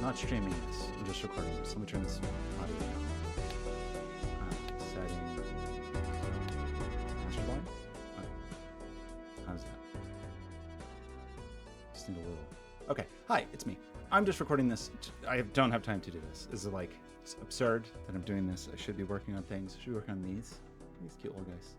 not streaming this. I'm just recording this. Let me turn this audio down. Setting master volume. Okay. How's that? Just need a little. Okay. Hi, it's me. I'm just recording this. I don't have time to do this. This is like, it's absurd that I'm doing this. I should be working on things. I should be working on these cute little guys.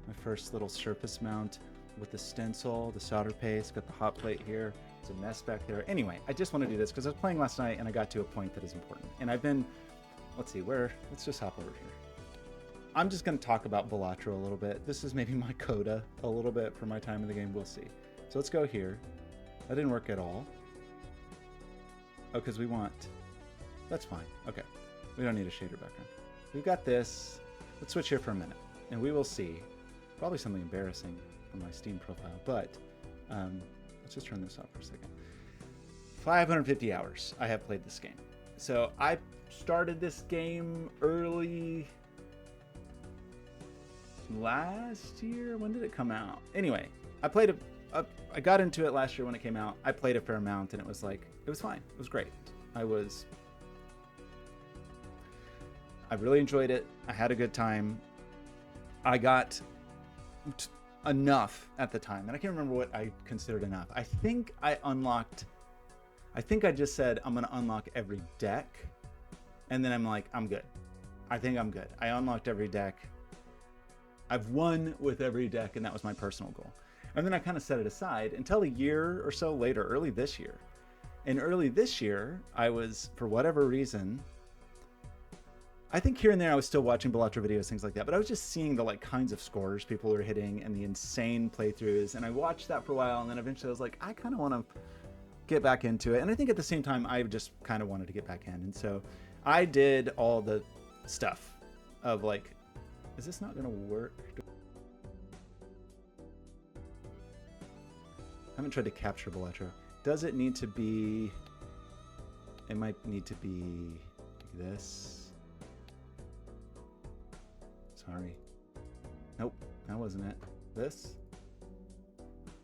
My first little surface mount with the stencil, the solder paste, got the hot plate here. It's a mess back there. Anyway, I just want to do this because I was playing last night and I got to a point that is important. And I've been, let's just hop over here. I'm just going to talk about Balatro a little bit. This is maybe my coda a little bit for my time in the game. We'll see. So let's go here. That didn't work at all. Oh, because we want, that's fine. Okay. We don't need a shader background. We've got this. Let's switch here for a minute and we will see probably something embarrassing on my Steam profile, but let's just turn this off for a second. 550 hours I have played this game. So I started this game early last year. When did it come out? Anyway, I got into it last year when it came out. I played a fair amount and it was fine. It was great. I really enjoyed it. I had a good time. I got enough at the time, and I can't remember what I considered enough. I think I just said I'm gonna unlock every deck, and then I'm like, I'm good. I think I'm good. I unlocked every deck. I've won with every deck, and that was my personal goal. And then I kind of set it aside until a year or so later, early this year. And early this year, I was, for whatever reason, I think here and there I was still watching Balatro videos, things like that, but I was just seeing the kinds of scores people were hitting and the insane playthroughs, and I watched that for a while, and then eventually I was like, I kind of want to get back into it. And I think at the same time I just kind of wanted to get back in, and so I did all the stuff of is this not gonna work? I haven't tried to capture Balatro. Does it need to be, it might need to be like this. Sorry. Nope, that wasn't it. This?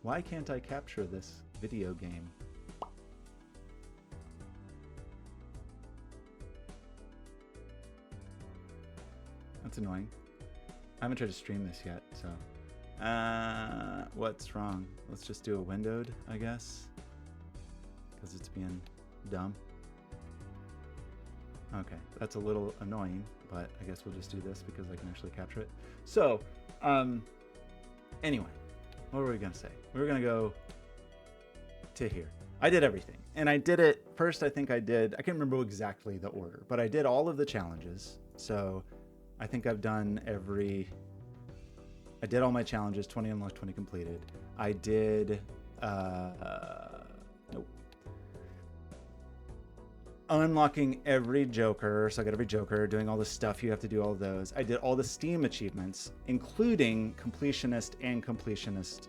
Why can't I capture this video game? That's annoying. I haven't tried to stream this yet, so. What's wrong? Let's just do a windowed, I guess. Because it's being dumb. Okay, that's a little annoying, but I guess we'll just do this because I can actually capture it. So, anyway, what were we gonna say? We were gonna go to here. I did everything, and I did it first. I can't remember exactly the order, but I did all of the challenges. So I think I've done I did all my challenges, 20 unlocked, 20 completed. I did, nope. Unlocking every Joker, so I got every Joker, doing all the stuff you have to do, all of those. I did all the Steam achievements, including Completionist and Completionist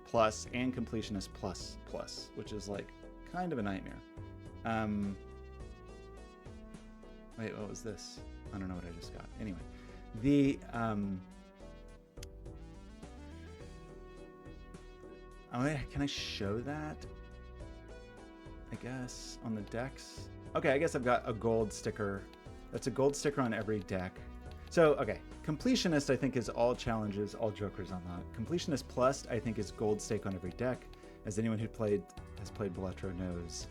Plus and Completionist Plus Plus, which is kind of a nightmare. Wait, what was this? I don't know what I just got. Anyway, can I show that? I guess on the decks. Okay, I guess I've got a gold sticker. That's a gold sticker on every deck. So, okay, Completionist I think is all challenges, all Jokers unlocked. Completionist Plus I think is gold stake on every deck. As anyone who has played Balatro knows,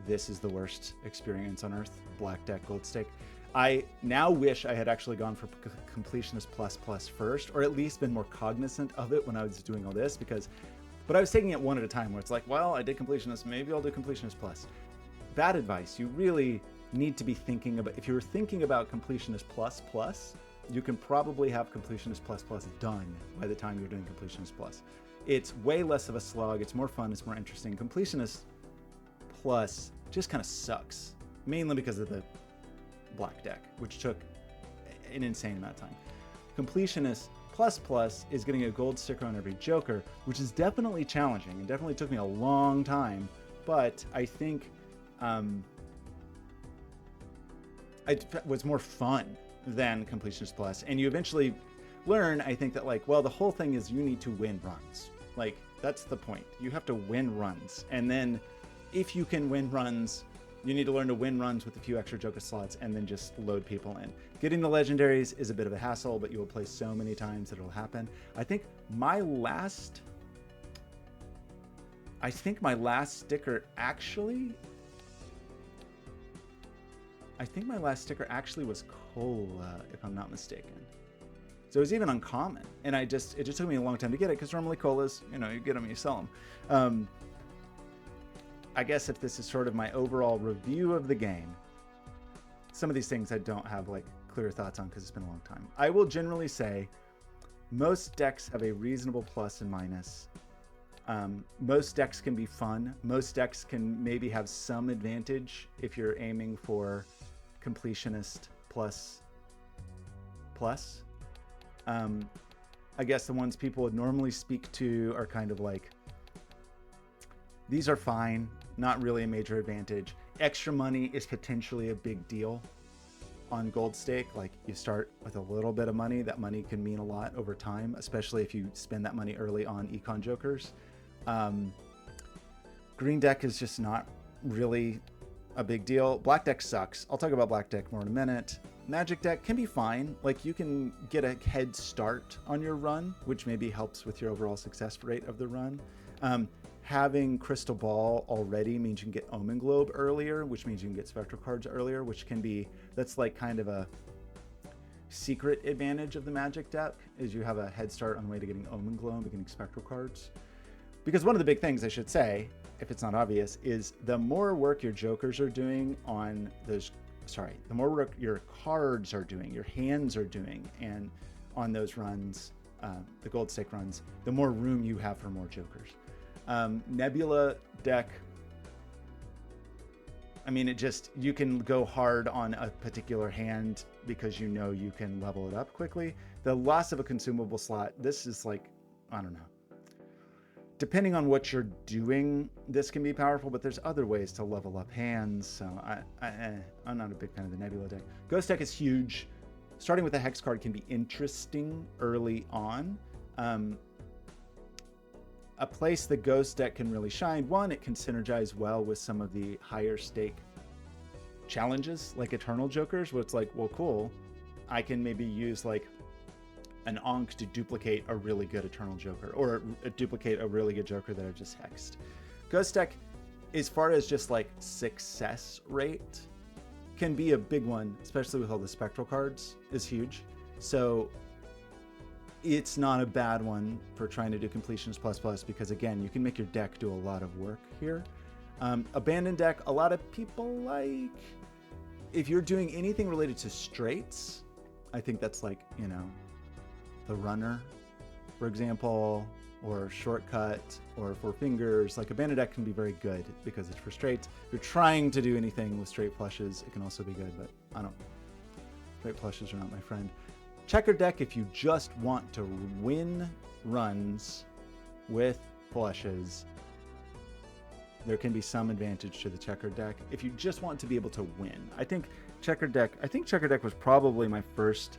this is the worst experience on earth. Black deck, gold stake. I now wish I had actually gone for Completionist Plus Plus first, or at least been more cognizant of it when I was doing all this, but I was taking it one at a time where it's like, well, I did Completionist, maybe I'll do Completionist Plus. Bad advice. You really need to be thinking about, if you're thinking about Completionist Plus Plus, you can probably have Completionist Plus Plus done by the time you're doing Completionist Plus. It's way less of a slog, it's more fun, it's more interesting. Completionist Plus just kind of sucks, mainly because of the black deck, which took an insane amount of time. Completionist Plus Plus is getting a gold sticker on every Joker, which is definitely challenging and definitely took me a long time, but I think it was more fun than Completionist Plus. And you eventually learn, I think, that the whole thing is you need to win runs. That's the point. You have to win runs. And then if you can win runs, you need to learn to win runs with a few extra Joker slots and then just load people in. Getting the legendaries is a bit of a hassle, but you will play so many times that it'll happen. I think my last sticker actually was Cola, if I'm not mistaken. So it was even uncommon, and it just took me a long time to get it, because normally Colas, you get them, you sell them. I guess if this is sort of my overall review of the game, some of these things I don't have like clear thoughts on because it's been a long time. I will generally say most decks have a reasonable plus and minus. Most decks can be fun. Most decks can maybe have some advantage if you're aiming for completionist plus. I guess the ones people would normally speak to are kind of like, these are fine, not really a major advantage. Extra money is potentially a big deal on Gold Stake. Like, you start with a little bit of money. That money can mean a lot over time, especially if you spend that money early on Econ Jokers. Green deck is just not really a big deal. Black deck sucks. I'll talk about black deck more in a minute. Magic deck can be fine. Like, you can get a head start on your run, which maybe helps with your overall success rate of the run. Having Crystal Ball already means you can get Omen Globe earlier, which means you can get Spectral cards earlier, that's like kind of a secret advantage of the Magic deck, is you have a head start on the way to getting Omen Globe and getting Spectral cards. Because one of the big things, I should say, if it's not obvious, is the more work your Jokers are doing on those, the more work your cards are doing, your hands are doing, and on those runs, the Gold Stake runs, the more room you have for more Jokers. Nebula deck, I mean, you can go hard on a particular hand because you can level it up quickly. The loss of a consumable slot, this is like, I don't know. Depending on what you're doing, this can be powerful, but there's other ways to level up hands, so I'm not a big fan of the Nebula deck. Ghost deck is huge. Starting with a Hex card can be interesting early on. A place the Ghost deck can really shine, one, it can synergize well with some of the higher stake challenges, like Eternal Jokers, where it's like, well, cool, I can maybe use like an Ankh to duplicate a really good Eternal Joker, or duplicate a really good Joker that I've just hexed. Ghost deck, as far as just like success rate, can be a big one, especially with all the Spectral cards, is huge. So it's not a bad one for trying to do completions plus, because again, you can make your deck do a lot of work here. Abandoned deck, a lot of people like. If you're doing anything related to straights, I think that's like, the runner, for example, or shortcut, or four fingers. Like, abandoned deck can be very good because it's for straights. If you're trying to do anything with straight flushes, it can also be good, but straight flushes are not my friend. Checker deck, if you just want to win runs with flushes, there can be some advantage to the checker deck. If you just want to be able to win, I think checker deck was probably my first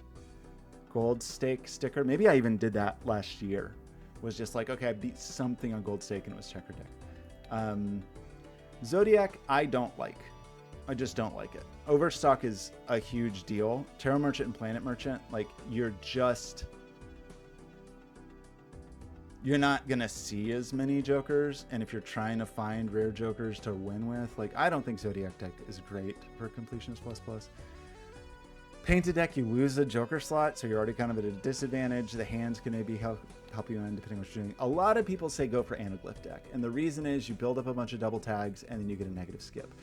Gold Stake sticker. Maybe I even did that last year. Was just like, okay, I beat something on Gold Stake and it was checker deck. Zodiac, I don't like. I just don't like it. Overstock is a huge deal. Terra Merchant and Planet Merchant, like, you're not gonna see as many Jokers, and if you're trying to find rare Jokers to win with, like, I don't think Zodiac deck is great for completionist plus. Painted deck, you lose a Joker slot, so you're already kind of at a disadvantage. The hands can maybe help you in, depending on what you're doing. A lot of people say go for Anaglyph deck, and the reason is you build up a bunch of double tags and then you get a negative skip.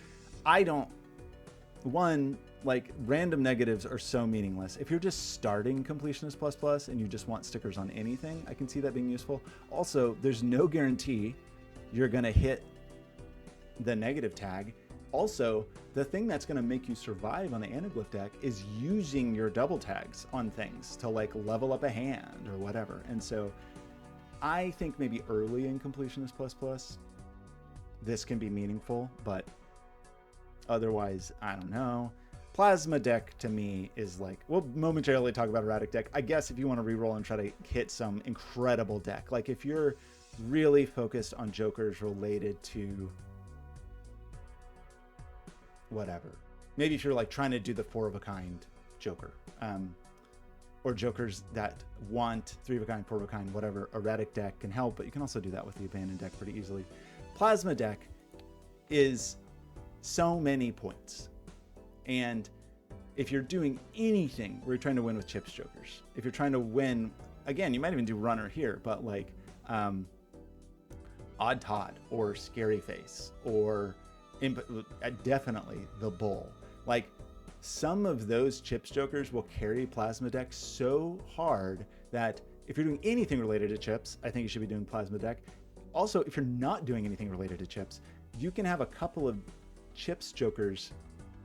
Like, random negatives are so meaningless. If you're just starting completionist plus and you just want stickers on anything, I can see that being useful. Also, there's no guarantee you're gonna hit the negative tag. Also, the thing that's gonna make you survive on the Anaglyph deck is using your double tags on things to like level up a hand or whatever. And so I think maybe early in completionist plus, this can be meaningful, but otherwise, I don't know. Plasma deck to me is like, we'll momentarily talk about erratic deck. I guess if you want to reroll and try to hit some incredible deck, like if you're really focused on Jokers related to whatever. Maybe if you're like trying to do the 4 of a kind Joker, or Jokers that want 3 of a kind, 4 of a kind, whatever. Erratic deck can help, but you can also do that with the abandoned deck pretty easily. Plasma deck is so many points. And if you're doing anything where you're trying to win with chips Jokers, if you're trying to win, again, you might even do runner here, but like Odd Todd or Scary Face or definitely the Bull. Like, some of those chips Jokers will carry Plasma deck so hard that if you're doing anything related to chips, I think you should be doing Plasma deck. Also, if you're not doing anything related to chips, you can have a couple of chips Jokers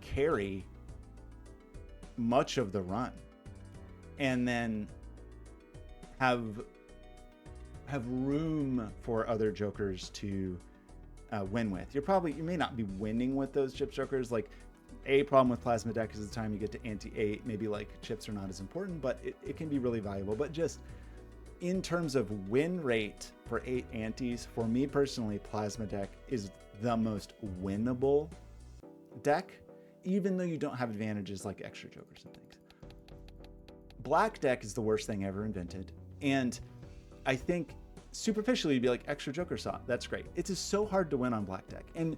carry much of the run, and then have room for other Jokers to win with. You may not be winning with those chips Jokers. Like, a problem with Plasma deck is the time you get to ante 8, maybe like chips are not as important, but it can be really valuable. But just in terms of win rate for 8 antes, for me personally, Plasma deck is the most winnable deck, even though you don't have advantages like extra Jokers and things. Black deck is the worst thing ever invented. And I think superficially you'd be like, extra Joker slot, that's great. It's just so hard to win on black deck. And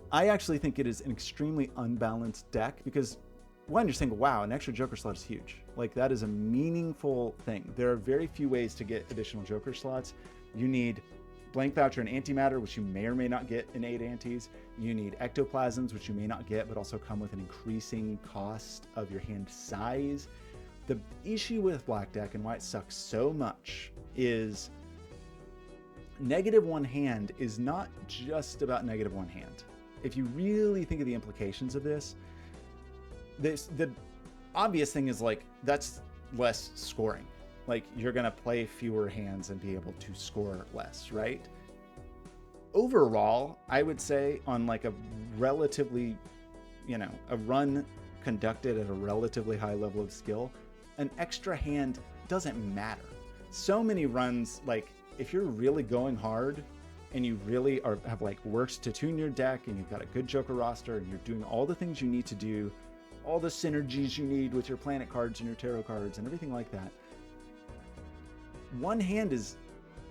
I actually think it is an extremely unbalanced deck because, one, you're saying, wow, an extra Joker slot is huge. Like, that is a meaningful thing. There are very few ways to get additional Joker slots. You need Blank Voucher and Antimatter, which you may or may not get in 8 antes. You need Ectoplasms, which you may not get, but also come with an increasing cost of your hand size. The issue with black deck and why it sucks so much is -1 hand is not just about -1 hand. If you really think of the implications of this, the obvious thing is like, that's less scoring. Like, you're going to play fewer hands and be able to score less, right? Overall, I would say on like a relatively, a run conducted at a relatively high level of skill, an extra hand doesn't matter. So many runs, like, if you're really going hard and you really have like worked to tune your deck and you've got a good Joker roster and you're doing all the things you need to do, all the synergies you need with your planet cards and your tarot cards and everything like that, one hand is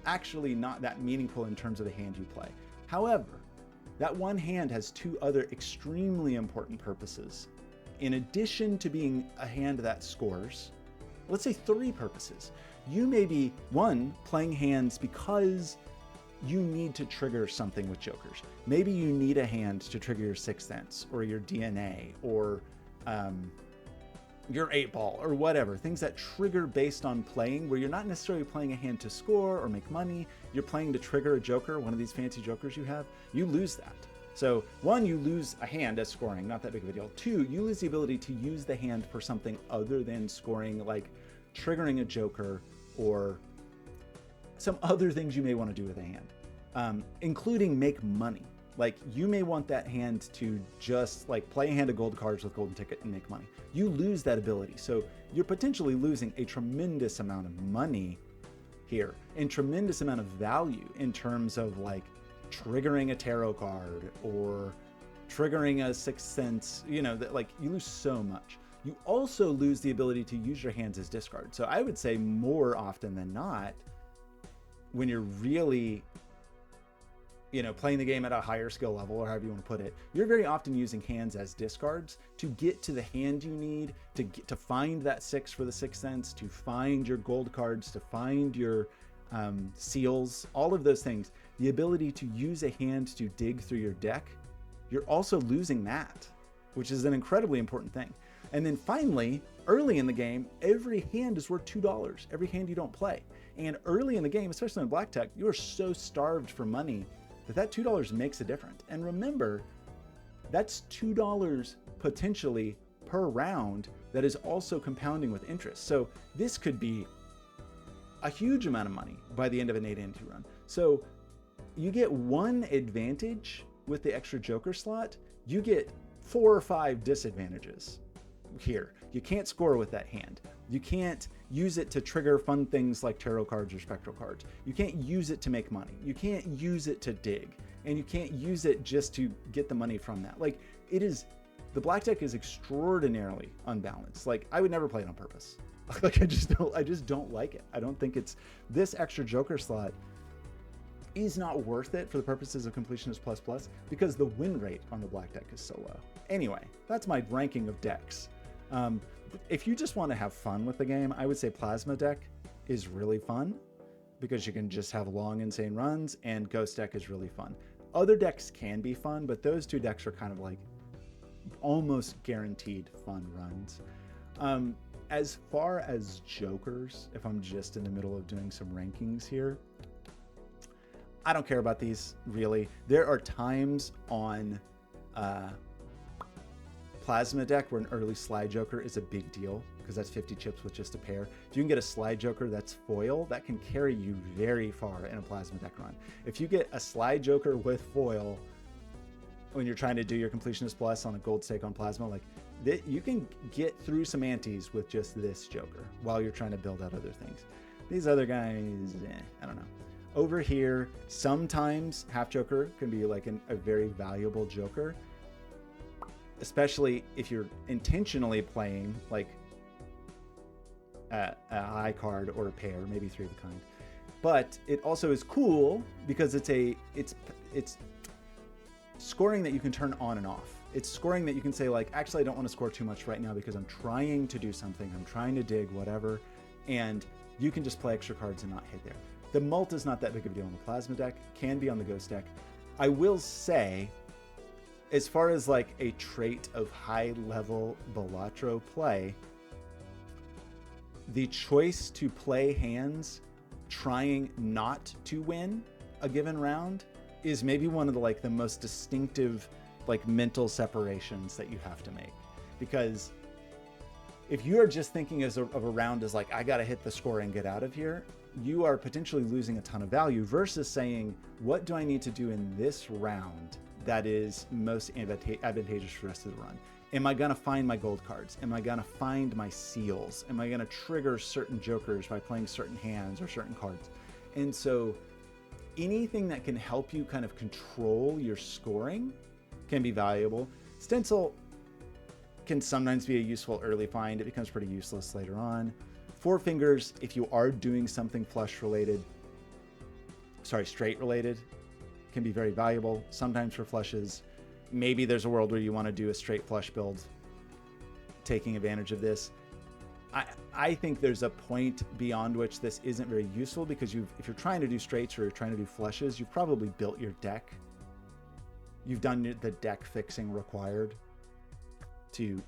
actually not that meaningful in terms of the hand you play. However, that one hand has 2 other extremely important purposes. In addition to being a hand that scores, let's say 3 purposes. You may be, 1, playing hands because you need to trigger something with Jokers. Maybe you need a hand to trigger your Sixth Sense or your DNA or your 8-ball or whatever. Things that trigger based on playing, where you're not necessarily playing a hand to score or make money. You're playing to trigger a Joker, one of these fancy Jokers you have. You lose that. So 1, you lose a hand as scoring, not that big of a deal. 2, you lose the ability to use the hand for something other than scoring, like triggering a Joker or some other things you may want to do with a hand, including make money. Like, you may want that hand to just like play a hand of gold cards with golden ticket and make money. You lose that ability. So you're potentially losing a tremendous amount of money here and tremendous amount of value in terms of like triggering a tarot card or triggering a Sixth Sense, that like you lose so much. You also lose the ability to use your hands as discard. So I would say more often than not, when you're really, playing the game at a higher skill level, or however you want to put it, you're very often using hands as discards to get to the hand you need, to find that 6 for the Sixth Sense, to find your gold cards, to find your seals, all of those things. The ability to use a hand to dig through your deck, you're also losing that, which is an incredibly important thing. And then finally, early in the game, every hand is worth $2, every hand you don't play. And early in the game, especially in black deck, you are so starved for money that $2 makes a difference. And remember, that's $2 potentially per round that is also compounding with interest. So this could be a huge amount of money by the end of an 8 ante run. So you get 1 advantage with the extra Joker slot, you get 4 or 5 disadvantages here. You can't score with that hand. You can't use it to trigger fun things like tarot cards or spectral cards. You can't use it to make money. You can't use it to dig. and you can't use it just to get the money from that. Like, it is, the black deck is extraordinarily unbalanced. Like, I would never play it on purpose. Like, I just don't like it. I don't think it's, this extra Joker slot is not worth it for the purposes of Completionist Plus Plus because the win rate on the black deck is so low. Anyway, that's my ranking of decks. If you just want to have fun with the game, I would say Plasma deck is really fun because you can just have long, insane runs, and Ghost deck is really fun. Other decks can be fun, but those two decks are kind of like almost guaranteed fun runs. As far as Jokers, if I'm just in the middle of doing some rankings here, I don't care about these, really. There are times on Plasma deck where an early Slide Joker is a big deal, because that's 50 chips with just a pair. If you can get a Slide Joker that's foil, that can carry you very far in a Plasma deck run. If you get a Slide Joker with foil when you're trying to do your Completionist Plus on a gold stake on Plasma, like, you can get through some antes with just this Joker while you're trying to build out other things. These other guys, I don't know. Over here, sometimes Half Joker can be like a very valuable Joker, especially if you're intentionally playing like a high card or a pair, maybe 3 of a kind. But it also is cool because it's scoring that you can turn on and off. It's scoring that you can say, like, actually, I don't want to score too much right now because I'm trying to do something. I'm trying to dig, whatever. And you can just play extra cards and not hit there. The mult is not that big of a deal on the Plasma deck, can be on the Ghost deck. I will say, as far as like a trait of high level Balatro play, the choice to play hands trying not to win a given round is maybe one of the most distinctive like mental separations that you have to make. Because if you are just thinking of a round as like, I got to hit the score and get out of here, you are potentially losing a ton of value versus saying, what do I need to do in this round that is most advantageous for the rest of the run? Am I going to find my gold cards? Am I going to find my seals? Am I going to trigger certain Jokers by playing certain hands or certain cards? And so anything that can help you kind of control your scoring can be valuable. Stencil can sometimes be a useful early find. It becomes pretty useless later on. Four Fingers, if you are doing something straight related, can be very valuable. Sometimes for flushes, maybe there's a world where you want to do a straight flush build, taking advantage of this. I think there's a point beyond which this isn't very useful because if you're trying to do straights or you're trying to do flushes, you've probably built your deck. You've done the deck fixing required to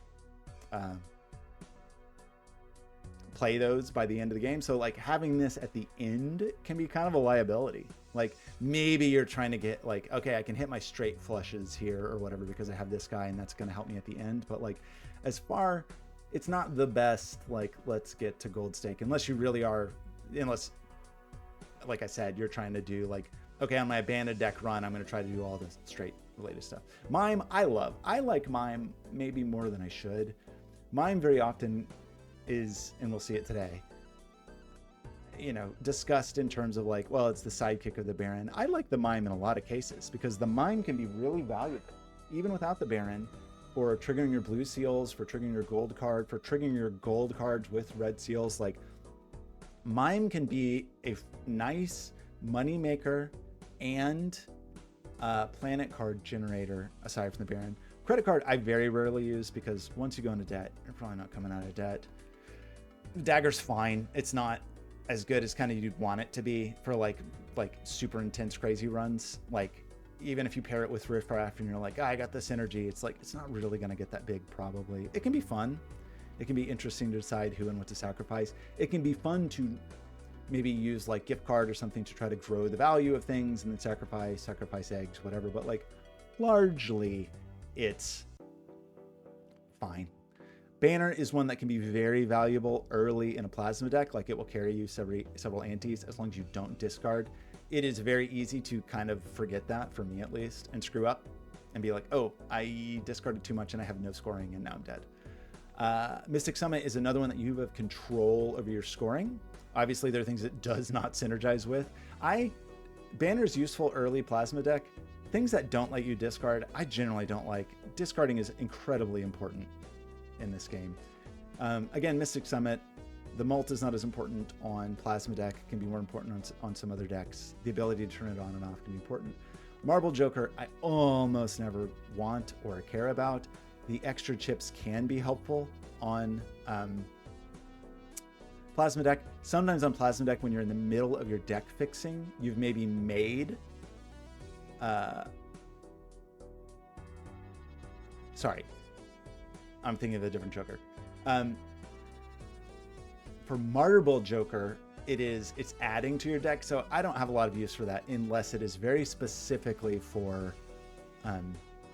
play those by the end of the game. So like having this at the end can be kind of a liability. Like maybe you're trying to get like, okay, I can hit my straight flushes here or whatever because I have this guy and that's going to help me at the end. But like it's not the best, like, let's get to gold stake unless you really are, unless, like I said, you're trying to do like, okay, on my abandoned deck run, I'm going to try to do all this straight related stuff. Mime, I like Mime maybe more than I should. Mime very often is, and we'll see it today, discussed in terms of like, well, it's the sidekick of the Baron. I like the Mime in a lot of cases because the Mime can be really valuable, even without the Baron, for triggering your blue seals, for triggering your gold card, for triggering your gold cards with red seals. Like, Mime can be a nice money maker and planet card generator aside from the Baron. Credit card I very rarely use because once you go into debt, you're probably not coming out of debt. Dagger's fine. It's not as good as kind of you'd want it to be for like super intense crazy runs. Like even if you pair it with Riffraff and you're like, I got this energy, it's like it's not really going to get that big probably. It can be fun. It can be interesting to decide who and what to sacrifice. It can be fun to maybe use like gift card or something to try to grow the value of things and then sacrifice eggs, whatever. But like largely it's fine. Banner is one that can be very valuable early in a Plasma deck. Like it will carry you several antes as long as you don't discard. It is very easy to kind of forget that, for me at least, and screw up and be like, oh, I discarded too much and I have no scoring and now I'm dead. Mystic Summit is another one that you have control over your scoring. Obviously, there are things it does not synergize with. Banner's useful early Plasma deck things that don't let you discard, I generally don't like. Discarding is incredibly important in this game. Again, Mystic Summit, the mult is not as important on Plasma deck. It can be more important on some other decks. The ability to turn it on and off can be important. Marble Joker, I almost never want or care about. The extra chips can be helpful on Plasma deck. Sometimes on Plasma deck, when you're in the middle of your deck fixing, you've maybe made sorry, I'm thinking of a different Joker. For Marble Joker, it's adding to your deck, so I don't have a lot of use for that unless it is very specifically for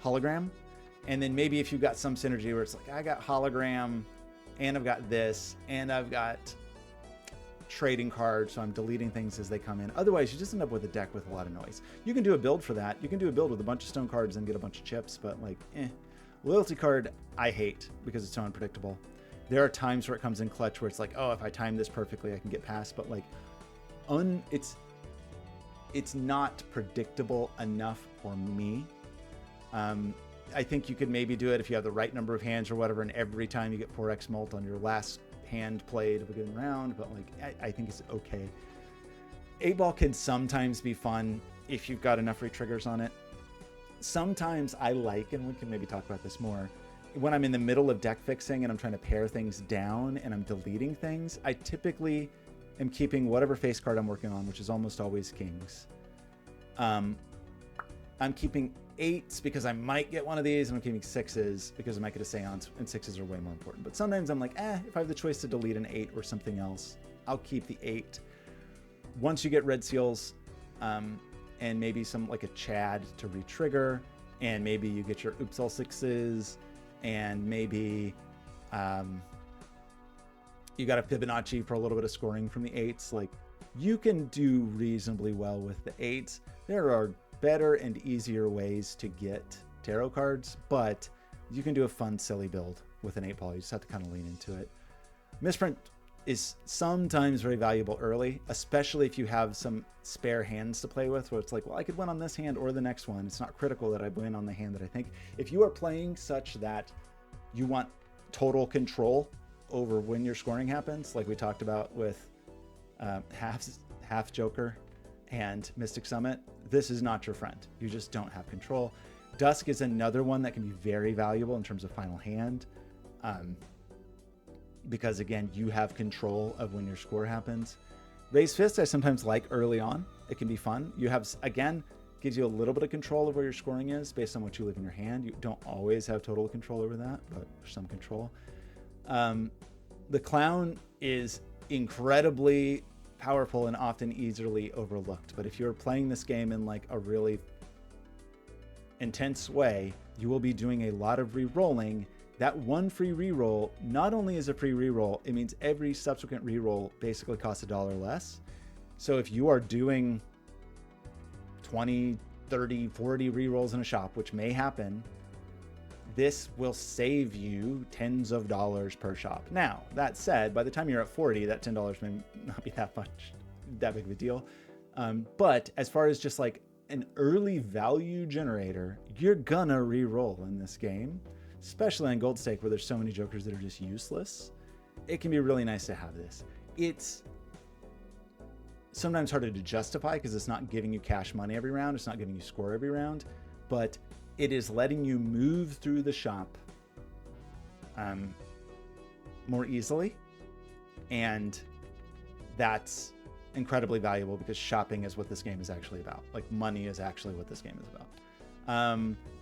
hologram. And then maybe if you've got some synergy where it's like, I got hologram and I've got this and I've got trading cards, so I'm deleting things as they come in. Otherwise, you just end up with a deck with a lot of noise. You can do a build for that. You can do a build with a bunch of stone cards and get a bunch of chips, but like, Loyalty card, I hate because it's so unpredictable. There are times where it comes in clutch where it's like, oh, if I time this perfectly, I can get past, but like, it's not predictable enough for me. I think you could maybe do it if you have the right number of hands or whatever, and every time you get 4x mult on your last hand played of a given round, but like, I think it's okay. 8-ball can sometimes be fun if you've got enough re-triggers on it. Sometimes I like, and we can maybe talk about this more, when I'm in the middle of deck fixing and I'm trying to pare things down and I'm deleting things, I typically am keeping whatever face card I'm working on, which is almost always kings. I'm keeping 8s because I might get one of these, and I'm keeping 6s because I might get a seance, and 6s are way more important. But sometimes I'm like, if I have the choice to delete an 8 or something else, I'll keep the 8. Once you get red seals, and maybe some like a Chad to re-trigger, and maybe you get your oops all 6s, and maybe you got a Fibonacci for a little bit of scoring from the 8s. Like, you can do reasonably well with the 8s. There are better and easier ways to get tarot cards, but you can do a fun, silly build with an 8-ball. You just have to kind of lean into it. Misprint is sometimes very valuable early, especially if you have some spare hands to play with, where it's like, well, I could win on this hand or the next one. It's not critical that I win on the hand that I think. If you are playing such that you want total control over when your scoring happens, like we talked about with half Joker and Mystic Summit, this is not your friend. You just don't have control. Dusk is another one that can be very valuable in terms of final hand. Because again, you have control of when your score happens. Raise Fist, I sometimes like early on. It can be fun. You have, again, gives you a little bit of control of where your scoring is based on what you leave in your hand. You don't always have total control over that, but some control. The Clown is incredibly powerful and often easily overlooked. But if you're playing this game in like a really intense way, you will be doing a lot of re-rolling. That one free reroll not only is a free reroll, it means every subsequent reroll basically costs $1 less. So if you are doing 20, 30, 40 rerolls in a shop, which may happen, this will save you tens of dollars per shop. Now, that said, by the time you're at 40, that $10 may not be that big of a deal. But as far as just like an early value generator, you're gonna reroll in this game. Especially on Gold Stake, where there's so many jokers that are just useless. It can be really nice to have this. It's sometimes harder to justify because it's not giving you cash money every round. It's not giving you score every round, but it is letting you move through the shop more easily. And that's incredibly valuable because shopping is what this game is actually about. Like, money is actually what this game is about.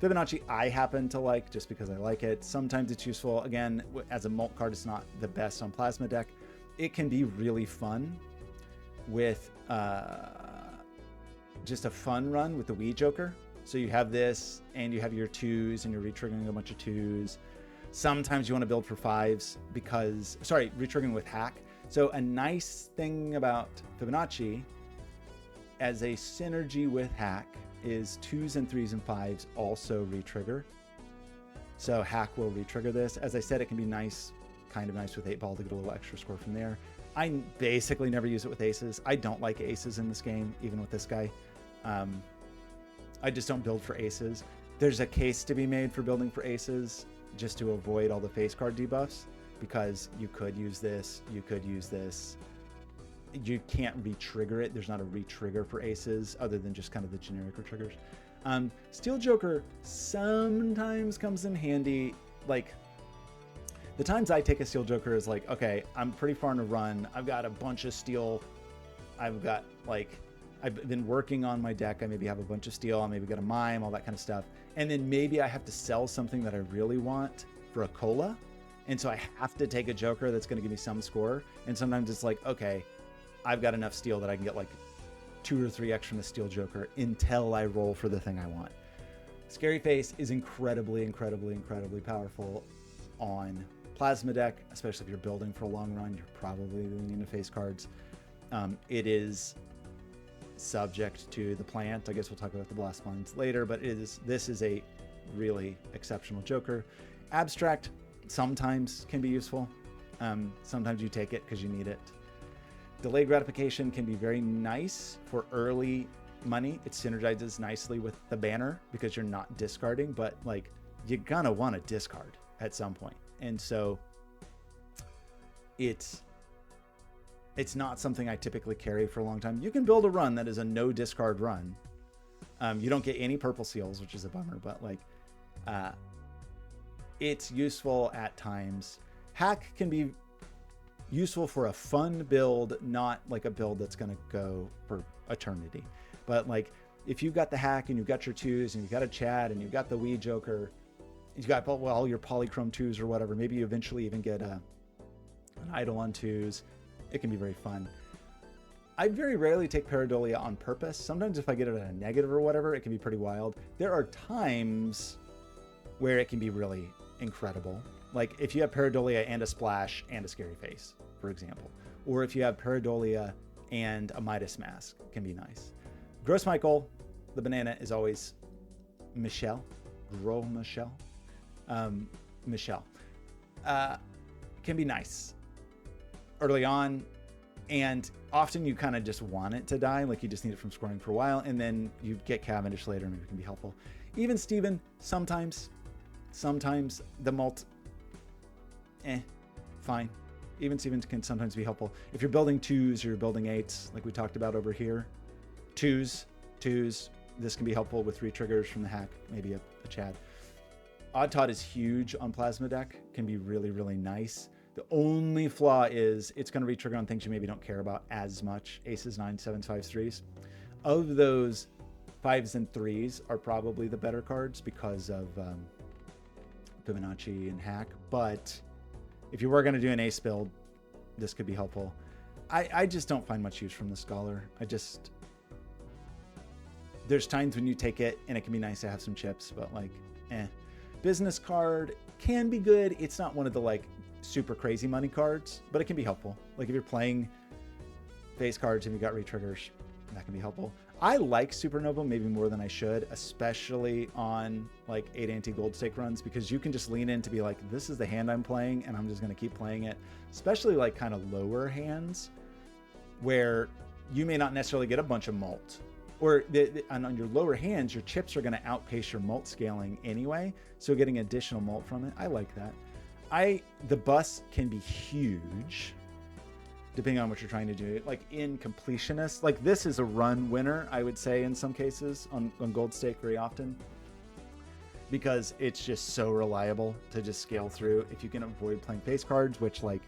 Fibonacci I happen to like just because I like it. Sometimes it's useful. Again, as a mult card, it's not the best on Plasma deck. It can be really fun with just a fun run with the Wii Joker. So you have this and you have your 2s and you're re-triggering a bunch of 2s. Sometimes you want to build for 5s because, sorry, re-triggering with hack. So a nice thing about Fibonacci as a synergy with hack is 2s and 3s and 5s also re-trigger. So hack will re-trigger this. As I said, it can be nice, kind of nice with 8-ball to get a little extra score from there. I basically never use it with aces. I don't like aces in this game, even with this guy. I just don't build for aces. There's a case to be made for building for aces just to avoid all the face card debuffs, because you could use this, you could use this. You can't re-trigger it. There's not a re-trigger for aces other than just kind of the generic re-triggers. Steel Joker sometimes comes in handy. Like, the times I take a Steel Joker is like, okay, I'm pretty far in a run. I've got a bunch of steel. I've got, like, I've been working on my deck. I maybe have a bunch of steel. I maybe got a mime, all that kind of stuff. And then maybe I have to sell something that I really want for a cola. And so I have to take a Joker that's going to give me some score. And sometimes it's like, okay, I've got enough steel that I can get like 2 or 3 extra from the Steel Joker until I roll for the thing I want. Scary Face is incredibly, incredibly, incredibly powerful on Plasma deck, especially if you're building for a long run. You're probably leaning into face cards. It is subject to the plant. I guess we'll talk about the blast lines later, but this is a really exceptional Joker. Abstract sometimes can be useful. Sometimes you take it because you need it. Delayed gratification can be very nice for early money. It synergizes nicely with the banner because you're not discarding, but like you're gonna want to discard at some point. And so it's not something I typically carry for a long time. You can build a run that is a no discard run. You don't get any purple seals, which is a bummer, but like it's useful at times. Hack can be useful for a fun build, not like a build that's going to go for eternity. But like if you've got the hack and you've got your 2s and you've got a Chad and you've got the Wii Joker, you've got all your polychrome 2s or whatever, maybe you eventually even get an idol on 2s. It can be very fun. I very rarely take Pareidolia on purpose. Sometimes if I get it at a negative or whatever, it can be pretty wild. There are times where it can be really incredible. Like if you have Pareidolia and a Splash and a Scary Face, for example. Or if you have Pareidolia and a Midas Mask, it can be nice. Gross Michael, the banana, is always Michelle. Gros Michelle. Michelle. Can be nice early on, and often you kind of just want it to die, like you just need it from scoring for a while, and then you get Cavendish later and it can be helpful. Even Steven, sometimes the mult, fine. Even Steven can sometimes be helpful. If you're building 2s or you're building 8s, like we talked about over here, 2s, this can be helpful with re-triggers from the hack, maybe a Chad. Odd Todd is huge on Plasma deck, can be really, really nice. The only flaw is it's going to re-trigger on things you maybe don't care about as much. Aces, 9s, 7s, 5s, 3s. Of those, 5s and 3s are probably the better cards because of Fibonacci and hack. But if you were going to do an ace build, this could be helpful. I just don't find much use from the Scholar. There's times when you take it and it can be nice to have some chips, but like, Business card can be good. It's not one of the like super crazy money cards, but it can be helpful. Like if you're playing face cards and you got re-triggers, that can be helpful. I like Supernova maybe more than I should, especially on like 8 anti-gold stake runs, because you can just lean in to be like, this is the hand I'm playing and I'm just going to keep playing it. Especially like kind of lower hands where you may not necessarily get a bunch of mult, or on your lower hands, your chips are going to outpace your mult scaling anyway. So getting additional mult from it, I like that. The bus can be huge depending on what you're trying to do. Like in Completionist, like this is a run winner, I would say in some cases on gold stake very often, because it's just so reliable to just scale through. If you can avoid playing face cards, which like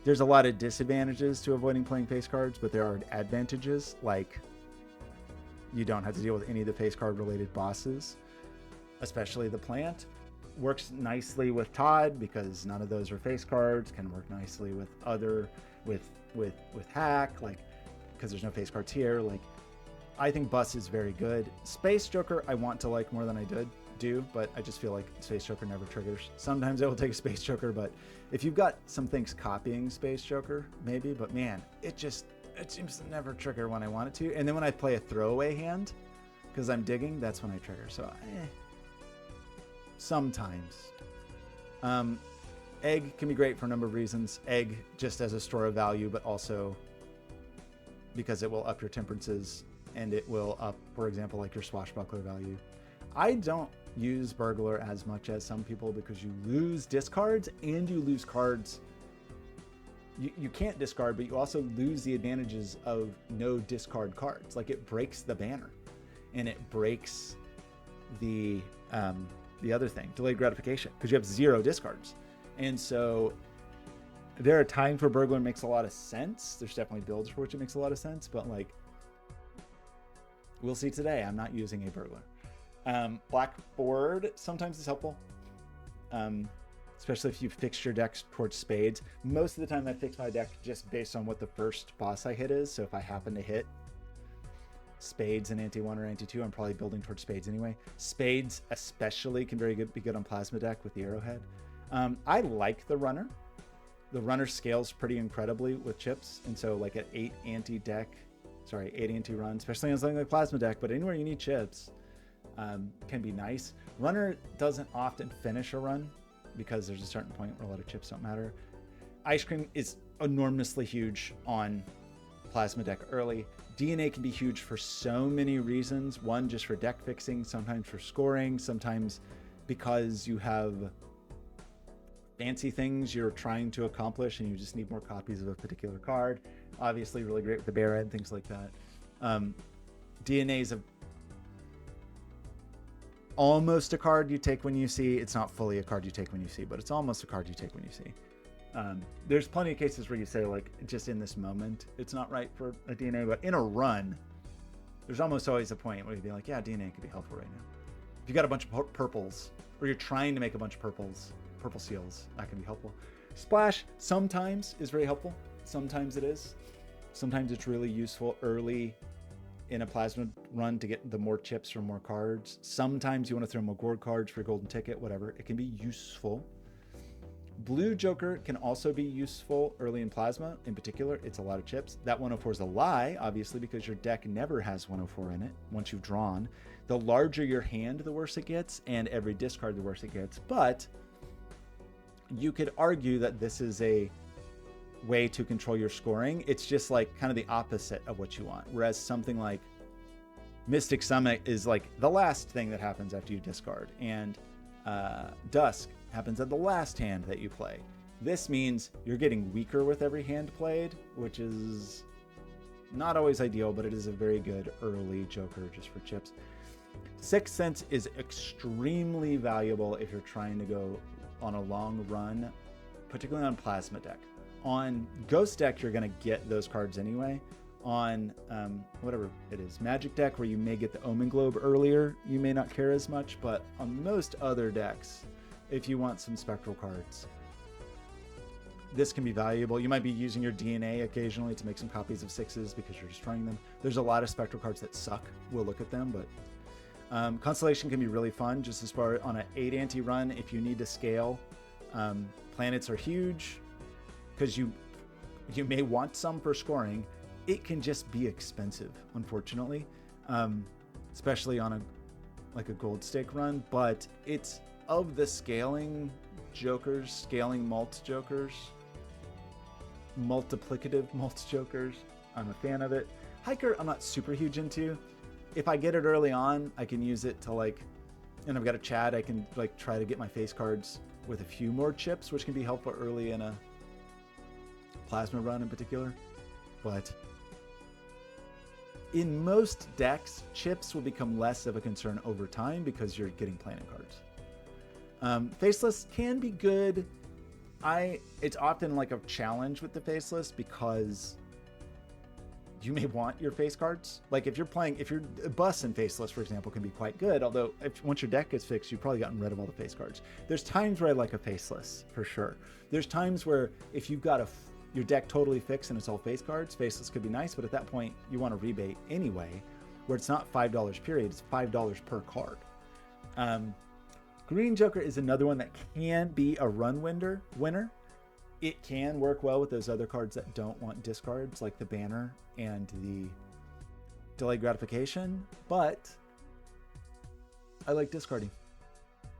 there's a lot of disadvantages to avoiding playing face cards, but there are advantages, like you don't have to deal with any of the face card related bosses, especially the plant. Works nicely with Todd because none of those are face cards. Can work nicely with with hack, like because there's no face cards here. Like I think bus is very good. Space Joker I want to like more than I do, but I just feel like Space Joker never triggers. Sometimes I will take a Space Joker, but if you've got some things copying Space Joker, maybe, but man, it seems to never trigger when I want it to. And then when I play a throwaway hand, because I'm digging, that's when I trigger. So, sometimes. Egg can be great for a number of reasons. Egg just as a store of value, but also because it will up your temperances and it will up, for example, like your swashbuckler value. I don't use burglar as much as some people because you lose discards and you lose cards. You can't discard, but you also lose the advantages of no discard cards. Like it breaks the banner, and it breaks the other thing, delayed gratification, because you have 0 discards. And so there are times where burglar makes a lot of sense. There's definitely builds for which it makes a lot of sense, but like we'll see today, I'm not using a burglar. Blackboard sometimes is helpful. Especially if you fix your decks towards spades. Most of the time I fix my deck just based on what the first boss I hit is. So if I happen to hit spades in ante 1 or ante 2, I'm probably building towards spades anyway. Spades especially can be good on plasma deck with the arrowhead. I like the runner. The runner scales pretty incredibly with chips. And so like an 8 ante run, especially on something like plasma deck, but anywhere you need chips can be nice. Runner doesn't often finish a run, because there's a certain point where a lot of chips don't matter. Ice cream is enormously huge on plasma deck early. DNA can be huge for so many reasons. One, just for deck fixing, sometimes for scoring, sometimes because you have fancy things you're trying to accomplish and you just need more copies of a particular card. Obviously really great with the bear head, things like that. DNA is almost a card you take when you see. It's not fully a card you take when you see, but it's almost a card you take when you see. There's plenty of cases where you say, like, just in this moment, it's not right for a DNA, but in a run, there's almost always a point where you'd be like, yeah, DNA could be helpful right now. If you got a bunch of purples, or you're trying to make a bunch of purple seals, that can be helpful. Splash sometimes is very helpful. Sometimes it is. Sometimes it's really useful early in a plasma run to get the more chips or more cards. Sometimes you want to throw more gold cards for a golden ticket, whatever. It can be useful. Blue Joker can also be useful early in plasma. In particular, it's a lot of chips. That 104 is a lie, obviously, because your deck never has 104 in it once you've drawn. The larger your hand, the worse it gets, and every discard, the worse it gets. But you could argue that this is a way to control your scoring. It's just like kind of the opposite of what you want. Whereas something like Mystic Summit is like the last thing that happens after you discard, and Dusk happens at the last hand that you play. This means you're getting weaker with every hand played, which is not always ideal, but it is a very good early Joker just for chips. Sixth Sense is extremely valuable if you're trying to go on a long run, particularly on plasma deck. On Ghost deck, you're going to get those cards anyway. On whatever it is, Magic deck, where you may get the Omen Globe earlier, you may not care as much, but on most other decks, if you want some spectral cards, this can be valuable. You might be using your DNA occasionally to make some copies of 6s because you're destroying them. There's a lot of spectral cards that suck. We'll look at them, but Constellation can be really fun just as far on an 8 ante run. If you need to scale, planets are huge because you may want some for scoring. It can just be expensive, unfortunately, especially on a gold stake run, but it's of the scaling jokers, scaling mult jokers, multiplicative mult jokers, I'm a fan of it. Hiker, I'm not super huge into. If I get it early on, I can use it to and I've got a Chad, I can try to get my face cards with a few more chips, which can be helpful early in a plasma run in particular. But in most decks, chips will become less of a concern over time because you're getting planet cards. Faceless can be good. It's often like a challenge with the Faceless because you may want your face cards. Like if you're Bus and Faceless, for example, can be quite good. Although once your deck gets fixed, you've probably gotten rid of all the face cards. There's times where I like a Faceless for sure. There's times where if you've got your deck totally fixed and it's all face cards, Faceless could be nice, but at that point you want a rebate anyway, where it's not $5 period, it's $5 per card. Green Joker is another one that can be a run winner. It can work well with those other cards that don't want discards, like the banner and the delayed gratification, but I like discarding.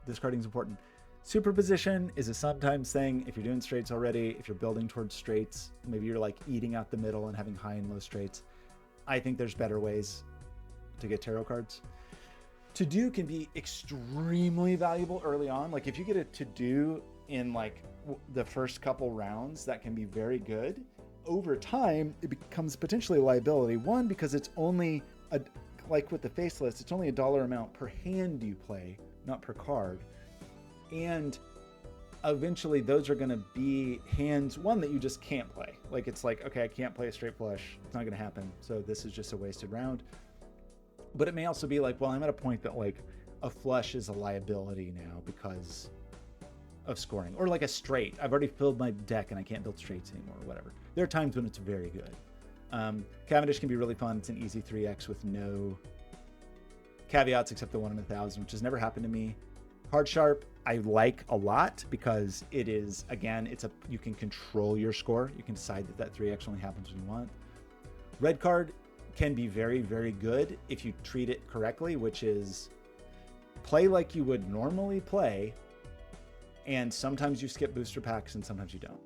Discarding is important. Superposition is a sometimes thing if you're doing straights already, if you're building towards straights, maybe you're eating out the middle and having high and low straights. I think there's better ways to get tarot cards. To-do can be extremely valuable early on. Like if you get a to-do in like the first couple rounds, that can be very good. Over time, it becomes potentially a liability. One, because it's only like with the faceless, it's only $1 amount per hand you play, not per card. And eventually those are going to be hands, one, that you just can't play. Like it's like, okay, I can't play a straight flush. It's not going to happen. So this is just a wasted round. But it may also be like, well, I'm at a point that like a flush is a liability now because of scoring. Or like a straight. I've already filled my deck and I can't build straights anymore or whatever. There are times when it's very good. Cavendish can be really fun. It's an easy 3x with no caveats except the 1 in 1,000, which has never happened to me. Hard Sharp, I like a lot because it is, again, you can control your score. You can decide that 3x only happens when you want. Red card can be very, very good if you treat it correctly, which is play like you would normally play, and sometimes you skip booster packs and sometimes you don't.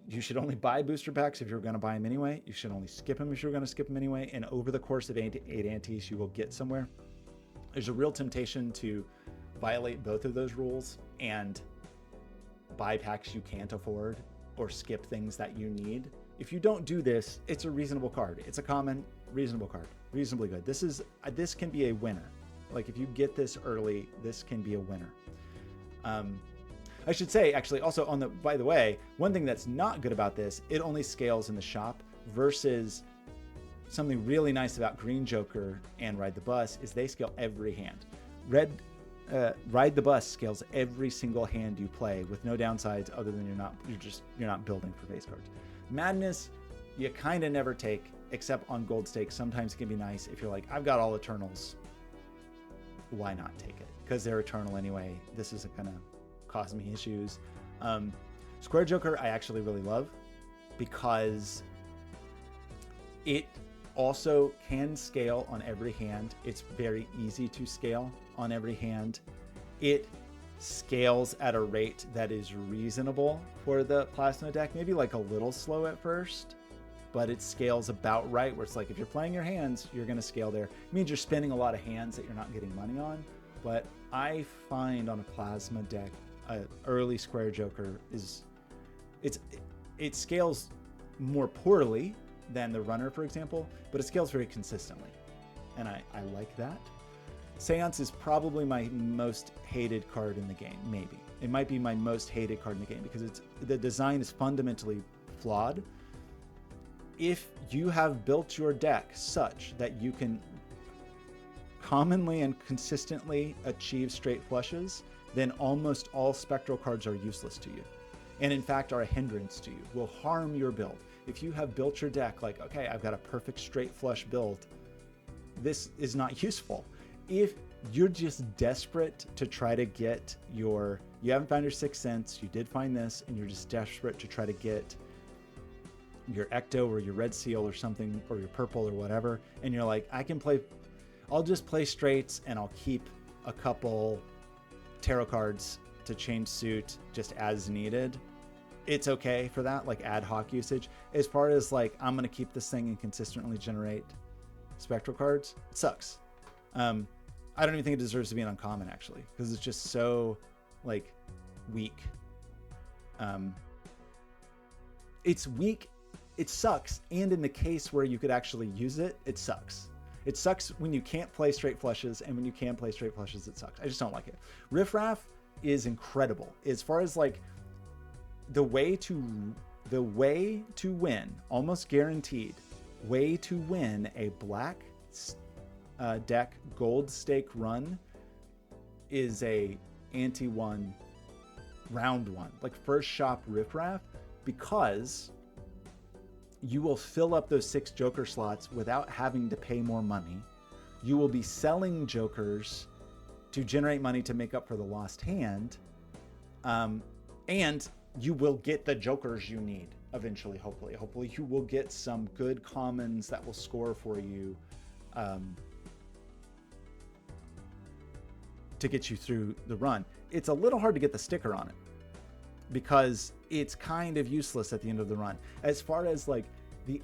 You should only buy booster packs if you're going to buy them anyway. You should only skip them if you're going to skip them anyway, and over the course of 8 antes, you will get somewhere. There's a real temptation to violate both of those rules and buy packs you can't afford or skip things that you need. If you don't do this, it's a reasonable card. It's a common, reasonable card, reasonably good. This can be a winner. Like if you get this early, this can be a winner. I should say, actually, also by the way, one thing that's not good about this, it only scales in the shop versus something really nice about Green Joker and Ride the Bus is they scale every hand. Ride the Bus scales every single hand you play with no downsides other than you're not building for base cards. Madness, you kind of never take, except on gold stakes. Sometimes it can be nice if you're like, I've got all Eternals. Why not take it? Because they're Eternal anyway. This isn't going to cause me issues. Square Joker, I actually really love because it also can scale on every hand. It's very easy to scale on every hand. It scales at a rate that is reasonable for the plasma deck, maybe like a little slow at first, but it scales about right where it's like if you're playing your hands, you're going to scale there. It means you're spending a lot of hands that you're not getting money on, but I find on a plasma deck, early Square Joker it scales more poorly than the runner, for example, but it scales very consistently, and I like that. Seance is probably my most hated card in the game, maybe. It might be my most hated card in the game because the design is fundamentally flawed. If you have built your deck such that you can commonly and consistently achieve straight flushes, then almost all spectral cards are useless to you. And in fact are a hindrance to you, will harm your build. If you have built your deck like, okay, I've got a perfect straight flush build, this is not useful. If you're just desperate to try to get you haven't found your Sixth Sense, you did find this, and you're just desperate to try to get your Ecto or your Red Seal or something, or your purple or whatever, and you're like, I'll just play straights and I'll keep a couple tarot cards to change suit just as needed. It's okay for that, like ad hoc usage. As far as like, I'm going to keep this thing and consistently generate spectral cards, it sucks. I don't even think it deserves to be an uncommon, actually, because it's just so like weak. It's weak. It sucks. And in the case where you could actually use it, it sucks. It sucks when you can't play straight flushes, and when you can play straight flushes, it sucks. I just don't like it. Riff Raff is incredible as far as like the way to win, almost guaranteed way to win a black deck gold stake run is a ante 1 round 1, like first shop Riff Raff, because you will fill up those 6 Joker slots without having to pay more money. You will be selling Jokers to generate money to make up for the lost hand. And you will get the Jokers you need eventually, hopefully. Hopefully you will get some good commons that will score for you to get you through the run. It's a little hard to get the sticker on it because it's kind of useless at the end of the run. As far as like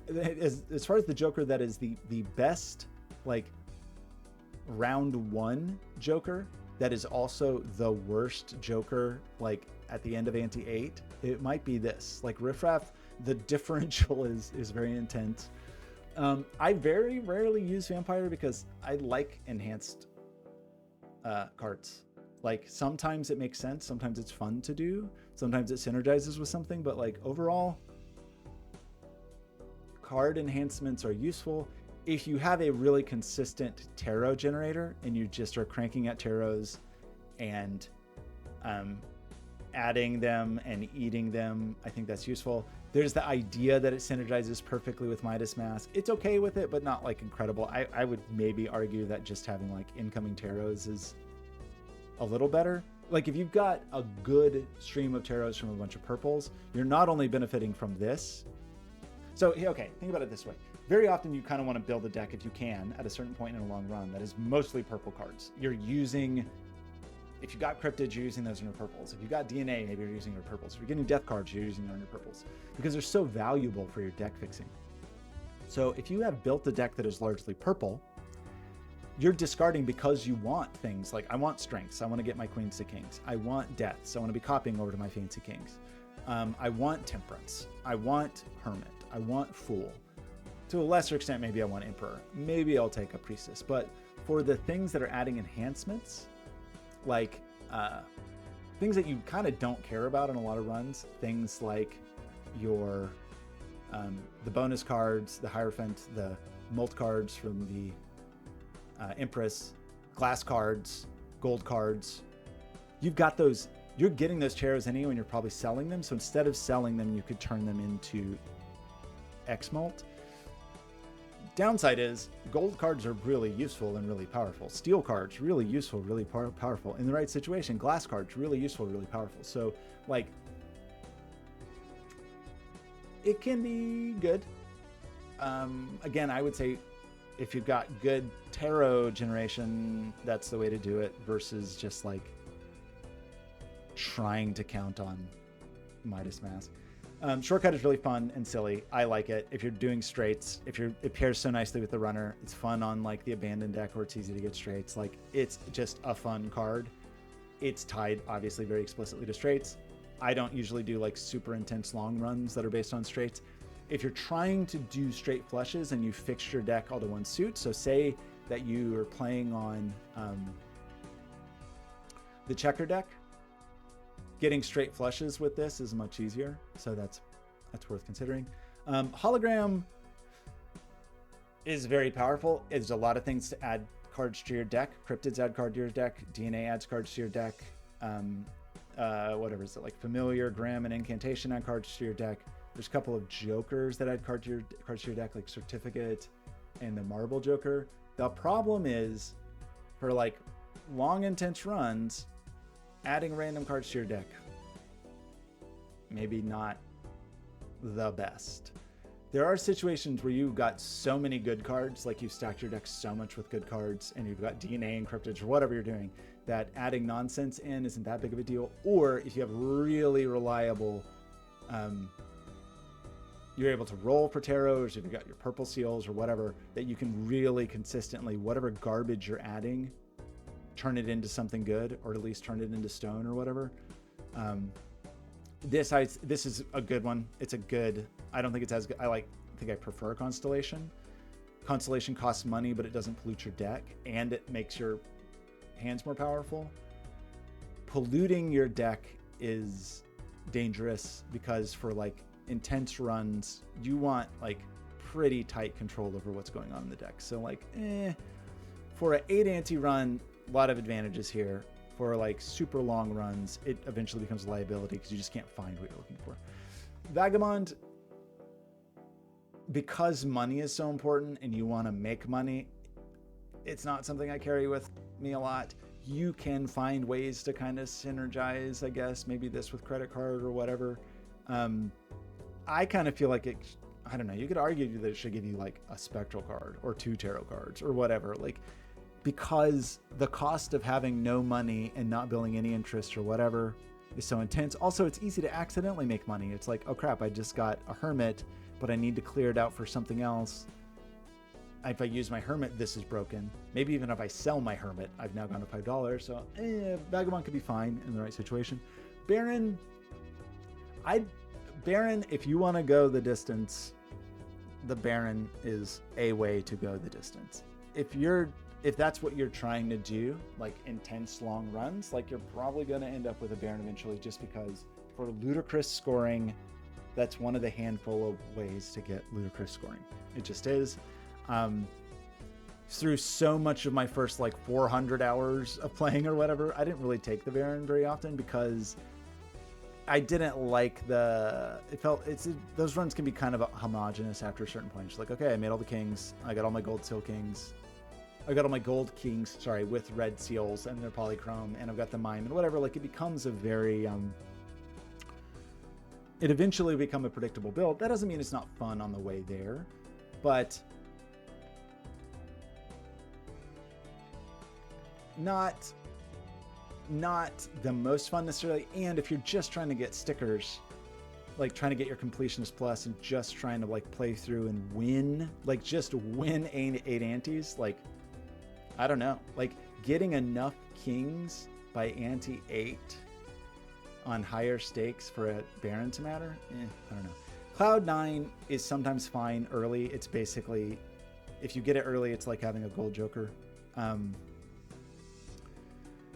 as far as the Joker that is the best like round one Joker that is also the worst Joker, like at the end of Ante 8, it might be this. Like Riffraff, the differential is very intense. I very rarely use Vampire because I like enhanced cards. Like sometimes it makes sense, sometimes it's fun to do, sometimes it synergizes with something, but like overall, card enhancements are useful if you have a really consistent tarot generator and you just are cranking out tarots and adding them and eating them. I think that's useful. There's the idea that it synergizes perfectly with Midas Mask. It's okay with it, but not like incredible. I would maybe argue that just having like incoming tarots is a little better. Like if you've got a good stream of tarots from a bunch of purples, you're not only benefiting from this. So, okay, think about it this way. Very often you kind of want to build a deck, if you can, at a certain point in a long run that is mostly purple cards. You're using, if you got cryptids, you're using those in your purples. If you got DNA, maybe you're using your purples. If you're getting death cards, you're using them in your purples because they're so valuable for your deck fixing. So if you have built a deck that is largely purple, you're discarding because you want things like, I want strengths. I want to get my queens to kings. I want deaths. I want to be copying over to my fancy kings. I want temperance. I want hermit. I want fool. To a lesser extent, maybe I want emperor. Maybe I'll take a priestess. But for the things that are adding enhancements, like things that you kind of don't care about in a lot of runs, things like your the bonus cards, the Hierophant, the Molt cards from the Empress, glass cards, gold cards. You've got those, you're getting those chairs anyway and you're probably selling them. So instead of selling them, you could turn them into X-Molt. Downside is gold cards are really useful and really powerful. Steel cards, really useful, really powerful. In the right situation, glass cards, really useful, really powerful. So like, it can be good. Again, I would say if you've got good tarot generation, that's the way to do it versus just like trying to count on Midas Mask. Shortcut is really fun and silly. I like it. If you're doing straights, it pairs so nicely with the runner. It's fun on like the abandoned deck where it's easy to get straights. Like it's just a fun card. It's tied obviously very explicitly to straights. I don't usually do like super intense long runs that are based on straights. If you're trying to do straight flushes and you fix your deck all to one suit, so say that you are playing on the checker deck, getting straight flushes with this is much easier. So that's worth considering. Hologram is very powerful. There's a lot of things to add cards to your deck. Cryptids add cards to your deck. DNA adds cards to your deck. Whatever is it, like Familiar, Grim, and Incantation add cards to your deck. There's a couple of Jokers that add cards to your deck, like Certificate and the Marble Joker. The problem is, for like long, intense runs, adding random cards to your deck, maybe not the best. There are situations where you've got so many good cards, like you've stacked your deck so much with good cards, and you've got DNA and cryptids or whatever you're doing, that adding nonsense in isn't that big of a deal. Or if you have really reliable, you're able to roll for tarots, if you've got your purple seals or whatever, that you can really consistently, whatever garbage you're adding, turn it into something good, or at least turn it into stone or whatever. This is a good one. It's a good, I don't think it's as good. I think I prefer Constellation. Constellation costs money, but it doesn't pollute your deck, and it makes your hands more powerful. Polluting your deck is dangerous because for like intense runs, you want like pretty tight control over what's going on in the deck. So like, for an 8 ante run, a lot of advantages here. For like super long runs, it eventually becomes a liability because you just can't find what you're looking for. Vagabond, because money is so important and you want to make money, it's not something I carry with me a lot. You can find ways to kind of synergize, I guess, maybe this with credit card or whatever. I kind of feel like it, I don't know, you could argue that it should give you like a spectral card or 2 tarot cards or whatever, like, because the cost of having no money and not building any interest or whatever is so intense. Also, it's easy to accidentally make money. It's like, oh crap, I just got a hermit, but I need to clear it out for something else. if I use my Hermit, this is broken. Maybe even if I sell my Hermit, I've now gone to $5. So Vagabond could be fine in the right situation. Baron, Baron, if you want to go the distance, the Baron is a way to go the distance. If that's what you're trying to do, like intense long runs, like you're probably going to end up with a Baron eventually, just because for ludicrous scoring, that's one of the handful of ways to get ludicrous scoring. It just is. Through so much of my first like 400 hours of playing or whatever, I didn't really take the Baron very often because I didn't like those runs can be kind of homogenous after a certain point. It's like, okay, I made all the kings. I got all my gold seal kings. I got all my gold kings, sorry, with red seals and they're polychrome, and I've got the mime and whatever. Like, it becomes a very, it eventually become a predictable build. That doesn't mean it's not fun on the way there, but not the most fun necessarily. And if you're just trying to get stickers, like trying to get your completionist plus and just trying to like play through and win, like just win 8 antes, like, I don't know, like getting enough kings by ante 8 on higher stakes for a Baron to matter, I don't know. Cloud 9 is sometimes fine early. It's basically, if you get it early, it's like having a gold joker.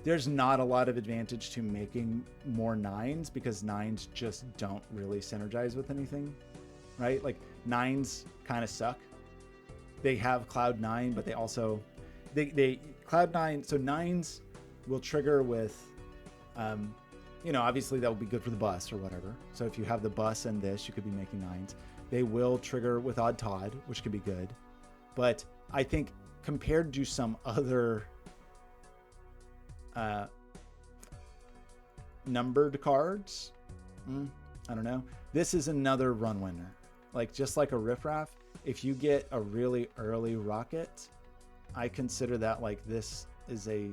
There's not a lot of advantage to making more 9s because 9s just don't really synergize with anything, right? Like 9s kind of suck. They have Cloud 9, but they also, they Cloud 9, so 9s will trigger with, you know, obviously that will be good for the bus or whatever. So if you have the bus and this, you could be making 9s. They will trigger with Odd Todd, which could be good. But I think compared to some other numbered cards, I don't know, this is another run winner. Like, just like a riffraff, if you get a really early rocket, I consider that like this is a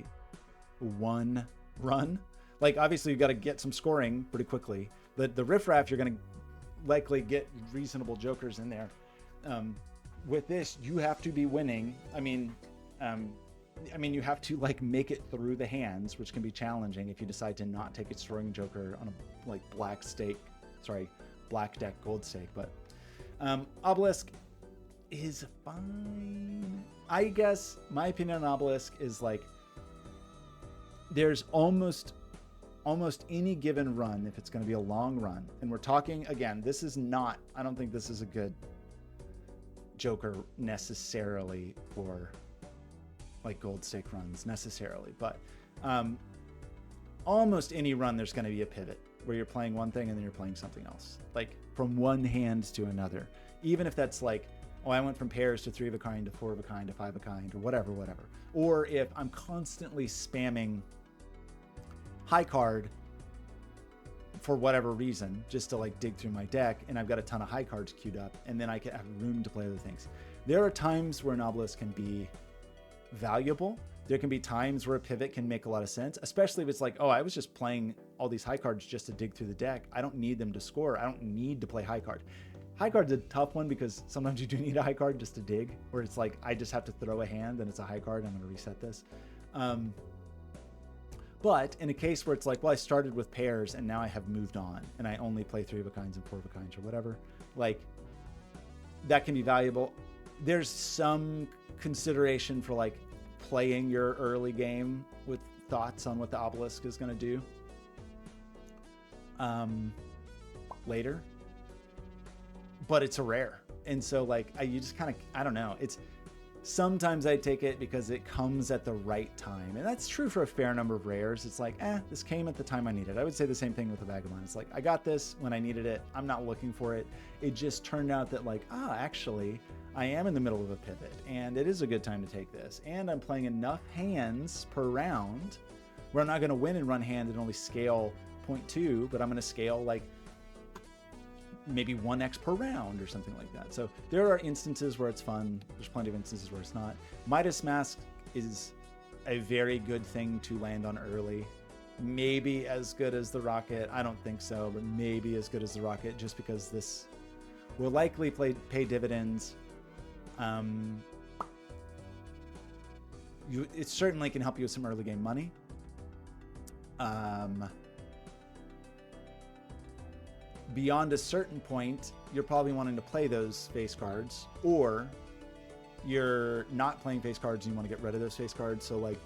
1 run. Like, obviously you got to get some scoring pretty quickly. The riffraff, you're going to likely get reasonable jokers in there. With this, you have to be winning. I mean, you have to like make it through the hands, which can be challenging if you decide to not take a destroying joker on a like black deck gold stake. But Obelisk is fine. I guess my opinion on Obelisk is like, there's almost any given run, if it's going to be a long run, and we're talking, again, this is not, I don't think this is a good joker necessarily for like gold stake runs necessarily, but almost any run there's going to be a pivot where you're playing one thing and then you're playing something else, like from one hand to another, even if that's like, oh, I went from pairs to 3 of a kind to 4 of a kind to 5 of a kind or whatever, or if I'm constantly spamming high card for whatever reason, just to like dig through my deck, and I've got a ton of high cards queued up, and then I can have room to play other things. There are times where an Obelisk can be valuable. There can be times where a pivot can make a lot of sense, especially if it's like, oh, I was just playing all these high cards just to dig through the deck. I don't need them to score. I don't need to play high card. High card's a tough one because sometimes you do need a high card just to dig, where it's like, I just have to throw a hand and it's a high card. I'm going to reset this. But in a case where it's like, well, I started with pairs and now I have moved on and I only play 3 of a kinds and 4 of a kinds or whatever, like that can be valuable. There's some consideration for like playing your early game with thoughts on what the Obelisk is going to do later, but it's a rare. And so like, you just kind of, I don't know. It's sometimes I take it because it comes at the right time. And that's true for a fair number of rares. It's like, this came at the time I needed it. I would say the same thing with the Vagabond. It's like, I got this when I needed it. I'm not looking for it. It just turned out that like, actually, I am in the middle of a pivot and it is a good time to take this. And I'm playing enough hands per round where I'm not going to win and run hand and only scale 0.2, but I'm going to scale like maybe 1x per round or something like that. So there are instances where it's fun. There's plenty of instances where it's not. Midas Mask is a very good thing to land on early. Maybe as good as the Rocket. I don't think so, but maybe as good as the Rocket, just because this will likely pay dividends. it certainly can help you with some early game money. Beyond a certain point, you're probably wanting to play those face cards, or you're not playing face cards and you want to get rid of those face cards. So like,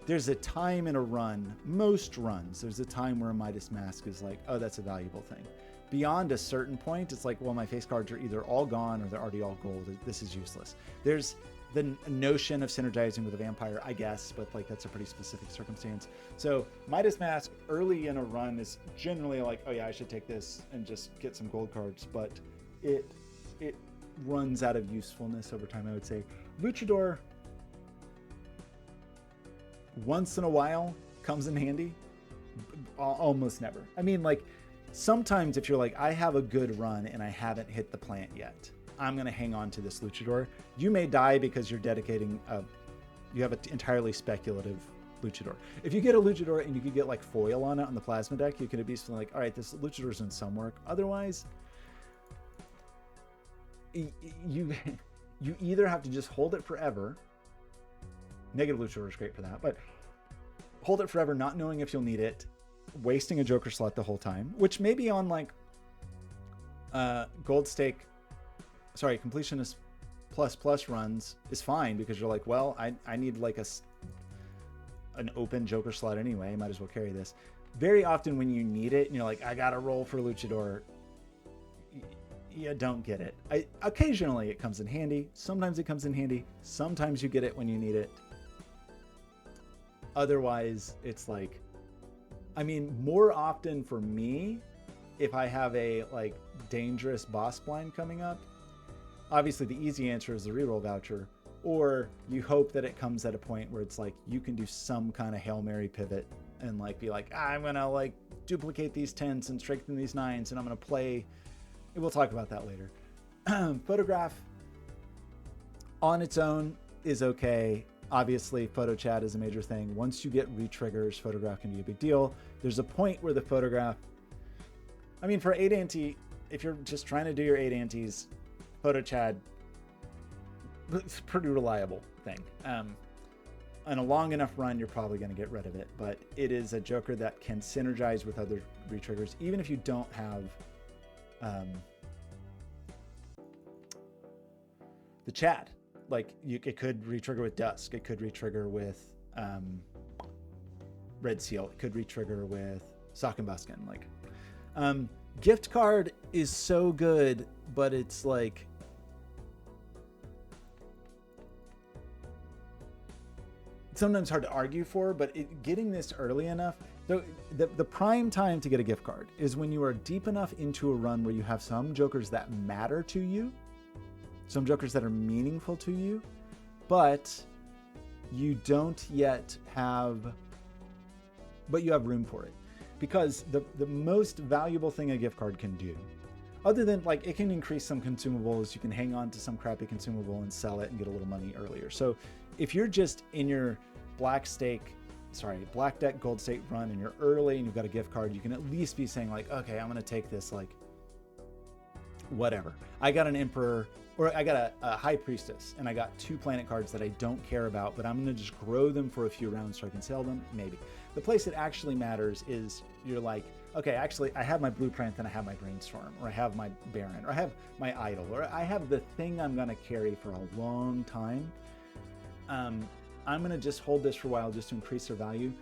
there's a time in a run, most runs, there's a time where a Midas Mask is like, oh, that's a valuable thing. Beyond a certain point, it's like, well, my face cards are either all gone or they're already all gold. This is useless. There's the notion of synergizing with a vampire, I guess, but like that's a pretty specific circumstance. So Midas Mask early in a run is generally like, oh yeah, I should take this and just get some gold cards, but it runs out of usefulness over time, I would say. Luchador, once in a while, comes in handy. Almost never. I mean, like, sometimes if you're like, I have a good run and I haven't hit the plant yet, I'm going to hang on to this Luchador. You may die because you're dedicating you have an entirely speculative Luchador. If you get a Luchador and you could get like foil on it on the plasma deck, you could be like, all right, this Luchador's in some work. Otherwise, you either have to just hold it forever. Negative Luchador is great for that, but hold it forever, not knowing if you'll need it, wasting a Joker slot the whole time, which maybe on like completionist plus runs is fine, because you're like, well, I need like an open Joker slot anyway, might as well carry this. Very often when you need it and you're like, I gotta roll for Luchador, you don't get it. Occasionally it comes in handy. Sometimes it comes in handy. Sometimes you get it when you need it. Otherwise, it's like, I mean, more often for me, if I have a like dangerous boss blind coming up, obviously the easy answer is the reroll voucher, or you hope that it comes at a point where it's like you can do some kind of Hail Mary pivot and like be like, I'm gonna like duplicate these 10s and strengthen these 9s, and I'm gonna play. We'll talk about that later. Photograph on its own is okay. Obviously, photo chat is a major thing. Once you get re-triggers, photograph can be a big deal. There's a point where the photograph, I mean, for 8 ante, if you're just trying to do your 8 antes, photo chat, it's a pretty reliable thing. On a long enough run, you're probably going to get rid of it, but it is a Joker that can synergize with other re-triggers, even if you don't have the chat. Like it could re-trigger with Dusk, it could re-trigger with Red Seal, it could re-trigger with Sock and Buskin. Like gift card is so good, but it's like sometimes hard to argue for, but getting this early enough. So the prime time to get a gift card is when you are deep enough into a run where you have some Jokers that matter to you, some Jokers that are meaningful to you, but you don't yet have, but you have room for it. Because the most valuable thing a gift card can do, other than like it can increase some consumables, you can hang on to some crappy consumable and sell it and get a little money earlier. So if you're just in your black deck gold stake run and you're early and you've got a gift card, you can at least be saying like, okay, I'm gonna take this, like whatever. I got an Emperor, or I got a High Priestess, and I got 2 planet cards that I don't care about, but I'm gonna just grow them for a few rounds so I can sell them, maybe. The place that actually matters is you're like, okay, actually I have my Blueprint and I have my Brainstorm, or I have my Baron, or I have my Idol, or I have the thing I'm gonna carry for a long time. I'm gonna just hold this for a while just to increase their value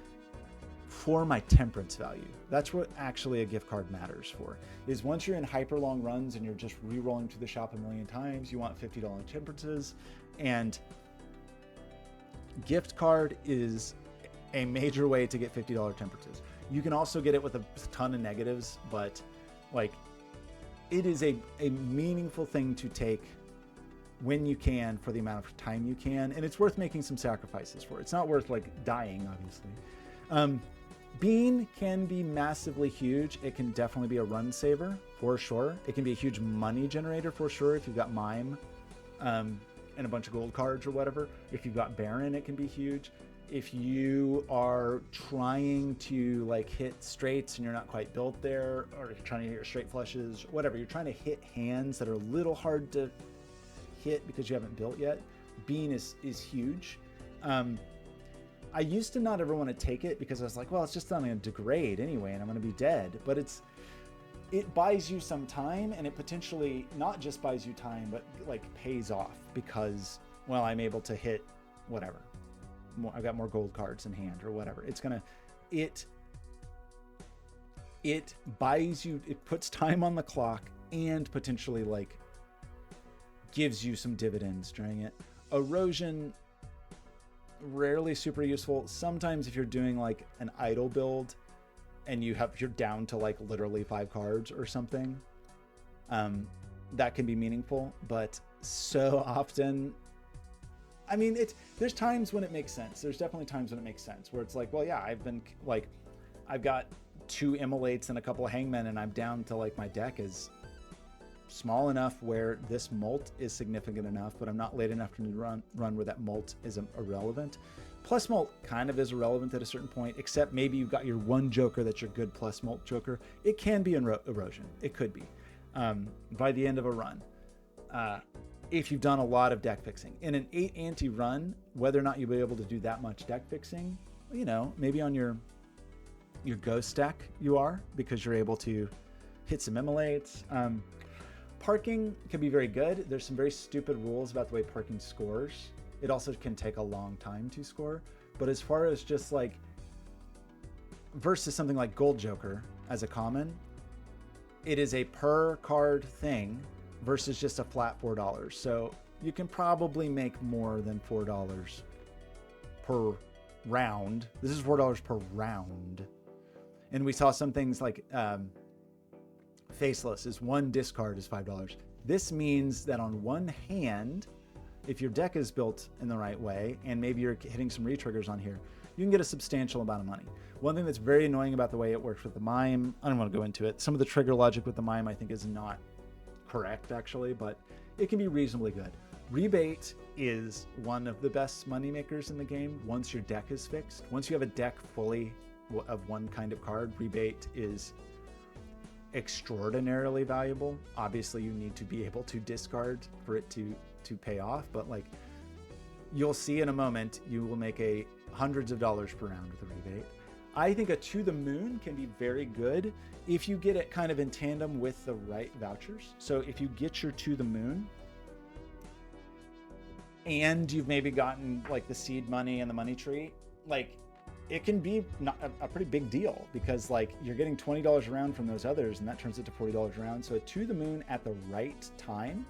for my temperance value. That's what actually a gift card matters for, is once you're in hyper long runs and you're just re-rolling to the shop a million times, you want $50 temperances, and gift card is a major way to get $50 temperances. You can also get it with a ton of negatives, but like it is a meaningful thing to take when you can for the amount of time you can, and it's worth making some sacrifices for. It's not worth like dying, obviously. Bean can be massively huge. It can definitely be a run saver for sure. It can be a huge money generator for sure if you've got Mime and a bunch of gold cards or whatever. If you've got Baron, it can be huge. If you are trying to like hit straights and you're not quite built there, or if you're trying to hit your straight flushes, whatever, you're trying to hit hands that are a little hard to hit because you haven't built yet, Bean is huge. I used to not ever want to take it because I was like, well, it's just going to degrade anyway, and I'm going to be dead. But it buys you some time, and it potentially not just buys you time, but like pays off because, well, I'm able to hit whatever. I've got more gold cards in hand or whatever. It buys you, it puts time on the clock and potentially like gives you some dividends during it. Erosion, rarely super useful. Sometimes if you're doing like an idle build and you're down to like literally 5 cards or something, that can be meaningful, but so often, I mean, there's times when it makes sense. There's definitely times when it makes sense where it's like, well, yeah, I've got 2 immolates and a couple of hangmen, and I'm down to like my deck is small enough where this molt is significant enough, but I'm not late enough to run where that molt is irrelevant. Plus molt kind of is irrelevant at a certain point, except maybe you've got your one joker that's your good plus molt joker. It can be erosion. It could be by the end of a run. If you've done a lot of deck fixing. In an 8 ante run, whether or not you'll be able to do that much deck fixing, you know, maybe on your ghost deck you are, because you're able to hit some immolates. Parking can be very good. There's some very stupid rules about the way parking scores. It also can take a long time to score. But as far as just like versus something like Gold Joker as a common, it is a per card thing versus just a flat $4. So you can probably make more than $4 per round. This is $4 per round. And we saw some things like Faceless is 1 discard is $5. This means that on one hand, if your deck is built in the right way, and maybe you're hitting some retriggers on here, you can get a substantial amount of money. One thing that's very annoying about the way it works with the mime, I don't want to go into it. Some of the trigger logic with the mime I think is not correct actually, but it can be reasonably good. Rebate is one of the best money makers in the game once your deck is fixed. Once you have a deck fully of one kind of card, rebate is extraordinarily valuable. Obviously you need to be able to discard for it to pay off, but like you'll see in a moment, you will make hundreds of dollars per round with a rebate. I think a To the Moon can be very good if you get it kind of in tandem with the right vouchers. So if you get your To the Moon and you've maybe gotten like the seed money and the money tree, like it can be a pretty big deal because like you're getting $20 a round from those others and that turns it to $40 a round. So a To the Moon at the right time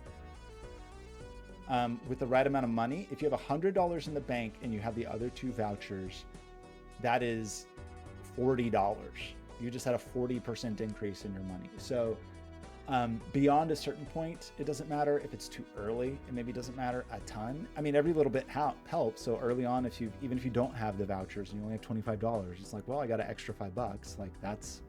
with the right amount of money, if you have $100 in the bank and you have the other 2 vouchers, that is $40. You just had a 40% increase in your money. So beyond a certain point, it doesn't matter if it's too early. It maybe doesn't matter a ton. I mean, every little bit helps. So early on, even if you don't have the vouchers and you only have $25, it's like, well, I got an extra $5. Like that's,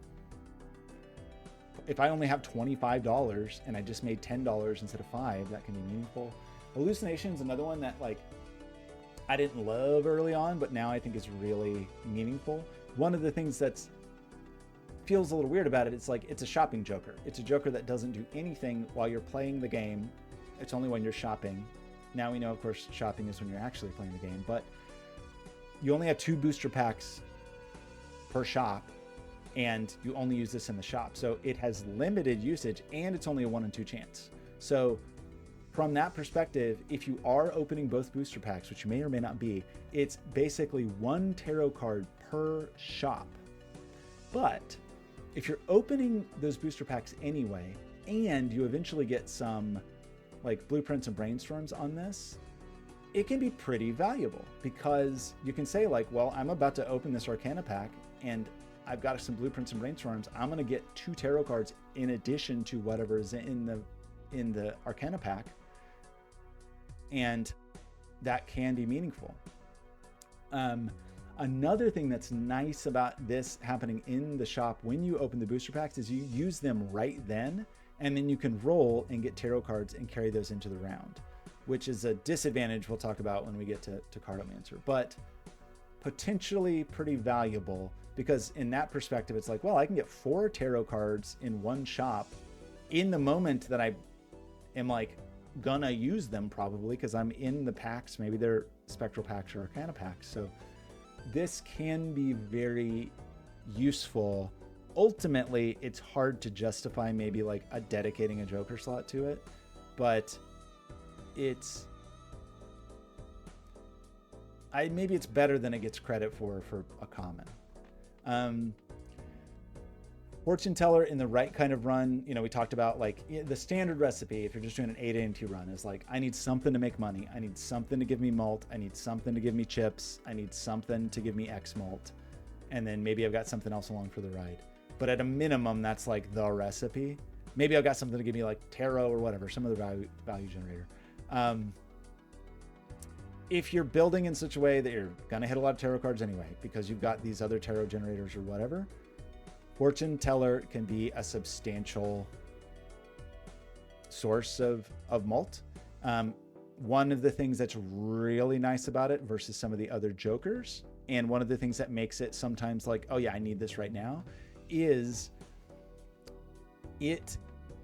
if I only have $25 and I just made $10 instead of $5, that can be meaningful. Hallucination is another one that like I didn't love early on, but now I think is really meaningful. One of the things that's feels a little weird about it, it's like it's a shopping joker. It's a joker that doesn't do anything while you're playing the game. It's only when you're shopping. Now we know, of course, shopping is when you're actually playing the game, but you only have 2 booster packs per shop, and you only use this in the shop. So it has limited usage, and it's only a 1 in 2 chance. So from that perspective, if you are opening both booster packs, which you may or may not be, it's basically 1 tarot card per shop. But if you're opening those booster packs anyway, and you eventually get some like blueprints and brainstorms on this, it can be pretty valuable because you can say like, well, I'm about to open this Arcana pack and I've got some blueprints and brainstorms. I'm going to get 2 tarot cards in addition to whatever is in the Arcana pack. And that can be meaningful. Another thing that's nice about this happening in the shop when you open the booster packs is you use them right then, and then you can roll and get tarot cards and carry those into the round, which is a disadvantage we'll talk about when we get to Cartomancer, but potentially pretty valuable because in that perspective, it's like, well, I can get 4 tarot cards in one shop in the moment that I am like gonna use them probably because I'm in the packs. Maybe they're spectral packs or Arcana packs. So this can be very useful. Ultimately, it's hard to justify maybe like dedicating a Joker slot to it, but maybe it's better than it gets credit for a common. Fortune teller in the right kind of run, we talked about like the standard recipe. If you're just doing an 8 ANT run, is like, I need something to make money. I need something to give me malt. I need something to give me chips. I need something to give me X malt. And then maybe I've got something else along for the ride. But at a minimum, that's like the recipe. Maybe I've got something to give me like tarot or whatever, some other value generator. If you're building in such a way that you're going to hit a lot of tarot cards anyway, because you've got these other tarot generators or whatever, Fortune teller can be a substantial source of malt. One of the things that's really nice about it versus some of the other jokers, and one of the things that makes it sometimes like, oh yeah, I need this right now, is it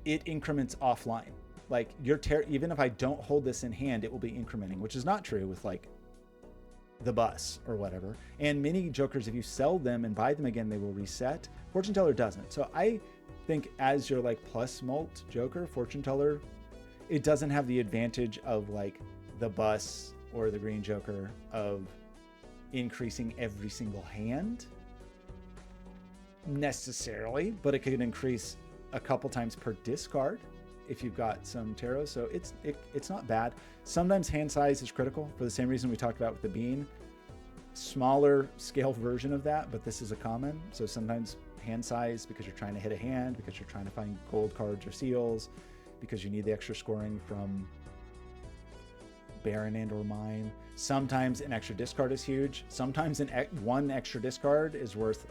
increments offline. Like even if I don't hold this in hand, it will be incrementing, which is not true with like the bus or whatever. And many jokers, if you sell them and buy them again, they will reset. Fortune teller doesn't. So I think as your like plus malt joker, fortune teller, it doesn't have the advantage of like the bus or the green joker of increasing every single hand necessarily, but it could increase a couple times per discard if you've got some tarot. So it's not bad. Sometimes hand size is critical for the same reason we talked about with the bean. Smaller scale version of that, but this is a common. So sometimes hand size, because you're trying to hit a hand, because you're trying to find gold cards or seals, because you need the extra scoring from Baron and or Mine. Sometimes an extra discard is huge. Sometimes one extra discard is worth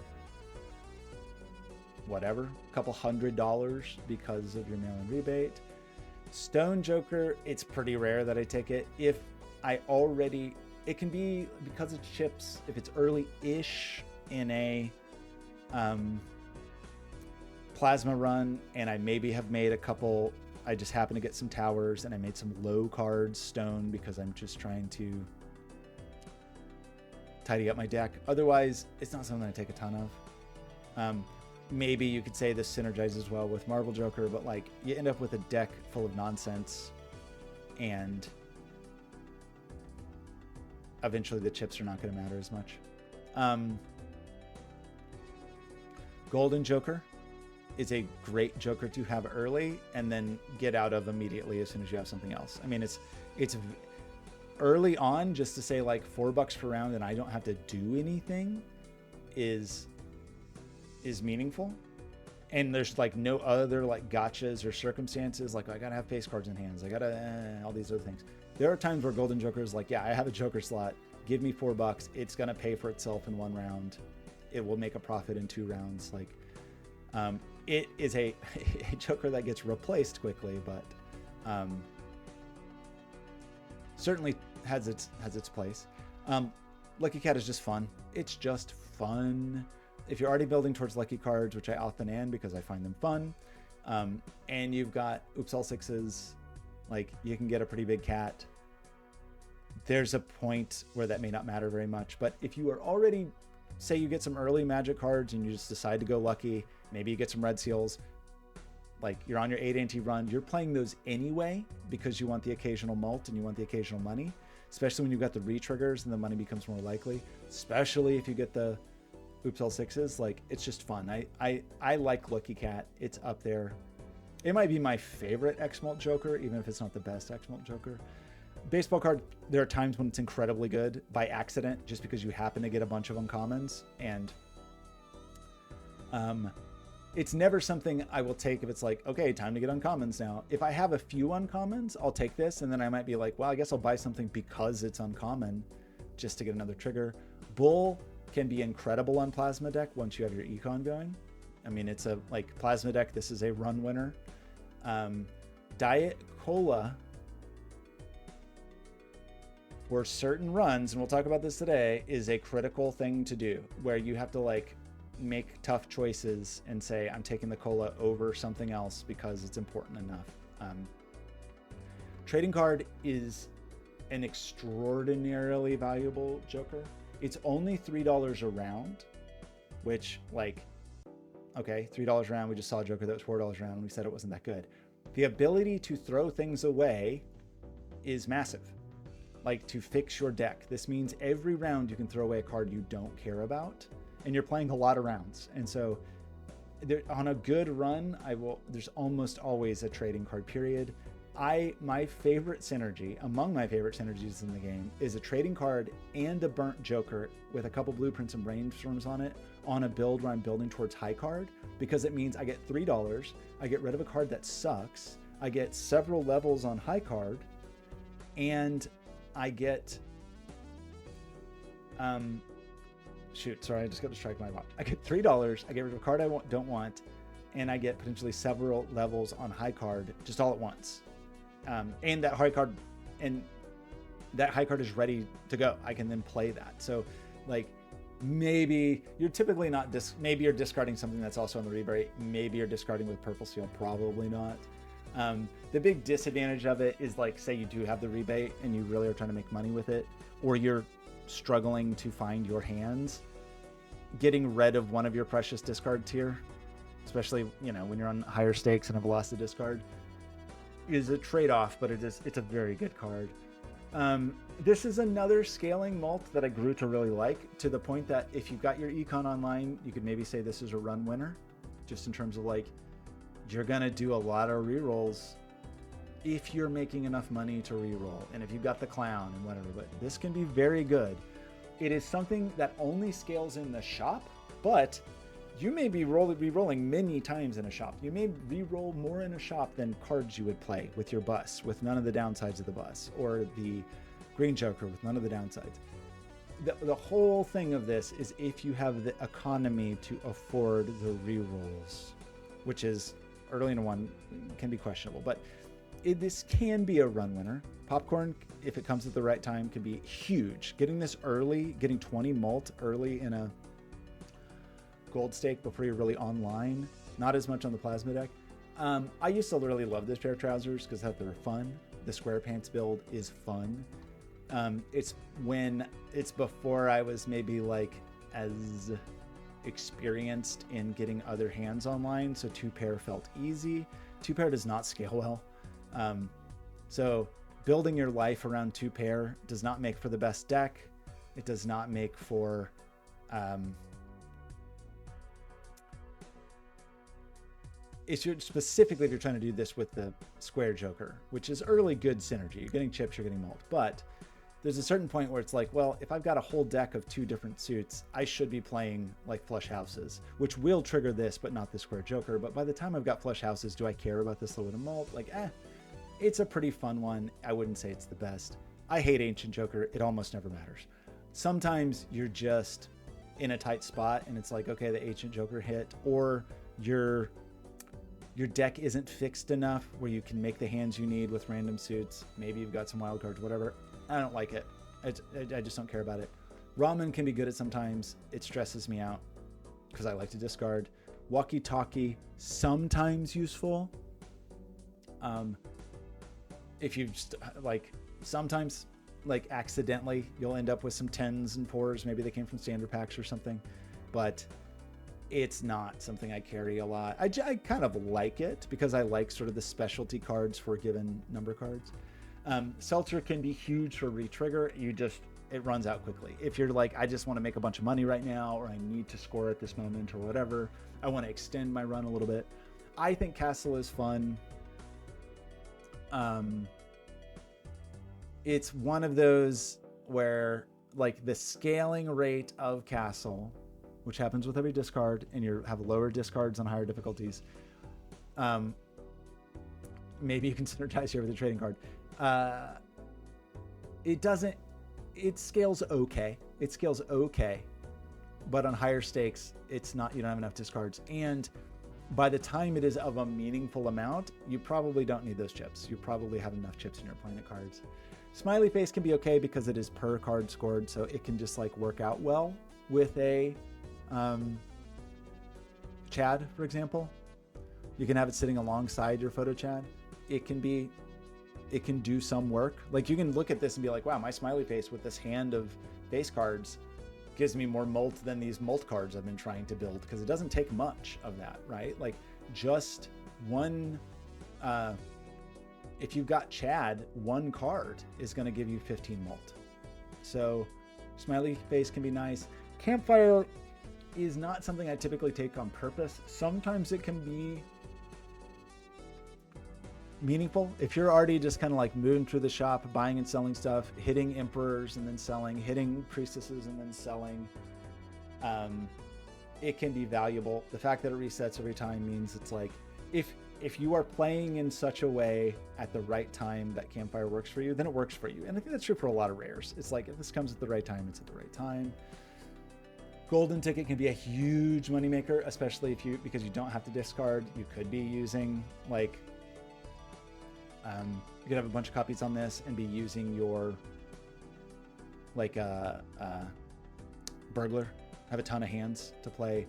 whatever, a couple $100 because of your mail-in rebate. Stone joker, it's pretty rare that I take it. If I already, it can be because it's chips, if it's early-ish in a plasma run, and I maybe have made a couple, I just happen to get some towers and I made some low cards stone because I'm just trying to tidy up my deck. Otherwise, it's not something I take a ton of. Maybe you could say this synergizes well with Marble Joker, but like you end up with a deck full of nonsense and eventually the chips are not going to matter as much. Golden Joker is a great joker to have early and then get out of immediately as soon as you have something else. I mean, it's early on, just to say like $4 per round and I don't have to do anything is meaningful. And there's like no other like gotchas or circumstances like I gotta have face cards in hands, I gotta all these other things. There are times where Golden Joker is like, yeah, I have a joker slot, give me $4, it's gonna pay for itself in one round, it will make a profit in 2 rounds. Like it is a joker that gets replaced quickly, but certainly has its place. Lucky Cat is just fun. It's just fun. If you're already building towards lucky cards, which I often am because I find them fun, and you've got oops all sixes, like you can get a pretty big cat. There's a point where that may not matter very much, but if you are already, say you get some early magic cards and you just decide to go lucky, maybe you get some red seals, like you're on your 8 ante run, you're playing those anyway because you want the occasional mult and you want the occasional money, especially when you've got the re-triggers and the money becomes more likely, especially if you get the oops all sixes. Like it's just fun. I like Lucky Cat. It's up there. It might be my favorite X-Malt Joker, even if it's not the best X-Malt Joker. Baseball card, there are times when it's incredibly good by accident, just because you happen to get a bunch of uncommons, and it's never something I will take if it's like, okay, time to get uncommons now. If I have a few uncommons, I'll take this, and then I might be like, well, I guess I'll buy something because it's uncommon, just to get another trigger. Bull can be incredible on Plasma deck once you have your econ going. I mean, it's a like Plasma deck, this is a run winner. Diet Cola for certain runs, and we'll talk about this today, is a critical thing to do where you have to like make tough choices and say, I'm taking the cola over something else because it's important enough. Trading card is an extraordinarily valuable joker. It's only $3 a round, which, like, okay, $3 a round. We just saw a Joker that was $4 a round, and we said it wasn't that good. The ability to throw things away is massive. Like, to fix your deck. This means every round you can throw away a card you don't care about, and you're playing a lot of rounds. And so on a good run, there's almost always a trading card period. My favorite synergy, among my favorite synergies in the game, is a trading card and a burnt Joker with a couple blueprints and brainstorms on it on a build where I'm building towards high card, because it means I get $3, I get rid of a card that sucks, I get several levels on high card, and I get shoot, sorry, I just got distracted by my watch. I get $3, I get rid of a card I don't want, and I get potentially several levels on high card just all at once. And that high card is ready to go. I can then play that. So, like, maybe you're typically not maybe you're discarding something that's also on the rebate. Maybe you're discarding with purple seal. Probably not. The big disadvantage of it is, like, say you do have the rebate and you really are trying to make money with it, or you're struggling to find your hands, getting rid of one of your precious discard tier, especially, you know, when you're on higher stakes and have lost the discard, is a trade-off, but it's a very good card. This is another scaling mult that I grew to really like, to the point that if you've got your econ online, you could maybe say this is a run winner, just in terms of, like, you're gonna do a lot of rerolls if you're making enough money to reroll, and if you've got the clown and whatever. But this can be very good. It is something that only scales in the shop, but you may be re-rolling many times in a shop. You may re-roll more in a shop than cards you would play with your bus, with none of the downsides of the bus, or the green Joker with none of the downsides. The whole thing of this is if you have the economy to afford the re-rolls, which is early in one can be questionable, but this can be a run winner. Popcorn, if it comes at the right time, can be huge. Getting this early, getting 20 mult early in a gold stake before you're really online, not as much on the plasma deck. I used to really love this pair of trousers because I thought they were fun. The square pants build is fun. It's before I was maybe, like, as experienced in getting other hands online, so 2-pair felt easy. 2-pair does not scale well. So building your life around 2-pair does not make for the best deck. It does not make for specifically if you're trying to do this with the square Joker, which is early good synergy. You're getting chips, you're getting mult, but there's a certain point where it's like, well, if I've got a whole deck of 2 different suits, I should be playing, like, flush houses, which will trigger this, but not the square Joker. But by the time I've got flush houses, do I care about this little bit of mult? Like, it's a pretty fun one. I wouldn't say it's the best. I hate Ancient Joker. It almost never matters. Sometimes you're just in a tight spot and it's like, okay, the Ancient Joker hit, or your deck isn't fixed enough where you can make the hands you need with random suits. Maybe you've got some wild cards, whatever. I don't like it. I just don't care about it. Ramen can be good at sometimes. It stresses me out because I like to discard. Walkie-talkie, sometimes useful. If you just, like, sometimes, like, accidentally, you'll end up with some 10s and 4s. Maybe they came from standard packs or something, but it's not something I carry a lot. I kind of like it because I like sort of the specialty cards for given number cards. Seltzer can be huge for re-trigger. It runs out quickly. If you're like, I just want to make a bunch of money right now, or I need to score at this moment, or whatever, I want to extend my run a little bit. I think Castle is fun. It's one of those where, like, the scaling rate of Castle, which happens with every discard, and you have lower discards on higher difficulties. Maybe you can synergize here with a trading card. It scales okay. It scales okay, but on higher stakes, it's not, you don't have enough discards. And by the time it is of a meaningful amount, you probably don't need those chips. You probably have enough chips in your opponent cards. Smiley face can be okay because it is per card scored, so it can just, like, work out well with a Chad, for example. You can have it sitting alongside your photo Chad. It can do some work. Like, you can look at this and be like, wow, my smiley face with this hand of face cards gives me more molt than these molt cards I've been trying to build, because it doesn't take much of that, right? Like just one, if you've got Chad, one card is going to give you 15 molt. So smiley face can be nice. Campfire is not something I typically take on purpose. Sometimes it can be meaningful. If you're already just kind of like moving through the shop, buying and selling stuff, hitting emperors and then selling, hitting priestesses and then selling, it can be valuable. The fact that it resets every time means it's like, if you are playing in such a way at the right time that Campfire works for you, then it works for you. And I think that's true for a lot of rares. It's like, if this comes at the right time, it's at the right time. Golden ticket can be a huge moneymaker, especially if because you don't have to discard. You could be using like, you could have a bunch of copies on this and be using your like burglar, have a ton of hands to play.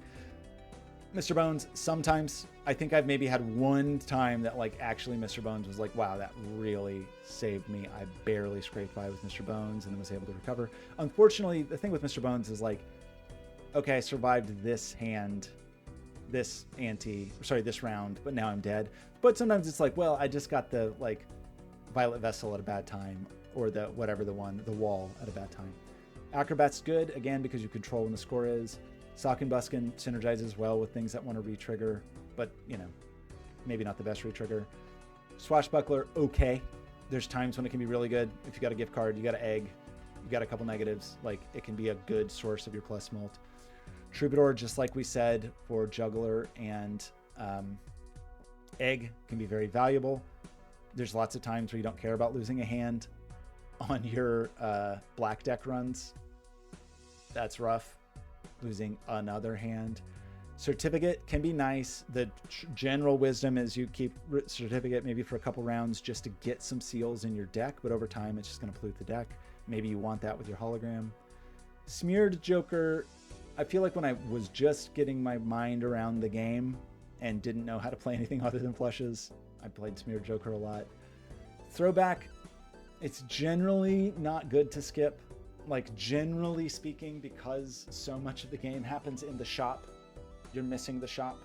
Mr. Bones, sometimes I think I've maybe had one time that like actually Mr. Bones was like, wow, that really saved me. I barely scraped by with Mr. Bones and then was able to recover. Unfortunately, the thing with Mr. Bones is like, okay, I survived this hand, this round, but now I'm dead. But sometimes it's like, well, I just got the like Violet Vessel at a bad time, or the wall at a bad time. Acrobat's good, again, because you control when the score is. Sock and Buskin synergizes well with things that want to re-trigger, but you know, maybe not the best re-trigger. Swashbuckler, okay. There's times when it can be really good. If you got a gift card, you got an egg, you got a couple negatives, like it can be a good source of your plus molt. Troubadour, just like we said, for Juggler and Egg can be very valuable. There's lots of times where you don't care about losing a hand on your black deck runs. That's rough. Losing another hand. Certificate can be nice. The general wisdom is you keep Certificate maybe for a couple rounds just to get some seals in your deck, but over time it's just going to pollute the deck. Maybe you want that with your hologram. Smeared Joker, I feel like when I was just getting my mind around the game and didn't know how to play anything other than flushes, I played Smeared Joker a lot. Throwback, it's generally not good to skip. Like generally speaking, because so much of the game happens in the shop, you're missing the shop.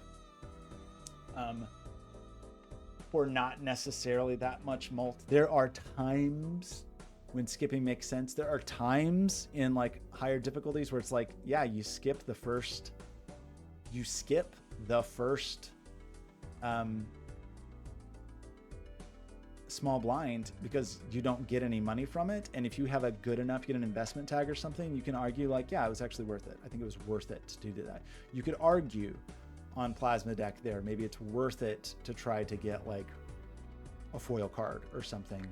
For not necessarily that much molt. There are times when skipping makes sense. There are times in like higher difficulties where it's like, yeah, you skip the first small blind because you don't get any money from it. And if you have a good enough, you get an investment tag or something, you can argue like, yeah, it was actually worth it. I think it was worth it to do that. You could argue on Plasma Deck there, maybe it's worth it to try to get like a foil card or something.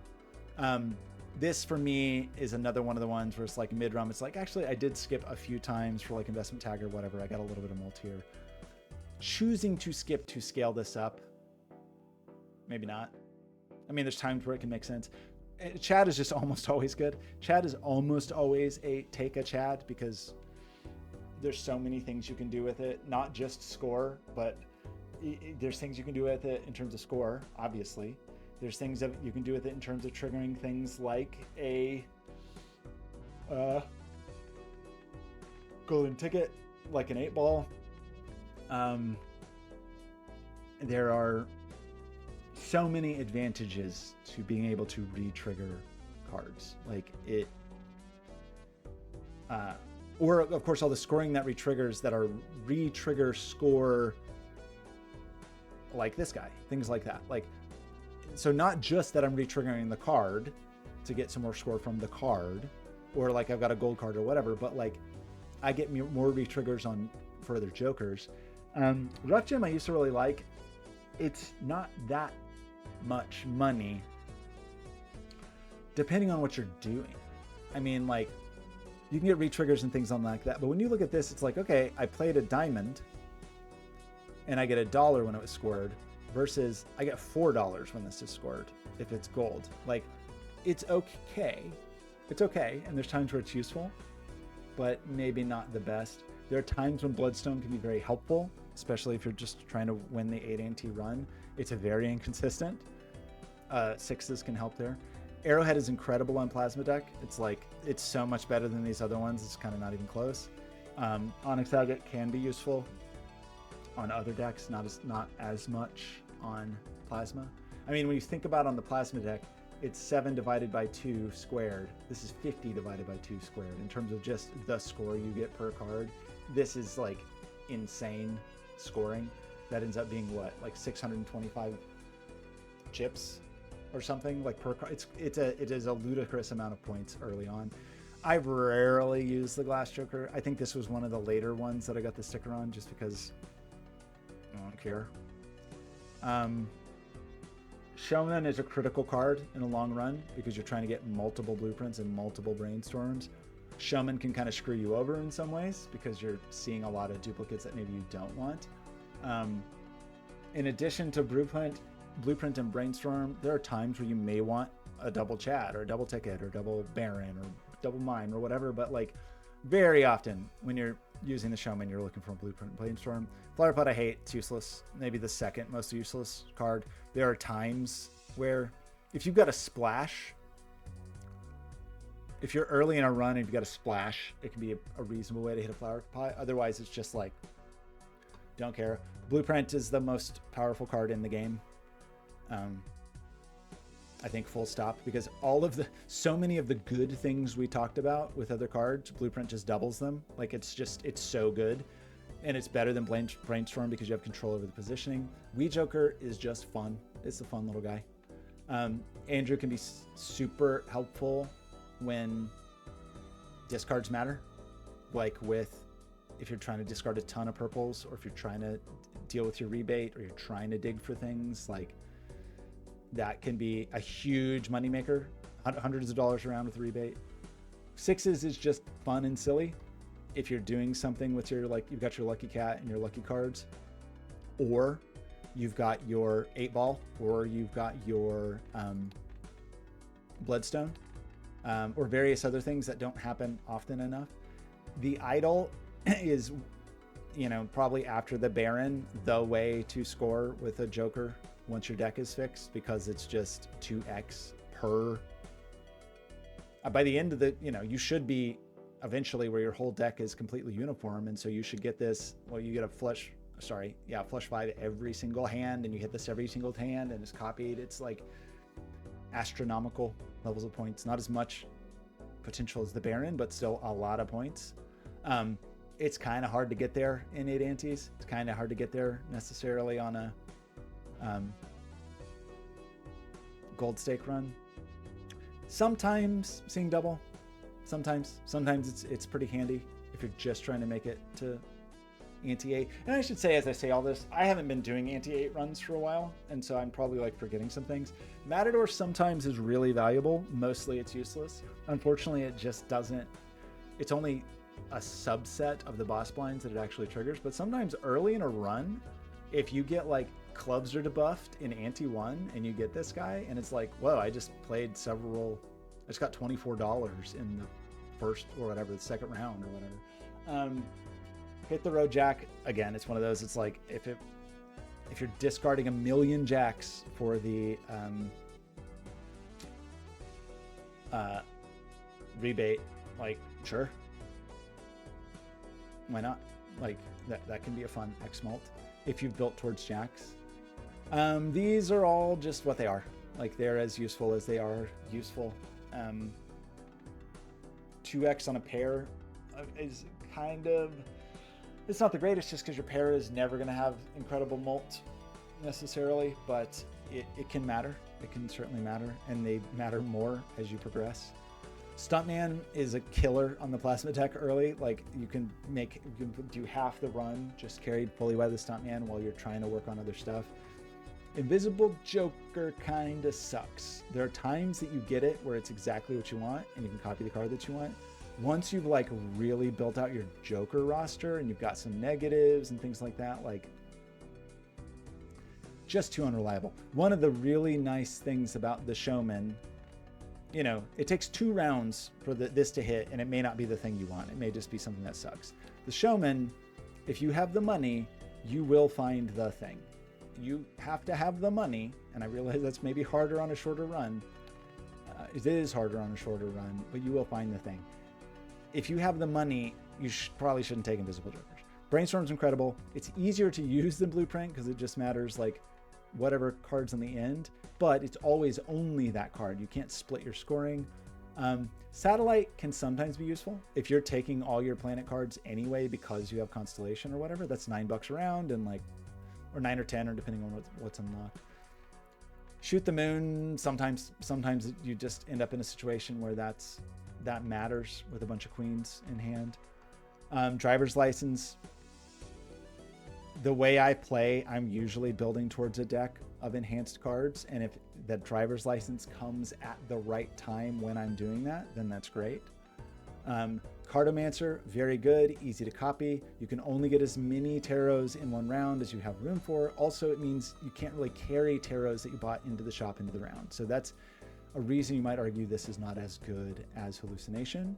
This for me is another one of the ones where it's like mid-run. It's like, actually, I did skip a few times for like investment tag or whatever. I got a little bit of molt here. Choosing to skip to scale this up, maybe not. I mean, there's times where it can make sense. Chad is just almost always good. Chad is almost always take a Chad because there's so many things you can do with it. Not just score, but there's things you can do with it in terms of score, obviously. There's things that you can do with it in terms of triggering things like a golden ticket, like an 8-ball. There are so many advantages to being able to re-trigger cards. Like it, or of course all the scoring that re-triggers that are re-trigger score, like this guy, things like that. Like, so not just that I'm re-triggering the card to get some more score from the card, or like I've got a gold card or whatever, but like I get more re-triggers on further jokers. Rough Gem I used to really like. It's not that much money depending on what you're doing. I mean, like you can get re-triggers and things on like that, but when you look at this, it's like, okay, I played a diamond and I get $1 when it was scored versus I get $4 when this is scored if it's gold. Like it's okay. It's okay. And there's times where it's useful, but maybe not the best. There are times when Bloodstone can be very helpful, especially if you're just trying to win the 8 ante run. It's a very inconsistent. 6s can help there. Arrowhead is incredible on Plasma Deck. It's like, it's so much better than these other ones. It's kind of not even close. Onyx Agate can be useful on other decks, not as much on Plasma. I mean, when you think about on the Plasma deck, it's 7 divided by 2 squared. This is 50 divided by 2 squared. In terms of just the score you get per card, this is like insane scoring. That ends up being what, like 625 chips or something like per card. It is a ludicrous amount of points early on. I rarely use the Glass Joker. I think this was one of the later ones that I got the sticker on just because I don't care. Showman is a critical card in the long run because you're trying to get multiple blueprints and multiple brainstorms. Showman can kind of screw you over in some ways because you're seeing a lot of duplicates that maybe you don't want. In addition to blueprint and brainstorm, there are times where you may want a double chat or a double ticket or double baron or double mine or whatever, but like very often when you're using the Showman, you're looking for a blueprint and brainstorm. Flower Pot I hate, it's useless. Maybe the second most useless card. There are times where if you've got a splash, if you're early in a run and you've got a splash, it can be a reasonable way to hit a Flower Pot. Otherwise, it's just like, don't care. Blueprint is the most powerful card in the game. I think full stop, because so many of the good things we talked about with other cards, Blueprint just doubles them. Like it's so good, and it's better than Brainstorm because you have control over the positioning. Wee Joker is just fun. It's a fun little guy. Andrew can be super helpful when discards matter, like if you're trying to discard a ton of purples, or if you're trying to deal with your rebate, or you're trying to dig for things, like that can be a huge moneymaker. Hundreds of dollars around with rebate. 6s is just fun and silly if you're doing something with your, like, you've got your lucky cat and your lucky cards, or you've got your 8-ball, or you've got your bloodstone, or various other things that don't happen often enough. The idol is, probably after the Baron, the way to score with a Joker once your deck is fixed, because it's just 2x per. By the end of you should be eventually where your whole deck is completely uniform, and so you should get this. Well, you get a flush 5 every single hand, and you hit this every single hand, and it's copied. It's like astronomical levels of points. Not as much potential as the Baron, but still a lot of points. It's kind of hard to get there in 8 antes. It's kind of hard to get there necessarily on a gold stake run. Sometimes seeing double, sometimes it's pretty handy if you're just trying to make it to ante 8. And I should say, as I say all this, I haven't been doing ante 8 runs for a while, and so I'm probably like forgetting some things. Matador sometimes is really valuable. Mostly it's useless. Unfortunately, it just doesn't. It's only a subset of the boss blinds that it actually triggers. But sometimes early in a run, if you get like clubs are debuffed in ante 1 and you get this guy, and it's like, whoa, I just got $24 in the first, or whatever, the second round or whatever. Hit the road jack again. It's one of those, it's like if you're discarding 1 million jacks for the rebate, like, sure, why not? Like that can be a fun X mult if you've built towards jacks. These are all just what they are. Like, they're as useful as they are useful. 2x on a pair is kind of, it's not the greatest, just because your pair is never going to have incredible mult necessarily, but it can matter. It can certainly matter, and they matter more as you progress. Stuntman is a killer on the Plasma deck early. Like, you can do half the run just carried fully by the Stuntman while you're trying to work on other stuff. Invisible Joker kind of sucks. There are times that you get it where it's exactly what you want and you can copy the card that you want. Once you've like really built out your Joker roster and you've got some negatives and things like that, like, just too unreliable. One of the really nice things about the Showman, it takes 2 rounds for this to hit, and it may not be the thing you want. It may just be something that sucks. The Showman, if you have the money, you will find the thing. You have to have the money, and I realize that's maybe harder on a shorter run. It is harder on a shorter run, but you will find the thing. If you have the money you probably shouldn't take invisible jokers. Brainstorm's incredible. It's easier to use than Blueprint because it just matters like whatever card's on the end, but it's always only that card. You can't split your scoring. Satellite can sometimes be useful if you're taking all your planet cards anyway because you have Constellation or whatever. That's $9 a round, and like, or 9 or 10, or depending on what's unlocked. Shoot the Moon. Sometimes you just end up in a situation where that matters with a bunch of queens in hand. Driver's License. The way I play, I'm usually building towards a deck of enhanced cards, and if that Driver's License comes at the right time when I'm doing that, then that's great. Cartomancer, very good, easy to copy. You can only get as many tarots in one round as you have room for. Also, it means you can't really carry tarots that you bought into the shop into the round. So that's a reason you might argue this is not as good as Hallucination.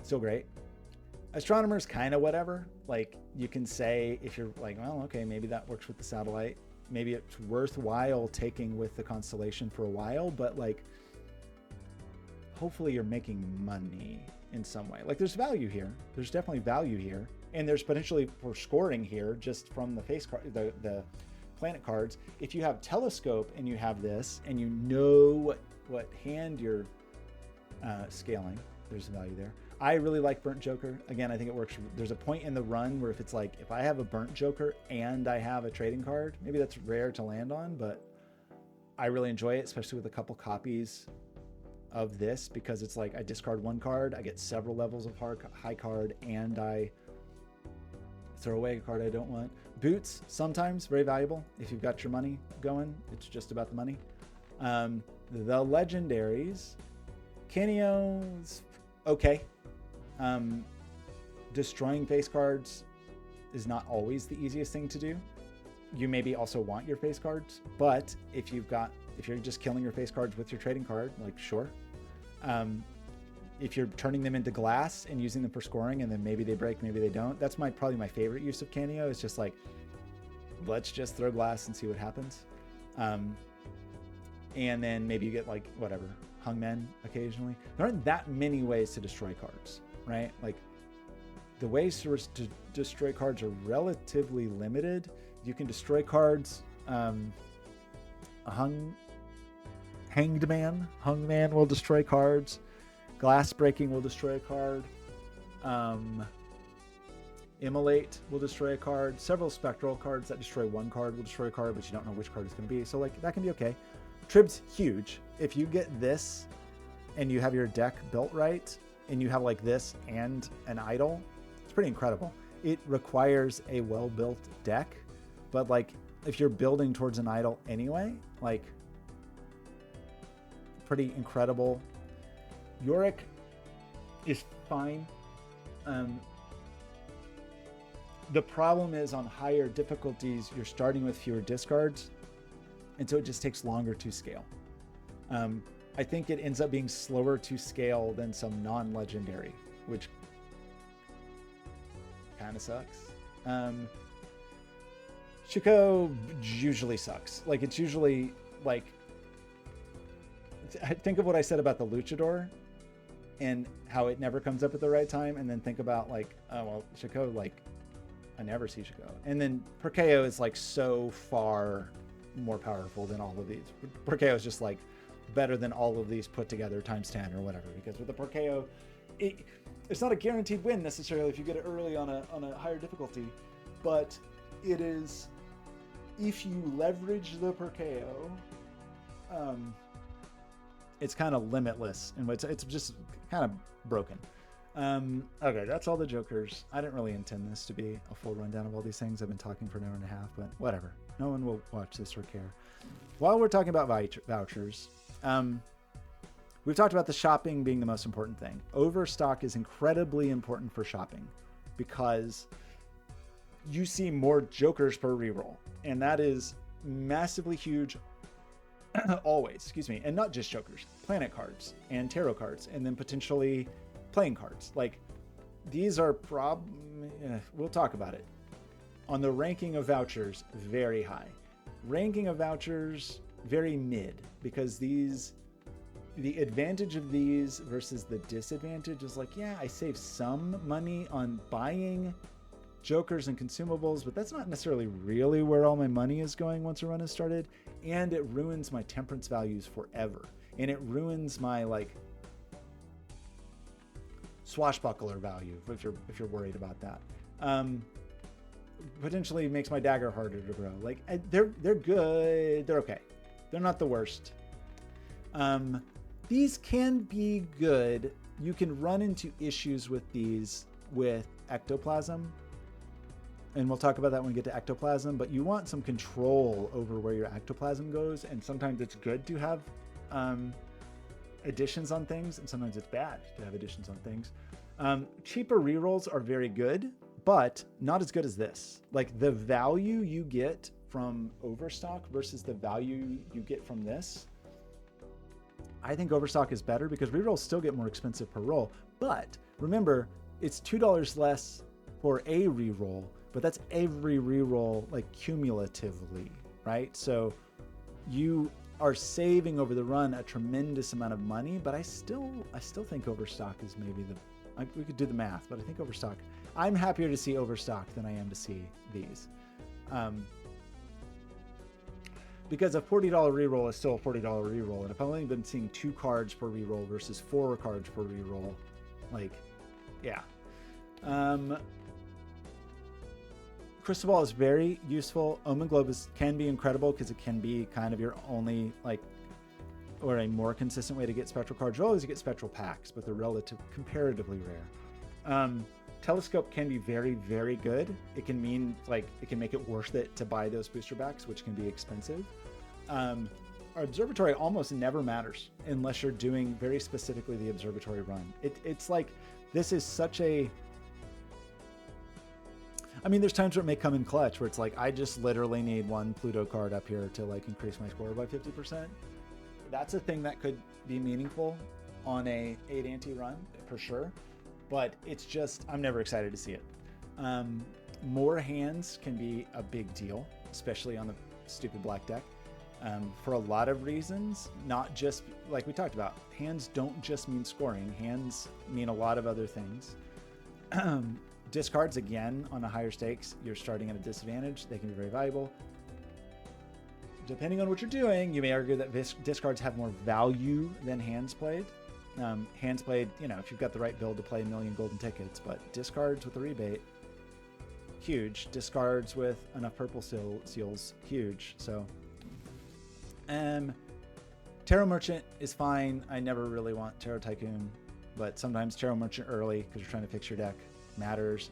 Still great. Astronomer's kind of whatever. Like, you can say, if you're like, well, okay, maybe that works with the satellite. Maybe it's worthwhile taking with the Constellation for a while, but like, hopefully you're making money in some way. Like, there's value here. There's definitely value here. And there's potentially for scoring here just from the face card, the planet cards. If you have Telescope and you have this and you know what hand you're scaling, there's value there. I really like Burnt Joker. Again, I think it works. There's a point in the run where if it's like, if I have a Burnt Joker and I have a trading card, maybe that's rare to land on, but I really enjoy it, especially with a couple copies of this, because it's like I discard one card, I get several levels of high card, and I throw away a card I don't want. Boots, sometimes very valuable if you've got your money going. It's just about the money. The legendaries, Kenio's okay. Destroying face cards is not always the easiest thing to do. You maybe also want your face cards, but if you're just killing your face cards with your trading card, like, sure. If you're turning them into glass and using them for scoring, and then maybe they break, maybe they don't. That's probably my favorite use of Canio. It's just like, let's just throw glass and see what happens. And then maybe you get like, whatever, Hungmen occasionally. There aren't that many ways to destroy cards, right? Like, the ways to destroy cards are relatively limited. You can destroy cards. Hungman will destroy cards. Glass breaking will destroy a card. Immolate will destroy a card. Several spectral cards that destroy one card will destroy a card, but you don't know which card it's going to be. So like, that can be okay. Trib's huge. If you get this and you have your deck built right, and you have like this and an idol, it's pretty incredible. It requires a well-built deck, but like, if you're building towards an idol anyway, like, pretty incredible. Yorick is fine. The problem is on higher difficulties, you're starting with fewer discards, and so it just takes longer to scale. I think it ends up being slower to scale than some non-legendary, which kind of sucks. Chico usually sucks. Like, it's usually like, think of what I said about the Luchador and how it never comes up at the right time, and then think about like, oh well, Chico, like, I never see Chico. And then Perkeo is like so far more powerful than all of these. Perkeo is just like better than all of these put together times 10 or whatever, because with the Perkeo, it's not a guaranteed win necessarily if you get it early on a higher difficulty, but it is, if you leverage the Perkeo, it's kind of limitless, and it's just kind of broken. Okay, that's all the Jokers. I didn't really intend this to be a full rundown of all these things. I've been talking for an hour and a half, but whatever. No one will watch this or care. While we're talking about vouchers, we've talked about the shopping being the most important thing. Overstock is incredibly important for shopping because you see more Jokers per reroll, and that is massively huge. Always, excuse me, and not just Jokers, planet cards and tarot cards, and then potentially playing cards. Like, these are we'll talk about it. On the ranking of vouchers, very high. Ranking of vouchers, very mid, because these the advantage of these versus the disadvantage is like, yeah, I save some money on buying jokers and consumables, but that's not necessarily really where all my money is going once a run is started. And it ruins my temperance values forever. And it ruins my like swashbuckler value if you're worried about that. Potentially makes my dagger harder to grow. Like they're good. They're okay. They're not the worst. These can be good. You can run into issues with these with ectoplasm. And we'll talk about that when we get to ectoplasm, but you want some control over where your ectoplasm goes. And sometimes it's good to have additions on things, and sometimes it's bad to have additions on things. Cheaper rerolls are very good, but not as good as this. Like the value you get from Overstock versus the value you get from this, I think Overstock is better because rerolls still get more expensive per roll. But remember, it's $2 less for a reroll, but that's every reroll like cumulatively, right? So you are saving over the run a tremendous amount of money, but I still think Overstock is maybe we could do the math, but I think Overstock, I'm happier to see Overstock than I am to see these. Because a $40 reroll is still a $40 reroll, and if I've only been seeing 2 cards per reroll versus 4 cards per reroll, like, yeah. Crystal Ball is very useful. Omen Globe can be incredible because it can be kind of your only, like, or a more consistent way to get spectral cards. You always get spectral packs, but they're comparatively rare. Telescope can be very, very good. It can mean, like, it can make it worth it to buy those booster backs, which can be expensive. Our observatory almost never matters unless you're doing very specifically the observatory run. It's like, this is such a, I mean, there's times where it may come in clutch where it's like, I just literally need 1 Pluto card up here to like increase my score by 50%. That's a thing that could be meaningful on a 8 ante run for sure. But it's just, I'm never excited to see it. More hands can be a big deal, especially on the stupid black deck. For a lot of reasons, not just, like we talked about, hands don't just mean scoring. Hands mean a lot of other things. Discards, again, on a higher stakes, you're starting at a disadvantage. They can be very valuable. Depending on what you're doing, you may argue that discards have more value than hands played. Hands played, if you've got the right build to play a million golden tickets, but discards with a rebate, huge. Discards with enough purple seals, huge. So, Tarot Merchant is fine. I never really want Tarot Tycoon, but sometimes Tarot Merchant early because you're trying to fix your deck matters.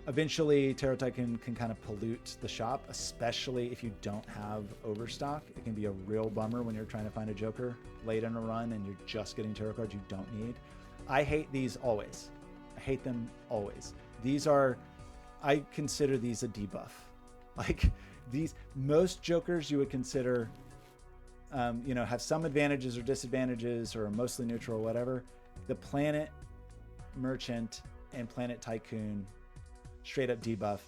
Eventually, Tarot Tycoon can kind of pollute the shop, especially if you don't have Overstock. It can be a real bummer when you're trying to find a Joker late in a run and you're just getting tarot cards you don't need. I hate these always. I hate them always. I consider these a debuff. Like most Jokers you would consider, have some advantages or disadvantages or are mostly neutral or whatever. The Planet Merchant and Planet Tycoon, straight up debuff.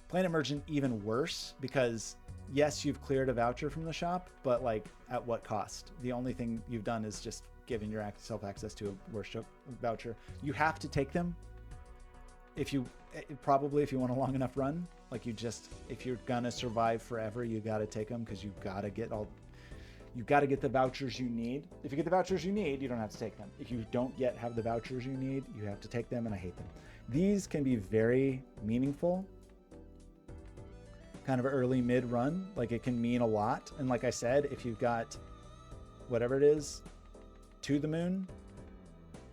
Planet Merchant even worse because yes, you've cleared a voucher from the shop, but like at what cost? The only thing you've done is just given yourself access to a worse voucher. You have to take them if you want a long enough run. Like if you're gonna survive forever, you got to take them because you've got to get the vouchers you need. If you get the vouchers you need, you don't have to take them. If you don't yet have the vouchers you need, you have to take them, and I hate them. These can be very meaningful, kind of early mid run. Like it can mean a lot. And like I said, if you've got whatever it is, To the Moon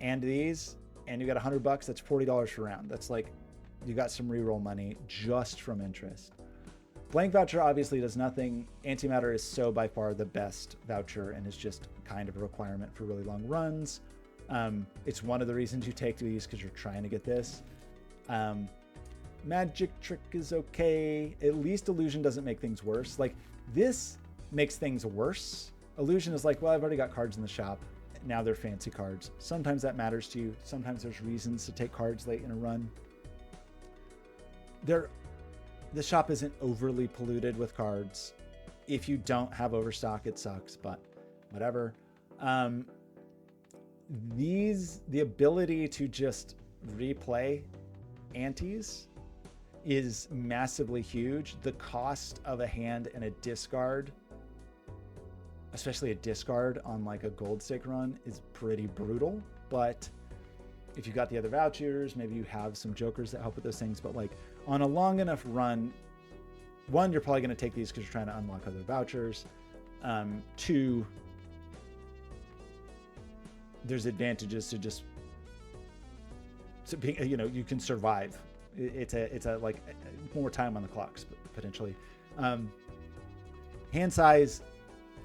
and these, and you got $100, that's $40 per round. That's like, you got some reroll money just from interest. Blank voucher obviously does nothing. Antimatter is so by far the best voucher and is just kind of a requirement for really long runs. It's one of the reasons you take these because you're trying to get this. Magic Trick is okay. At least Illusion doesn't make things worse. Like this makes things worse. Illusion is like, well, I've already got cards in the shop. Now they're fancy cards. Sometimes that matters to you. Sometimes there's reasons to take cards late in a run. The shop isn't overly polluted with cards. If you don't have Overstock, it sucks, but whatever. the ability to just replay antes is massively huge. The cost of a hand and a discard, especially a discard on like a gold stake run, is pretty brutal. But if you got the other vouchers, maybe you have some jokers that help with those things. But like on a long enough run, one, you're probably going to take these because you're trying to unlock other vouchers. Two, there's advantages to just, so being, you know, you can survive. It's a like more time on the clocks potentially. Hand size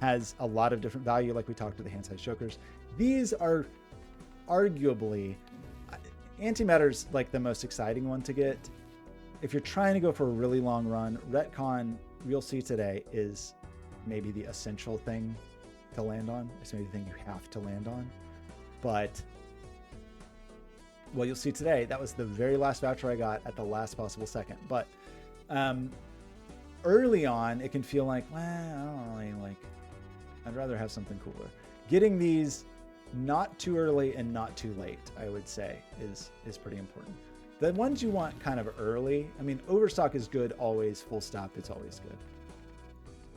has a lot of different value, like we talked to the hand size jokers. These are arguably, antimatter's like the most exciting one to get. If you're trying to go for a really long run, retcon, you'll see today, is maybe the essential thing to land on. It's maybe the thing you have to land on. But well, you'll see today, that was the very last voucher I got at the last possible second. But early on, it can feel like, well, I don't really like, I'd rather have something cooler. Getting these not too early and not too late, I would say, is pretty important. The ones you want kind of early, I mean, overstock is good always, full stop, it's always good.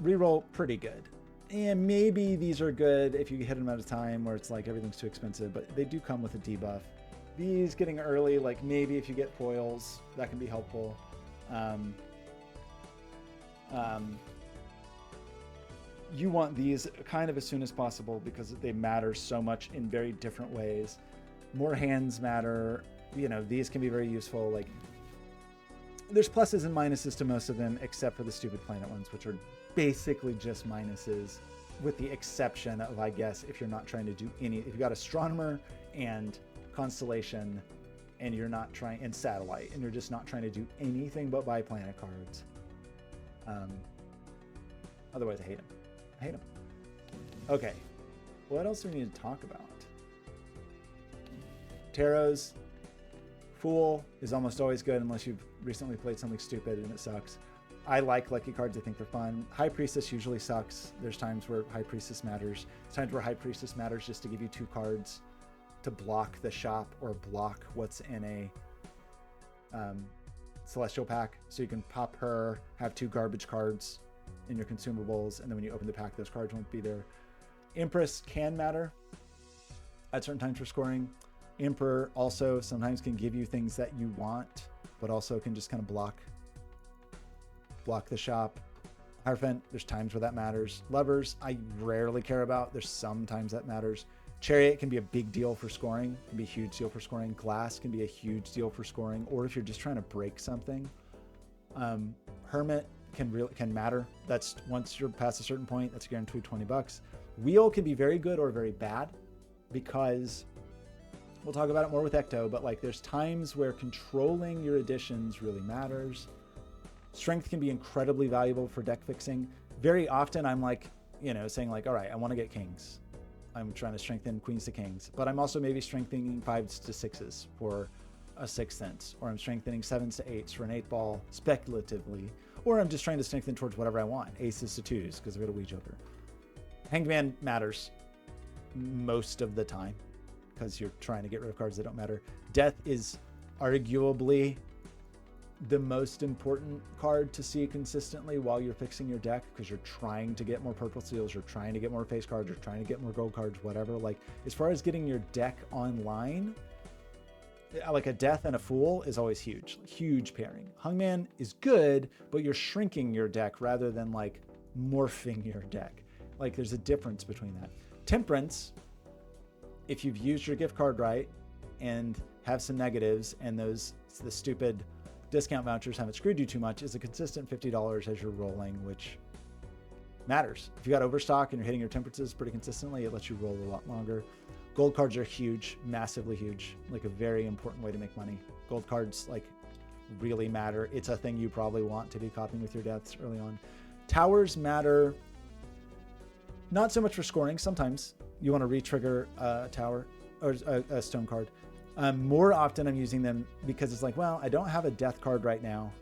Reroll, pretty good. And maybe these are good if you hit them at a time where it's like everything's too expensive, but they do come with a debuff. These getting early, like maybe if you get foils, that can be helpful. You want these kind of as soon as possible because they matter so much in very different ways. More hands matter. You know, these can be very useful. Like, there's pluses and minuses to most of them, except for the stupid planet ones, which are basically just minuses, with the exception of, I guess, if you're not trying to do any, if you got astronomer and constellation and you're not trying, and satellite, and you're just not trying to do anything but buy planet cards. Otherwise, I hate them. I hate them. Okay, what else do we need to talk about? Tarots. Fool is almost always good unless you've recently played something stupid and it sucks. I like lucky cards. I think they're fun. High Priestess usually sucks. There's times where High Priestess matters. There's times where High Priestess matters just to give you 2 cards to block the shop or block what's in a Celestial pack. So you can pop her, have 2 garbage cards in your consumables, and then when you open the pack, those cards won't be there. Empress can matter at certain times for scoring. Emperor also sometimes can give you things that you want, but also can just kind of block the shop. Hierophant, there's times where that matters. Lovers, I rarely care about. There's sometimes that matters. Chariot can be a big deal for scoring, can be a huge deal for scoring. Glass can be a huge deal for scoring, or if you're just trying to break something. Hermit can matter. That's once you're past a certain point, that's guaranteed $20. Wheel can be very good or very bad, because we'll talk about it more with Ecto, but like there's times where controlling your additions really matters. Strength can be incredibly valuable for deck fixing. Very often I'm like, you know, saying like, all right, I want to get kings. I'm trying to strengthen queens to kings, but I'm also maybe strengthening 5s to 6s for a 6th sense, or I'm strengthening 7s to 8s for an 8 ball speculatively, or I'm just trying to strengthen towards whatever I want, aces to 2s because I've got a Wii Joker. Hanged Man matters most of the time because you're trying to get rid of cards that don't matter. Death is arguably the most important card to see consistently while you're fixing your deck, because you're trying to get more purple seals, you're trying to get more face cards, you're trying to get more gold cards, whatever. Like, as far as getting your deck online, like a Death and a Fool is always huge pairing. Hungman is good, but you're shrinking your deck rather than like morphing your deck. Like, there's a difference between that. Temperance, if you've used your gift card right and have some negatives, and the stupid discount vouchers haven't screwed you too much, is a consistent $50 as you're rolling, which matters. If you got overstock and you're hitting your temperances pretty consistently, it lets you roll a lot longer. Gold cards are huge, massively huge, like a very important way to make money. Gold cards like really matter. It's a thing you probably want to be copying with your deaths early on. Towers matter not so much for scoring. Sometimes you want to re-trigger a tower or a stone card. More often I'm using them because it's like, well, I don't have a death card right now,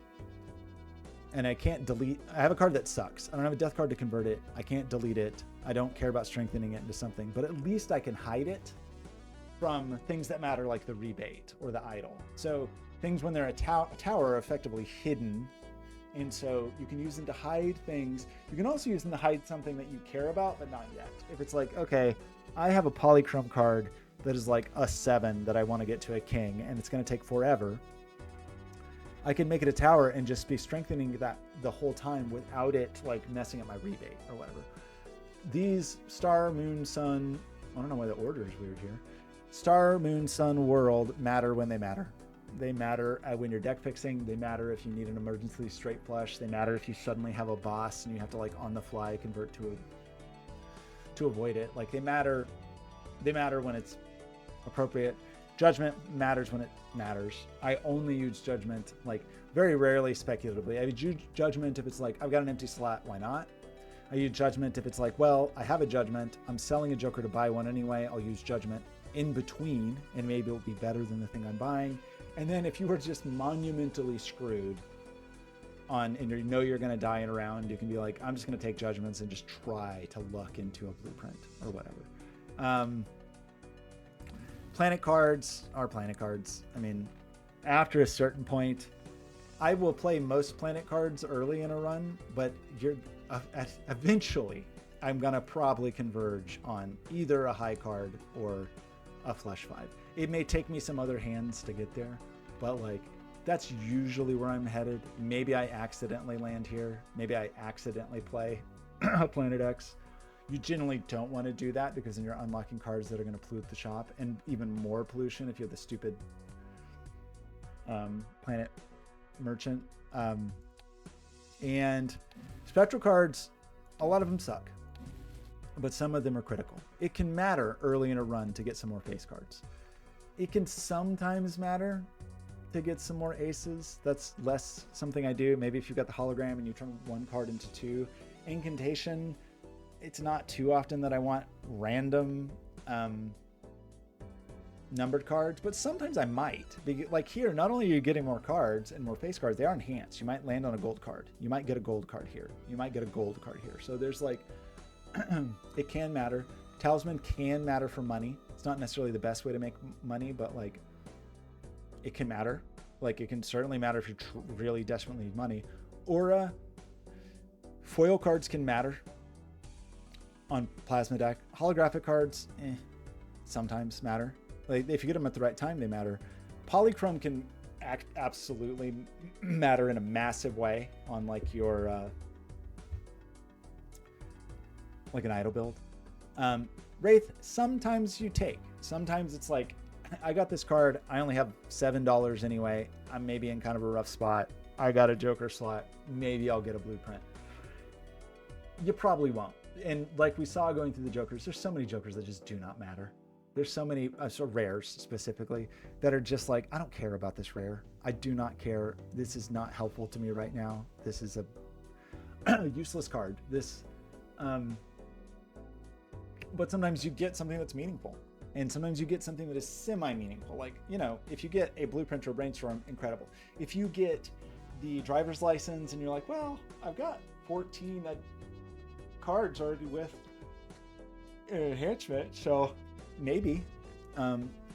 and I can't delete. I have a card that sucks. I don't have a death card to convert it. I can't delete it. I don't care about strengthening it into something, but at least I can hide it from things that matter, like the rebate or the idol. So things when they're a tower are effectively hidden, and so you can use them to hide things. You can also use them to hide something that you care about, but not yet. If it's like, okay, I have a polychrome card that is like a 7 that I want to get to a king, and it's going to take forever, I can make it a tower and just be strengthening that the whole time without it like messing up my rebate or whatever. These star, moon, sun, I don't know why the order is weird here. Star, moon, sun, world matter when they matter. They matter when you're deck fixing. They matter if you need an emergency straight flush. They matter if you suddenly have a boss and you have to like on the fly convert to avoid it. Like they matter when it's appropriate. Judgment matters when it matters. I only use judgment like very rarely speculatively. I use judgment if it's like I've got an empty slot, why not? I use judgment if it's like, well, I have a judgment, I'm selling a joker to buy one anyway, I'll use judgment in between and maybe it'll be better than the thing I'm buying. And then if you were just monumentally screwed on and you know you're going to die in a round, you can be like, I'm just going to take judgments and just try to luck into a blueprint or whatever. Planet cards are planet cards. I mean, after a certain point, I will play most planet cards early in a run, but eventually I'm going to probably converge on either a high card or a flush 5. It may take me some other hands to get there, but like that's usually where I'm headed. Maybe I accidentally land here. Maybe I accidentally play a Planet X. You generally don't want to do that because then you're unlocking cards that are going to pollute the shop, and even more pollution if you have the stupid Planet Merchant. And spectral cards, a lot of them suck, but some of them are critical. It can matter early in a run to get some more face cards. It can sometimes matter to get some more aces. That's less something I do. Maybe if you've got the hologram and you turn one card into 2. Incantation, it's not too often that I want random numbered cards, but sometimes I might. Like here, not only are you getting more cards and more face cards, they are enhanced. You might land on a gold card. You might get a gold card here. You might get a gold card here. So there's like, it can matter. Talisman can matter for money. It's not necessarily the best way to make money, but like it can matter. Like it can certainly matter if you really desperately need money. Aura, foil cards can matter on plasma deck. Holographic cards, sometimes matter. Like if you get them at the right time, they matter. Polychrome can absolutely matter in a massive way on like your like an idol build. Wraith, sometimes you take. Sometimes it's like, I got this card, I only have $7 anyway. I'm maybe in kind of a rough spot. I got a joker slot. Maybe I'll get a blueprint. You probably won't. And like we saw going through the jokers, there's so many jokers that just do not matter. There's so many so rares specifically that are just like, I don't care about this rare. I do not care. This is not helpful to me right now. This is a useless card. This, but sometimes you get something that's meaningful. And sometimes you get something that is semi-meaningful. Like, you know, if you get a blueprint or a brainstorm, incredible. If you get the driver's license and you're like, well, I've got 14 cards already with enhancement, so maybe.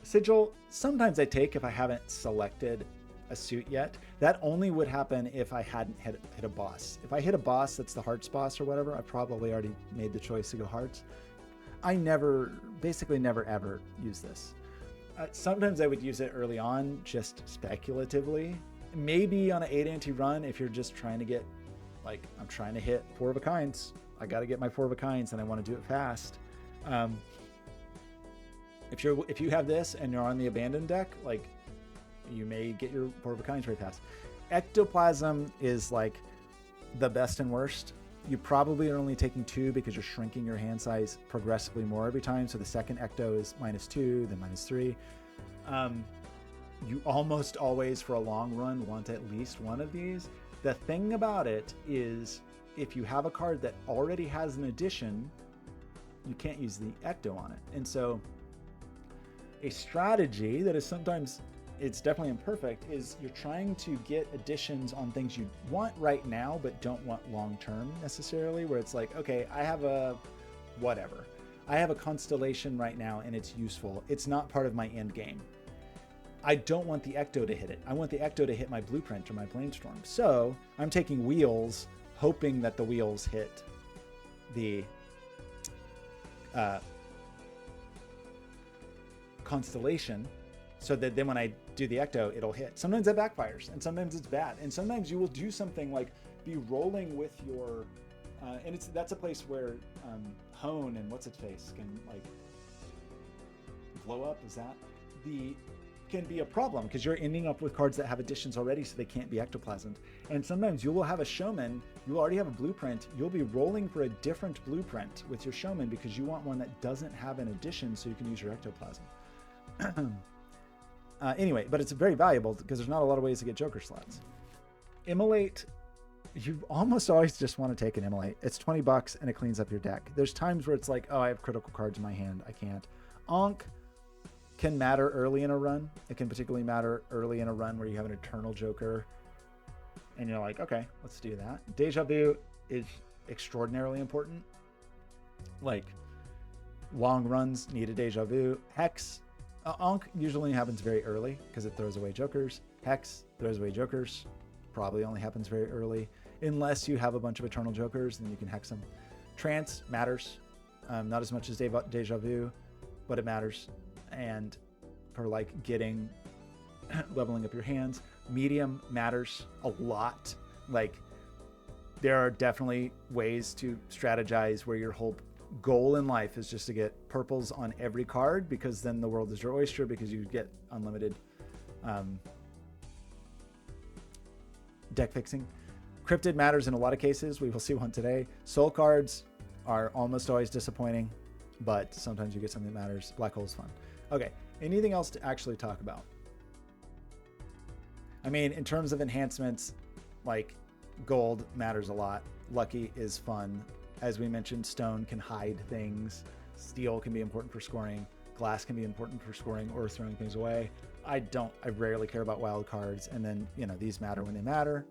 Sigil, sometimes I take if I haven't selected a suit yet. That only would happen if I hadn't hit a boss. If I hit a boss that's the hearts boss or whatever, I probably already made the choice to go hearts. I basically never ever use this. Sometimes I would use it early on, just speculatively. Maybe on an 8 ante run, if you're just trying to get, like, I'm trying to hit 4 of a kinds. I got to get my 4 of a kinds and I want to do it fast. If you have this and you're on the abandoned deck, like, you may get your 4 of a kinds very fast. Ectoplasm is like the best and worst. You probably are only taking 2 because you're shrinking your hand size progressively more every time. So the second ecto is -2, then -3. You almost always, for a long run, want at least one of these. The thing about it is, if you have a card that already has an addition, you can't use the ecto on it. And so a strategy that is sometimes, it's definitely imperfect, is you're trying to get additions on things you want right now but don't want long term necessarily, where it's like, okay, I have a whatever, I have a constellation right now and it's useful. It's not part of my end game. I don't want the Ecto to hit it. I want the Ecto to hit my blueprint or my Planestorm. So I'm taking wheels, hoping that the wheels hit the constellation, so that then when I do the Ecto, it'll hit. Sometimes that backfires, and sometimes it's bad. And sometimes you will do something like be rolling with your, and that's a place where Hone and what's its face can like blow up. Is that can be a problem because you're ending up with cards that have additions already, so they can't be ectoplasmed. And sometimes you will have a showman, you already have a blueprint, you'll be rolling for a different blueprint with your showman because you want one that doesn't have an addition so you can use your ectoplasm. Anyway, but it's very valuable because there's not a lot of ways to get Joker slots. Immolate, you almost always just want to take an Immolate. It's $20 and it cleans up your deck. There's times where it's like, oh, I have critical cards in my hand, I can't. Ankh can matter early in a run. It can particularly matter early in a run where you have an Eternal Joker and you're like, okay, let's do that. Deja Vu is extraordinarily important. Like, long runs need a Deja Vu. Hex, Ankh usually happens very early because it throws away Jokers. Hex throws away Jokers, probably only happens very early. Unless you have a bunch of Eternal Jokers, then you can Hex them. Trance matters, not as much as Deja Vu, but it matters. And for like getting leveling up your hands. Medium matters a lot. Like, there are definitely ways to strategize where your whole goal in life is just to get purples on every card, because then the world is your oyster, because you get unlimited deck fixing. Cryptid matters in a lot of cases. We will see one today. Soul cards are almost always disappointing, but sometimes you get something that matters. Black hole is fun. Okay, anything else to actually talk about? I mean, in terms of enhancements, like, gold matters a lot. Lucky is fun. As we mentioned, stone can hide things. Steel can be important for scoring. Glass can be important for scoring or throwing things away. I rarely care about wild cards. And then, you know, these matter when they matter.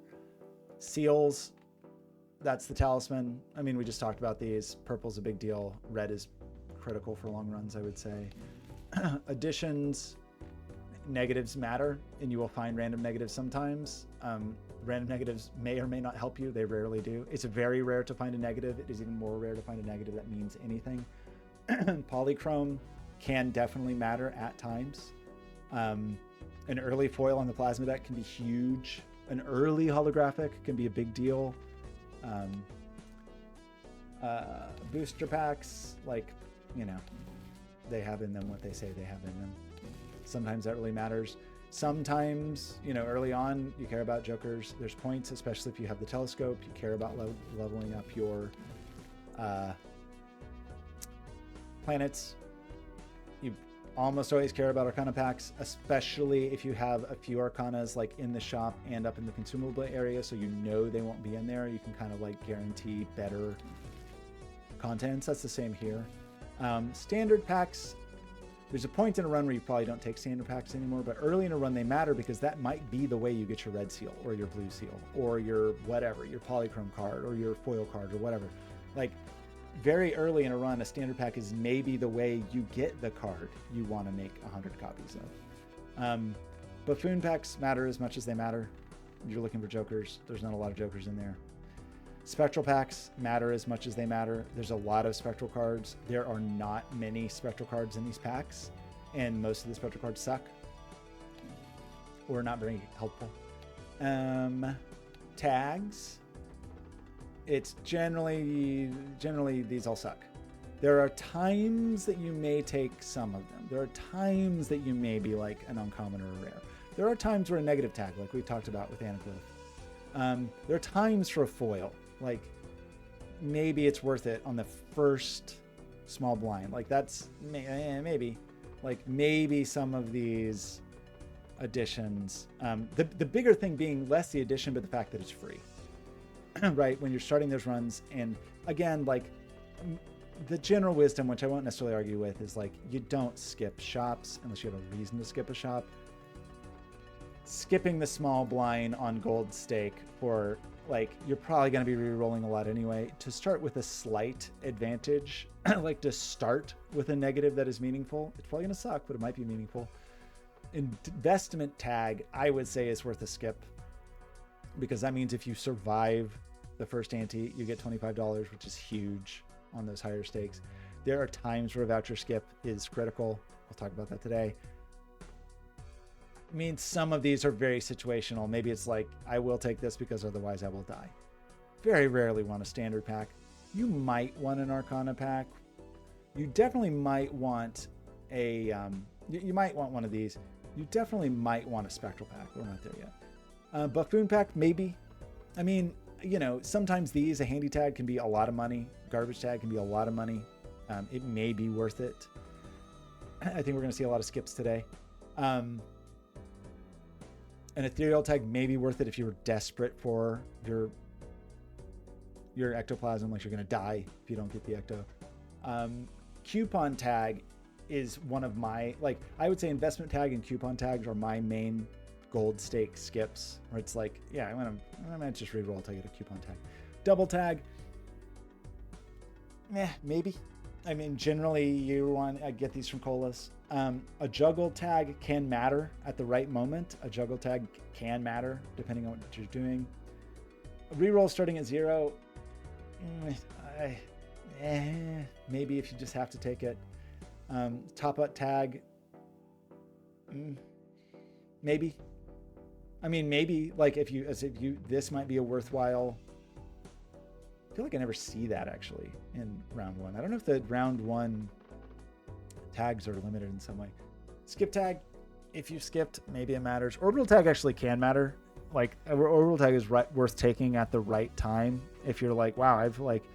Seals, that's the talisman. I mean, we just talked about these. Purple's a big deal. Red is critical for long runs, I would say. Additions, negatives matter, and you will find random negatives sometimes. Random negatives may or may not help you. They rarely do. It's very rare to find a negative. It is even more rare to find a negative that means anything. Polychrome can definitely matter at times. An early foil on the plasma deck can be huge. An early holographic can be a big deal. Booster packs, like, you know, they have in them what they say they have in them. Sometimes that really matters. Sometimes, you know, early on, you care about Jokers. There's points, especially if you have the telescope. You care about leveling up your planets. You almost always care about Arcana packs, especially if you have a few Arcanas like in the shop and up in the consumable area, so you know they won't be in there. You can kind of like guarantee better contents. That's the same here. Standard packs, there's a point in a run where you probably don't take standard packs anymore, but early in a run they matter because that might be the way you get your red seal or your blue seal or your whatever, your polychrome card or your foil card or whatever. Like, very early in a run, a standard pack is maybe the way you get the card you want to make 100 copies of. Buffoon packs matter as much as they matter. You're looking for Jokers. There's not a lot of Jokers in there. Spectral packs matter as much as they matter. There's a lot of spectral cards. There are not many spectral cards in these packs, and most of the spectral cards suck or not very helpful. Tags, it's generally these all suck. There are times that you may take some of them. There are times that you may be like an uncommon or a rare. There are times where a negative tag, like we talked about with Anaglyph. There are times for a foil. Like, maybe it's worth it on the first small blind. Like, that's maybe. Like, maybe some of these additions. The bigger thing being less the addition, but the fact that it's free. Right? When you're starting those runs. And again, like, the general wisdom, which I won't necessarily argue with, is like, you don't skip shops unless you have a reason to skip a shop. Skipping the small blind on gold stake for like you're probably going to be re-rolling a lot anyway. To start with a slight advantage, like to start with a negative that is meaningful, it's probably going to suck, but it might be meaningful. Investment tag, I would say, is worth a skip, because that means if you survive the first ante, you get $25, which is huge on those higher stakes. There are times where a voucher skip is critical. We'll talk about that today. I mean, some of these are very situational. Maybe it's like, I will take this because otherwise I will die. Very rarely want a standard pack. You might want an Arcana pack. You definitely might want a, you might want one of these. You definitely might want a Spectral pack. We're not there yet. Buffoon pack, maybe. I mean, you know, sometimes these, a handy tag can be a lot of money. Garbage tag can be a lot of money. It may be worth it. I think we're going to see a lot of skips today. An ethereal tag may be worth it if you were desperate for your ectoplasm, like you're going to die if you don't get the ecto. Coupon tag is one of my, like, I would say investment tag and coupon tags are my main gold stake skips, where it's like, yeah, I'm gonna just reroll till I get a coupon tag. Double tag, maybe. I mean, generally you want to get these from colas. A juggle tag can matter at the right moment. A juggle tag can matter depending on what you're doing. A reroll starting at 0, maybe if you just have to take it. Top up tag, maybe. I mean, maybe like if you, this might be a worthwhile. I feel like I never see that actually in round 1. I don't know if the round 1 tags are limited in some way. Skip tag, if you skipped, maybe it matters. Orbital tag actually can matter. Like orbital tag is worth taking at the right time. If you're like, wow, I've like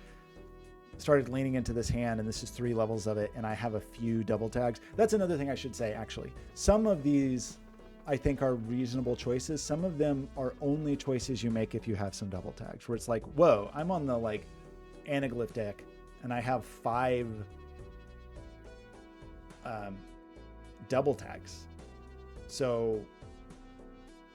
started leaning into this hand and this is 3 levels of it and I have a few double tags. That's another thing I should say, actually. Some of these I think are reasonable choices. Some of them are only choices you make if you have some double tags, where it's like, whoa, I'm on the like anaglyph deck and I have 5 double tags. So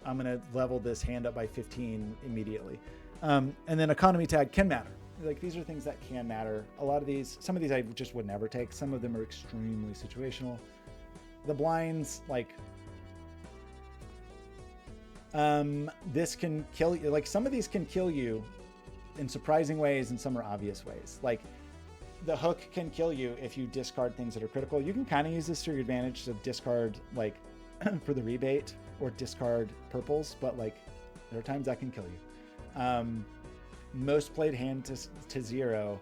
I'm going to level this hand up by 15 immediately. And then economy tag can matter. Like these are things that can matter. A lot of these, some of these I just would never take. Some of them are extremely situational. The blinds, like, this can kill you. Like some of these can kill you in surprising ways and some are obvious ways. Like the hook can kill you if you discard things that are critical. You can kind of use this to your advantage to discard like for the rebate or discard purples, but like there are times that can kill you. Most played hand to 0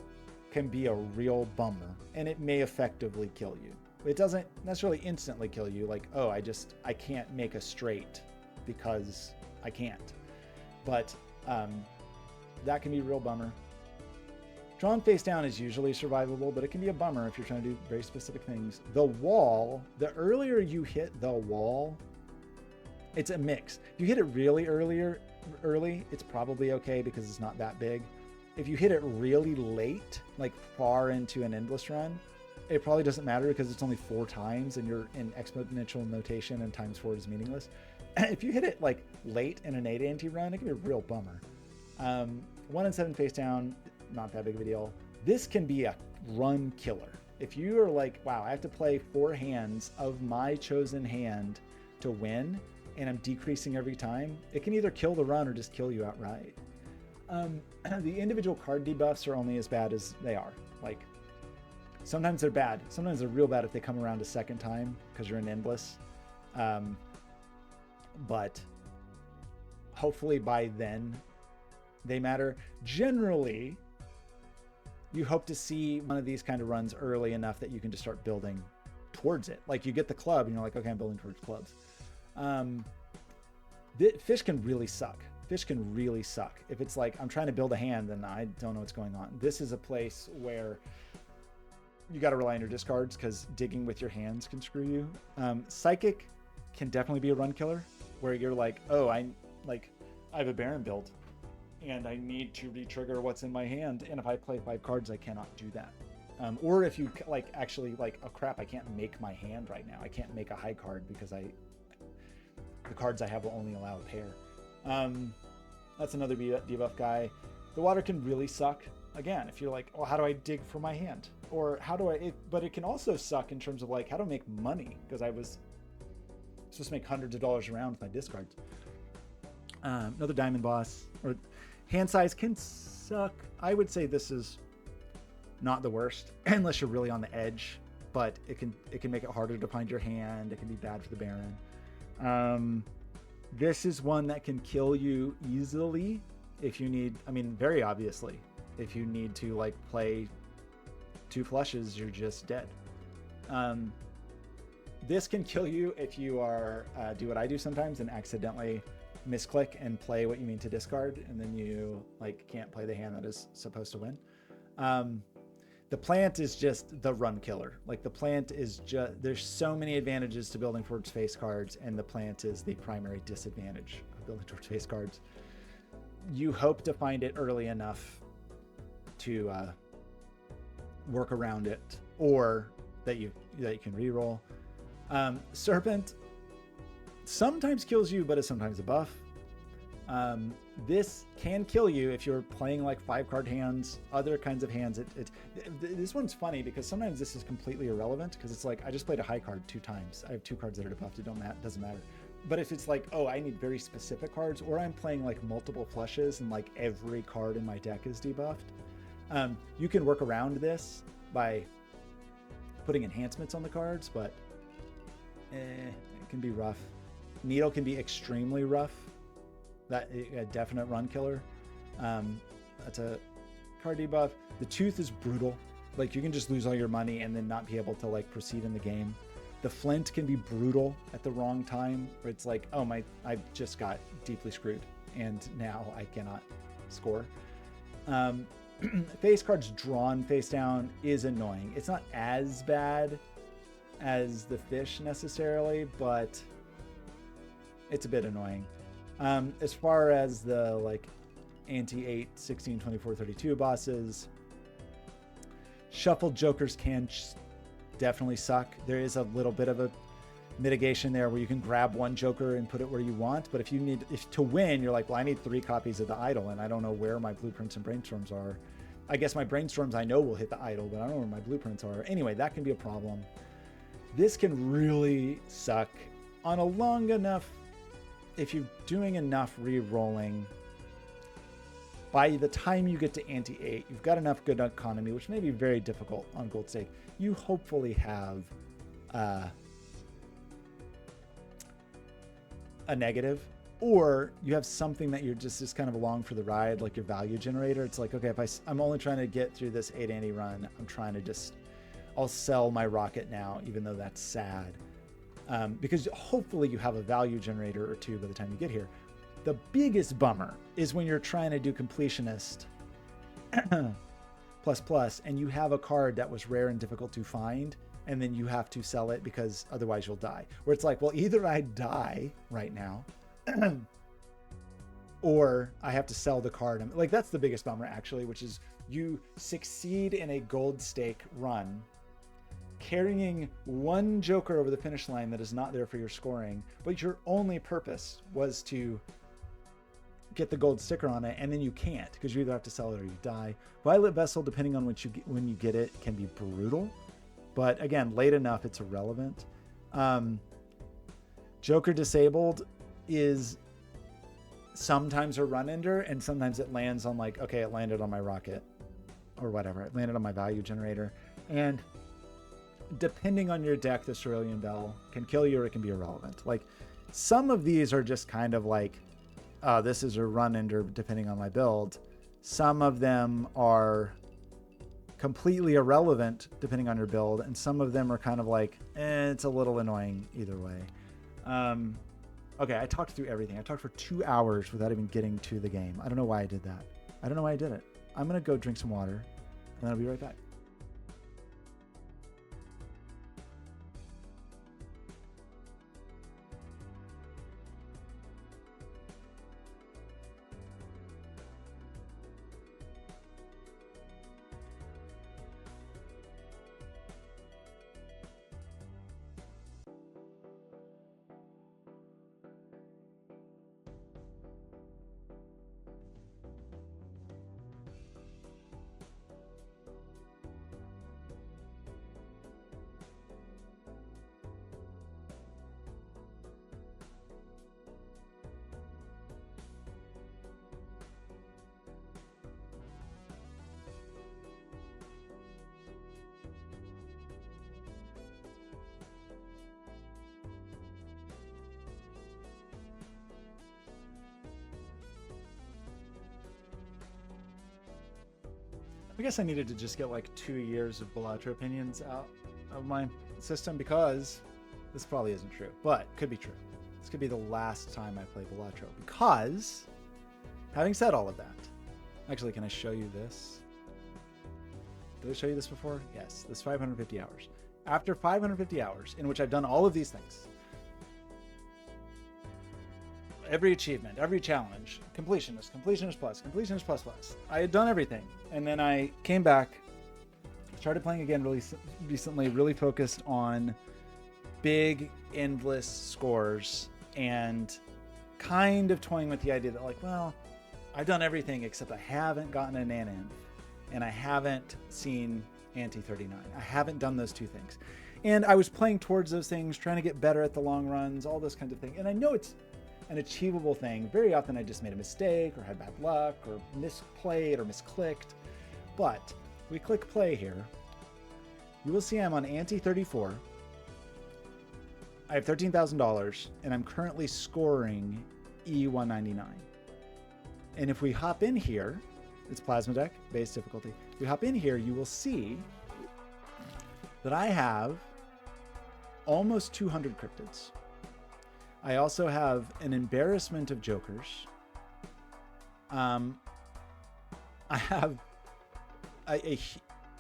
can be a real bummer and it may effectively kill you. It doesn't necessarily instantly kill you. Like, oh, I can't make a straight because I can't, but that can be a real bummer. Drawn face down is usually survivable, but it can be a bummer if you're trying to do very specific things. The wall, the earlier you hit the wall, it's a mix. If you hit it really early, it's probably okay because it's not that big. If you hit it really late, like far into an endless run, it probably doesn't matter because it's only 4 times and you're in exponential notation and times 4 is meaningless. If you hit it like late in an 8 ante run, it can be a real bummer. 1 and 7 face down, not that big of a deal. This can be a run killer. If you are like, wow, I have to play 4 hands of my chosen hand to win, and I'm decreasing every time, it can either kill the run or just kill you outright. The individual card debuffs are only as bad as they are. Like, sometimes they're bad. Sometimes they're real bad if they come around a second time because you're in endless. But hopefully by then they matter. Generally, you hope to see one of these kind of runs early enough that you can just start building towards it. Like you get the club and you're like, okay, I'm building towards clubs. Fish can really suck. Fish can really suck. If it's like, I'm trying to build a hand and I don't know what's going on. This is a place where you got to rely on your discards because digging with your hands can screw you. Psychic can definitely be a run killer where you're like, oh, I have a Baron build and I need to re-trigger what's in my hand. And if I play 5 cards, I cannot do that. Or if you like actually like, oh crap, I can't make my hand right now. I can't make a high card because the cards I have will only allow a pair. That's another debuff guy. The water can really suck. Again, if you're like, oh, how do I dig for my hand? Or how do I, but it can also suck in terms of like, how do I make money? Because I was supposed to make hundreds of dollars around with my discards. Another diamond boss, or hand size can suck. I would say this is not the worst, unless you're really on the edge, but it can make it harder to find your hand. It can be bad for the Baron. This is one that can kill you easily if you need, I mean, very obviously, if you need to like play 2 flushes, you're just dead. This can kill you if you are, do what I do sometimes and accidentally misclick and play what you mean to discard, and then you like can't play the hand that is supposed to win. The plant is just the run killer. Like the plant is just, there's so many advantages to building towards face cards, and the plant is the primary disadvantage of building towards face cards. You hope to find it early enough to work around it, or that you can reroll. Serpent sometimes kills you, but is sometimes a buff. This can kill you if you're playing like 5-card hands, other kinds of hands. This one's funny because sometimes this is completely irrelevant, because it's like I just played a high card 2 times. I have 2 cards that are debuffed. It doesn't matter. But if it's like, oh, I need very specific cards, or I'm playing like multiple flushes and like every card in my deck is debuffed, you can work around this by putting enhancements on the cards, but it can be rough. Needle can be extremely rough. That a definite run killer. That's a card debuff. The Tooth is brutal. Like you can just lose all your money and then not be able to like proceed in the game. The Flint can be brutal at the wrong time, where it's like, oh my, I just got deeply screwed and now I cannot score. Face cards drawn face down is annoying. It's not as bad as the fish necessarily, but it's a bit annoying. As far as the like Ante 8, 16, 24, 32 bosses, shuffled jokers can definitely suck. There is a little bit of a mitigation there where you can grab one joker and put it where you want, but if to win, you're like, well, I need 3 copies of the idol and I don't know where my blueprints and brainstorms are. I guess my brainstorms I know will hit the idol, but I don't know where my blueprints are. Anyway, that can be a problem. This can really suck on a long enough, if you're doing enough re-rolling, by the time you get to Ante 8, you've got enough good economy, which may be very difficult on Gold Stake. You hopefully have a negative, or you have something that you're just kind of along for the ride, like your value generator. It's like, okay, if I'm only trying to get through this 8 ante run, I'm trying to I'll sell my rocket now, even though that's sad. Because hopefully you have a value generator or 2 by the time you get here. The biggest bummer is when you're trying to do completionist plus and you have a card that was rare and difficult to find, and then you have to sell it because otherwise you'll die. Where it's like, well, either I die right now or I have to sell the card. Like that's the biggest bummer actually, which is you succeed in a Gold Stake run carrying 1 joker over the finish line that is not there for your scoring, but your only purpose was to get the gold sticker on it, and then you can't because you either have to sell it or you die. Violet Vessel, depending on when you get it, can be brutal, but again, late enough it's irrelevant. Joker Disabled is sometimes a run ender, and sometimes it lands on like, okay, it landed on my rocket or whatever, it landed on my value generator, and depending on your deck, the Cerulean Bell can kill you or it can be irrelevant. Like some of these are just kind of like, this is a run ender depending on my build. Some of them are completely irrelevant depending on your build, and some of them are kind of like, it's a little annoying either way. Okay, I talked through everything. I talked for 2 hours without even getting to the game. I don't know why I did that. I don't know why I did it. I'm gonna go drink some water, and then I'll be right back. guess I needed to just get like 2 years of Balatro opinions out of my system, because this probably isn't true, but could be true. This could be the last time I play Balatro, because having said all of that, actually, can I show you this? Did I show you this before? Yes, this 550 hours. After 550 hours, in which I've done all of these things, every achievement, every challenge, completionist plus. I had done everything. And then I came back, started playing again really recently, really focused on big, endless scores, and kind of toying with the idea that, like, well, I've done everything except I haven't gotten a Naneinf, and I haven't seen Ante 39. I haven't done those two things. And I was playing towards those things, trying to get better at the long runs, all those kinds of things. And I know it's an achievable thing. Very often I just made a mistake or had bad luck or misplayed or misclicked. But we click play here. You will see I'm on Ante 34. I have $13,000 and I'm currently scoring E199. And if we hop in here, it's plasma deck, base difficulty. If we hop in here, you will see that I have almost 200 cryptids. I also have an embarrassment of jokers. I have a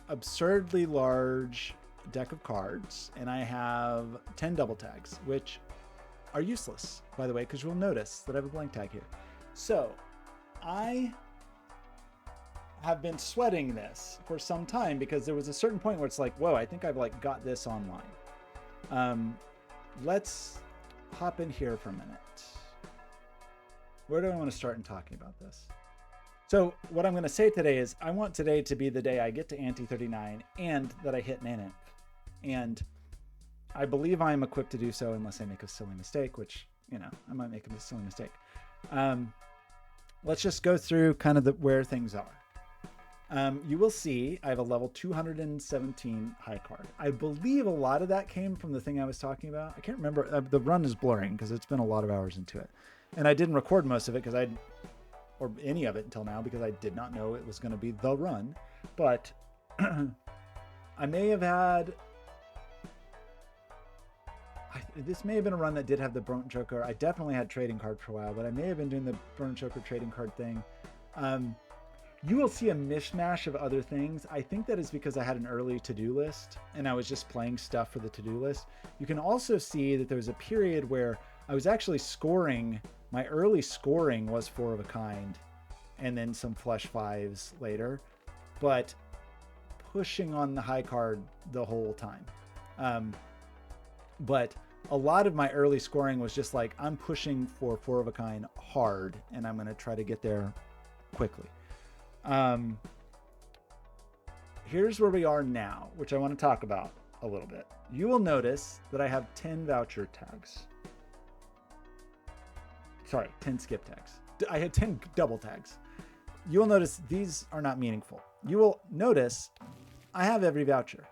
absurdly large deck of cards, and I have 10 double tags, which are useless, by the way, because you'll notice that I have a blank tag here. So I have been sweating this for some time, because there was a certain point where it's like, whoa, I think I've like got this online. Let's hop in here for a minute. Where do I want to start in talking about this? So what I'm going to say today is I want today to be the day I get to Ante 39 and that I hit Naneinf. And I believe I'm equipped to do so unless I make a silly mistake, which, you know, I might make a silly mistake. Let's just go through kind of where things are. You will see I have a level 217 high card. I believe a lot of that came from the thing I was talking about. I can't remember. The run is blurring because it's been a lot of hours into it. And I didn't record most of it or any of it until now, because I did not know it was going to be the run. But I may have had... this may have been a run that did have the Burnt Joker. I definitely had trading card for a while, but I may have been doing the Burnt Joker trading card thing. You will see a mishmash of other things. I think that is because I had an early to-do list and I was just playing stuff for the to-do list. You can also see that there was a period where I was actually scoring. My early scoring was 4 of a kind and then some flush 5s later, but pushing on the high card the whole time. But a lot of my early scoring was just like, I'm pushing for 4 of a kind hard and I'm going to try to get there quickly. Here's where we are now, which I want to talk about a little bit. You will notice that I have 10 voucher tags. Sorry, 10 skip tags. I had 10 double tags. You will notice these are not meaningful. You will notice I have every voucher.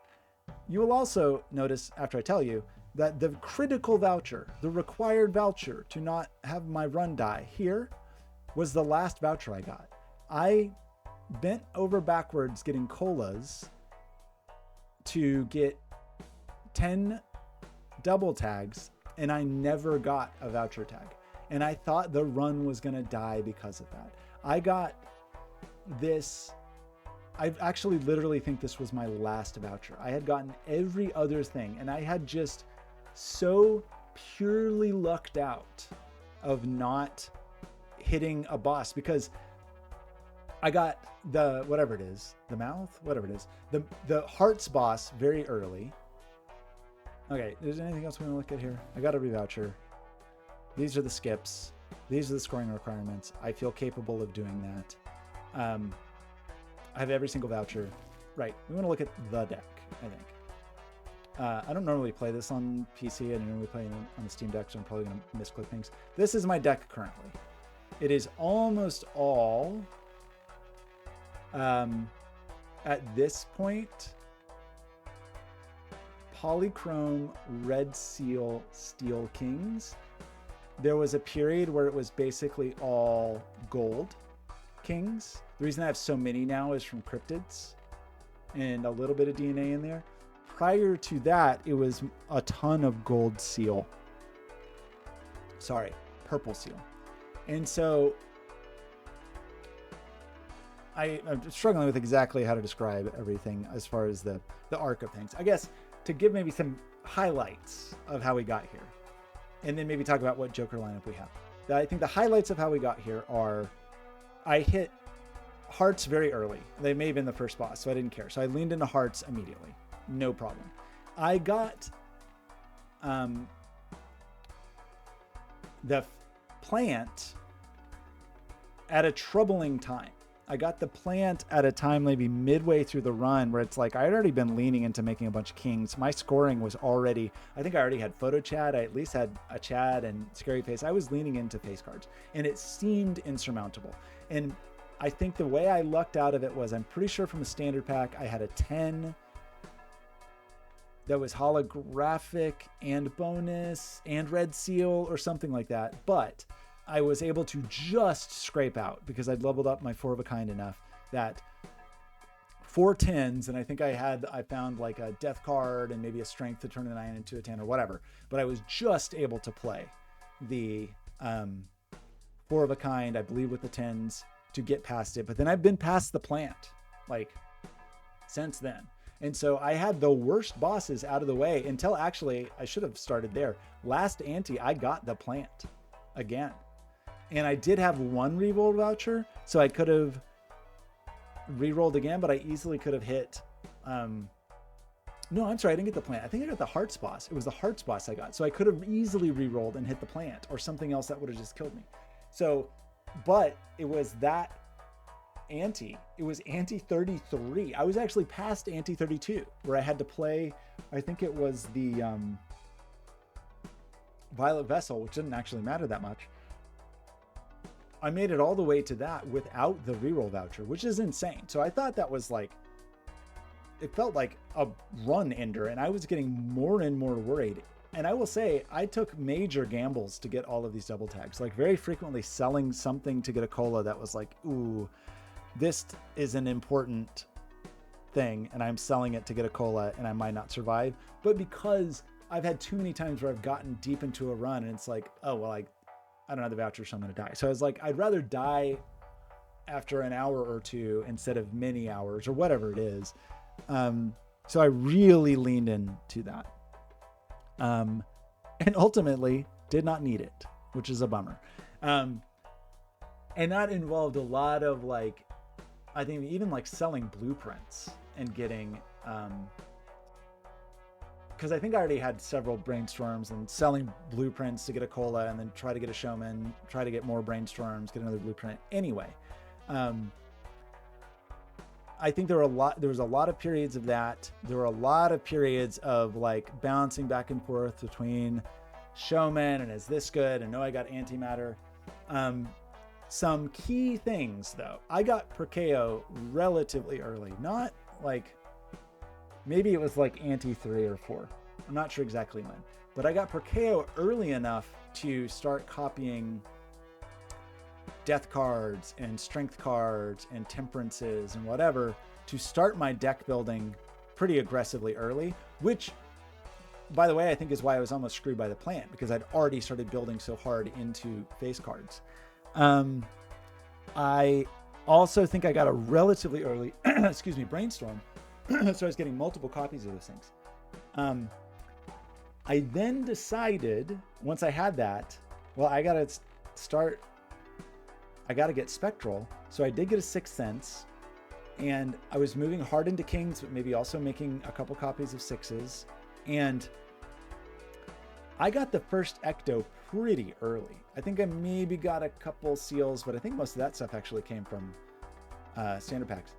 You will also notice, after I tell you, that the critical voucher, the required voucher to not have my run die here, was the last voucher I got. I bent over backwards getting colas to get 10 double tags, and I never got a voucher tag. And I thought the run was going to die because of that. I got this. I actually literally think this was my last voucher. I had gotten every other thing, and I had just so purely lucked out of not hitting a boss, because I got the, whatever it is, the mouth, whatever it is, the hearts boss very early. Okay, is there anything else we want to look at here? I got every voucher. These are the skips. These are the scoring requirements. I feel capable of doing that. I have every single voucher. Right, we want to look at the deck, I think. I don't normally play this on PC. I normally play on the Steam Deck, so I'm probably going to misclick things. This is my deck currently. It is almost all, at this point, Polychrome Red Seal Steel Kings. There was a period where it was basically all gold kings. The reason I have so many now is from cryptids. and a little bit of DNA in there. Prior to that, it was a ton of gold seal. Sorry, purple seal. And so I'm struggling with exactly how to describe everything as far as the arc of things. I guess to give maybe some highlights of how we got here, and then maybe talk about what Joker lineup we have. I think the highlights of how we got here are, I hit hearts very early. They may have been the first boss, so I didn't care. So I leaned into hearts immediately. No problem. I got the plant at a troubling time. I got the plant at a time maybe midway through the run where it's like I had already been leaning into making a bunch of kings. My scoring was already, I think I already had photo Chad. I at least had a Chad and scary face. I was leaning into face cards and it seemed insurmountable. And I think the way I lucked out of it was, I'm pretty sure from a standard pack, I had a 10 that was holographic and bonus and red seal or something like that. But I was able to just scrape out because I'd leveled up my 4 of a kind enough that 4 10s, and I think I found like a death card and maybe a strength to turn a 9 into a 10 or whatever. But I was just able to play the 4 of a kind, I believe, with the 10s to get past it. But then I've been past the plant like since then. And so I had the worst bosses out of the way until, actually, I should have started there. Last Ante, I got the plant again. And I did have 1 reroll voucher, so I could have rerolled again, but I easily could have hit... No, I'm sorry, I didn't get the plant. I think I got the hearts boss. It was the hearts boss I got. So I could have easily rerolled and hit the plant or something else that would have just killed me. So, but it was that Ante. It was Ante 33. I was actually past Ante 32, where I had to play, I think it was the Violet Vessel, which didn't actually matter that much. I made it all the way to that without the reroll voucher, which is insane. So I thought that was like, it felt like a run ender, and I was getting more and more worried. And I will say, I took major gambles to get all of these double tags, like very frequently selling something to get a cola that was like, ooh, this is an important thing, and I'm selling it to get a cola, and I might not survive. But because I've had too many times where I've gotten deep into a run, and it's like, oh, well, I don't have the voucher, so I'm going to die. So I was like, I'd rather die after an hour or two instead of many hours or whatever it is. So I really leaned into that. And ultimately did not need it, which is a bummer. And that involved a lot of like, I think even like selling blueprints and getting, because I think I already had several brainstorms and selling blueprints to get a cola and then try to get a showman, try to get more brainstorms, get another blueprint. Anyway, I think there was a lot of periods of that. There were a lot of periods of like bouncing back and forth between showman and is this good? And no, I got antimatter. Some key things though. I got Perkeo relatively early, not like, maybe it was like Ante 3 or 4. I'm not sure exactly when, but I got Perkeo early enough to start copying death cards and strength cards and temperances and whatever to start my deck building pretty aggressively early, which, by the way, I think is why I was almost screwed by the plant, because I'd already started building so hard into face cards. I also think I got a relatively early, brainstorm. So I was getting multiple copies of those things. I then decided, once I had that, well, I got to get Spectral. So I did get a 6th Sense, and I was moving hard into Kings, but maybe also making a couple copies of 6s. And I got the first Ecto pretty early. I think I maybe got a couple seals, but I think most of that stuff actually came from standard packs.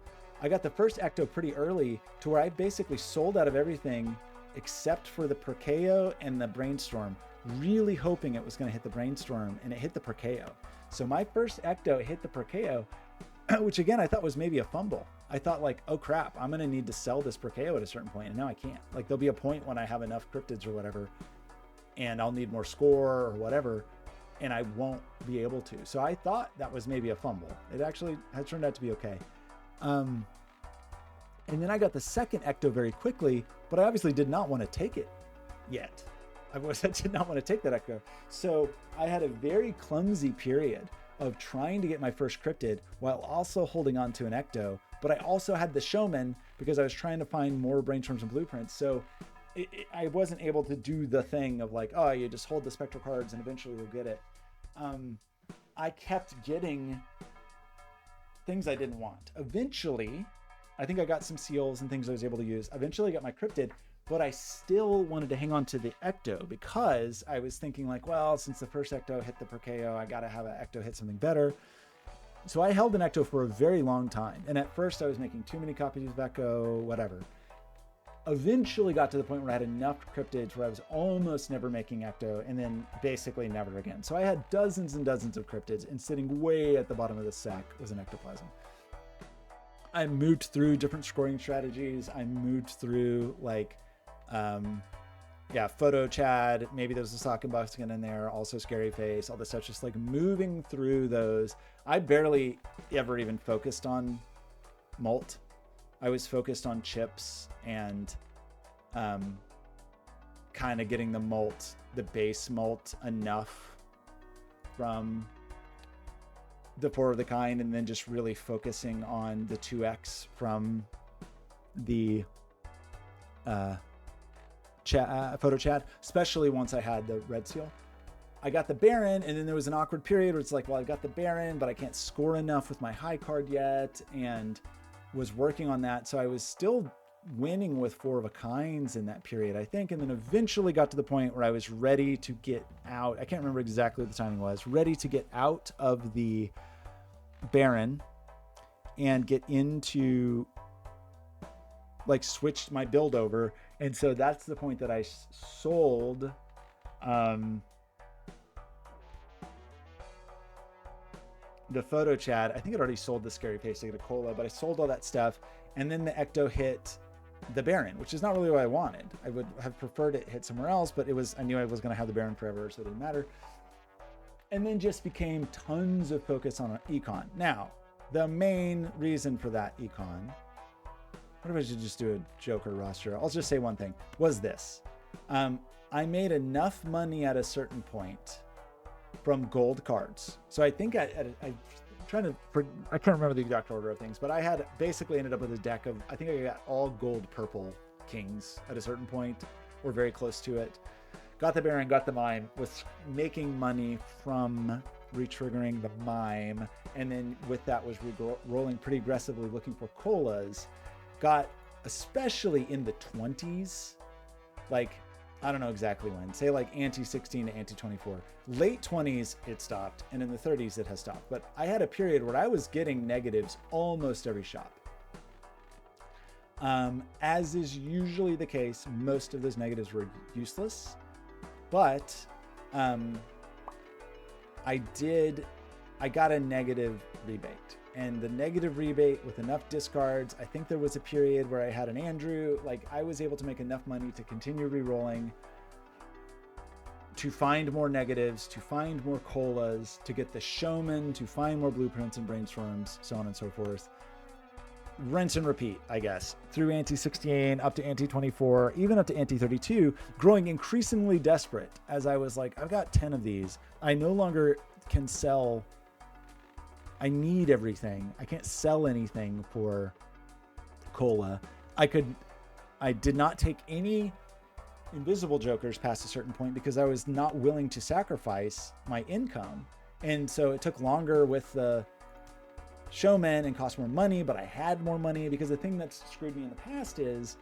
I got the first Ecto pretty early to where I basically sold out of everything except for the Perkeo and the Brainstorm, really hoping it was going to hit the Brainstorm, and it hit the Perkeo. So my first Ecto hit the Perkeo, which again, I thought was maybe a fumble. I thought like, oh crap, I'm going to need to sell this Perkeo at a certain point, and now I can't. Like there'll be a point when I have enough cryptids or whatever, and I'll need more score or whatever, and I won't be able to. So I thought that was maybe a fumble. It actually has turned out to be okay. And And then I got the second ecto very quickly, but I obviously did not want to take it yet. I did not want to take that ecto. So I had a very clumsy period of trying to get my first cryptid while also holding on to an ecto, but I also had the showman because I was trying to find more brainstorms and blueprints. So I wasn't able to do the thing of like, oh, you just hold the spectral cards and eventually you'll get it. I kept getting things I didn't want. Eventually, I think I got some seals and things I was able to use. Eventually I got my cryptid, but I still wanted to hang on to the ecto because I was thinking like, well, since the first ecto hit the Perkeo, I got to have an ecto hit something better. So I held an ecto for a very long time. And at first I was making too many copies of Echo, whatever. Eventually got to the point where I had enough cryptids where I was almost never making ecto and then basically never again. So I had dozens and dozens of cryptids, and sitting way at the bottom of the sack was an ectoplasm. I moved through different scoring strategies. I moved through like, photo Chad, maybe there's a sock and buckskin in there, also scary face, all this stuff, just like moving through those. I barely ever even focused on molt. I was focused on chips and kind of getting the molt, the base molt enough from the 4 of the kind, and then just really focusing on the 2x from the photo chat, especially once I had the red seal. I got the Baron, and then there was an awkward period where it's like, well, I've got the Baron, but I can't score enough with my high card yet, and was working on that. So I was still winning with 4 of a kinds in that period, I think, and then eventually got to the point where I was ready to get out. I can't remember exactly what the timing was, ready to get out of the Baron and get into, like, switched my build over. And so that's the point that I sold the photo chat. I think I'd already sold the scary face to get a cola, but I sold all that stuff. And then the ecto hit the Baron, which is not really what I wanted. I would have preferred it hit somewhere else, but I knew I was going to have the Baron forever, so it didn't matter. And then just became tons of focus on econ. Now, the main reason for that econ, what if I should just do a Joker roster? I'll just say one thing, was this. I made enough money at a certain point from gold cards. So I think I can't remember the exact order of things, but I had basically ended up with a deck of, I think I got all gold purple kings at a certain point, or very close to it. Got the Baron, got the Mime, was making money from retriggering the Mime, and then with that was rolling pretty aggressively looking for colas. Got, especially in the 20s, like, I don't know exactly when, say like Ante 16 to Ante 24. Late 20s, it stopped, and in the 30s, it has stopped. But I had a period where I was getting negatives almost every shop. As is usually the case, most of those negatives were useless, but I got a negative rebate. And the negative rebate with enough discards, I think there was a period where I had an Andrew, like I was able to make enough money to continue re-rolling, to find more negatives, to find more colas, to get the showman, to find more blueprints and brainstorms, so on and so forth. Rinse and repeat, I guess, through Ante 16, up to Ante 24, even up to Ante 32, growing increasingly desperate as I was like, I've got 10 of these. I no longer can sell. I need everything. I can't sell anything for cola. I did not take any invisible jokers past a certain point because I was not willing to sacrifice my income. And so it took longer with the showman and cost more money, but I had more money because the thing that's screwed me in the past is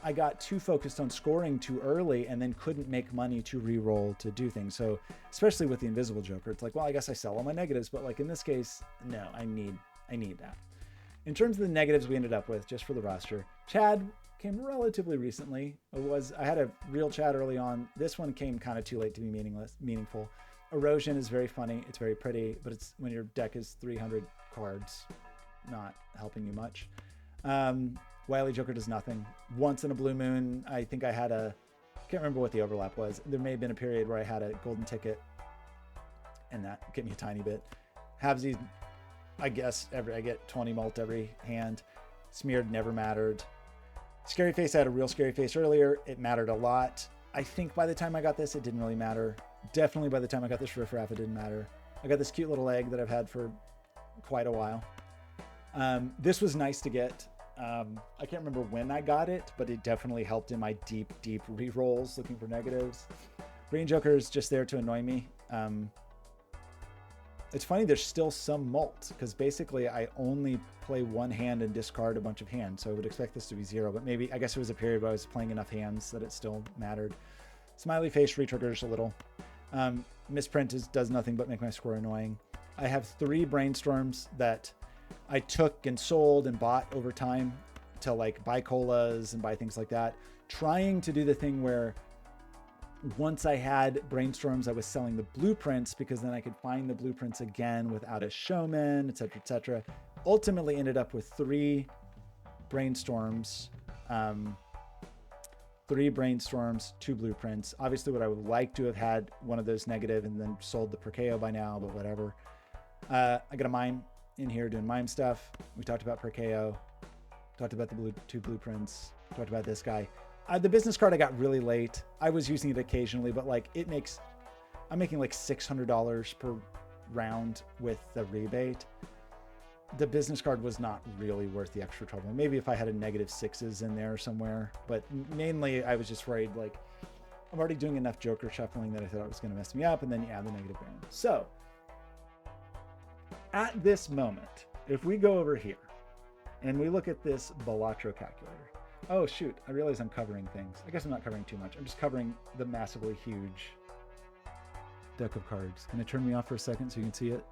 I got too focused on scoring too early and then couldn't make money to re-roll to do things. So especially with the invisible joker, it's like, well, I guess I sell all my negatives, but like in this case, no, I need that. In terms of the negatives we ended up with, just for the roster, Chad came relatively recently. I had a real Chad early on. This one came kind of too late to be meaningful. Erosion is very funny. It's very pretty, but it's when your deck is 300 cards, not helping you much. Wily Joker does nothing. Once in a blue moon, I think I can't remember what the overlap was. There may have been a period where I had a golden ticket and that gave me a tiny bit. Habsy, I guess I get 20 mult every hand. Smeared never mattered. Scary face, I had a real scary face earlier. It mattered a lot. I think by the time I got this, it didn't really matter. Definitely by the time I got this riffraff, it didn't matter. I got this cute little egg that I've had for quite a while. This was nice to get. I can't remember when I got it, but it definitely helped in my deep re-rolls looking for negatives. Green Joker is just there to annoy me. It's funny, there's still some mult, because basically I only play one hand and discard a bunch of hands, so I would expect this to be 0, but maybe, I guess it was a period where I was playing enough hands that it still mattered. Smiley face re-triggers a little. Misprint does nothing but make my score annoying. I have 3 brainstorms that I took and sold and bought over time to like buy colas and buy things like that, trying to do the thing where once I had brainstorms, I was selling the blueprints because then I could find the blueprints again without a showman, etc., etc. Ultimately ended up with 3 brainstorms, 2 blueprints. Obviously what I would like to have had one of those negative and then sold the Perkeo by now, but whatever. I got a mime in here doing mime stuff. We talked about Perkeo, talked about the 2 blueprints, talked about this guy. The business card I got really late. I was using it occasionally, but like I'm making like $600 per round with the rebate. The business card was not really worth the extra trouble. Maybe if I had a -6s in there somewhere, but mainly I was just worried, like, I'm already doing enough Joker shuffling that I thought it was going to mess me up, and then you add the negative baron. So at this moment, if we go over here and we look at this Balatro calculator, oh shoot, I realize I'm covering things. I guess I'm not covering too much. I'm just covering the massively huge deck of cards. Can it turn me off for a second so you can see it?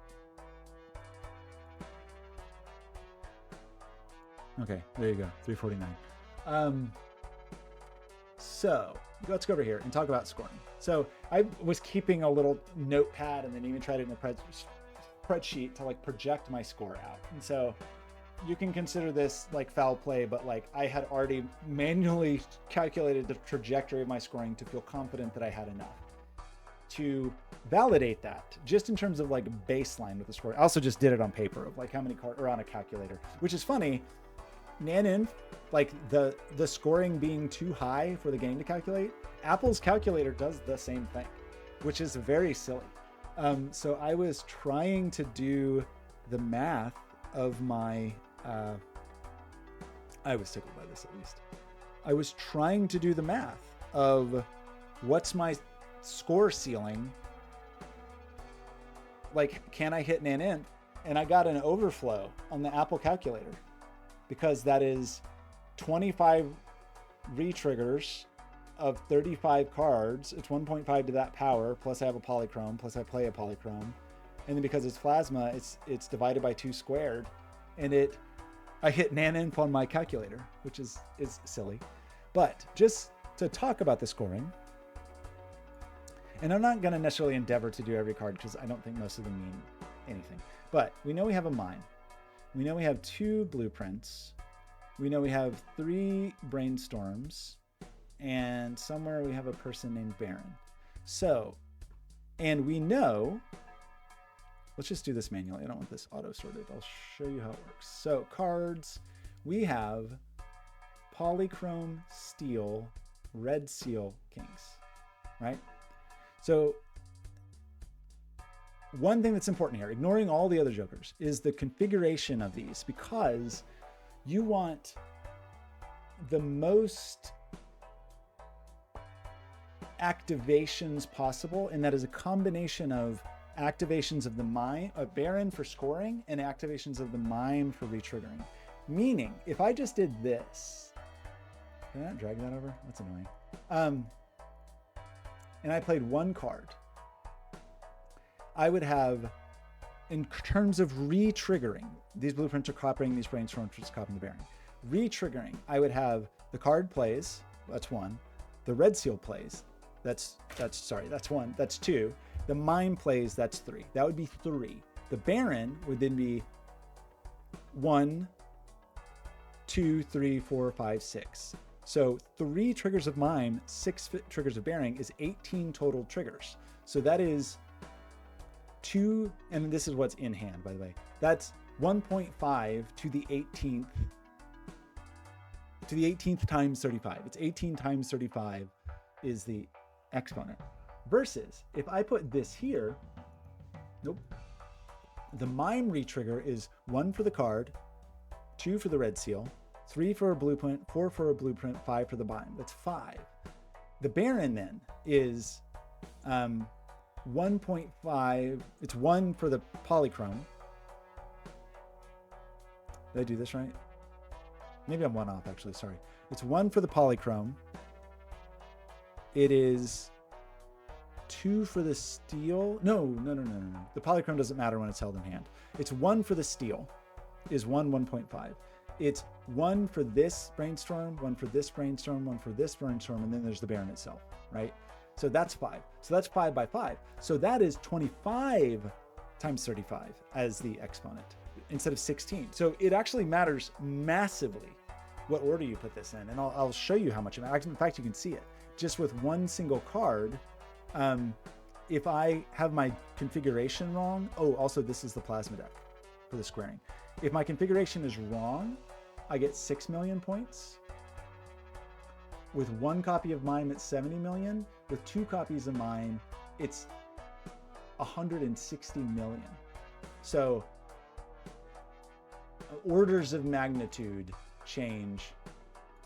Okay, there you go, 349. So let's go over here and talk about scoring. So I was keeping a little notepad and then even tried it in a spreadsheet to like project my score out. And so you can consider this like foul play, but like I had already manually calculated the trajectory of my scoring to feel confident that I had enough to validate that just in terms of like baseline with the score. I also just did it on paper of like how many cards, or on a calculator, which is funny. Naneinf, like the scoring being too high for the game to calculate, Apple's calculator does the same thing, which is very silly. So I was trying to do the math of my, I was tickled by this at least. I was trying to do the math of what's my score ceiling? Like, can I hit Naneinf? And I got an overflow on the Apple calculator because that is 25 re-triggers of 35 cards. It's 1.5 to that power, plus I have a polychrome, plus I play a polychrome. And then because it's plasma, it's divided by 2 squared. And I hit Naneinf on my calculator, which is silly. But just to talk about the scoring, and I'm not going to necessarily endeavor to do every card because I don't think most of them mean anything. But we know we have a mine. We know we have 2 blueprints. We know we have 3 brainstorms. And somewhere we have a person named Baron. So, and we know, let's just do this manually. I don't want this auto sorted. I'll show you how it works. So cards, we have polychrome, steel, red seal, kings, right? So one thing that's important here, ignoring all the other jokers, is the configuration of these, because you want the most activations possible, and that is a combination of activations of the mime, Baron for scoring, and activations of the mime for retriggering. Meaning, if I just did this, can I not drag that over? That's annoying. And I played 1 card, I would have, in terms of re-triggering, these blueprints are copying these brainstorms, just copying the Baron. Re-triggering, I would have the card plays, that's 1. The red seal plays, that's 1, that's 2. The mime plays, that's 3. That would be 3. The Baron would then be 1, 2, 3, 4, 5, 6. So 3 triggers of mime, 6 triggers of Baron is 18 total triggers. So that is 2, and this is what's in hand, by the way. That's 1.5 to the 18th to the 18th times 35. It's 18 times 35 is the exponent. Versus if I put this here, nope, the mime retrigger is 1 for the card, 2 for the red seal, 3 for a blueprint, 4 for a blueprint, 5 for the mime. That's 5. The Baron then is 1.5. It's 1 for the polychrome. Did I do this right? Maybe I'm 1 off, actually. Sorry. It's 1 for the polychrome. It is 2 for the steel. No. The polychrome doesn't matter when it's held in hand. It's 1 for the steel. Is 1.5. It's 1 for this brainstorm, 1 for this brainstorm, 1 for this brainstorm, and then there's the Baron itself, right? So that's 5. So that's 5 by 5. So that is 25 times 35 as the exponent instead of 16. So it actually matters massively what order you put this in. And I'll show you how much it matters. In fact, you can see it just with one single card. If I have my configuration wrong, also this is the plasma deck for the squaring. If my configuration is wrong, I get 6 million points. With 1 copy of mime, it's 70 million. With 2 copies of mime, it's 160 million. So orders of magnitude change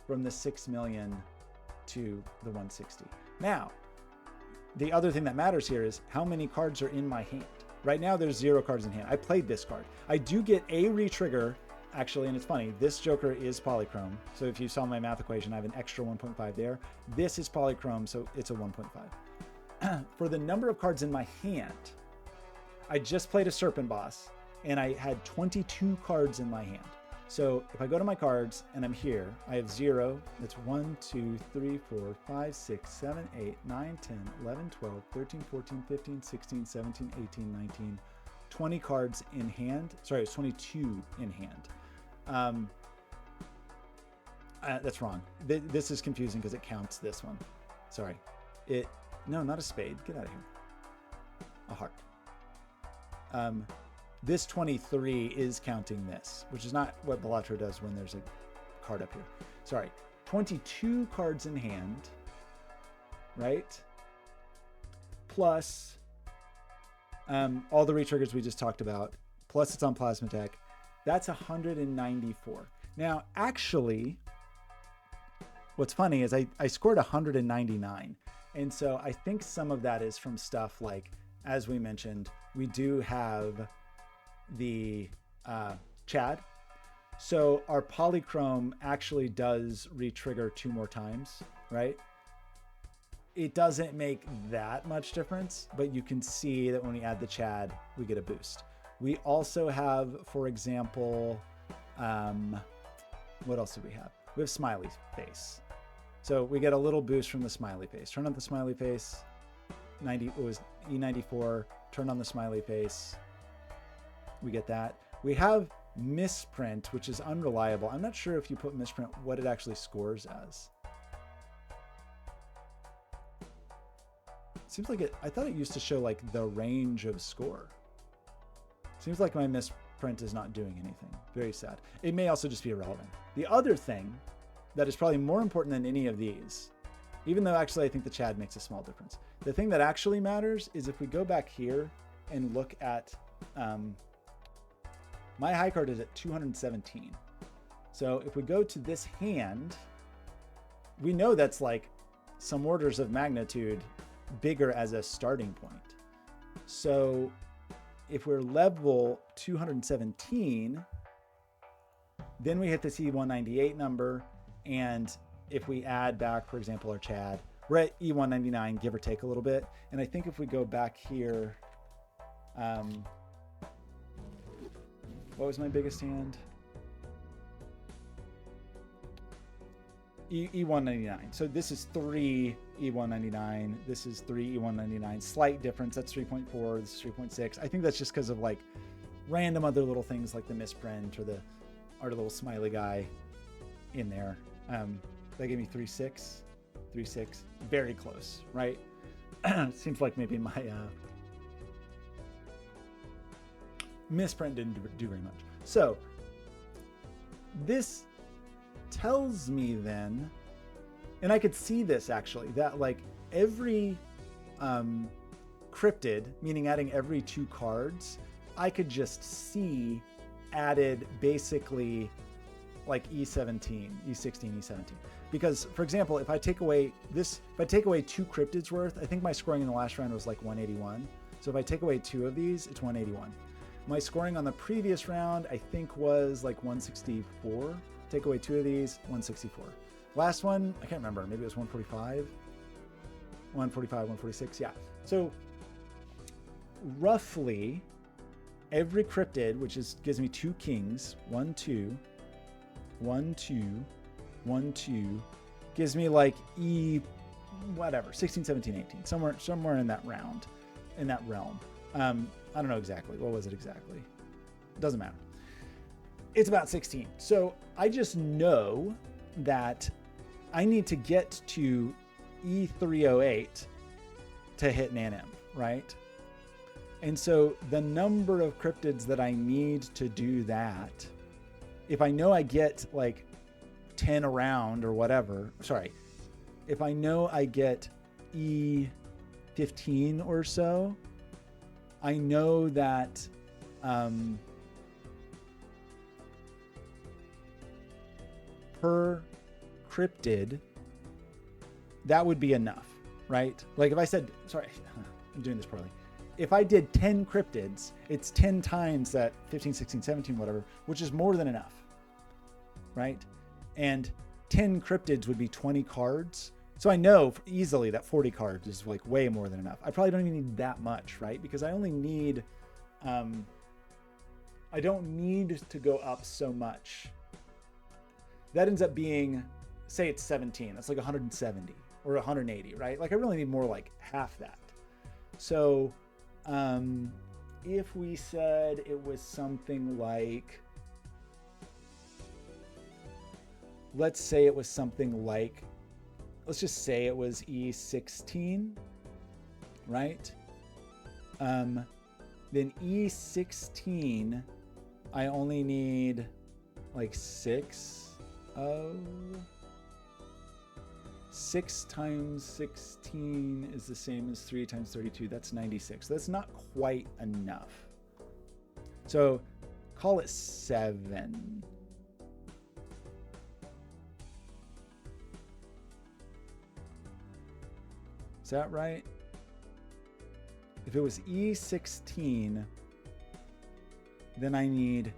from the 6 million to the 160. Now, the other thing that matters here is how many cards are in my hand. Right now, there's 0 cards in hand. I played this card. I do get a retrigger, actually, and it's funny. This Joker is polychrome. So if you saw my math equation, I have an extra 1.5 there. This is polychrome, so it's a 1.5. For the number of cards in my hand, I just played a Serpent Boss, and I had 22 cards in my hand. So if I go to my cards and I'm here, I have 0. That's 1, 2, 3, 4, 5, 6, 7, 8, 9, 10, 11, 12, 13, 14, 15, 16, 17, 18, 19, 20 cards in hand. Sorry, it's 22 in hand. That's wrong. This is confusing because it counts this one. Sorry. No, not a spade. Get out of here. A heart. This 23 is counting this, which is not what Balatro does when there's a card up here. Sorry, 22 cards in hand, right? Plus all the retriggers we just talked about, plus it's on Plasma Deck. That's 194. Now, actually, what's funny is I scored 199. And so I think some of that is from stuff like, as we mentioned, we do have the Chad. So our polychrome actually does retrigger 2 more times, right? It doesn't make that much difference, but you can see that when we add the Chad, we get a boost. We also have, for example, what else do we have? We have smiley face. So we get a little boost from the smiley face. Turn on the smiley face, it was E94, turn on the smiley face, we get that. We have misprint, which is unreliable. I'm not sure if you put misprint, what it actually scores as. Seems like I thought it used to show like the range of score. Seems like my misprint is not doing anything. Very sad. It may also just be irrelevant. The other thing that is probably more important than any of these, even though actually I think the Chad makes a small difference. The thing that actually matters is if we go back here and look at, my high card is at 217. So if we go to this hand, we know that's like some orders of magnitude bigger as a starting point. So if we're level 217, then we hit the E198 number. And if we add back, for example, our Chad, we're at E199, give or take a little bit. And I think if we go back here, what was my biggest hand? E199. So this is 3 E199. This is 3 E199. Slight difference. That's 3.4. This is 3.6. I think that's just because of like random other little things like the misprint or our little smiley guy in there. That gave me 3.6. 3.6. Very close, right? Seems like maybe my misprint didn't do very much. So this tells me then, and I could see this actually, that like every cryptid, meaning adding every 2 cards, I could just see added basically like E17, E16, E17. Because for example, if I take away 2 cryptids worth, I think my scoring in the last round was like 181. So if I take away 2 of these, it's 181. My scoring on the previous round, I think was like 164. Take away 2 of these, 164. Last one, I can't remember, maybe it was 145, 146, yeah. So roughly every cryptid, which gives me 2 kings, 1, 2, 1, 2, 1, 2, gives me like E, whatever, 16, 17, 18, somewhere in that round, in that realm. I don't know exactly. What was it exactly? Doesn't matter. It's about 16. So I just know that I need to get to E308 to hit Naneinf, right? And so the number of cryptids that I need to do that, if I know I get like 10 around or whatever, sorry, if I know I get E15 or so, I know that per cryptid, that would be enough, right? Like if I said, sorry, I'm doing this poorly. If I did 10 cryptids, it's 10 times that 15, 16, 17, whatever, which is more than enough, right? And 10 cryptids would be 20 cards. So I know easily that 40 cards is like way more than enough. I probably don't even need that much, right? Because I only need, I don't need to go up so much. That ends up being, say it's 17, that's like 170 or 180, right? Like I really need more like half that. So if we said it was something like, let's say it was something like, let's just say it was E16, right? Then E16, I only need like 6 times 16 is the same as 3 times 32. That's 96. That's not quite enough. So call it 7. Is that right? If it was E16, then I need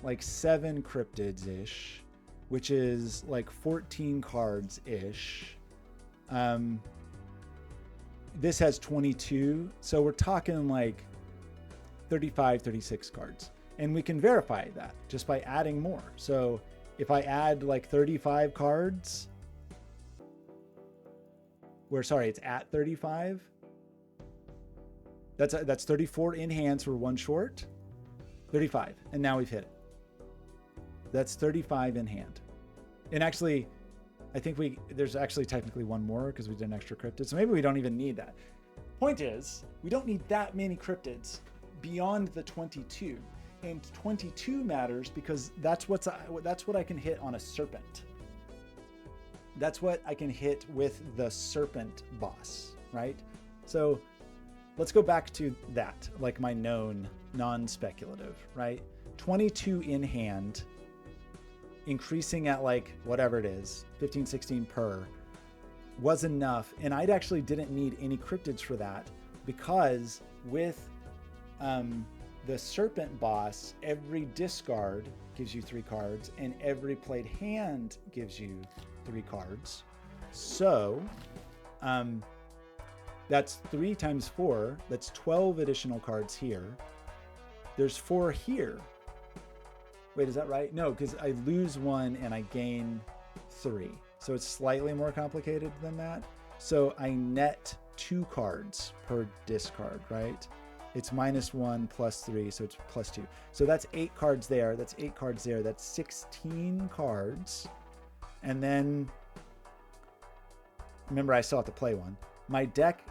like 7 cryptids-ish, which is like 14 cards-ish. This has 22, so we're talking like 35, 36 cards. And we can verify that just by adding more. So if I add like 35 cards, it's at 35. That's 34 in hand, so we're 1 short. 35, and now we've hit it. That's 35 in hand. And actually, I think there's actually technically 1 more because we did an extra cryptid, so maybe we don't even need that. Point is, we don't need that many cryptids beyond the 22. And 22 matters because that's what I can hit on a serpent. That's what I can hit with the serpent boss, right? So let's go back to that, like my known non-speculative, right? 22 in hand, increasing at like whatever it is, 15, 16 per, was enough. And I actually didn't need any cryptids for that because with the serpent boss, every discard gives you 3 cards and every played hand gives you 3 cards. So that's 3 times 4. That's 12 additional cards here. There's 4 here. Wait, is that right? No, because I lose 1 and I gain 3. So it's slightly more complicated than that. So I net 2 cards per discard, right? It's -1 plus 3, so it's +2. So that's 8 cards there. That's 8 cards there. That's 16 cards. And then, remember, I still have to play 1. My deck,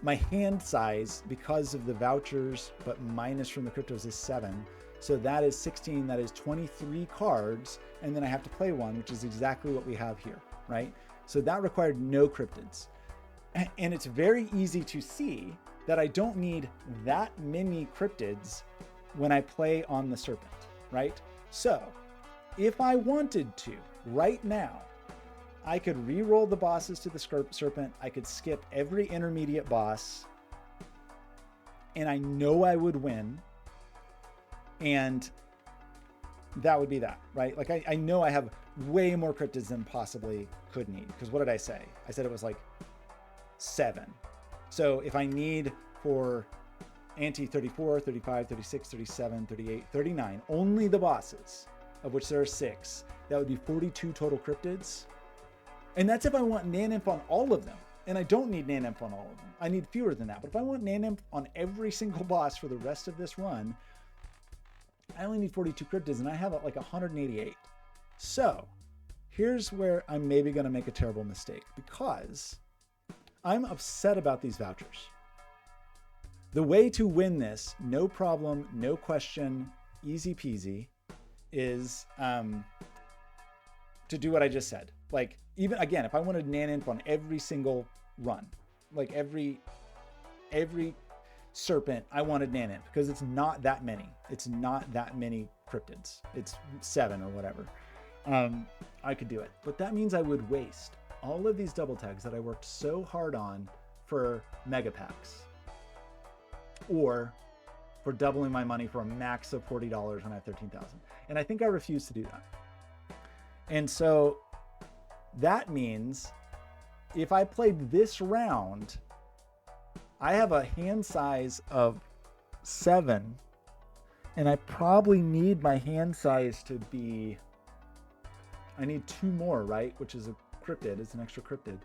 my hand size, because of the vouchers, but minus from the cryptos, is 7. So that is 16, that is 23 cards, and then I have to play one, which is exactly what we have here, right? So that required no cryptids. And it's very easy to see that I don't need that many cryptids when I play on the serpent, right? So if I wanted to, right now, I could re-roll the bosses to the serpent. I could skip every intermediate boss, and I know I would win. And that would be that, right? Like I know I have way more cryptids than possibly could need. Because what did I say? I said it was like 7. So if I need for Ante 34, 35, 36, 37, 38, 39, only the bosses, of which there are 6, that would be 42 total cryptids. And that's if I want Naneinf on all of them. And I don't need Naneinf on all of them. I need fewer than that. But if I want Naneinf on every single boss for the rest of this run, I only need 42 cryptids, and I have like 188. So here's where I'm maybe going to make a terrible mistake, because I'm upset about these vouchers. The way to win this, no problem, no question, easy peasy, is to do what I just said. Like, even again, if I wanted Naneinf on every single run, like every serpent, I wanted Naneinf, because it's not that many. It's not that many cryptids. It's 7 or whatever. I could do it. But that means I would waste all of these double tags that I worked so hard on for mega packs, or for doubling my money for a max of $40 when I have 13,000. And I think I refuse to do that. And so that means if I played this round, I have a hand size of 7, and I probably need my hand size to be, I need 2 more, right? Which is a cryptid, it's an extra cryptid.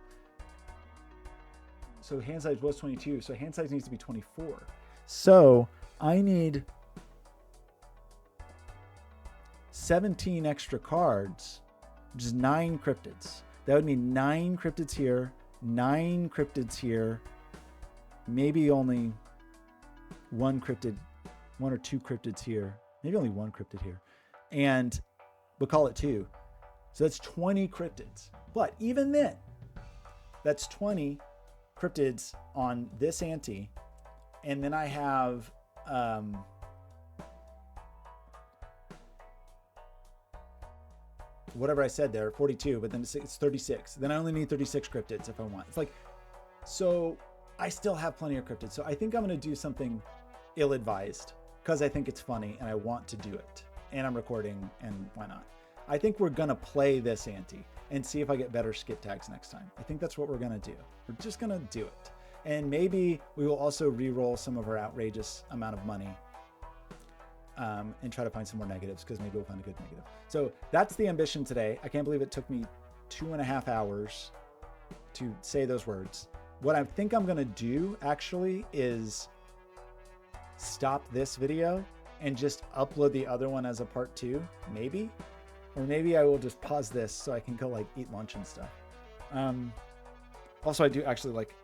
So hand size was 22, so hand size needs to be 24. So I need 17 extra cards, which is 9 cryptids. That would mean 9 cryptids here, 9 cryptids here, maybe only 1 cryptid, 1 or 2 cryptids here, maybe only 1 cryptid here, and we'll call it 2. So that's 20 cryptids. But even then, that's 20 cryptids on this ante, and then I have whatever I said there, 42, but then it's 36. Then I only need 36 cryptids if I want. It's like, so I still have plenty of cryptids. So I think I'm going to do something ill-advised, because I think it's funny and I want to do it, and I'm recording, and why not? I think we're going to play this ante and see if I get better skip tags next time. I think that's what we're going to do. We're just going to do it. And maybe we will also re-roll some of our outrageous amount of money and try to find some more negatives, because maybe we'll find a good negative. So that's the ambition today. I can't believe it took me 2.5 hours to say those words. What I think I'm going to do actually is stop this video and just upload the other one as a part 2, maybe. Or maybe I will just pause this so I can go like eat lunch and stuff. Also, I do actually like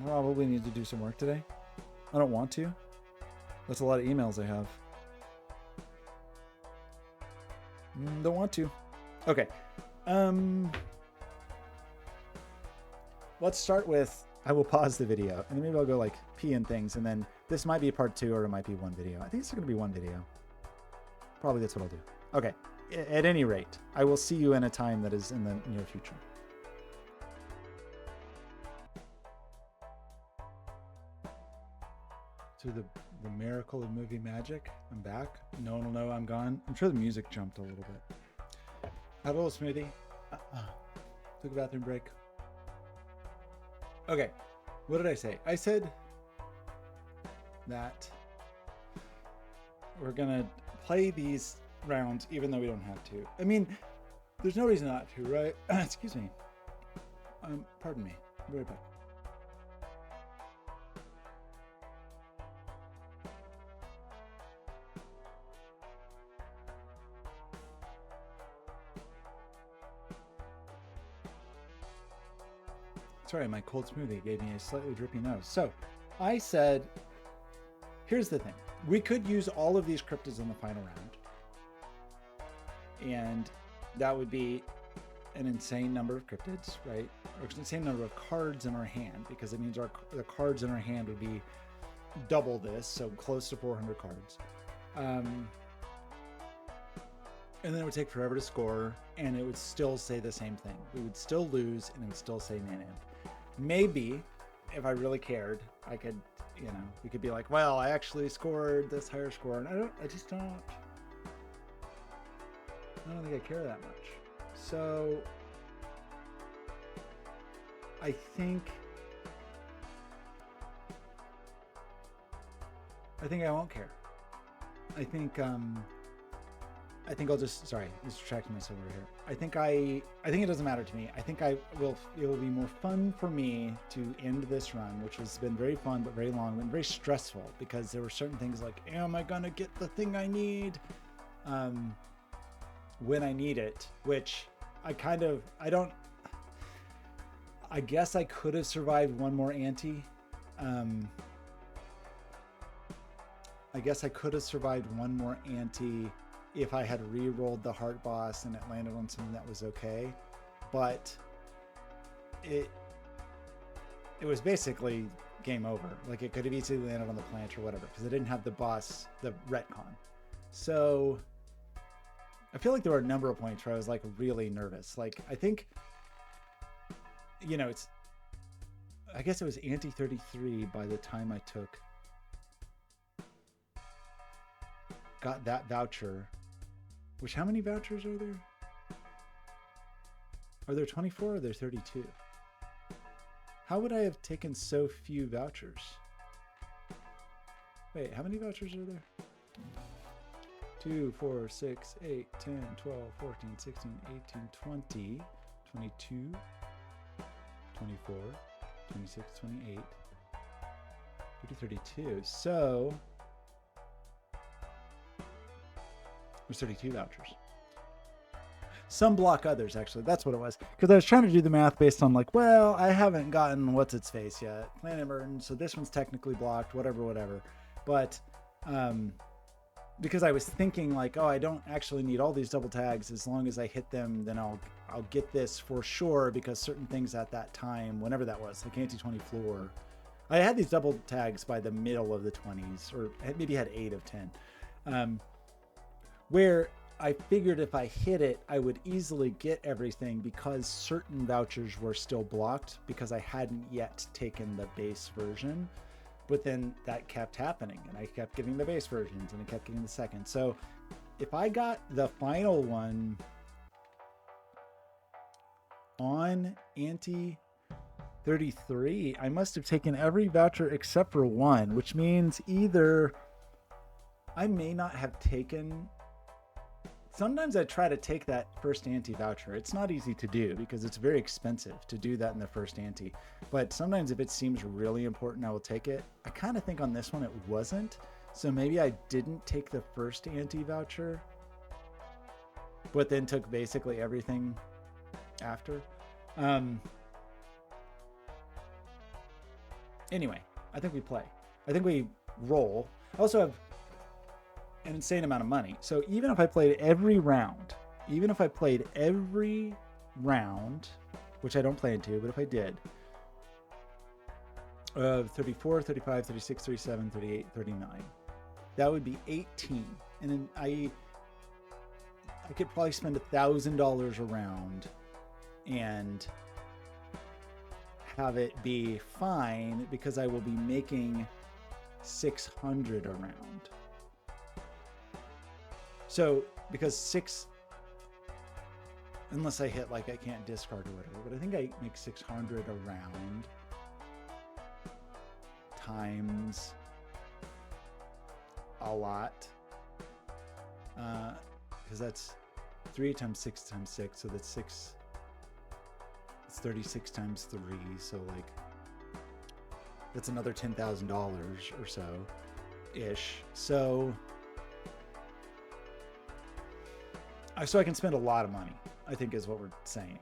probably need to do some work today. I don't want to. That's a lot of emails I have. Don't want to. Okay. Let's start with, I will pause the video and then maybe I'll go like pee and things, and then this might be part 2 or it might be 1 video. I think it's going to be 1 video. Probably that's what I'll do. Okay. At any rate, I will see you in a time that is in the near future. To the miracle of movie magic, I'm back. No one will know I'm gone. I'm sure the music jumped a little bit. Had a little smoothie. Took a bathroom break. Okay, what did I say? I said that we're gonna play these rounds even though we don't have to. I mean, there's no reason not to, right? Excuse me. Pardon me. I'll be right back. Sorry, my cold smoothie gave me a slightly drippy nose. So I said, here's the thing. We could use all of these cryptids in the final round. And that would be an insane number of cryptids, right? Or an insane number of cards in our hand, because it means the cards in our hand would be double this, so close to 400 cards. And then it would take forever to score, and it would still say the same thing. We would still lose, and it would still say Naneinf. Maybe, if I really cared, I could, we could be like, well, I actually scored this higher score, and I don't think I care that much. So I think I won't care. I think I'll just, sorry, distracting myself over here. I think it doesn't matter to me. I think it will be more fun for me to end this run, which has been very fun, but very long and very stressful, because there were certain things like, am I going to get the thing I need? When I need it, which I guess I could have survived one more ante. I guess I could have survived one more ante if I had re-rolled the heart boss and it landed on something that was okay. But it was basically game over. Like, it could have easily landed on the plant or whatever, because it didn't have the boss, the retcon. So I feel like there were a number of points where I was like really nervous. Like, I think, I guess it was ante 33 by the time I got that voucher. Which, how many vouchers are there? Are there 24 or are there 32? How would I have taken so few vouchers? Wait, how many vouchers are there? 2, 4, 6, 8, 10, 12, 14, 16, 18, 20, 22, 24, 26, 28, 30, 32. So there's 32 vouchers. Some block others, actually. That's what it was. Because I was trying to do the math based on like, well, I haven't gotten what's its face yet, Planet Merton, so this one's technically blocked, whatever. But because I was thinking like, oh, I don't actually need all these double tags. As long as I hit them, then I'll get this for sure, because certain things at that time, whenever that was, like ante 20 floor, I had these double tags by the middle of the 20s, or maybe had 8 of 10, where I figured if I hit it, I would easily get everything, because certain vouchers were still blocked because I hadn't yet taken the base version. But then that kept happening, and I kept getting the base versions, and I kept getting the second. So if I got the final one on ante 33, I must have taken every voucher except for one, which means either I may not have taken. Sometimes I try to take that first ante voucher. It's not easy to do because it's very expensive to do that in the first ante. But sometimes if it seems really important, I will take it. I kind of think on this one it wasn't. So maybe I didn't take the first ante voucher, but then took basically everything after. Anyway, I think we play. I think we roll. I also have an insane amount of money. So even if I played every round, which I don't plan to, but if I did, 34, 35, 36, 37, 38, 39, that would be 18. And then I could probably spend $1,000 a round and have it be fine, because I will be making 600 a round. So, because 6, unless I hit like I can't discard or whatever, but I think I make 600 a round times a lot. Because that's 3 times 6 times 6, so that's 6. It's 36 times 3, so like that's another $10,000 or so ish. So I can spend a lot of money, I think is what we're saying.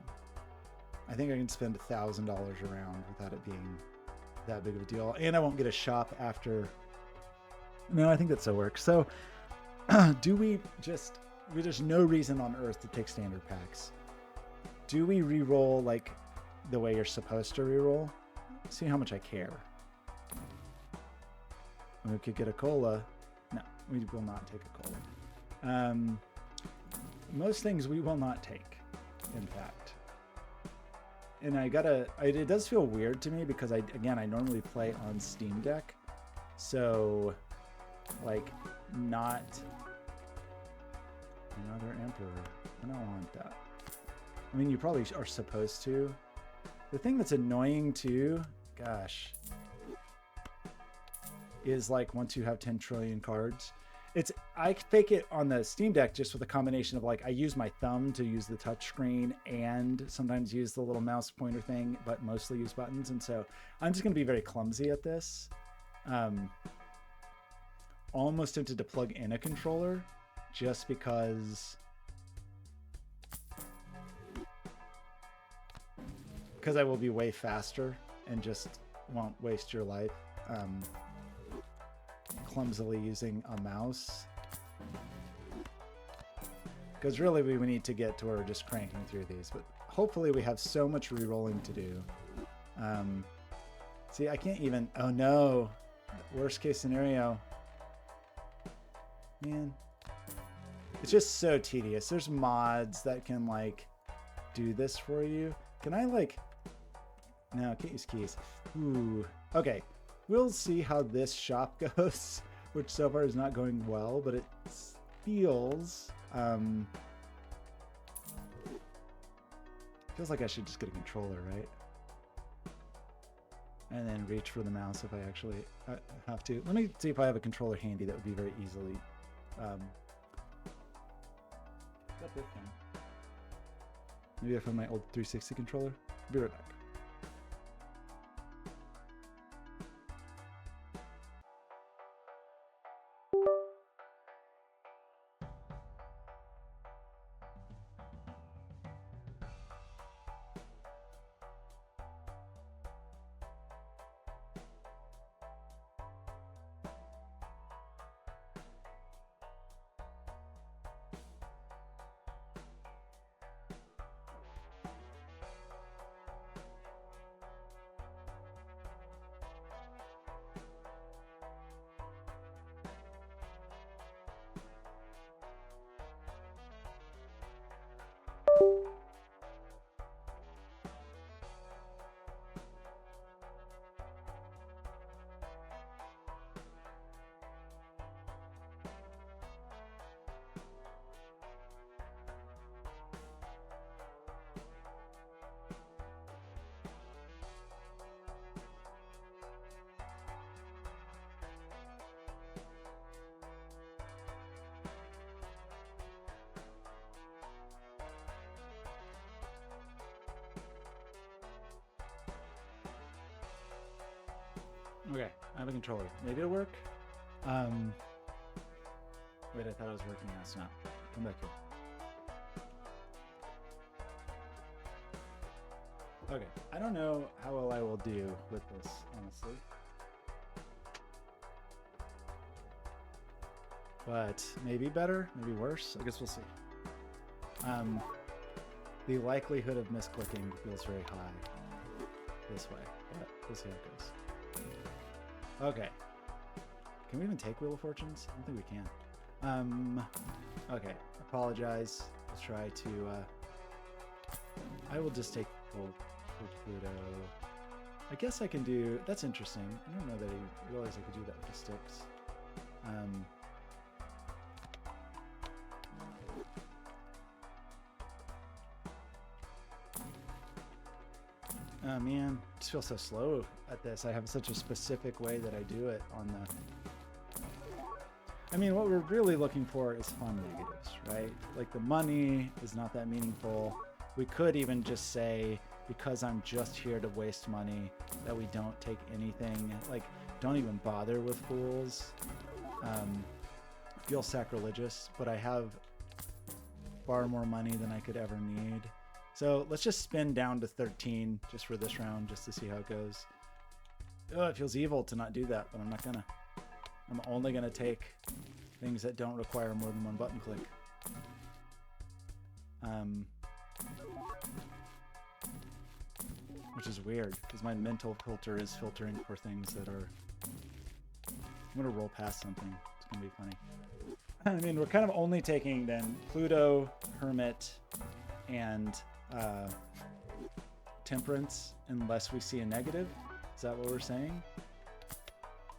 I think I can spend $1,000 around without it being that big of a deal. And I won't get a shop after No, I think that still works. So do we just, there's no reason on earth to take standard packs. Do we re-roll like the way you're supposed to re-roll? See how much I care. We could get a cola. No, we will not take a cola. Most things we will not take, in fact. And it does feel weird to me because I normally play on Steam Deck. So, like, not another Emperor. I don't want that. I mean, you probably are supposed to. The thing that's annoying too, gosh, is like once you have 10 trillion cards, I fake it on the Steam Deck just with a combination of like I use my thumb to use the touch screen and sometimes use the little mouse pointer thing, but mostly use buttons. And so I'm just going to be very clumsy at this. Almost tempted to plug in a controller just because I will be way faster and just won't waste your life clumsily using a mouse. Because really we need to get to where we're just cranking through these, but hopefully we have so much re-rolling to do. See, I can't even, oh no, worst case scenario. Man, it's just so tedious. There's mods that can like do this for you. Can I like, no, I can't use keys. Ooh, okay. We'll see how this shop goes, which so far is not going well, but it feels like I should just get a controller, right? And then reach for the mouse if I actually have to. Let me see if I have a controller handy that would be very easily. Maybe I found my old 360 controller. Be right back. Okay, I have a controller. Maybe it'll work. Wait, I thought it was working. No, it's not. Come back here. Okay, I don't know how well I will do with this, honestly. But maybe better, maybe worse. I guess we'll see. The likelihood of misclicking feels very high this way, but we'll see how it goes. Okay. Can we even take Wheel of Fortunes? I don't think we can. Okay. Apologize. Let's try to, I will just take Pluto. I guess I can do, that's interesting. I don't know that I realized I could do that with the sticks. Oh man, I just feel so slow at this. I have such a specific way that I do it on the... I mean, what we're really looking for is fun negatives, right? Like the money is not that meaningful. We could even just say, because I'm just here to waste money, that we don't take anything. Like, don't even bother with fools. Feel sacrilegious, but I have far more money than I could ever need. So let's just spin down to 13 just for this round, just to see how it goes. Oh, it feels evil to not do that, but I'm not gonna. I'm only going to take things that don't require more than one button click. Which is weird, because my mental filter is filtering for things that are... I'm going to roll past something. It's going to be funny. I mean, we're kind of only taking then Pluto, Hermit, and Temperance, unless we see a negative. Is that what we're saying?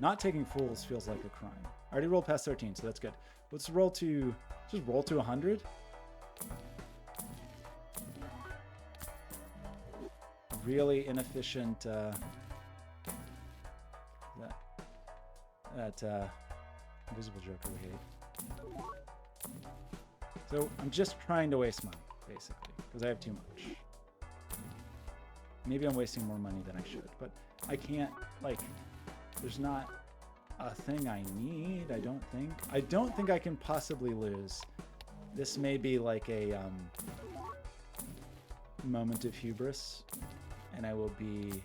Not taking Fools feels like a crime. I already rolled past 13, so that's good. Let's roll to... just roll to 100. Really inefficient that Invisible Joker we hate. So I'm just trying to waste money, basically, because I have too much. Maybe I'm wasting more money than I should, but I can't, like, there's not a thing I need, I don't think. I don't think I can possibly lose. This may be like a moment of hubris, and I will be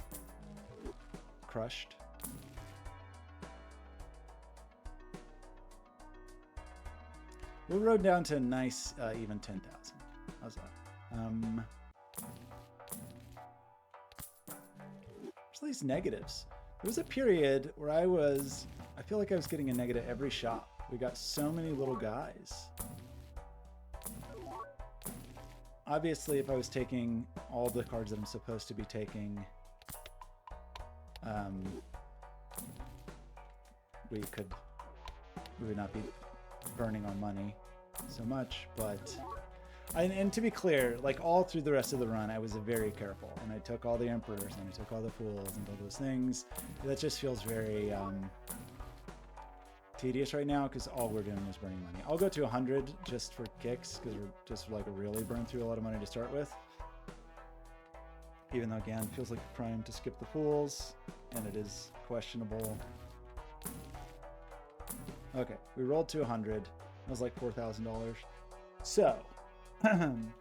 crushed. We'll road down to a nice even 10,000. How's that? There's these negatives. There was a period where I feel like I was getting a negative every shot. We got so many little guys. Obviously, if I was taking all the cards that I'm supposed to be taking, we would not be burning our money so much, but and to be clear, like all through the rest of the run, I was very careful, and I took all the Emperors and I took all the Fools and all those things. That just feels very tedious right now, because all we're doing is burning money. I'll go to 100 just for kicks, because we're just like really burned through a lot of money to start with. Even though, again, it feels like a crime to skip the Fools, and it is questionable. Okay, we rolled to 100. That was like $4,000. So,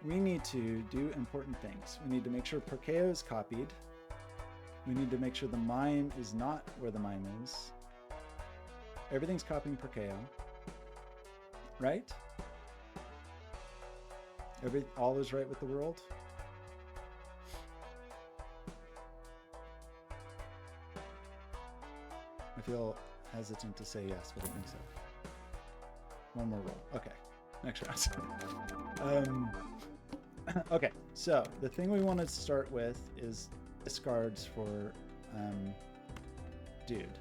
we need to do important things. We need to make sure Perkeo is copied. We need to make sure the mime is not where the mime is. Everything's copying Perkeo, right? All is right with the world. I feel hesitant to say yes, but I think so. One more roll. Okay, next round. Okay, so the thing we want to start with is discards for dude.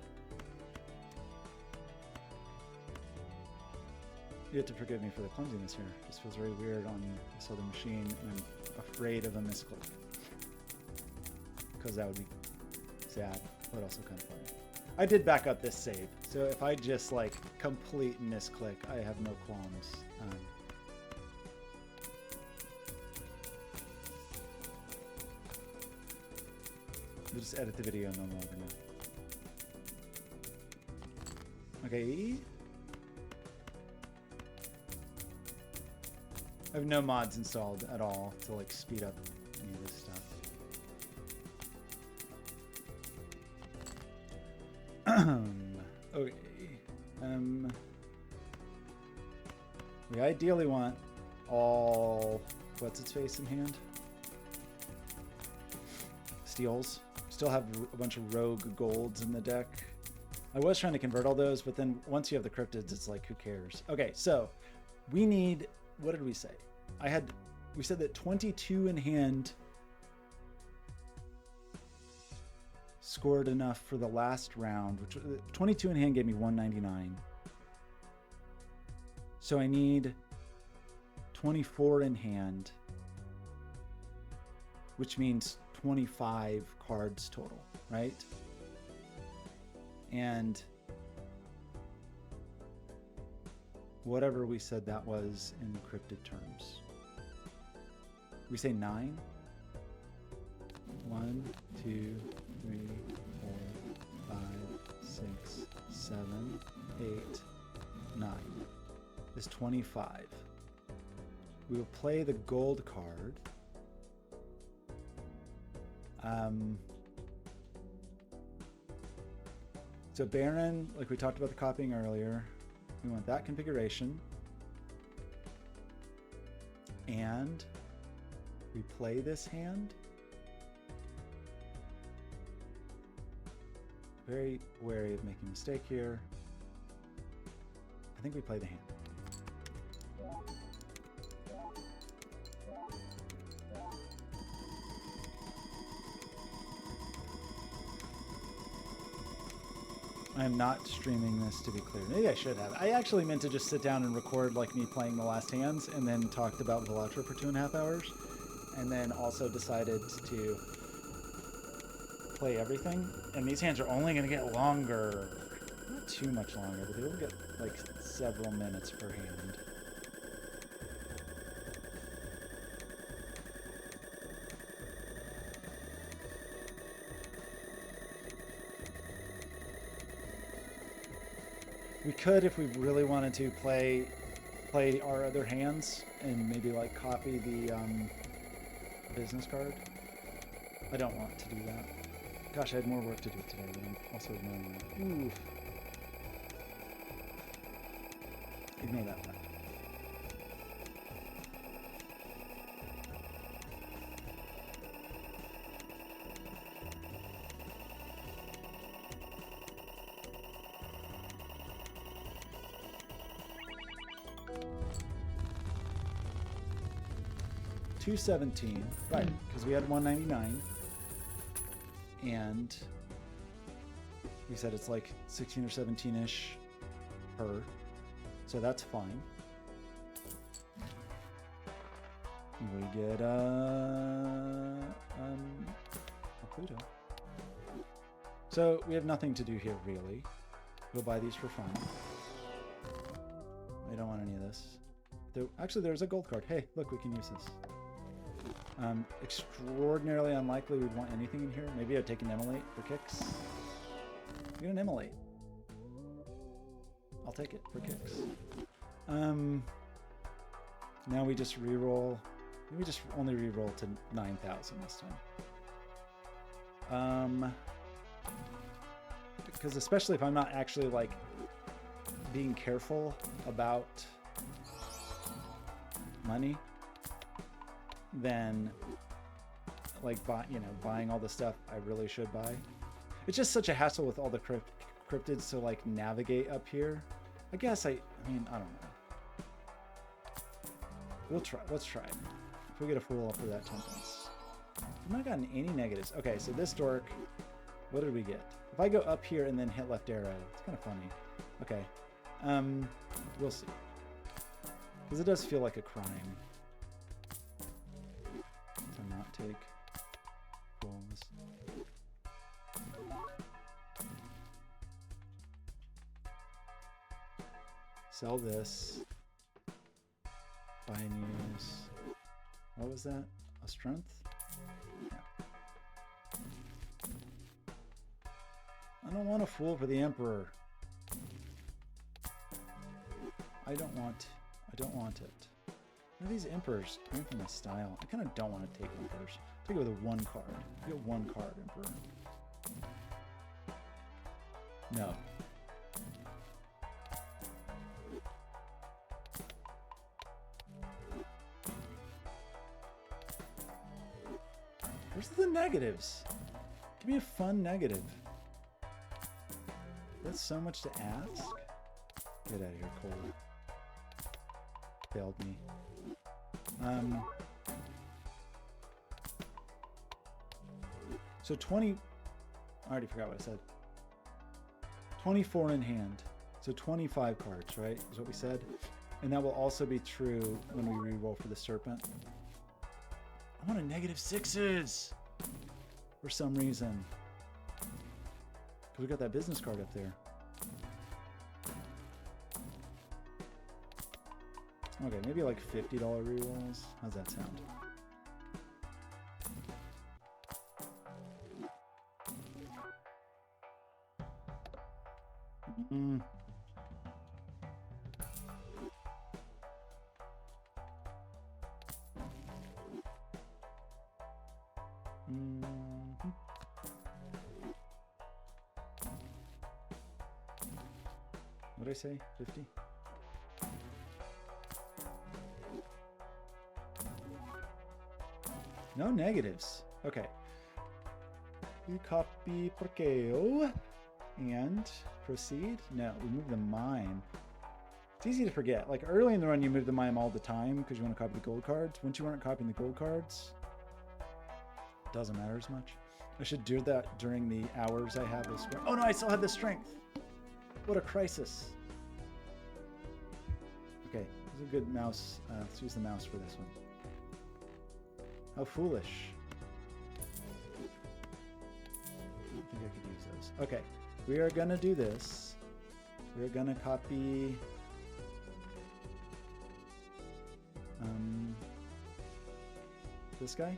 You have to forgive me for the clumsiness here. It just feels very weird on this other machine, and I'm afraid of a misclick, because that would be sad, but also kind of funny. I did back up this save, so if I just like complete misclick, I have no qualms. We'll just edit the video no longer now. Okay. I have no mods installed at all to like speed up any of this stuff. Okay. We ideally want all what's its face in hand. Steals. Still have a bunch of rogue golds in the deck. I was trying to convert all those, but then once you have the cryptids, it's like, who cares? Okay, so we need, what did we say? We said that 22 in hand scored enough for the last round, which 22 in hand gave me 199. So I need 24 in hand, which means 25 cards total, right? And whatever we said that was in encrypted terms. We say 9? 1, 2, 3, 4, 5, 6, 7, 8, 9. Is 25. We will play the gold card. So Baron, like we talked about the copying earlier, we want that configuration. And we play this hand. Very wary of making a mistake here. I think we play the hand. I am not streaming this, to be clear. Maybe I should have. I actually meant to just sit down and record like me playing the last hands and then talked about Balatro for 2.5 hours. And then also decided to play everything. And these hands are only going to get longer. Not too much longer, but they will get like several minutes per hand. We could, if we really wanted to, play our other hands and maybe like copy the business card. I don't want to do that. Gosh, I had more work to do today, but I'm also ignoring that. Ooh. Ignore that fact. $217, right? Because we had $199, and we said it's like 16 or 17-ish per, so that's fine. We get a Pluto. So we have nothing to do here really. We'll buy these for fun. I don't want any of this. Actually, there's a gold card. Hey, look, we can use this. Extraordinarily unlikely we'd want anything in here. Maybe I'd take an Immolate for kicks. Get an Immolate. I'll take it for kicks. Now we just reroll. Maybe just only reroll to 9,000 this time. Because especially if I'm not actually like being careful about money, then like buying all the stuff I really should buy. It's just such a hassle with all the cryptids to like navigate up here. I guess I mean I don't know. We'll try. Let's try it. If we get a fool for that temperance. I've not gotten any negatives. Okay, so this dork, what did we get? If I go up here and then hit left arrow, it's kind of funny. Okay, we'll see. Because it does feel like a crime to not take fools. Sell this. Buy news. What was that? A strength? Yeah. I don't want a fool for the Emperor. I don't want it. Now these Emperors coming from my style. I kind of don't want to take Emperors. Take it with a 1 card. You get 1 card, Emperor. No. Where's the negatives? Give me a fun negative. That's so much to ask. Get out of here, Cole. Failed me. So 20. I already forgot what I said. 24 in hand. So 25 cards, right? Is what we said. And that will also be true when we re-roll for the Serpent. I want a -6s for some reason. Because we got that business card up there. Okay, maybe like $50 rerolls. How's that sound? did I say? 50? No negatives. Okay. We copy Porqueo and proceed. No, we move the mime. It's easy to forget. Like early in the run, you move the mime all the time because you want to copy the gold cards. Once you aren't copying the gold cards, it doesn't matter as much. I should do that during the hours I have this. Oh no, I still have the strength. What a crisis. Okay, this is a good mouse. Let's use the mouse for this one. How foolish. I think I could use those. Okay, we are gonna do this. We're gonna copy this guy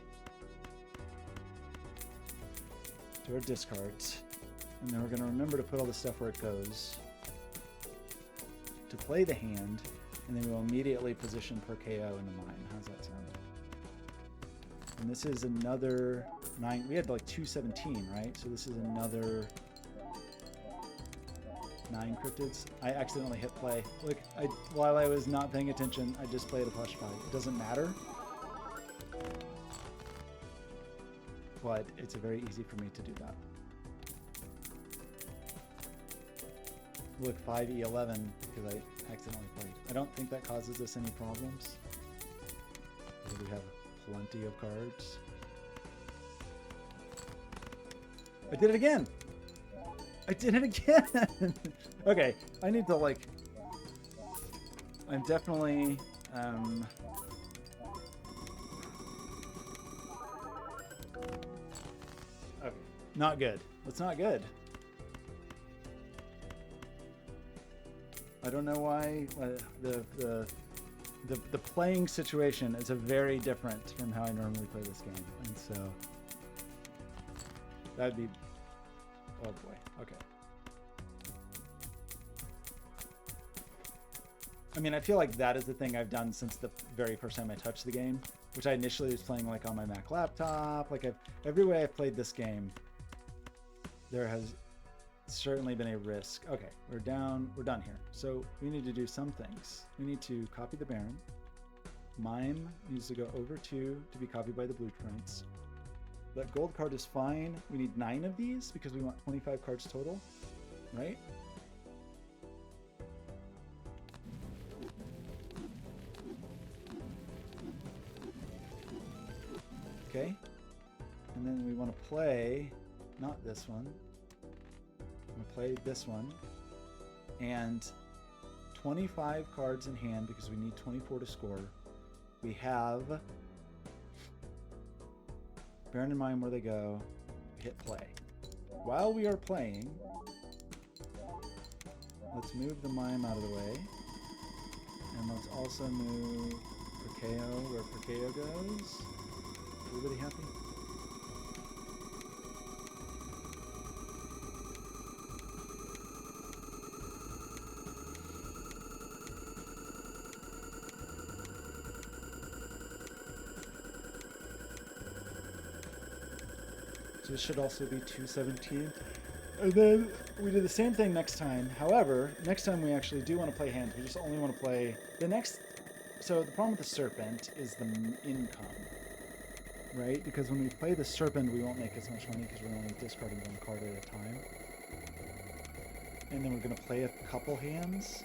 to our discards, and then we're gonna remember to put all the stuff where it goes to play the hand, and then we'll immediately position Porqueo in the mine. How's that sound? And this is another 9. We had like 217, right? So this is another 9 cryptids. I accidentally hit play. Look, while I was not paying attention, I just played a plush pie. It doesn't matter. But it's very easy for me to do that. Look, 5E11 because I accidentally played. I don't think that causes us any problems. We have plenty of cards. I did it again! I did it again! Okay, I need to like... I'm definitely... Okay, not good. That's not good. I don't know why the playing situation is a very different from how I normally play this game, and so that'd be, oh boy, okay. I mean, I feel like that is the thing I've done since the very first time I touched the game, which I initially was playing like on my Mac laptop. Like every way I've played this game, there has certainly been a risk. Okay, we're done here. So we need to do some things. We need to copy the Baron. Mime needs to go over 2 to be copied by the blueprints. That gold card is fine. We need 9 of these because we want 25 cards total, right? Okay, and then we want to play, not this one, I'm going to play this one, and 25 cards in hand because we need 24 to score. We have, bearing in mind where they go, hit play. While we are playing, let's move the mime out of the way, and let's also move Porqueo where Porqueo goes. Everybody happy? So this should also be 217. And then we do the same thing next time. However, next time we actually do want to play hands. We just only want to play the next. So the problem with the serpent is the income. Right? Because when we play the serpent, we won't make as much money because we're only discarding 1 card at a time. And then we're going to play a couple hands.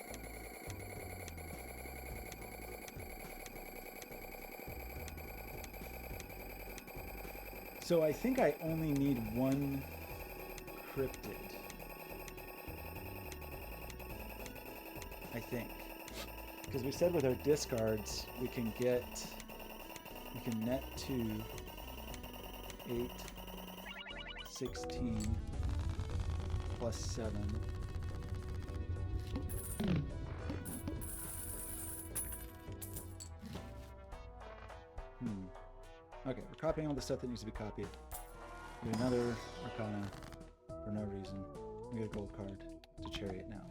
So I think I only need 1 cryptid. I think. Because we said with our discards, we can net to 8, 16, plus 7. Okay, we're copying all the stuff that needs to be copied. We get another Arcana for no reason. We get a gold card to Chariot now.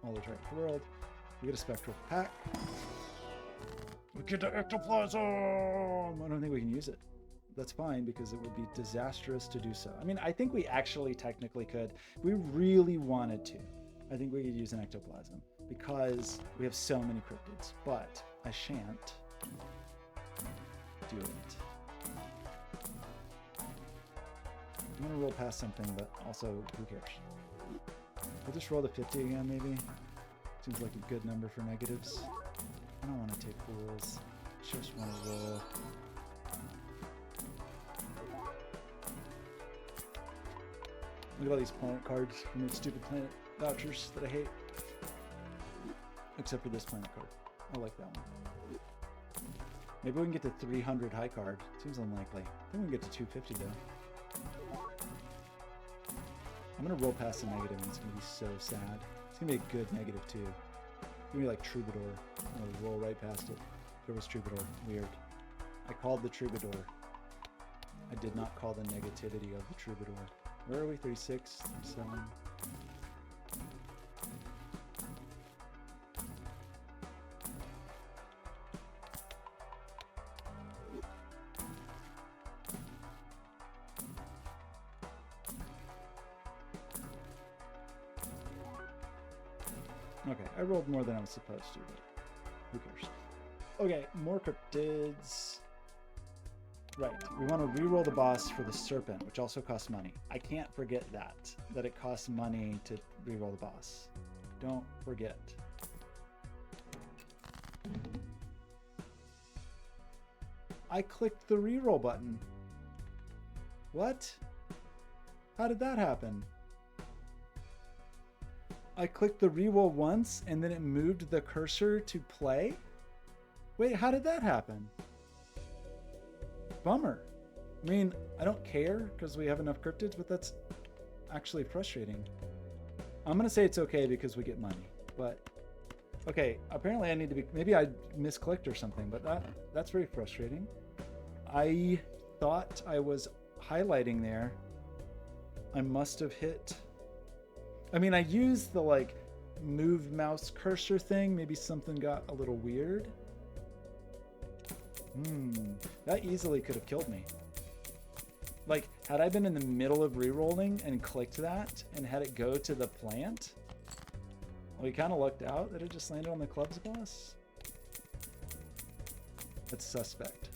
All the Tractor World. We get a Spectral Pack. We get the Ectoplasm! I don't think we can use it. That's fine because it would be disastrous to do so. I mean, I think we actually technically could. We really wanted to. I think we could use an ectoplasm because we have so many cryptids, but I shan't do it. I'm gonna roll past something, but also who cares? I'll just roll the 50 again, maybe. Seems like a good number for negatives. I don't want to take pools. Just want to roll. Look at all these planet cards from the stupid planet vouchers that I hate. Except for this planet card. I like that one. Maybe we can get to 300 high card. Seems unlikely. I think we can get to 250 though. I'm gonna roll past the negative and it's gonna be so sad. It's gonna be a good negative too. It's gonna be like Troubadour. I'm gonna roll right past it. There was Troubadour. Weird. I called the Troubadour. I did not call the negativity of the Troubadour. Where are we? 36, 37. Okay, I rolled more than I was supposed to, but who cares? Okay, more cryptids. Right, we want to re-roll the boss for the serpent, which also costs money. I can't forget that it costs money to re-roll the boss. Don't forget. I clicked the re-roll button. What? How did that happen? I clicked the re-roll once and then it moved the cursor to play? Wait, how did that happen? Bummer. I mean, I don't care because we have enough cryptids, but that's actually frustrating. I'm going to say it's okay because we get money, but okay, apparently I need to be, maybe I misclicked or something, but that's very frustrating. I thought I was highlighting there. I must have hit, I mean, I used the like move mouse cursor thing. Maybe something got a little weird. That easily could have killed me. Like, had I been in the middle of re-rolling and clicked that and had it go to the plant, we kind of lucked out that it just landed on the club's boss. That's suspect.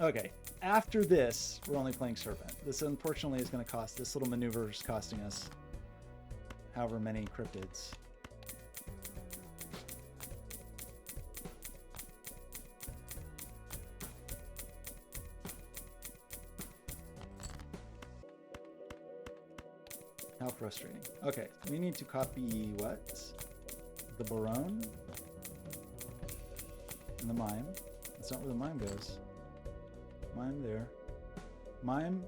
Okay, after this, we're only playing Serpent. This unfortunately is going to cost, this little maneuver is costing us however many cryptids. How frustrating. Okay, we need to copy what? The Barone? And the Mime. That's not where the Mime goes. Mime there. Mime,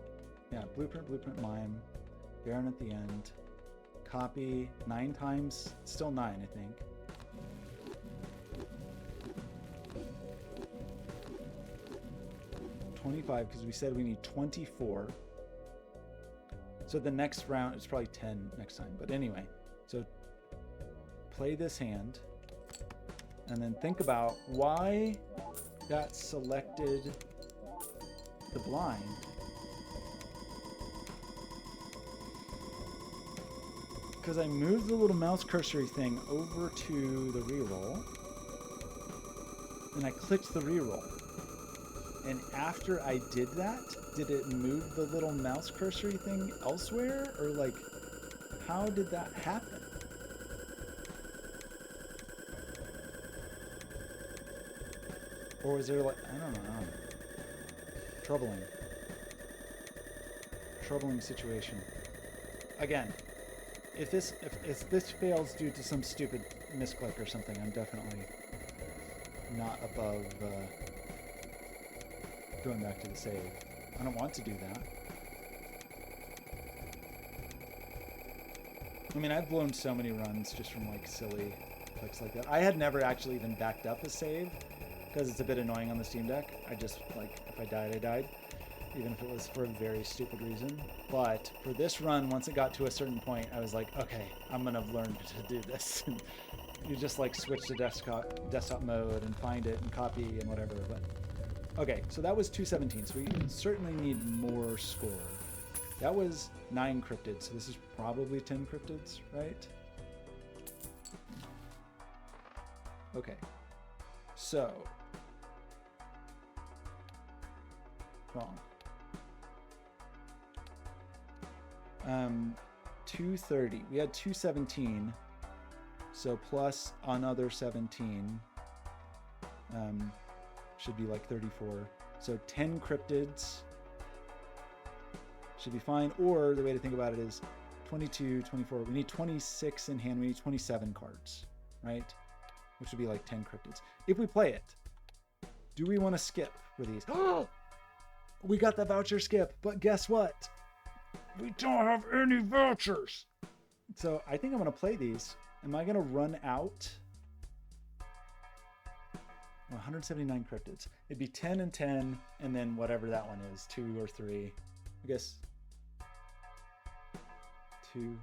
yeah, blueprint, Mime. Baron at the end. Copy 9 times, still 9, I think. $25, because we said we need 24. So the next round, it's probably 10 next time. But anyway, so play this hand and then think about why that selected the blind. Because I moved the little mouse cursory thing over to the reroll and I clicked the reroll. And after I did that, did it move the little mouse cursory thing elsewhere? Or like, how did that happen? Or was there like, I don't know. Troubling situation. Again, if this fails due to some stupid misclick or something, I'm definitely not above going back to the save. I don't want to do that. I mean, I've blown so many runs just from like silly clicks like that. I had never actually even backed up a save because it's a bit annoying on the Steam Deck. I just, like, if I died, I died. Even if it was for a very stupid reason. But for this run, once it got to a certain point, I was like, okay, I'm gonna learn to do this. You just like switch to desktop mode and find it and copy and whatever. But okay, so that was 217. So we certainly need more score. That was 9 cryptids. So this is probably 10 cryptids, right? Okay. So. Wrong. 230. We had 217. So plus another 17. Should be like 34. So 10 cryptids should be fine. Or the way to think about it is 22, 24. We need 26 in hand. We need 27 cards, right? Which would be like 10 cryptids. If we play it, do we want to skip for these? Oh, we got the voucher skip, but guess what? We don't have any vouchers. So I think I'm going to play these. Am I going to run out? 179 cryptids. It'd be 10 and 10, and then whatever that one is, 2 or 3. I guess 2,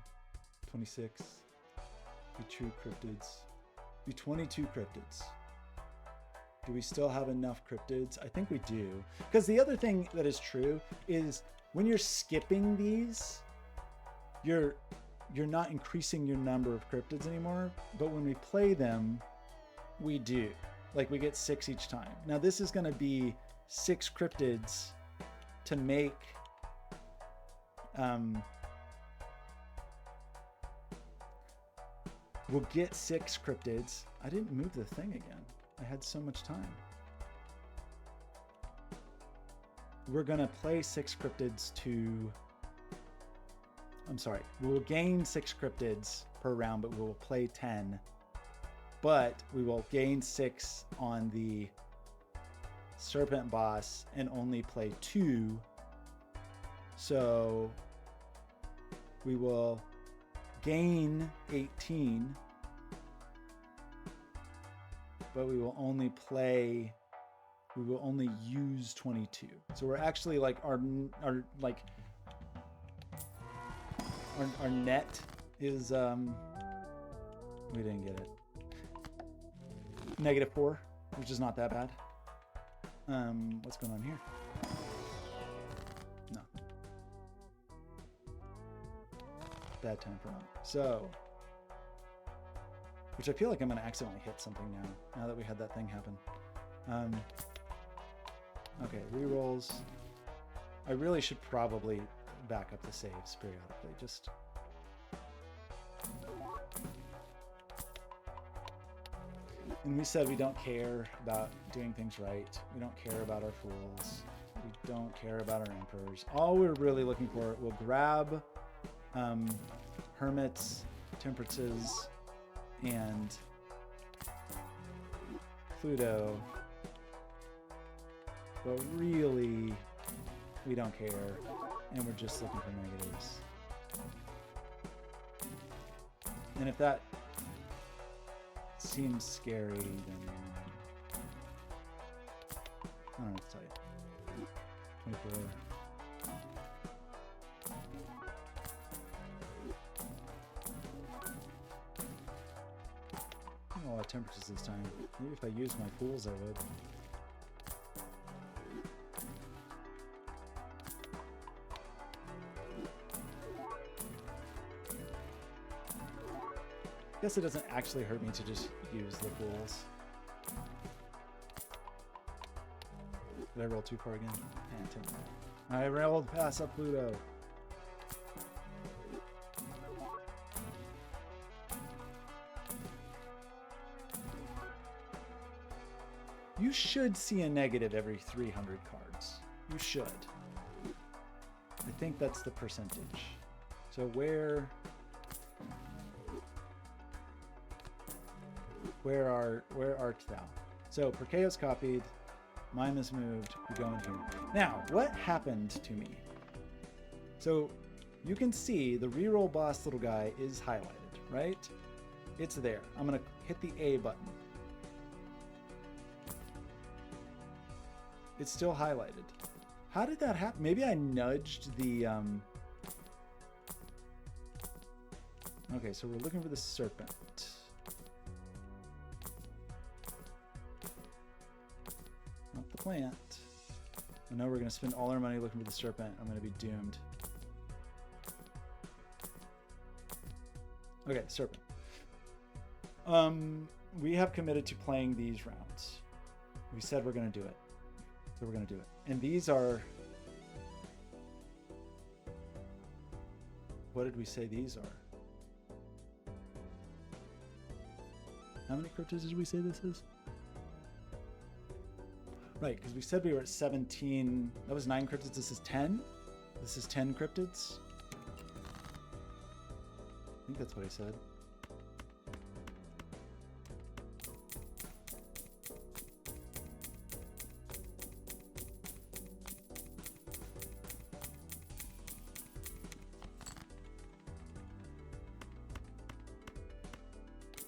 26, be 2 cryptids, be 22 cryptids. Do we still have enough cryptids? I think we do. Because the other thing that is true is when you're skipping these, you're not increasing your number of cryptids anymore. But when we play them, we do. Like we get 6 each time. Now this is going to be 6 cryptids to make we'll get 6 cryptids. I didn't move the thing again. I had so much time. We're going to play 6 cryptids to... I'm sorry. We will gain 6 cryptids per round, but we will play 10. But we will gain 6 on the Serpent boss and only play 2. So we will gain 18, but we will only use 22. So we're actually like our net is we didn't get it. -4, which is not that bad. What's going on here? No. Bad time for one. So, which I feel like I'm going to accidentally hit something now that we had that thing happen. Okay, rerolls. I really should probably back up the saves periodically. Just... And we said we don't care about doing things right. We don't care about our fools. We don't care about our emperors. All we're really looking for, we'll grab hermits, temperances, and Pluto. But really, we don't care. And we're just looking for negatives. And if that seems scary, then I don't know what to tell you. 24. A lot of temperatures this time. Maybe if I used my pools, I would. I guess it doesn't actually hurt me to just use the pools. Did I roll too far again? Yeah, I rolled past up Pluto. You should see a negative every 300 cards. You should. I think that's the percentage. So where art thou? So Perkeo's copied, mime is moved, we go in here. Now, what happened to me? So you can see the reroll boss little guy is highlighted, right? It's there. I'm gonna hit the A button. It's still highlighted. How did that happen? Maybe I nudged the okay, so we're looking for the serpent. Not the plant. I know we're going to spend all our money looking for the serpent. I'm going to be doomed. Okay, serpent. we have committed to playing these rounds. We said we're going to do it. So we're going to do it. And these are... What did we say these are? How many cryptids did we say this is? Right, because we said we were at 17. That was 9 cryptids. This is 10. This is 10 cryptids. I think that's what I said.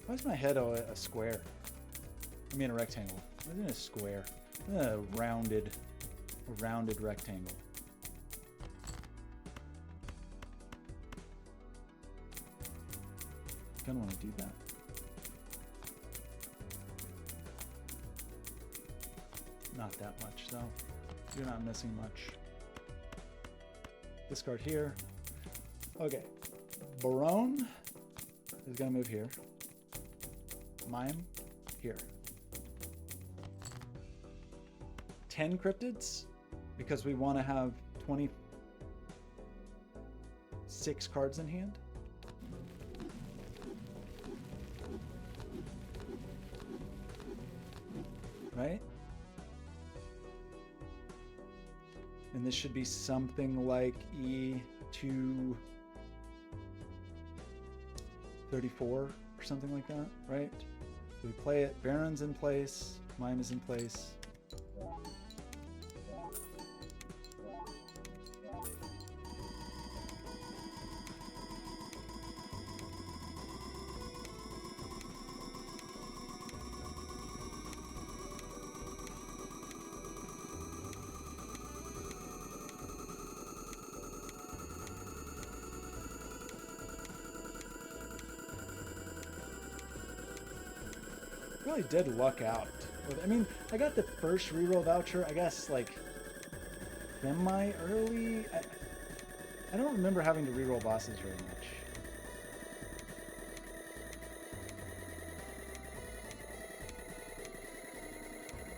Why is my head a square? I mean a rectangle. Why isn't it a square? A rounded rectangle. I kind of want to do that. Not that much though. You're not missing much. Discard here. Okay. Barone is gonna move here. Mime here. 10 cryptids because we want to have 26 cards in hand. Right? And this should be something like E2 34 or something like that, right? So we play it, Baron's in place, Mime is in place. Really did luck out. I mean, I got the first reroll voucher, I guess, like, semi-early. I don't remember having to reroll bosses very much.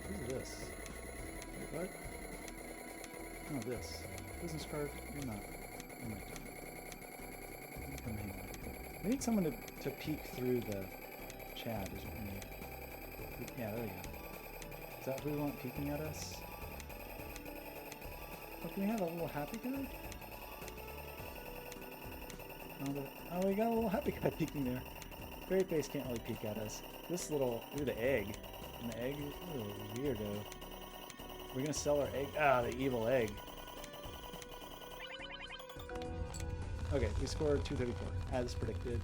What is this? Wait, what? Oh, this. Business card? You're not. You're not done. Come hang out here. We need someone to peek through the chat, is what we need. Yeah, there we go. Is that who we want peeking at us? Oh, can we have a little happy guy? Oh, we got a little happy guy peeking there. Fairy Face can't really peek at us. This little... Ooh, the egg. An egg? Ooh, weirdo. We're gonna sell our egg. Ah, the evil egg. Okay, we scored 234, as predicted.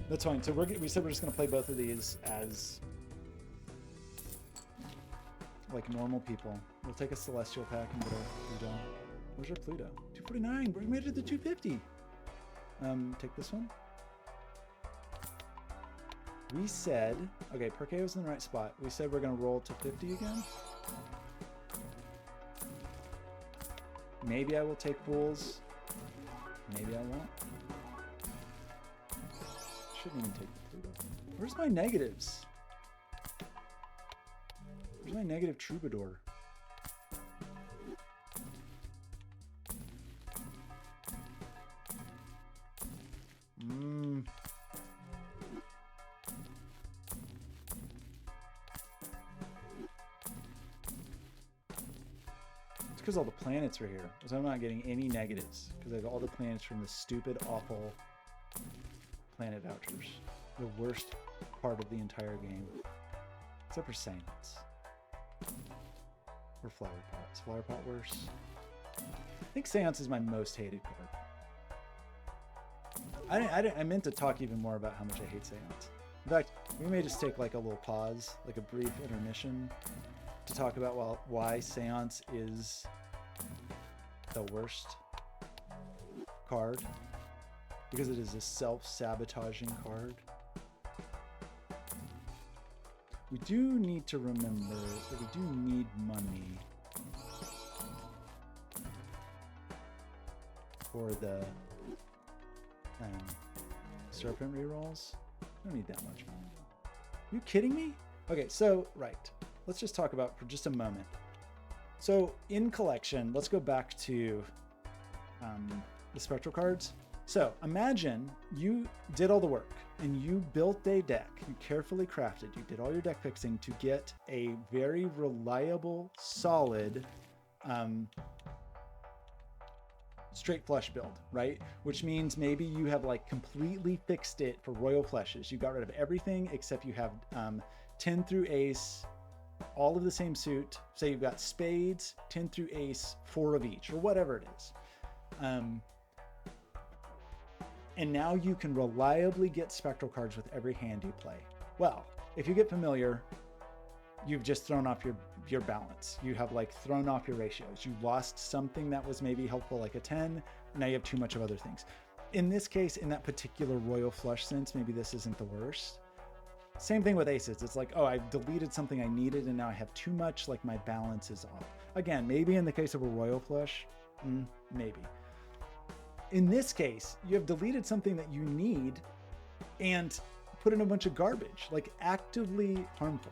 That's fine. So we said we're just going to play both of these as like normal people. We'll take a Celestial pack and get our Pluto. Where's our Pluto? 249. We made it to 250. Take this one. We said, okay, Perkeo's in the right spot. We said we're going to roll to 50 again. Maybe I will take Fools. Maybe I won't. Shouldn't even take the Pluto. Where's my negatives? Where's my negative Troubadour? It's because all the planets are here. So I'm not getting any negatives because I have all the planets from the stupid, awful planet vouchers. The worst part of the entire game. Except for Seance. Or Flower Pot. Is Flower Pot worse? I think Seance is my most hated card. I meant to talk even more about how much I hate Seance. In fact, we may just take like a little pause, like a brief intermission, to talk about why Seance is the worst card. Because it is a self-sabotaging card. We do need to remember that we do need money for the serpent rerolls. I don't need that much money. Are you kidding me? Okay, so, right. Let's just talk about for just a moment. So in collection, let's go back to the spectral cards. So imagine you did all the work and you built a deck, you carefully crafted, you did all your deck fixing to get a very reliable, solid, straight flush build, right? Which means maybe you have like completely fixed it for royal flushes. You got rid of everything except you have 10 through ace, all of the same suit. Say you've got spades, 10 through ace, 4 of each, or whatever it is. And now you can reliably get spectral cards with every hand you play. Well, if you get familiar, you've just thrown off your balance. You have like thrown off your ratios. You lost something that was maybe helpful, like a 10. Now you have too much of other things. In this case, in that particular royal flush sense, maybe this isn't the worst. Same thing with aces. It's like, oh, I've deleted something I needed and now I have too much, like my balance is off. Again, maybe in the case of a royal flush, maybe. In this case, you have deleted something that you need and put in a bunch of garbage, like actively harmful.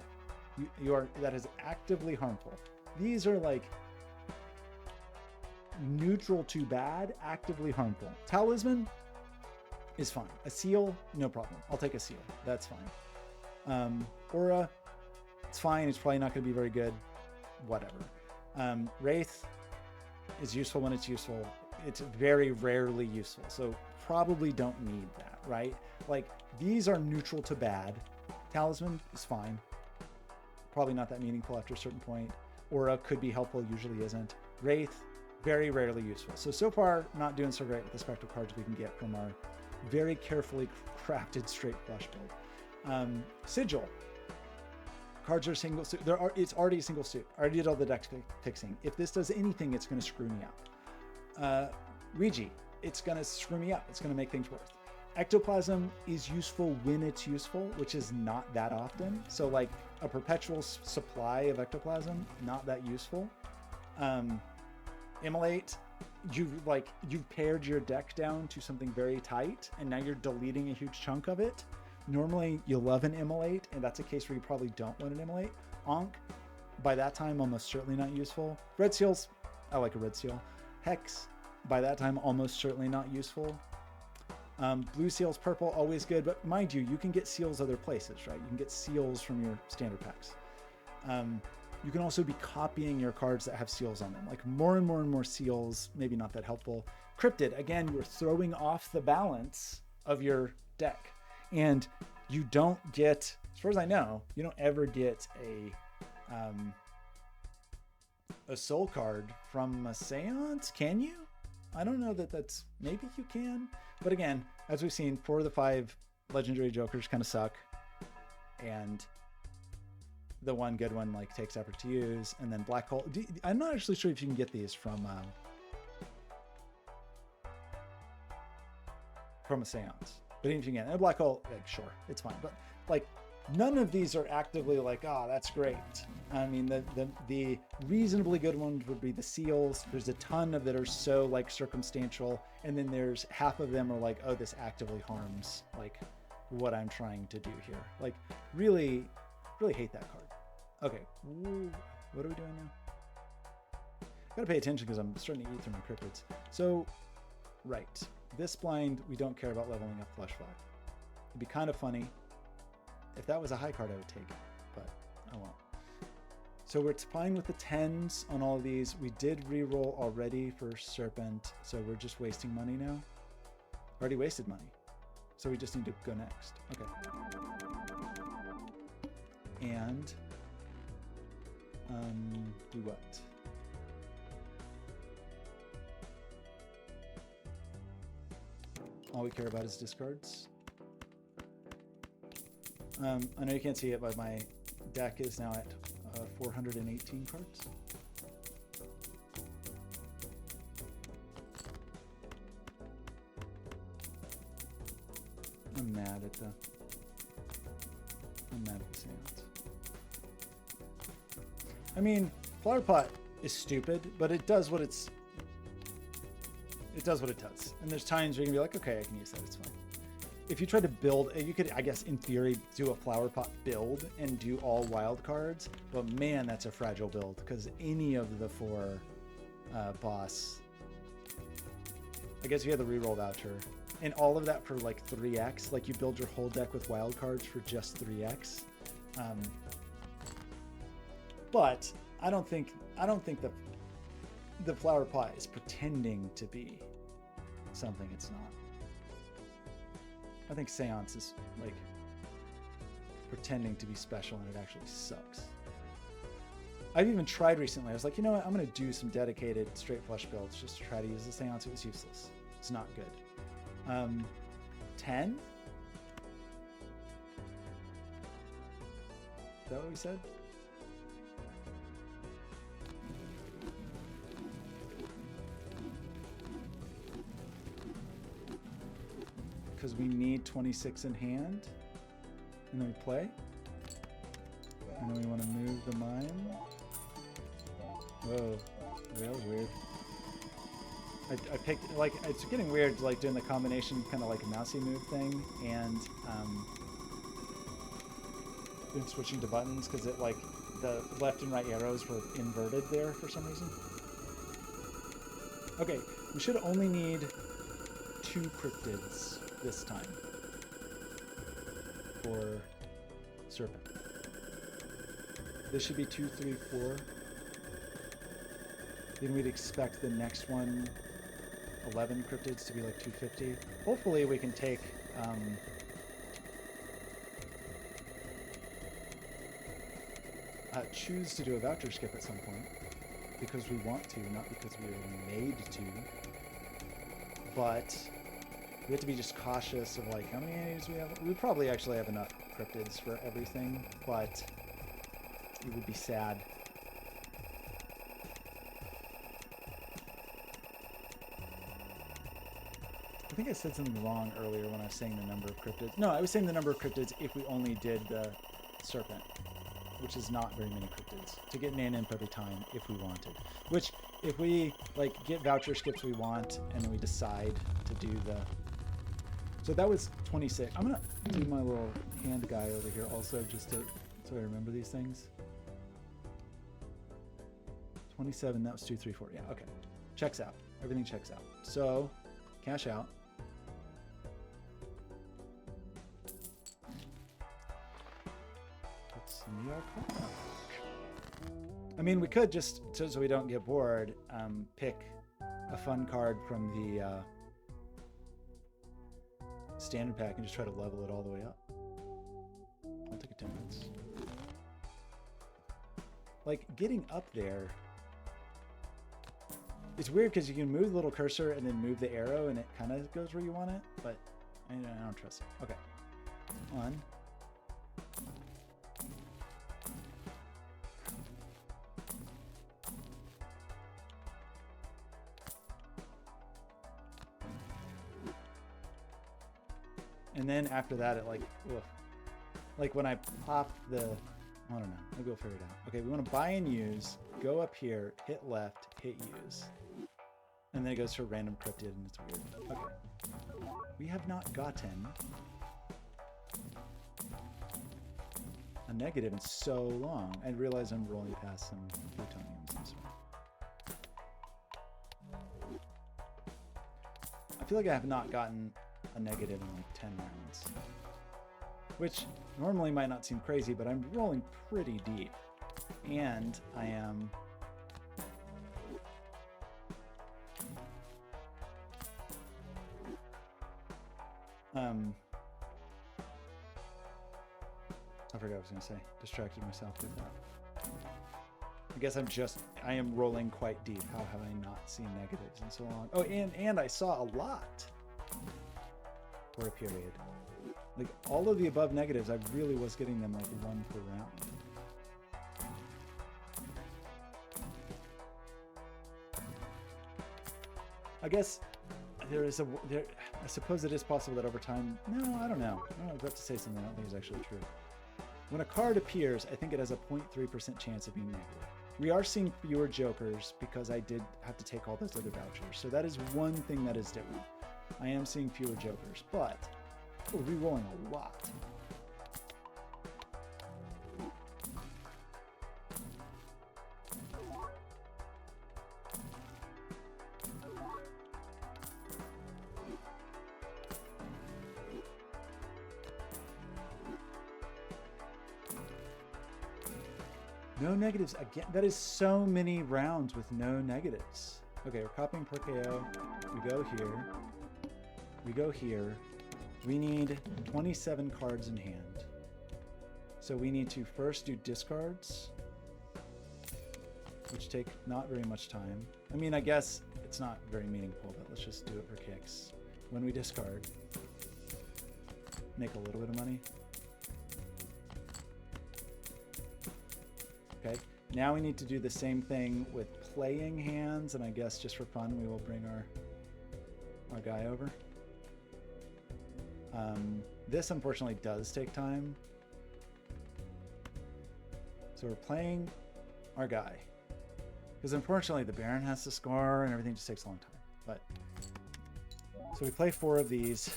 That is actively harmful. These are like neutral to bad, actively harmful. Talisman is fine. A seal, no problem. I'll take a seal. That's fine. Aura, it's fine. It's probably not going to be very good. Whatever. Wraith is useful when it's useful. It's very rarely useful. So probably don't need that, right? Like these are neutral to bad. Talisman is fine. Probably not that meaningful after a certain point. Aura could be helpful, usually isn't. Wraith, very rarely useful. So far, not doing so great with the spectral cards we can get from our very carefully crafted straight flush build. Sigil. Cards are single suit. It's already a single suit. I already did all the deck fixing. If this does anything, it's going to screw me up. Ouija, it's going to screw me up. It's going to make things worse. Ectoplasm is useful when it's useful, which is not that often. So like a perpetual supply of ectoplasm, not that useful. Immolate, you've pared your deck down to something very tight and now you're deleting a huge chunk of it. Normally you love an immolate, and that's a case where you probably don't want an immolate. Ankh, by that time, almost certainly not useful. Red seals, I like a red seal. Hex, by that time, almost certainly not useful. Blue seals, purple, always good, but mind you, you can get seals other places, right? You can get seals from your standard packs. You can also be copying your cards that have seals on them, like more and more and more seals, maybe not that helpful. Cryptid, again, you're throwing off the balance of your deck. And you don't get, as far as I know, you don't ever get a soul card from a seance, can you? I don't know that's, maybe you can. But again, as we've seen, 4 of the 5 legendary jokers kind of suck. And the one good one like takes effort to use. And then black hole, I'm not actually sure if you can get these from a seance. But even if you can, a black hole, like, sure, it's fine. But like, none of these are actively like, oh, that's great. I mean, the reasonably good ones would be the seals. There's a ton of that are so like circumstantial, and then there's half of them are like, oh, this actively harms like what I'm trying to do here. Like, really hate that card. Okay, what are we doing now? Gotta pay attention because I'm starting to eat through my cryptids. So, right. This blind, we don't care about leveling up flush 5. It'd be kind of funny. If that was a high card, I would take it, but I won't. So we're fine with the 10s on all of these. We did reroll already for Serpent, so we're just wasting money now. Already wasted money. So we just need to go next. Okay. And do what? All we care about is discards. I know you can't see it, but my deck is now at 418 cards. I'm mad at the seance. I mean, Flower Pot is stupid, but it does what it does. And there's times where you can be like, okay, I can use that, it's fine. if you try to build, you could, I guess, in theory, do a flower pot build and do all wild cards. But man, that's a fragile build because any of the 4 boss, I guess you have the reroll voucher, and all of that for like 3x. Like you build your whole deck with wild cards for just 3x. But I don't think the flower pot is pretending to be something it's not. I think Seance is like pretending to be special and it actually sucks. I've even tried recently. I was like, you know what? I'm going to do some dedicated straight flush builds just to try to use the Seance. It was useless. It's not good. 10? Is that what we said? Because we need 26 in hand, and then we play, and then we want to move the mine. Whoa, that was weird. I picked, like, it's getting weird, like doing the combination kind of like a mousy move thing, and then switching to buttons because it like the left and right arrows were inverted there for some reason. Okay, we should only need 2 cryptids this time for Serpent. This should be 2, 3, 4. Then we'd expect the next one 11 cryptids to be like 250. Hopefully we can take choose to do a voucher skip at some point because we want to, not because we are made to. But we have to be just cautious of like how many enemies we have. We probably actually have enough cryptids for everything, but it would be sad. I think I said something wrong earlier when I was saying the number of cryptids. No, I was saying the number of cryptids if we only did the Serpent, which is not very many cryptids, to get Naneinf every time if we wanted. Which, if we like get voucher skips we want, and then we decide to do the... So that was 26. I'm gonna do my little hand guy over here also, just to so I remember these things. 27, that was 2, 3, 4. Yeah, okay. Checks out. Everything checks out. So, cash out. I mean, we could just, so we don't get bored, pick a fun card from the standard pack and just try to level it all the way up. I'll take a 10 minutes. Like, getting up there, it's weird because you can move the little cursor and then move the arrow and it kind of goes where you want it, but I don't trust it. Okay. 1. And then after that, it like, ugh. Like when I pop the, I don't know, maybe we'll figure it out. Okay, we want to buy and use, go up here, hit left, hit use. And then it goes to a random cryptid and it's weird. Okay. We have not gotten a negative in so long. I realize I'm rolling past some plutoniums. I'm sorry. I feel like I have not gotten a negative in like 10 rounds, which normally might not seem crazy, but I'm rolling pretty deep, and I am I forgot what I was gonna say. Distracted myself with that. I guess I am rolling quite deep. How have I not seen negatives in so long? Oh, and I saw a lot for a period. Like all of the above negatives, I really was getting them like 1 per round. I guess I suppose it is possible that over time, no, I don't know. I was about to say something I don't think is actually true. When a card appears, I think it has a 0.3% chance of being negative. We are seeing fewer jokers because I did have to take all those other vouchers. So that is one thing that is different. I am seeing fewer jokers, but We're re-rolling a lot. No negatives again. That is so many rounds with no negatives. Okay, we're copying per KO. We go here. We go here. We need 27 cards in hand. So we need to first do discards, which take not very much time. I mean, I guess it's not very meaningful, but let's just do it for kicks. When we discard, make a little bit of money. Okay, now we need to do the same thing with playing hands, and I guess just for fun, we will bring our guy over. This unfortunately does take time. So we're playing our guy. Because unfortunately the Baron has to score and everything just takes a long time. But so we play 4 of these.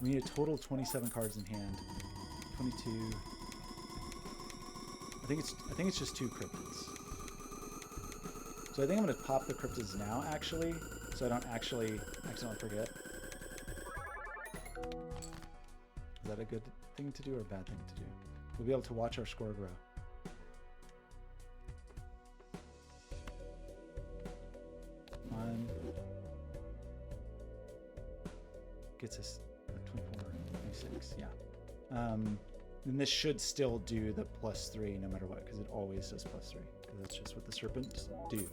We need a total of 27 cards in hand. 22. I think it's just 2 cryptids. So I think I'm gonna pop the cryptids now actually, so I don't actually accidentally forget. Is that a good thing to do or a bad thing to do? We'll be able to watch our score grow. Gets us 24, 26, yeah. And this should still do the +3 no matter what, because it always does +3, because that's just what the serpents do.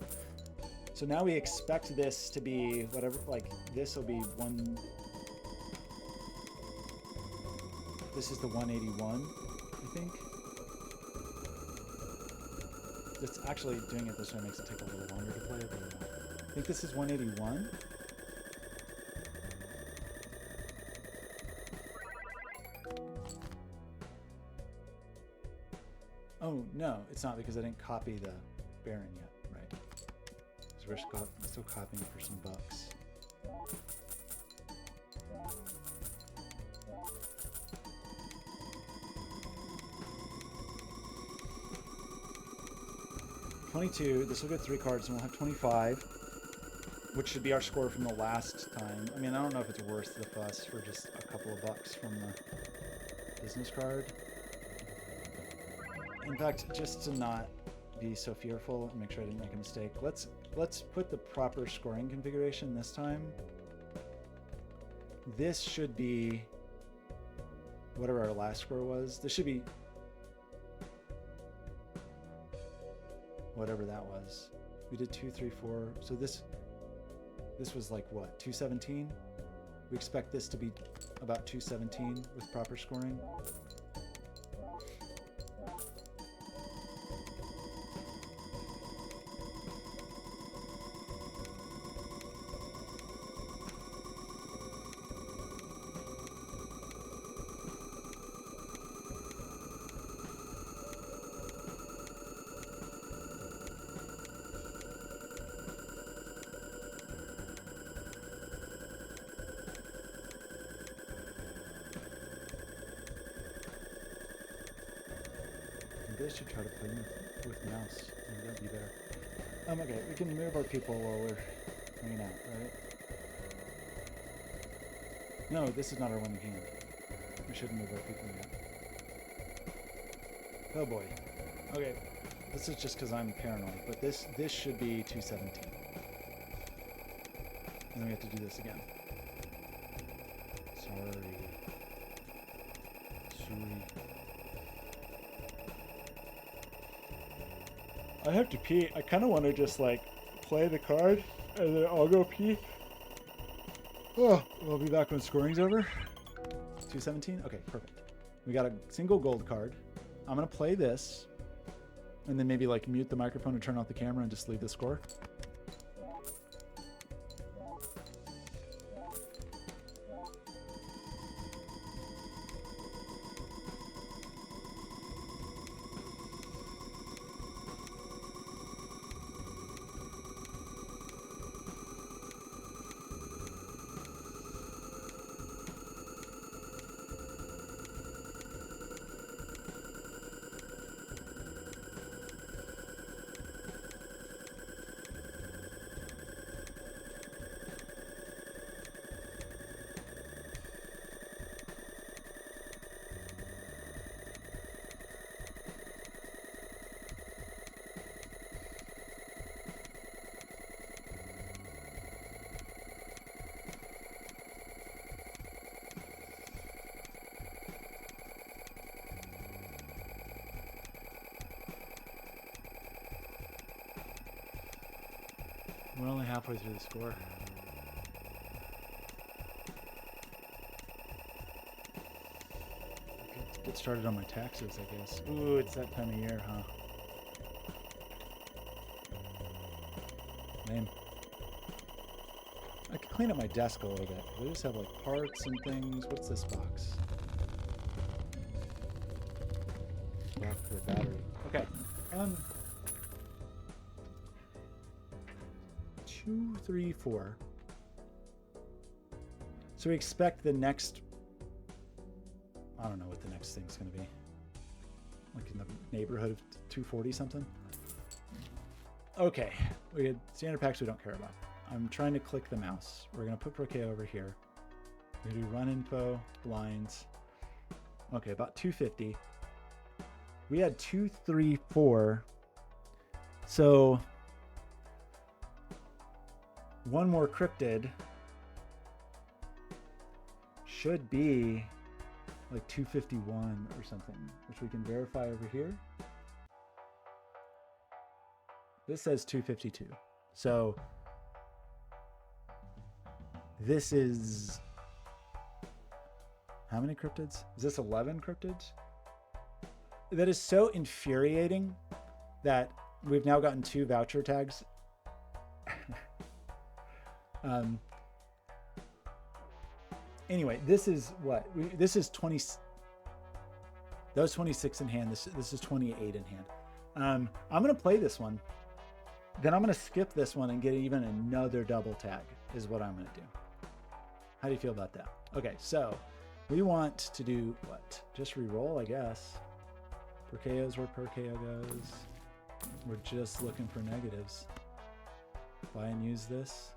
So now we expect this to be whatever, like this will be one. This is the 181, I think. It's actually doing it this way makes it take a little longer to play, but I think this is 181. Oh, no, it's not because I didn't copy the Baron yet, right? So we're still copying for some bucks. $22, this will get 3 cards and we'll have 25, which should be our score from the last time. I mean, I don't know if it's worth the fuss for just a couple of bucks from the business card. In fact, just to not be so fearful and make sure I didn't make a mistake, let's put the proper scoring configuration this time. This should be whatever our last score was. This should be whatever that was. We did 2, 3, 4. So this was like what, 217? We expect this to be about 217 with proper scoring. I should try to play with mouse. Maybe that'd be better. Okay, we can move our people while we're hanging out, right? No, this is not our winning hand. We shouldn't move our people yet. Oh boy. Okay, this is just because I'm paranoid, but this should be 217. And then we have to do this again. Sorry. I have to pee. I kind of want to just like play the card and then I'll go pee. Oh, we'll be back when scoring's over. 217? Okay, perfect. We got a single gold card. I'm going to play this and then maybe like mute the microphone and turn off the camera and just leave the score. We're only halfway through the score. Get started on my taxes, I guess. Ooh, it's that time of year, huh? Lame. I could clean up my desk a little bit. I just have like parts and things. What's this box? Block for battery. Okay. 2, 3, 4. So we expect the next. I don't know what the next thing's going to be. Like in the neighborhood of 240 something. Okay, we had standard packs we don't care about. I'm trying to click the mouse. We're going to put Parquet over here. We're going to do run info, blinds. Okay, about 250. We had 2, 3, 4. So one more cryptid should be like 251 or something, which we can verify over here. This says 252. So this is how many cryptids? Is this 11 cryptids? That is so infuriating that we've now gotten 2 voucher tags. Anyway, this is what? This is 20. That was 26 in hand. This is 28 in hand. I'm going to play this one. Then I'm going to skip this one and get even another double tag is what I'm going to do. How do you feel about that? Okay, so we want to do what? Just re-roll, I guess. Perkeo's where Perkeo goes. We're just looking for negatives. Buy and use this.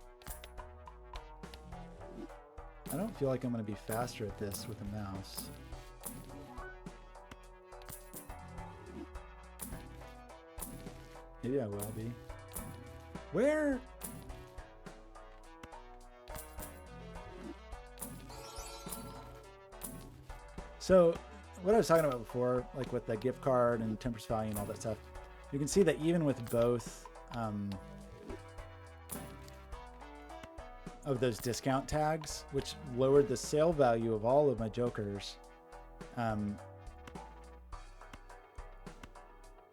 I don't feel like I'm going to be faster at this with a mouse. Maybe I will be. Where? So what I was talking about before, like with the gift card and 10% value and all that stuff, you can see that even with both of those discount tags, which lowered the sale value of all of my jokers.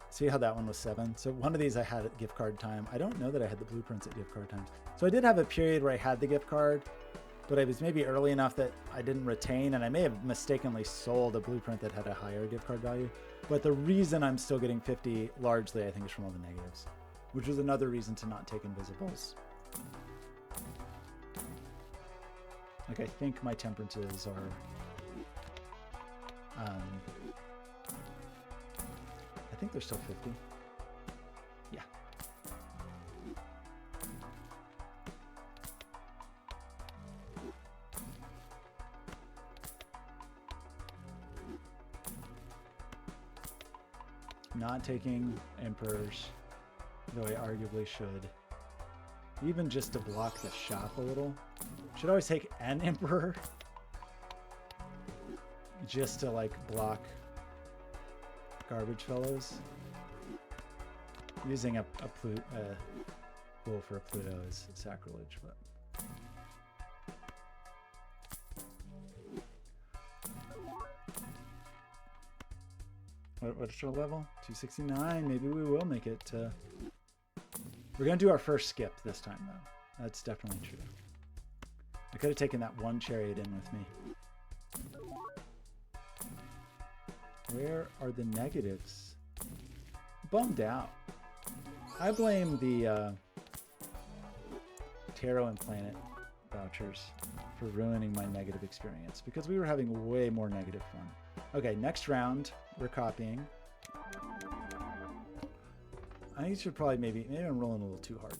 See how that one was 7? So one of these I had at gift card time. I don't know that I had the blueprints at gift card times. So I did have a period where I had the gift card, but I was maybe early enough that I didn't retain, and I may have mistakenly sold a blueprint that had a higher gift card value. But the reason I'm still getting 50 largely, I think, is from all the negatives, which was another reason to not take invisibles. Like, I think my temperances are, I think they're still 50. Yeah. Not taking emperors, though I arguably should. Even just to block the shop a little. Should always take an emperor. Just to like block garbage fellows. Using a bull for a Pluto is sacrilege, but. What's our level? 269. Maybe we will make it to. We're going to do our first skip this time, though. That's definitely true. I could have taken that one chariot in with me. Where are the negatives? Bummed out. I blame the Tarot and Planet vouchers for ruining my negative experience because we were having way more negative fun. Okay, next round, we're copying. I should probably maybe I'm rolling a little too hard.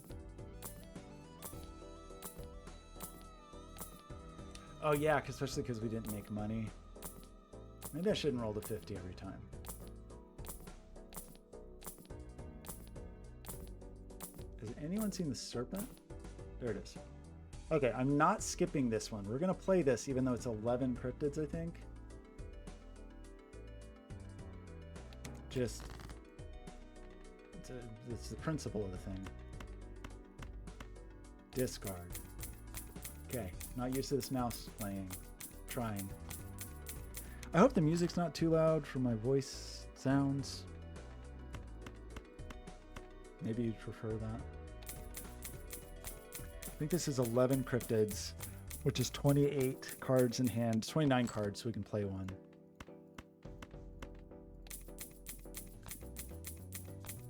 Oh yeah, especially because we didn't make money. Maybe I shouldn't roll to 50 every time. Has anyone seen the serpent? There it is. Okay, I'm not skipping this one. We're going to play this even though it's 11 cryptids, I think. Just, it's the principle of the thing. Discard. Okay, not used to this mouse playing. Trying. I hope the music's not too loud for my voice sounds. Maybe you'd prefer that. I think this is 11 cryptids, which is 28 cards in hand, 29 cards, so we can play one.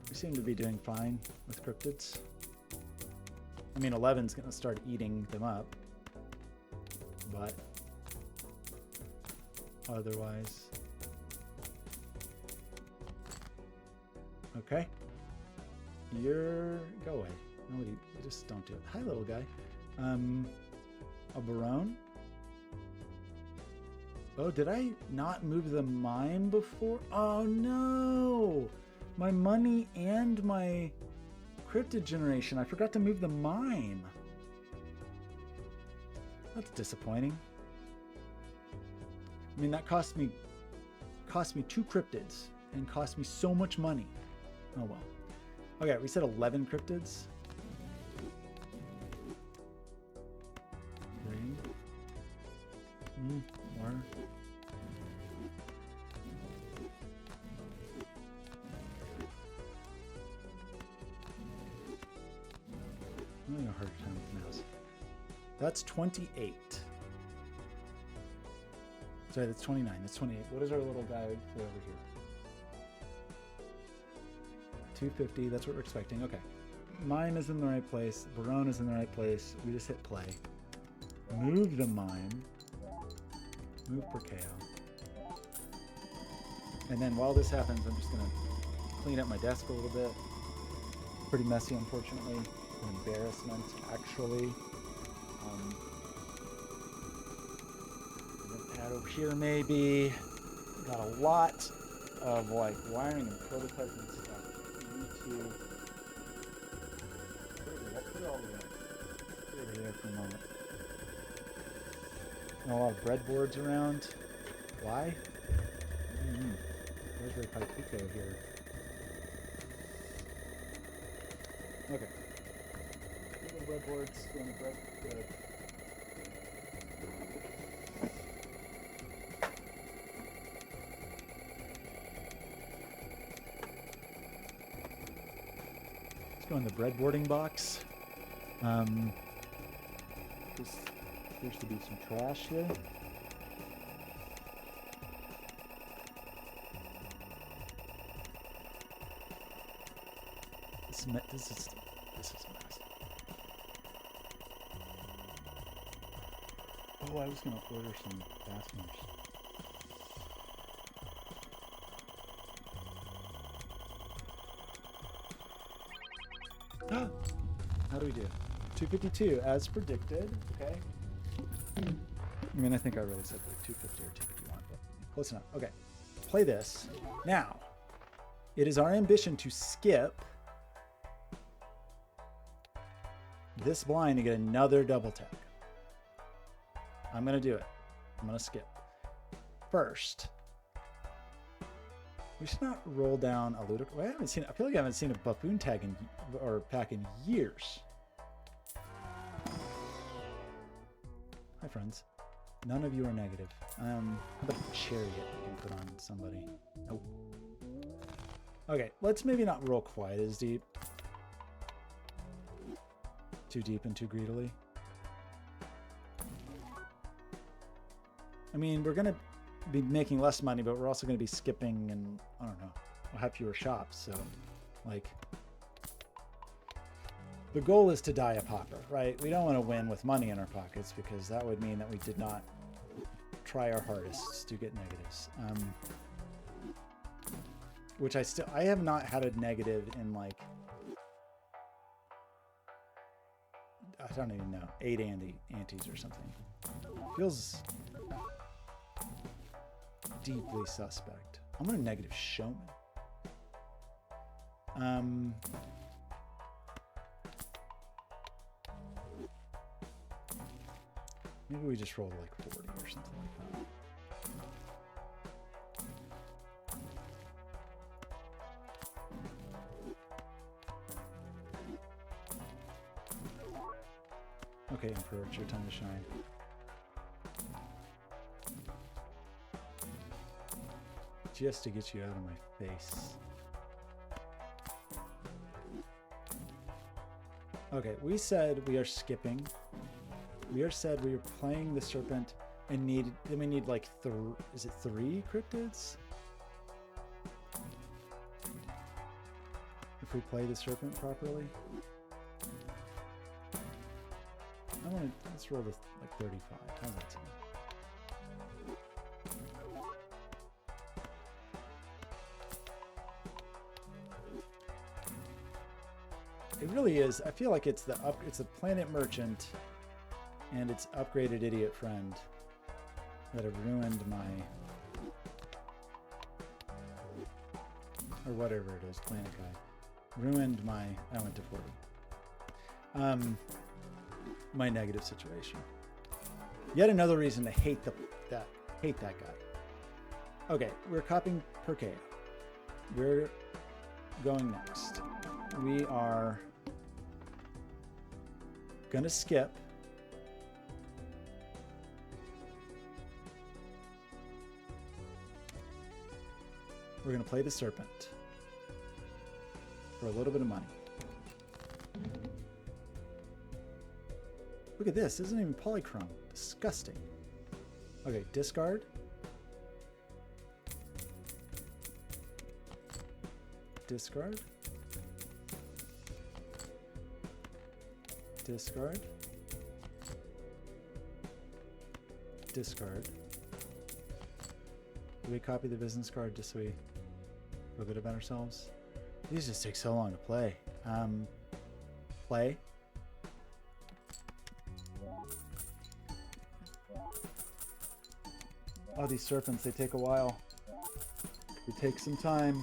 We seem to be doing fine with cryptids. I mean, 11's going to start eating them up, but otherwise. Okay. Go away. Nobody, just don't do it. Hi, little guy. A Barone. Oh, did I not move the mime before? Oh no! My money and my cryptid generation. I forgot to move the mime. That's disappointing. I mean, that cost me 2 cryptids and cost me so much money. Oh well. Okay, we said 11 cryptids. 3. More. I'm having a hard time with the mouse. That's 28. Sorry, that's 29. That's 28. What is our little guy for over here? 250. That's what we're expecting. Okay. Mime is in the right place. Barone is in the right place. We just hit play. Move the mime. Move Perkeo. And then while this happens, I'm just going to clean up my desk a little bit. Pretty messy, unfortunately. An embarrassment, actually. Pad over here, maybe. Got a lot of like wiring and prototyping stuff. YouTube. Let's put it all the way over here for a moment. And a lot of breadboards around. Why? Raspberry Pi Pico here. Okay. Little breadboards on the bread. Let's go in the breadboarding box. This appears to be some trash here. This is a mess. Oh, I was going to order some fasteners. How do we do? 252 as predicted. Okay. I mean, I think I really said like 250 or 251, but close enough. Okay. Play this. Now, it is our ambition to skip this blind to get another double tap. I'm going to do it. I'm going to skip. First, we should not roll down a ludicrous. I feel like I haven't seen a buffoon tag or pack in years. Hi, friends. None of you are negative. How about a chariot I can put on somebody? Nope. Okay, let's maybe not roll quite as deep. Too deep and too greedily. I mean, we're going to be making less money, but we're also going to be skipping and, I don't know, we'll have fewer shops. So, like, the goal is to die a pauper, right? We don't want to win with money in our pockets because that would mean that we did not try our hardest to get negatives. Which I have not had a negative in like, I don't even know, 8 antes or something. Feels deeply suspect. I'm gonna negative showman. Maybe we just roll like 40 or something like that. Okay, Emperor, it's your time to shine. Just to get you out of my face. Okay, we said we are skipping. We said we were playing the serpent and then we need like is it 3 cryptids? If we play the serpent properly. Let's roll this like 35. How's that sound? It really is. I feel like it's the planet merchant and its upgraded idiot friend that have ruined my, or whatever it is, planet guy, ruined my. I went to 40. My negative situation. Yet another reason to hate that guy. Okay, we're copying Perkea. We're going next. We are gonna skip. We're gonna play the serpent for a little bit of money. Look at this. This isn't even polychrome. Disgusting. Okay, discard. Discard. Discard. Discard. Do we copy the business card just so we feel good about ourselves? These just take so long to play. Play. Oh, these serpents, they take a while. They take some time.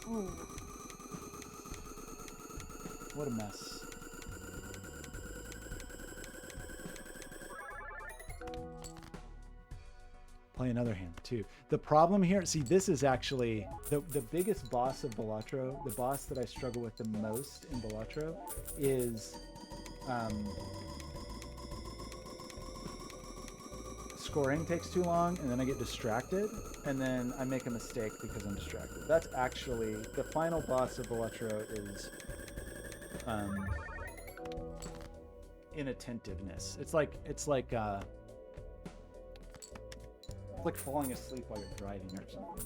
Ooh. What a mess. Play another hand too. The problem here, see, this is actually the biggest boss of Balatro, the boss that I struggle with the most in Balatro is scoring takes too long, and then I get distracted, and then I make a mistake because I'm distracted. That's actually the final boss of Balatro is inattentiveness. It's like falling asleep while you're driving or something.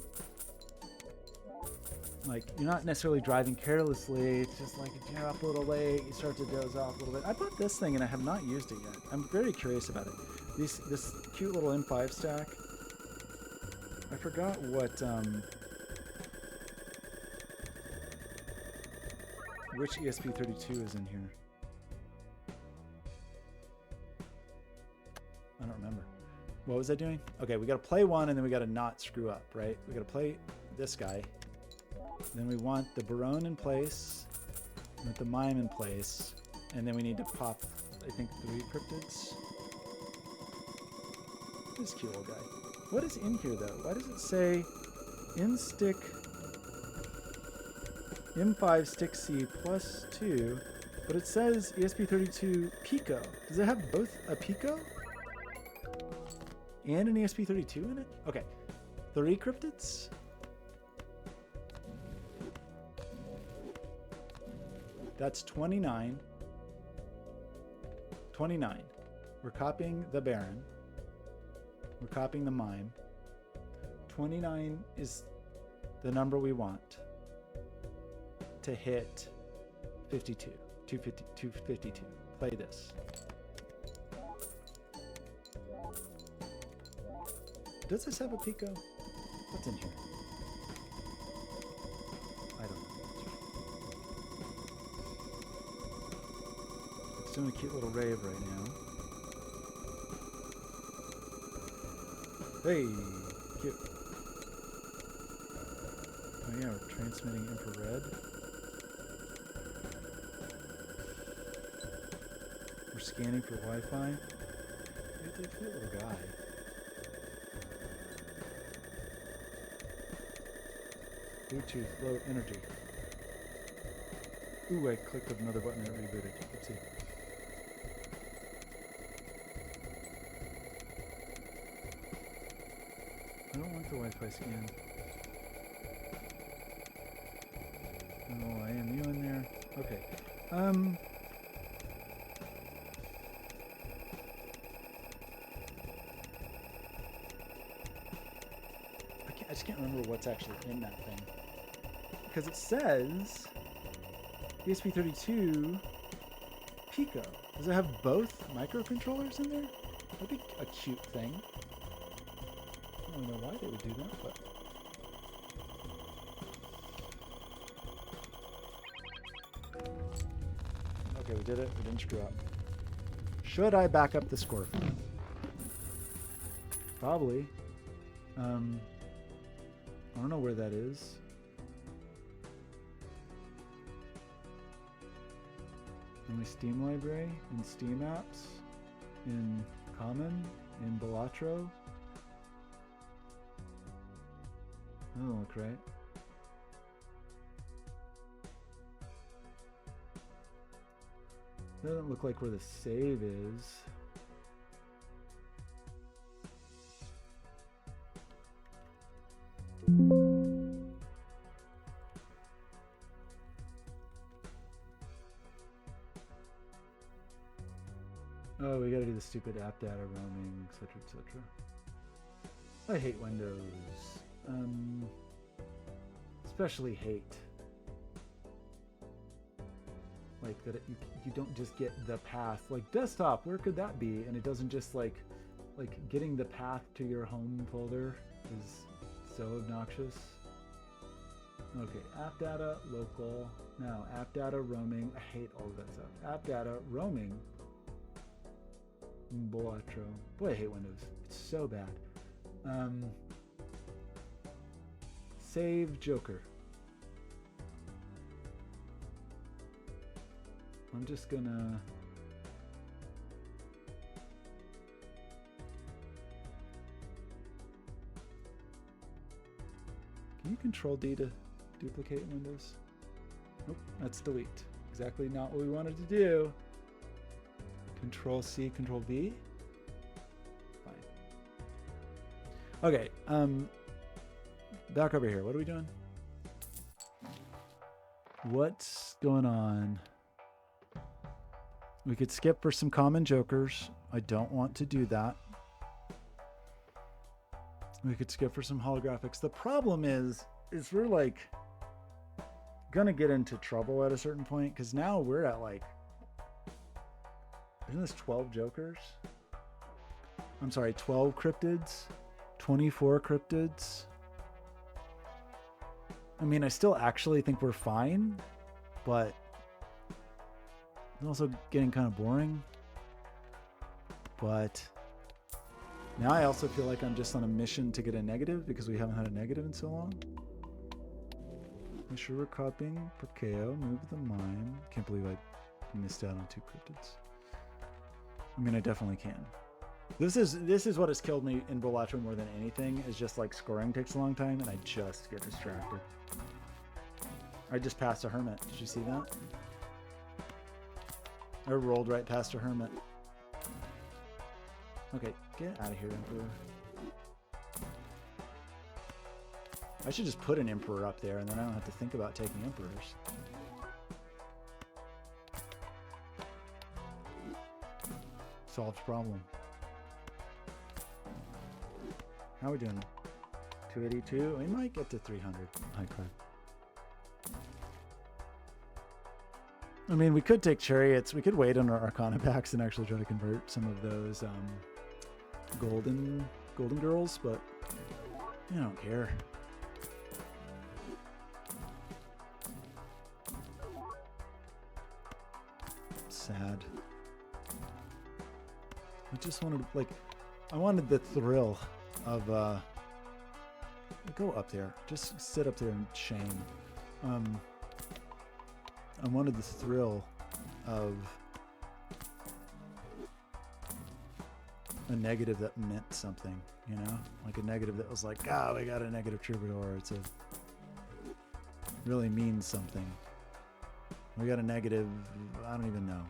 Like, you're not necessarily driving carelessly. It's just like if you're up a little late, you start to doze off a little bit. I bought this thing and I have not used it yet. I'm very curious about it. This cute little M5 stack. I forgot what which ESP32 is in here. I don't remember. What was I doing? Okay, we got to play one and then we got to not screw up, right? We got to play this guy. Then we want the Barone in place, with the Mime in place, and then we need to pop, I think, 3 cryptids. This cute little guy. What is in here though? Why does it say in stick M5 stick C +2, but it says ESP32 Pico? Does it have both a Pico and an ESP32 in it? Okay, 3 cryptids. That's 29. 29. We're copying the Baron. We're copying the Mime. 29 is the number we want to hit 52. 252. Play this. Does this have a Pico? What's in here? I don't know. It's doing a cute little rave right now. Hey, cute. Oh yeah, we're transmitting infrared. We're scanning for Wi-Fi. It's a cute little guy. Bluetooth, low energy. Ooh, I clicked another button and it rebooted. Let's see. I don't want the Wi-Fi scan. Oh, I am you in there. Okay. I just can't remember what's actually in that thing. Because it says ESP32 Pico. Does it have both microcontrollers in there? That'd be a cute thing. I don't know why they would do that, but... Okay, we did it. We didn't screw up. Should I back up the score? Probably. I don't know where that is. In my Steam library, in Steam apps, in Common, in Balatro. That doesn't look right. Doesn't look like where the save is. Oh, we gotta do the stupid app data roaming, etc., etc. I hate Windows. Especially hate. Like that you don't just get the path. Like desktop, where could that be? And it doesn't just like getting the path to your home folder is so obnoxious. Okay, app data, local. Now, app data, roaming. I hate all of that stuff. App data, roaming. Balatro. Boy, I hate Windows. It's so bad. Save Joker. I'm just gonna... Can you Control D to duplicate Windows? Nope, that's delete. Exactly not what we wanted to do. Control C, Control V. Fine. Okay, back over here. What are we doing? What's going on? We could skip for some common jokers. I don't want to do that. We could skip for some holographics. The problem is we're like gonna get into trouble at a certain point because now we're at like, isn't this 12 jokers? I'm sorry, 12 cryptids, 24 cryptids. I mean, I still actually think we're fine, but it's also getting kind of boring. But now I also feel like I'm just on a mission to get a negative because we haven't had a negative in so long. Make sure we're copying Perkeo, move the mime. Can't believe I missed out on 2 cryptids. I mean, I definitely can. This is what has killed me in Balatro more than anything, is just like scoring takes a long time and I just get distracted. I just passed a hermit. Did you see that? I rolled right past a hermit. Okay, get out of here, Emperor. I should just put an Emperor up there and then I don't have to think about taking Emperors. Solved problem. How are we doing? 282? We might get to 300. High card. I mean, we could take chariots. We could wait on our Arcana packs and actually try to convert some of those golden girls, but I don't care. Sad. I just wanted, like, I wanted the thrill of, go up there. Just sit up there in shame. I wanted the thrill of a negative that meant something, you know? Like a negative that was like, we got a negative troubadour. It's really means something. We got a negative, I don't even know.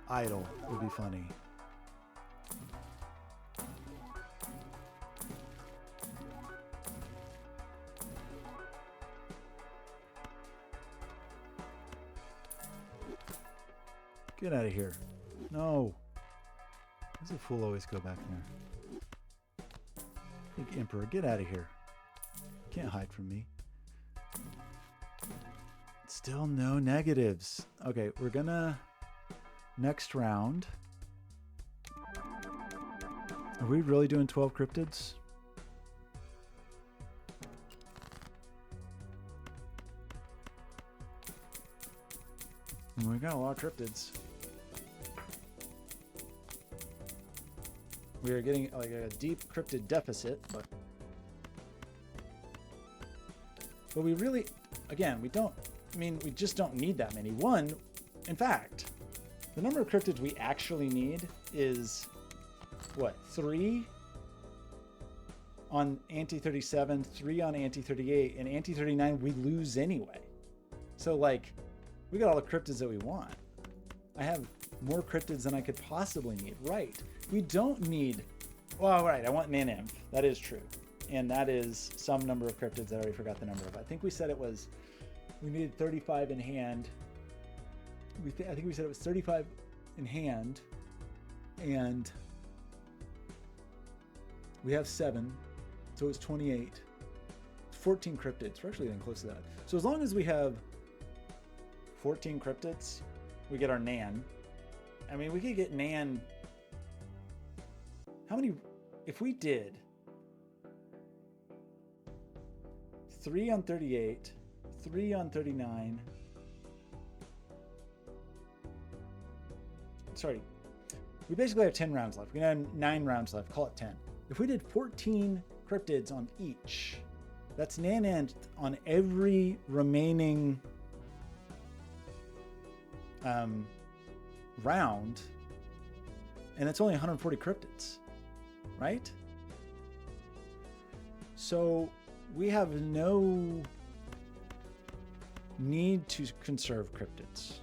Idle would be funny. Get out of here. No. Why does the fool always go back there? Big Emperor, get out of here. Can't hide from me. Still no negatives. Okay, we're gonna... Next round. Are we really doing 12 cryptids? We got a lot of cryptids. We are getting like a deep cryptid deficit, but we really, again, we don't, I mean, we just don't need that many. One, in fact, the number of cryptids we actually need is, what, 3 on Ante 37, 3 on Ante 38, and Ante 39 we lose anyway. So, like, we got all the cryptids that we want. I have more cryptids than I could possibly need. Right. We don't need... Well, right, I want Naneinf. That is true. And that is some number of cryptids that I already forgot the number of. I think we said it was... We needed 35 in hand. I think we said it was 35 in hand. And we have 7. So it's 28. 14 cryptids. We're actually getting close to that. So as long as we have 14 cryptids, we get our Nan. I mean, we could get Nan. How many? If we did 3 on 38, 3 on 39. Sorry. We basically have 10 rounds left. We have 9 rounds left. Call it 10. If we did 14 cryptids on each, that's Naneinf on every remaining round, and it's only 140 cryptids, right? So we have no need to conserve cryptids.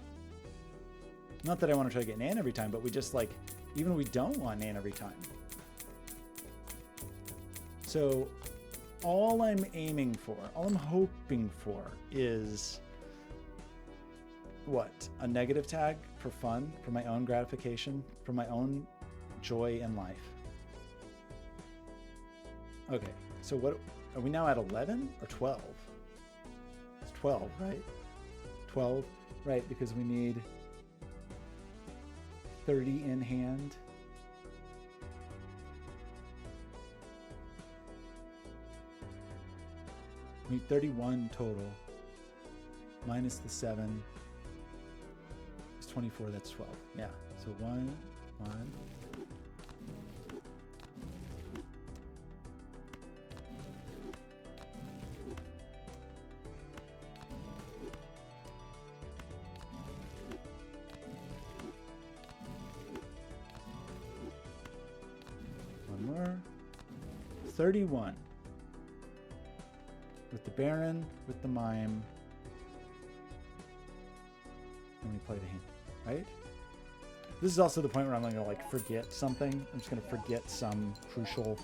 Not that I want to try to get Nan every time, but we just, like, even we don't want Nan every time. So all I'm aiming for, all I'm hoping for is what? A negative tag for fun, for my own gratification, for my own joy in life. Okay, so what are we now at 11 or 12? It's 12, right? 12, right, because we need 30 in hand. We need 31 total, minus the 7. 24, that's 12. Yeah. So 1. One more. 31. With the Baron, with the Mime. And we play the hand. Right? This is also the point where I'm going to, like, forget something. I'm just going to forget some crucial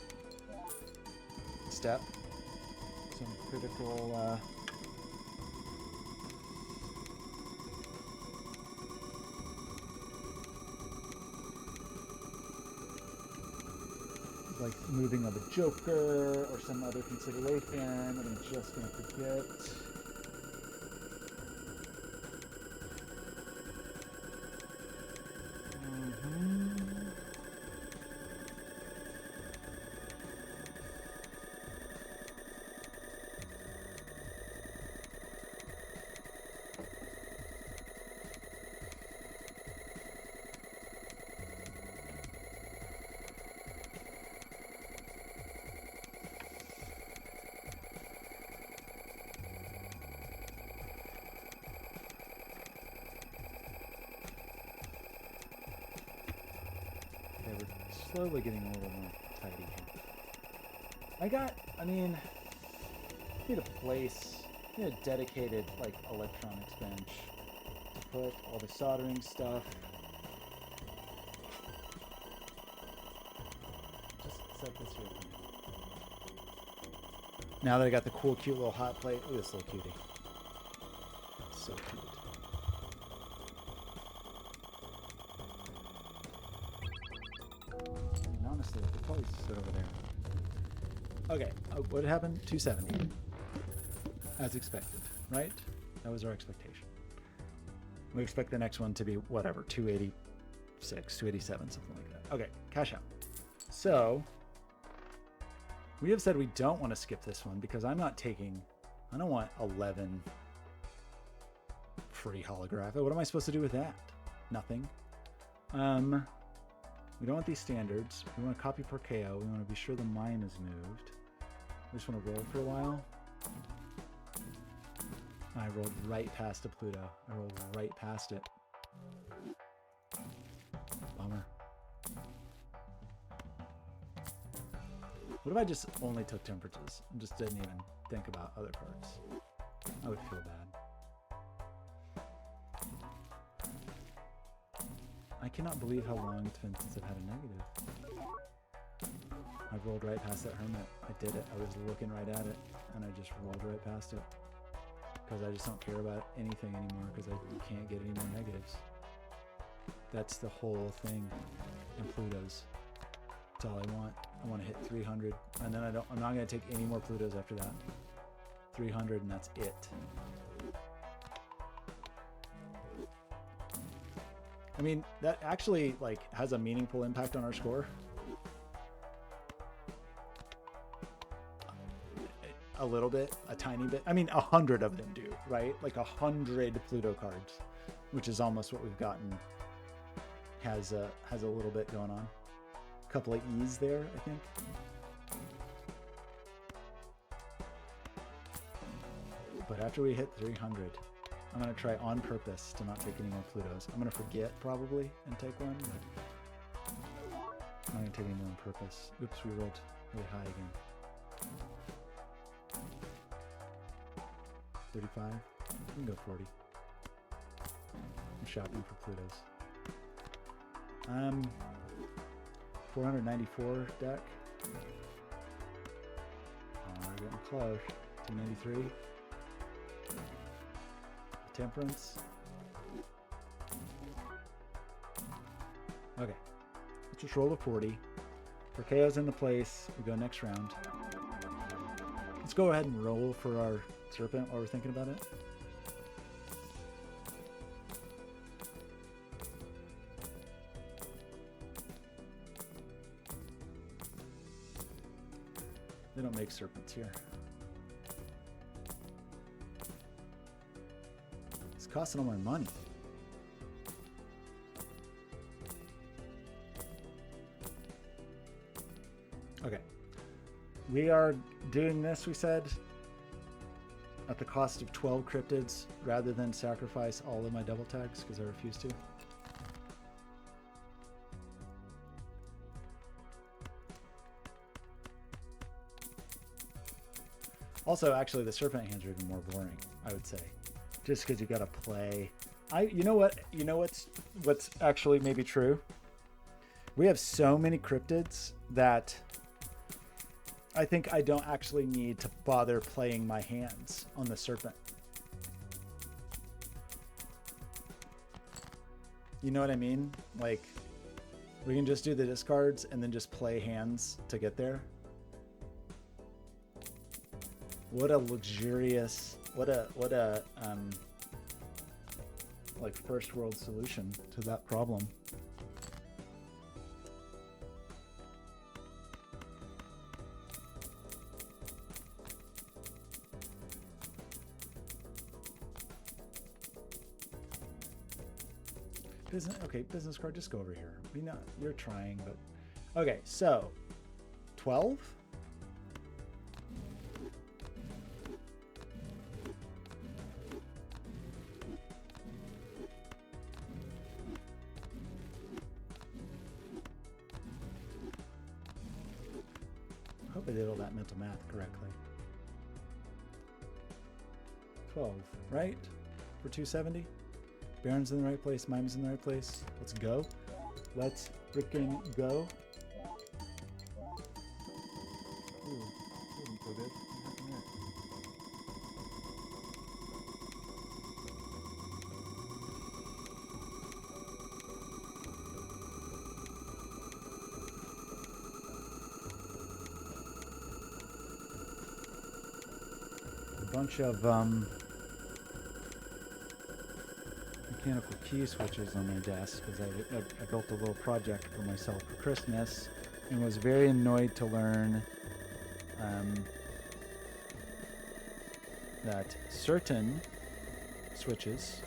step. Some critical... like moving of a joker or some other consideration. I'm just going to forget. Slowly getting a little more tidy here. I mean, I need a place, I need a dedicated, like, electronics bench put all the soldering stuff. Just set this here for now. Now that I got the cool, cute little hot plate. Look at this little cutie. So cute. And honestly, I could probably sit over there. Okay, what happened? 270. As expected, right? That was our expectation. We expect the next one to be whatever, 286, 287, something like that. Okay, cash out. So, we have said we don't want to skip this one because I don't want 11 free holographic. What am I supposed to do with that? Nothing. We don't want these standards. We want to copy per KO. We want to be sure the mine is moved. We just want to roll for a while. I rolled right past a Pluto. I rolled right past it. Bummer. What if I just only took temperatures and just didn't even think about other cards? I would feel bad. I cannot believe how long it's been since I've had a negative. I rolled right past that hermit. I did it. I was looking right at it, and I just rolled right past it. Because I just don't care about anything anymore, because I can't get any more negatives. That's the whole thing in Plutos. That's all I want. I want to hit 300, and then I'm not going to take any more Plutos after that. 300, and that's it. I mean, that actually has a meaningful impact on our score. A little bit, a tiny bit. I mean, 100 of them do, right? Like 100 Pluto cards, which is almost what we've gotten. Has a little bit going on. A couple of E's there, I think. But after we hit 300, I'm gonna try on purpose to not take any more Plutos. I'm gonna forget probably and take one, but I'm not gonna take any more on purpose. Oops, we rolled really high again. 35. We can go 40. I'm shopping for Plutos. 494 deck. We're getting close. 293. Temperance. Okay. Let's just roll a 40. For KO's in the place, we go next round. Let's go ahead and roll for our Serpent while we're thinking about it. They don't make Serpents here. It's costing all my money. Okay. We are doing this, we said, at the cost of 12 cryptids rather than sacrifice all of my double tags because I refuse to. Also, actually, the Serpent hands are even more boring, I would say. Just because you got to play. You know what's actually maybe true? We have so many cryptids that I think I don't actually need to bother playing my hands on the Serpent. You know what I mean? Like, we can just do the discards and then just play hands to get there. What a luxurious, what a like first world solution to that problem. Business card, just go over here. You're trying, but okay, so 12. Hope I did all that mental math correctly. 12, right? For 270? Baron's in the right place. Mime's in the right place. Let's go. Let's freaking go. Ooh, that wasn't so good. What happened there? A bunch of mechanical key switches on my desk because I built a little project for myself for Christmas and was very annoyed to learn that certain switches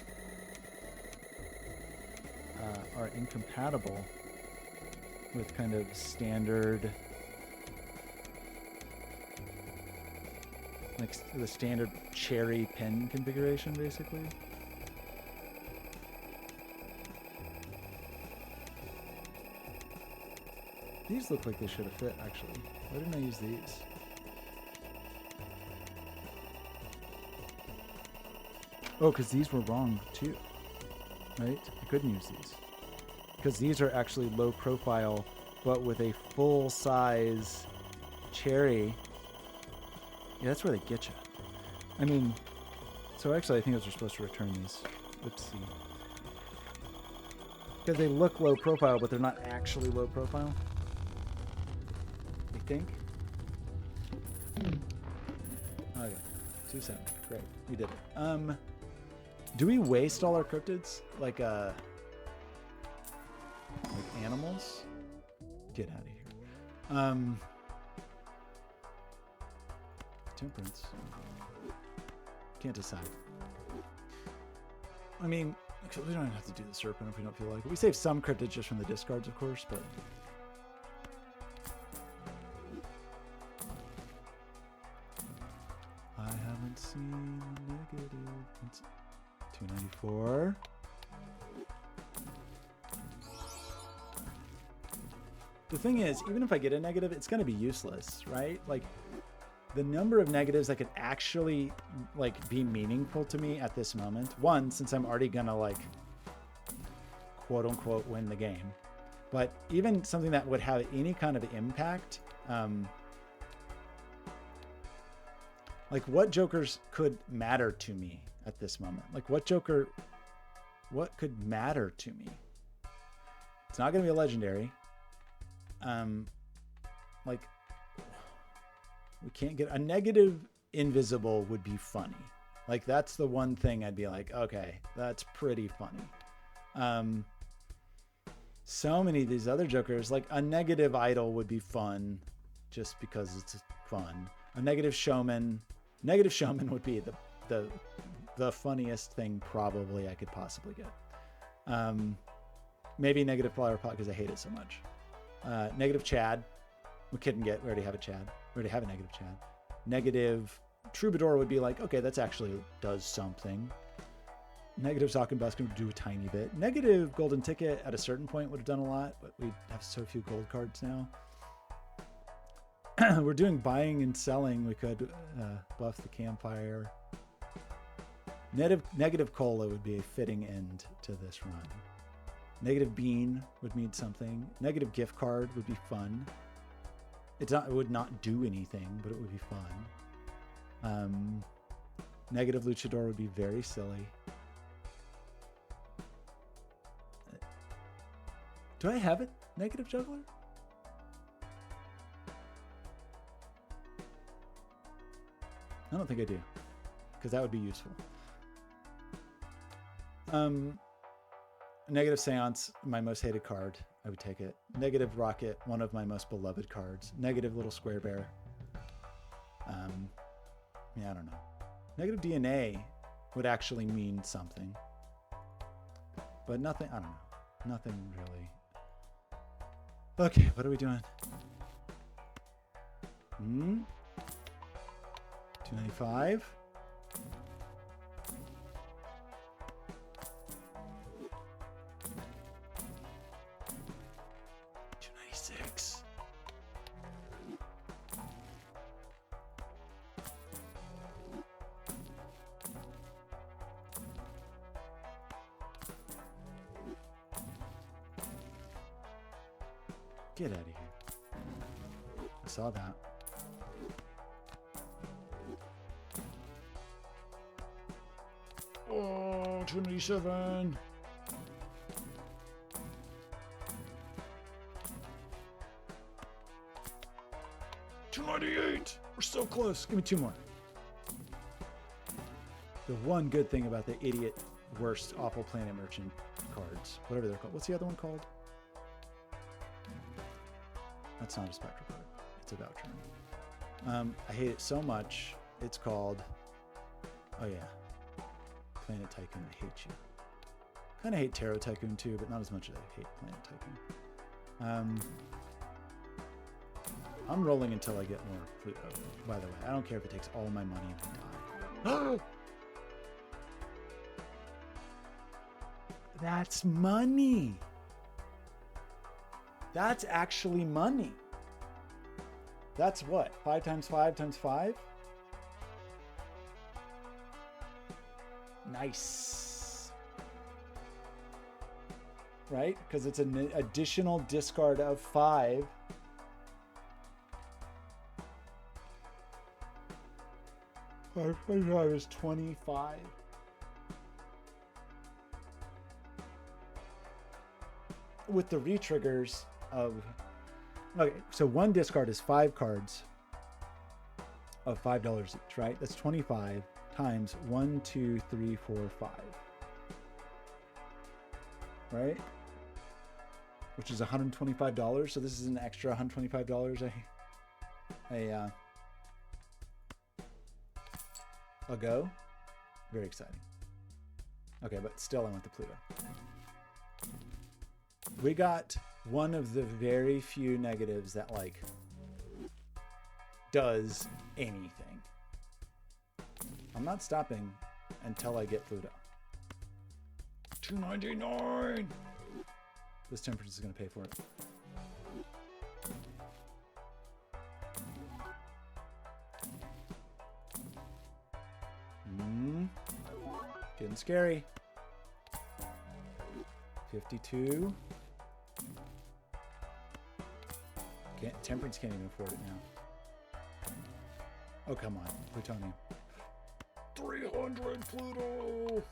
are incompatible with kind of standard, like the standard cherry pin configuration, basically. These look like they should have fit, actually. Why didn't I use these? Oh, because these were wrong, too. Right? I couldn't use these. Because these are actually low profile, but with a full-size cherry. Yeah, that's where they get you. I mean, so actually I think I was supposed to return these. Oopsie. Because they look low profile, but they're not actually low profile. I think. Okay. 2-7. Great. We did it. Do we waste all our cryptids? Like animals? Get out of here. Temperance. Can't decide. I mean, we don't have to do the serpent if we don't feel like it. We save some cryptids just from the discards, of course, but... I haven't seen the negative. It's 294. The thing is, even if I get a negative, it's going to be useless, right? Like, the number of negatives that could actually, like, be meaningful to me at this moment. One, since I'm already going to, like, quote-unquote win the game. But even something that would have any kind of impact, like, what jokers could matter to me at this moment? Like, what could matter to me? It's not going to be a legendary. Like, we can't get a negative invisible would be funny. Like, that's the one thing I'd be like, okay, that's pretty funny. So many of these other jokers, like a negative idol would be fun just because it's fun. A negative showman would be the funniest thing probably I could possibly get. Maybe negative flower pot because I hate it so much. Negative Chad, we couldn't get. We already have a Chad. We already have a negative Chad. Negative Troubadour would be like, okay, that's actually does something. Negative Zoc and Buskin would do a tiny bit. Negative Golden Ticket at a certain point would have done a lot, but we have so few gold cards now. We're doing buying and selling. We could buff the campfire. Negative Cola would be a fitting end to this run. Negative Bean would mean something. Negative Gift Card would be fun. It would not do anything, but it would be fun. Negative Luchador would be very silly. Do I have it? Negative Juggler? I don't think I do, because that would be useful. Negative Seance, my most hated card. I would take it. Negative Rocket, one of my most beloved cards. Negative Little Square Bear. Yeah, I don't know. Negative DNA would actually mean something. But nothing, I don't know. Nothing really. Okay, what are we doing? 295. Get out of here. I saw that. Oh, 297. $298. We're so close. Give me 2 more. The one good thing about the idiot, worst, awful Planet Merchant cards, whatever they're called. What's the other one called? That's not a spectral card. It's a voucher. I hate it so much. It's called, oh yeah, Planet Tycoon. I hate you. Kind of hate Tarot Tycoon too, but not as much as I hate Planet Tycoon. I'm rolling until I get more Pluto, by the way. I don't care if it takes all my money and I die. That's money. That's actually money. That's what? 5 times 5 times 5? Nice. Right? Because it's an additional discard of 5. I was 25. With the re-triggers of... Okay, so one discard is 5 cards of $5 each, right? That's 25 times 1, 2, 3, 4, 5. Right? Which is $125. So this is an extra $125 a go. Very exciting. Okay, but still I want the Pluto. We got one of the very few negatives that like does anything. I'm not stopping until I get Pluto. $299. This temperance is going to pay for it. Getting scary. 52. Temperance can't even afford it now. Oh, come on. Plutonium. 300 Pluto.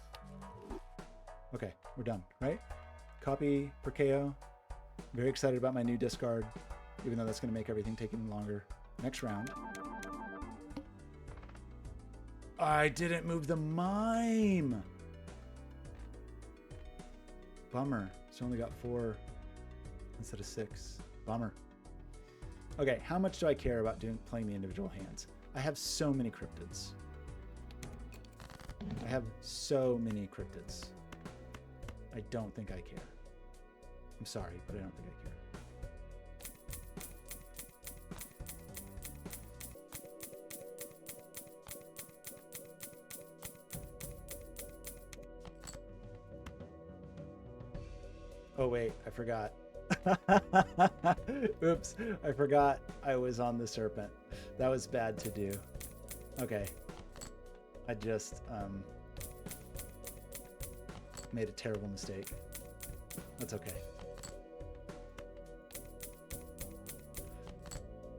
Okay, we're done, right? Copy per KO. Very excited about my new discard, even though that's going to make everything take even longer. Next round. I didn't move the mime. Bummer. So only got 4 instead of 6. Bummer. Okay, how much do I care about playing the individual hands? I have so many cryptids. I have so many cryptids. I don't think I care. I'm sorry, but I don't think I care. Oh wait, I forgot. Oops, I forgot I was on the serpent. That was bad to do. Okay. I just made a terrible mistake. That's okay.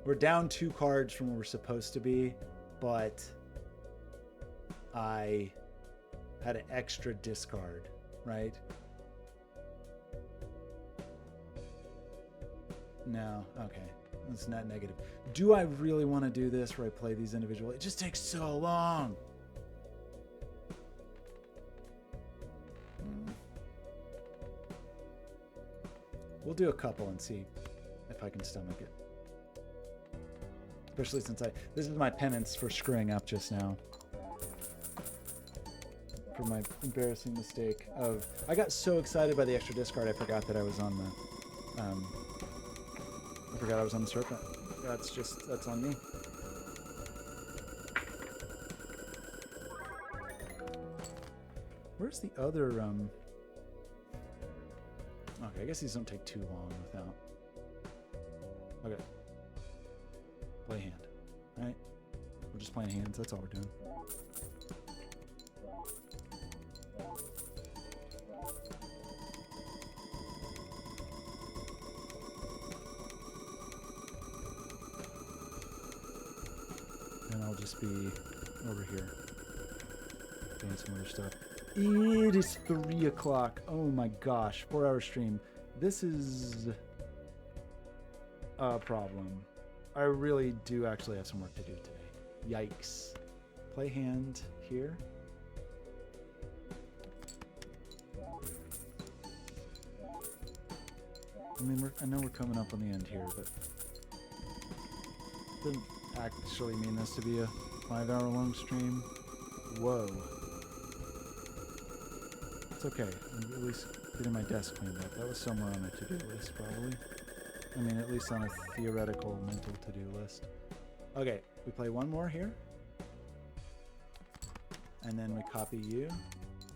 We're down 2 cards from where we're supposed to be, but I had an extra discard, right? No, okay. It's not negative. Do I really want to do this where I play these individually? It just takes so long. We'll do a couple and see if I can stomach it. Especially since this is my penance for screwing up just now. For my embarrassing mistake of... I got so excited by the extra discard I forgot that I was on the... I forgot I was on the serpent. That's on me. Where's the other, Okay, I guess these don't take too long without... Okay. Play hand, right? We're just playing hands, that's all we're doing. just be over here doing some other stuff. It is 3 o'clock. Oh my gosh, 4-hour stream. This is a problem. I really do actually have some work to do today. Yikes. Play hand here. I mean, I know we're coming up on the end here, but didn't actually mean this to be a 5-hour long stream. Whoa. It's okay. I'm at least getting my desk cleaned up. That was somewhere on a to-do list, probably. I mean, at least on a theoretical mental to-do list. Okay, we play one more here. And then we copy you.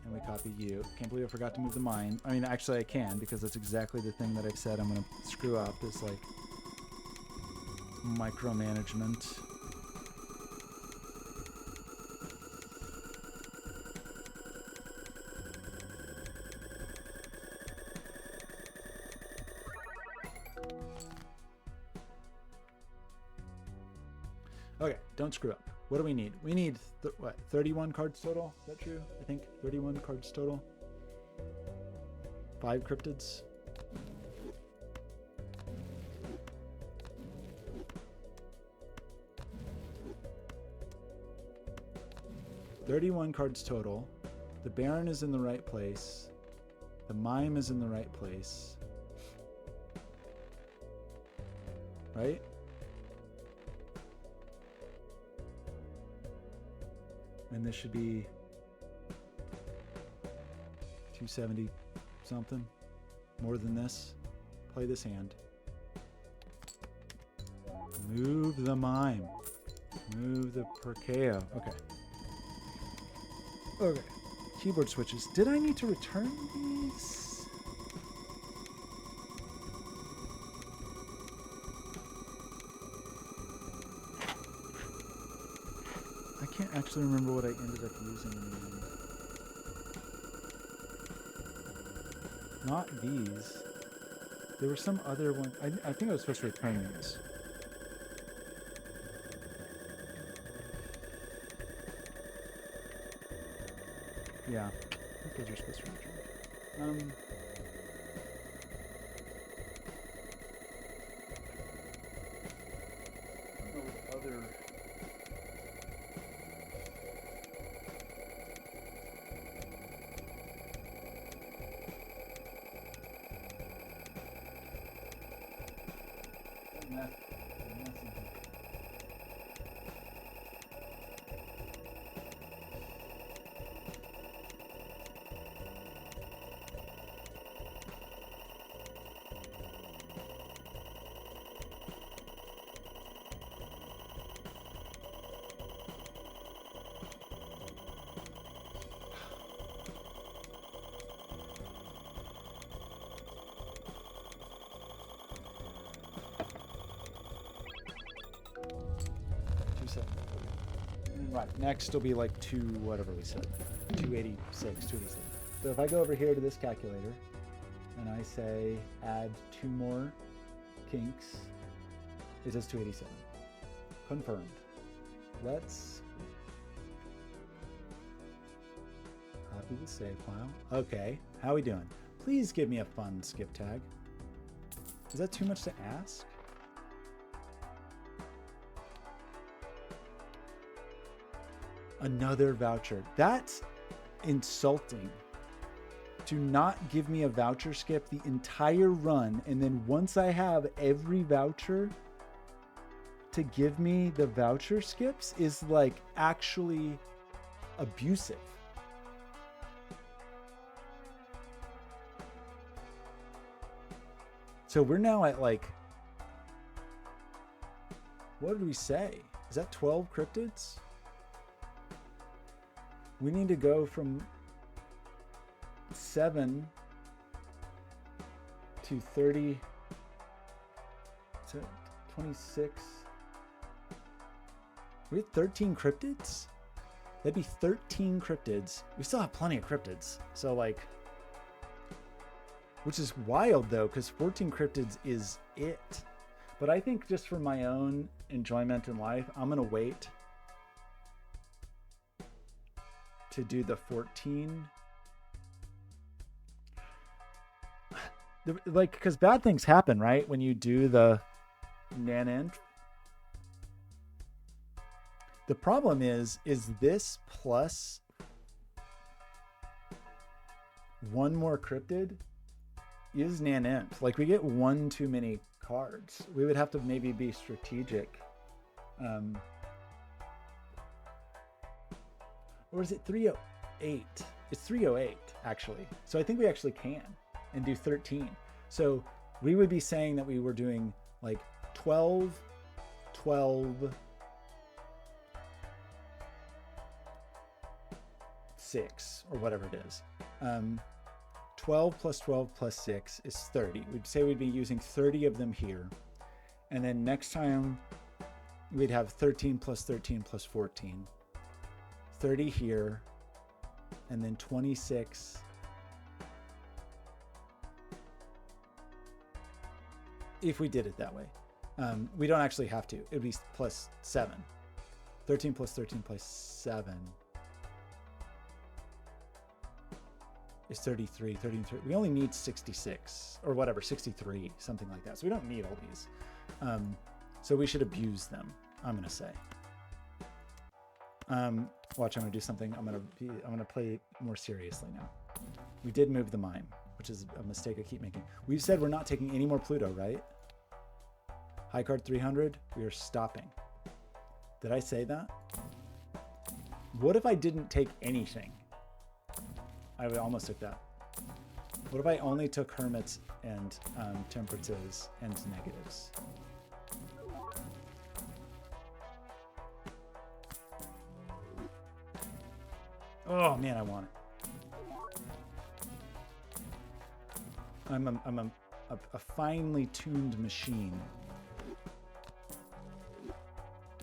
And we copy you. Can't believe I forgot to move the mine. I mean, actually I can, because that's exactly the thing that I've said I'm going to screw up, is like micromanagement. Okay, don't screw up. What do we need? We need, what, 31 cards total? Is that true? I think 31 cards total. 5 cryptids. $31 cards total. The Baron is in the right place. The Mime is in the right place. Right? And this should be 270 something. More than this. Play this hand. Move the Mime. Move the Perkeo. Okay. Okay. Keyboard switches. Did I need to return these? I can't actually remember what I ended up using in the end. Not these. There were some other ones. I think I was supposed to return these. Yeah, I think those are supposed to return. I don't know what other. Right, next will be like whatever we said, 286, 287. So if I go over here to this calculator and I say add 2 more kinks, it says 287. Confirmed. Let's copy the save file. Okay, how are we doing? Please give me a fun skip tag. Is that too much to ask? Another voucher. That's insulting. To not give me a voucher skip the entire run, and then once I have every voucher to give me the voucher skips is like actually abusive. So we're now at like, what did we say? Is that 12 cryptids? We need to go from 7 to 30 to 26. We had 13 cryptids? That'd be 13 cryptids. We still have plenty of cryptids. So like, which is wild though, because 14 cryptids is it. But I think just for my own enjoyment in life, I'm gonna wait to do the 14. Like, because bad things happen, right? When you do the Naneinf. The problem is this plus one more cryptid is Naneinf. Like, we get one too many cards. We would have to maybe be strategic. Or is it 308? It's 308, actually. So I think we actually can and do 13. So we would be saying that we were doing like 12, 12, 6, or whatever it is. 12 plus 12 plus 6 is 30. We'd say we'd be using 30 of them here. And then next time we'd have 13 plus 13 plus 14. 30 here. And then 26. If we did it that way. We don't actually have to. It would be plus 7. 13 plus 13 plus 7 is 33. 33. We only need 66 or whatever, 63, something like that. So we don't need all these. So we should abuse them, I'm going to say. Watch, I'm going to do something. I'm going to play more seriously now. We did move the mime, which is a mistake I keep making. We've said we're not taking any more Pluto, right? High card 300, we are stopping. Did I say that? What if I didn't take anything? I almost took that. What if I only took hermits and temperances and negatives? Oh man, I want it. I'm a finely tuned machine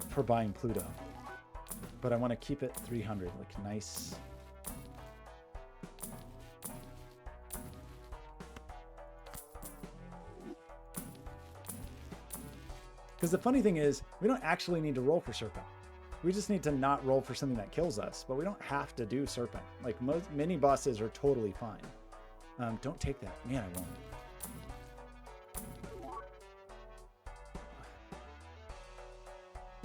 for buying Pluto, but I want to keep it 300, like nice. Because the funny thing is, we don't actually need to roll for Serpent. We just need to not roll for something that kills us, but we don't have to do Serpent. Like many bosses are totally fine. Don't take that. Man, I won't.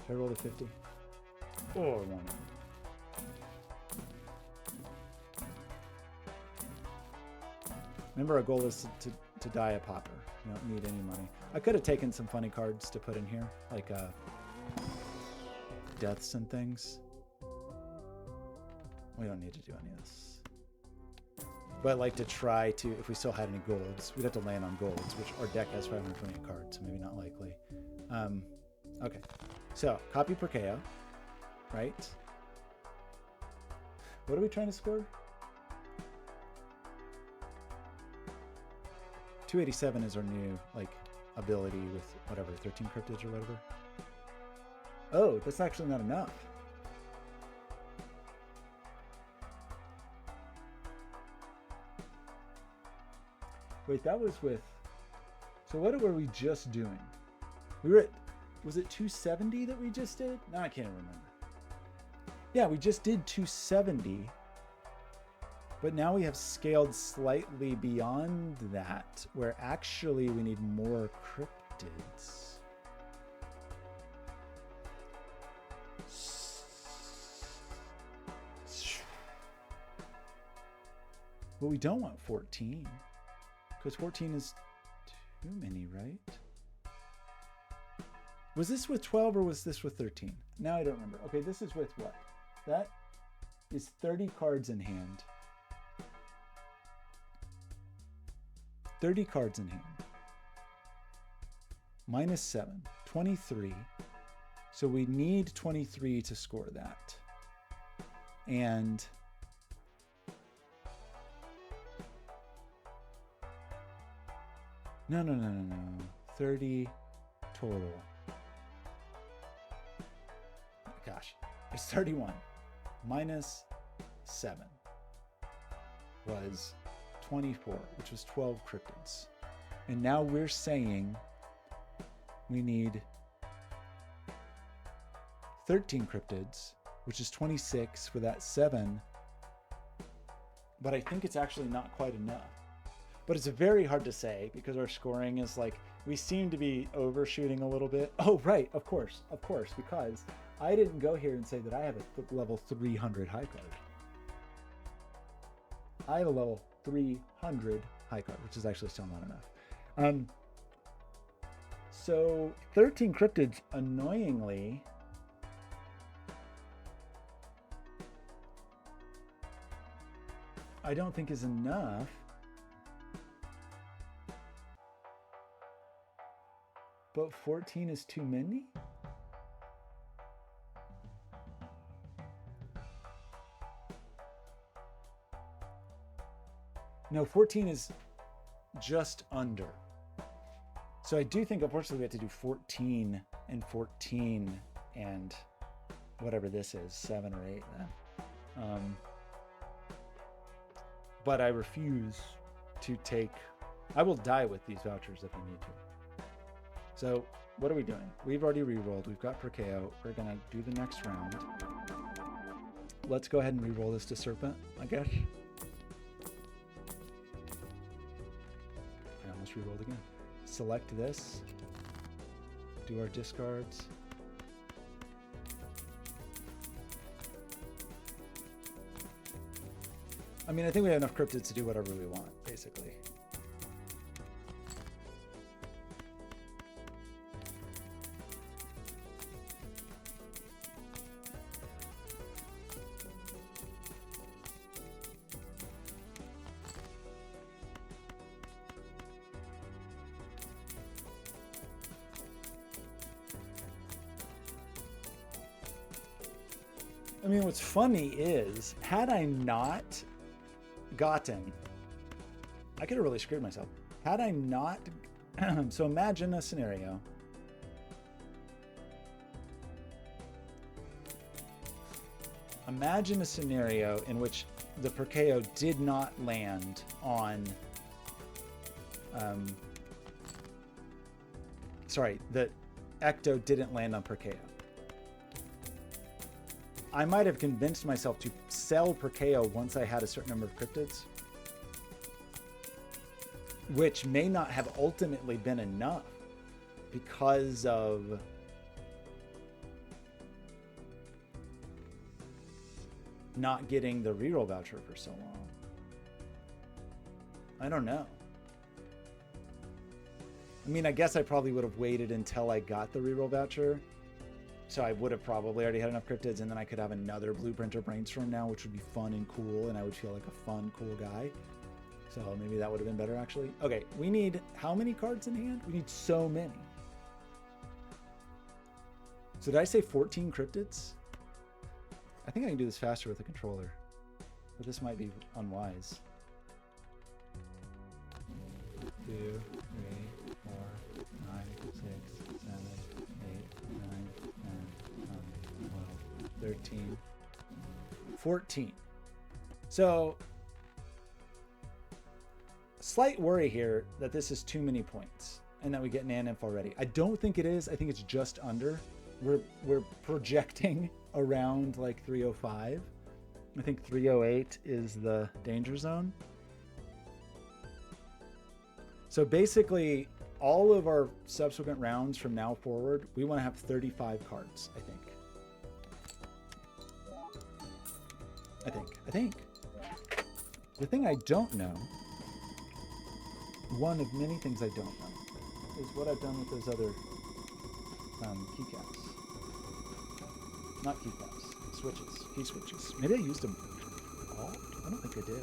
Should I roll the 50? Oh, I want it. Remember, our goal is to die a pauper. We don't need any money. I could have taken some funny cards to put in here, like deaths and things. We don't need to do any of this. But like to try to, if we still had any golds, we'd have to land on golds, which our deck has 528 cards, so maybe not likely. Okay, so copy per KO, right? What are we trying to score? 287 is our new like ability with whatever 13 cryptids or whatever. Oh, that's actually not enough. Wait, that was with. So what were we just doing? We were at. Was it 270 that we just did? No, I can't remember. Yeah, we just did 270. But now we have scaled slightly beyond that, where actually we need more cryptids. But we don't want 14, because 14 is too many, right? Was this with 12 or was this with 13? Now I don't remember. Okay, this is with what? That is 30 cards in hand. 30 cards in hand. Minus 7. 23. So we need 23 to score that. And no. 30 total. Gosh, it's 31. Minus 7 was 24, which was 12 cryptids. And now we're saying we need 13 cryptids, which is 26 for that 7 but I think it's actually not quite enough. But it's very hard to say because our scoring is like, we seem to be overshooting a little bit. Oh, right, of course, because I didn't go here and say that I have a level 300 high card. I have a level 300 high card, which is actually still not enough. So 13 cryptids, annoyingly, I don't think is enough. But 14 is too many? No, 14 is just under. So I do think, unfortunately, we have to do 14 and 14 and whatever this is, 7 or 8 then. But I refuse to take... I will die with these vouchers if I need to. So what are we doing? We've already re-rolled. We've got Perkeo. We're going to do the next round. Let's go ahead and re-roll this to Serpent, I guess. I almost re-rolled again. Select this. Do our discards. I mean, I think we have enough cryptids to do whatever we want, basically. I mean, what's funny is, had I not gotten, I could have really screwed myself. Had I not, so imagine a scenario. Imagine a scenario in which the Perkeo did not land on, sorry, the Ecto didn't land on Perkeo. I might have convinced myself to sell Perkeo once I had a certain number of cryptids, which may not have ultimately been enough because of not getting the reroll voucher for so long. I don't know. I mean, I guess I probably would have waited until I got the reroll voucher. So I would have probably already had enough cryptids, and then I could have another Blueprint or Brainstorm now, which would be fun and cool, and I would feel like a fun, cool guy. So maybe that would have been better, actually. Okay, we need how many cards in hand? We need so many. So did I say 14 cryptids? I think I can do this faster with a controller, but this might be unwise. 2, 3, 4, 9, 6, 7, 8, 9, 10, 11, 12, 13, 14. So, slight worry here that this is too many points and that we get Naneinf already. I don't think it is. I think it's just under. We're projecting around like 305. I think 308 is the danger zone. So basically, all of our subsequent rounds from now forward, we want to have 35 cards, I think. I think. The thing I don't know, one of many things I don't know, is what I've done with those other keycaps. Not keycaps, switches, key switches. Maybe I used them all? I don't think I did.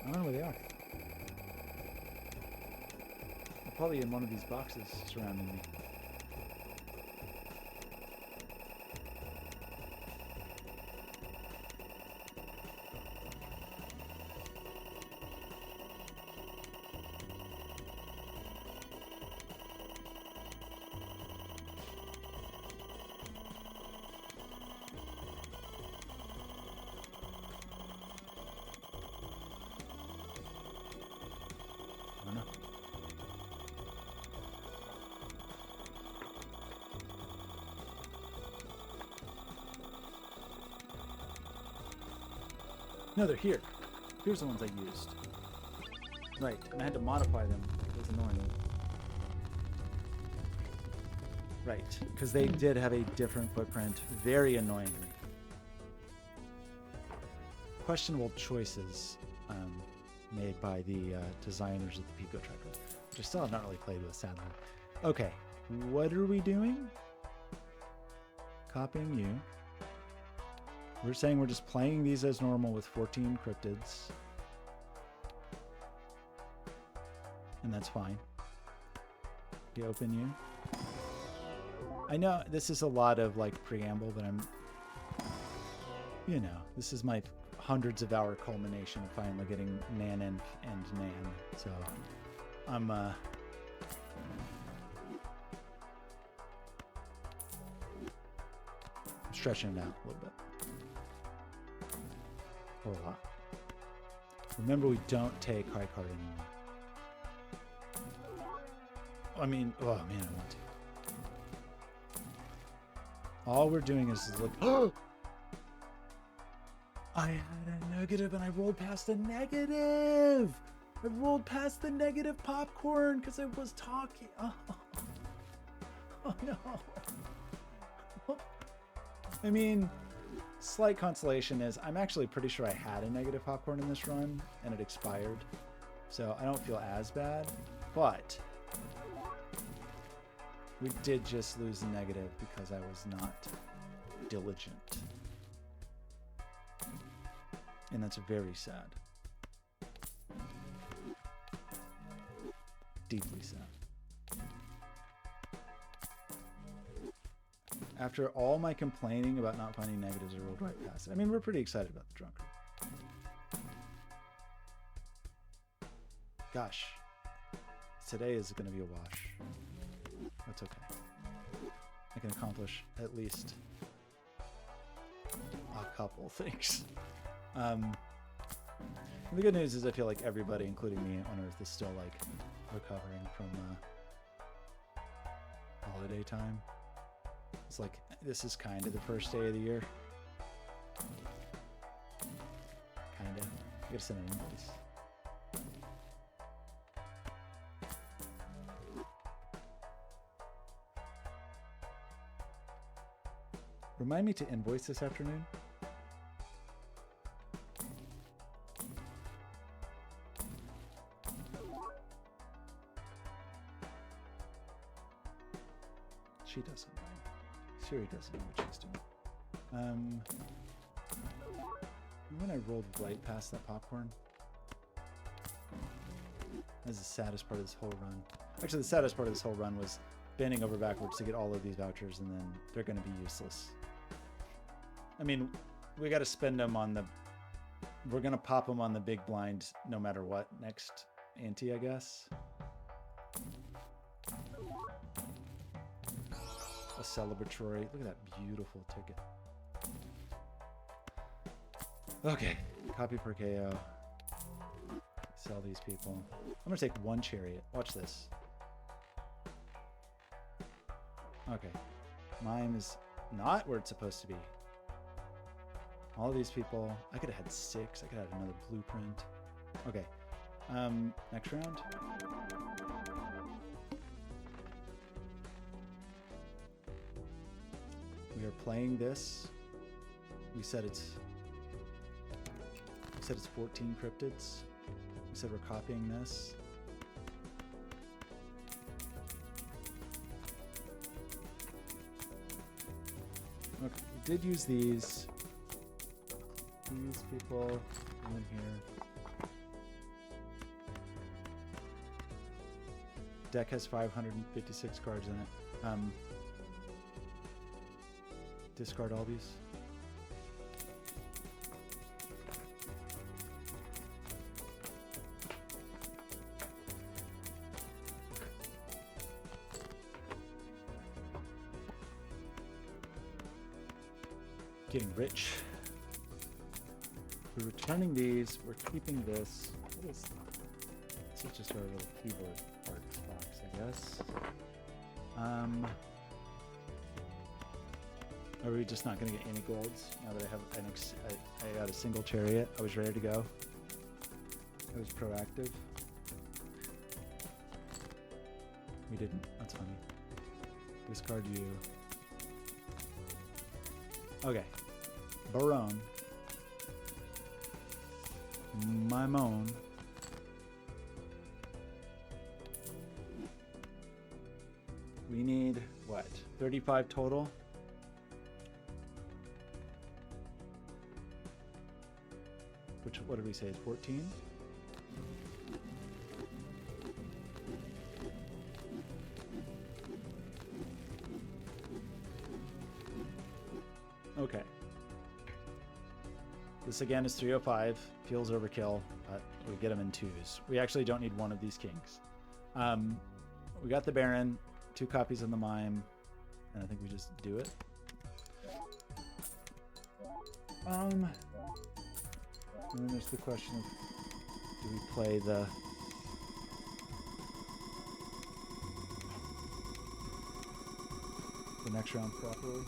I don't know where they are. They're probably in one of these boxes surrounding me. No, they're here. Here's the ones I used. Right, and I had to modify them. It was annoying. Right, because they did have a different footprint, very annoyingly. Questionable choices made by the designers of the Pico Tracker, which I still have not really played with, sadly. Okay, what are we doing? Copying you. We're saying we're just playing these as normal with 14 cryptids. And that's fine. We open you. I know this is a lot of like preamble, but this is my hundreds of hour culmination of finally getting Naneinf and Nan. So I'm stretching it out a little bit. Or a lot. Remember, we don't take high card anymore. I mean, oh man, I want to. All we're doing is look. I had a negative and I rolled past a negative. I rolled past the negative popcorn because I was talking. Oh no. I mean, slight consolation is I'm actually pretty sure I had a negative popcorn in this run and it expired. So I don't feel as bad, but we did just lose a negative because I was not diligent. And that's very sad. Deeply sad. After all my complaining about not finding negatives, I rolled right past it. I mean, we're pretty excited about the drunkard. Gosh, today is going to be a wash. That's okay. I can accomplish at least a couple things. The good news is I feel like everybody, including me on Earth, is still like recovering from holiday time. It's like this is kind of the first day of the year. Kind of. I gotta send an invoice. Remind me to invoice this afternoon. She doesn't know. Siri doesn't know what she's doing. When I rolled right past that popcorn, that's the saddest part of this whole run. Actually, the saddest part of this whole run was bending over backwards to get all of these vouchers, and then they're going to be useless. I mean, we got to spend them on the... We're going to pop them on the big blind no matter what next ante, I guess. A celebratory. Look at that beautiful ticket. Okay. Copy per KO. Sell these people. I'm going to take one chariot. Watch this. Okay. Mine is not where it's supposed to be. All of these people. I could have had 6. I could have had another blueprint. Okay. Next round. We are playing this. We said it's 14 cryptids. We said we're copying this. Okay, we did use these. These people in here. Deck has 556 cards in it. Discard all these. Getting rich. We're returning these. We're keeping this. What is this? Is just our little keyboard parts box, I guess. Are we just not going to get any golds now that I have I got a single chariot? I was ready to go. I was proactive. We didn't. That's funny. Discard you. Okay. Barone. Maimon. We need, what, 35 total? Which, what did we say, is 14? Okay. This again is 305. Feels overkill, but we get them in twos. We actually don't need one of these kings. We got the Baron, 2 copies of the Mime, and I think we just do it. And then there's the question of, do we play the next round properly?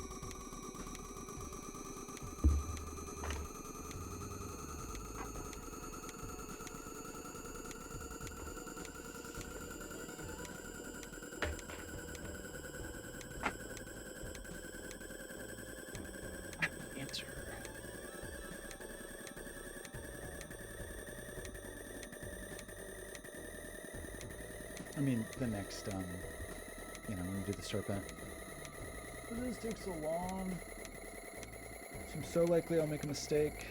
I mean, the next, you know, when we do the serpent. This takes so long. Seems so likely I'll make a mistake.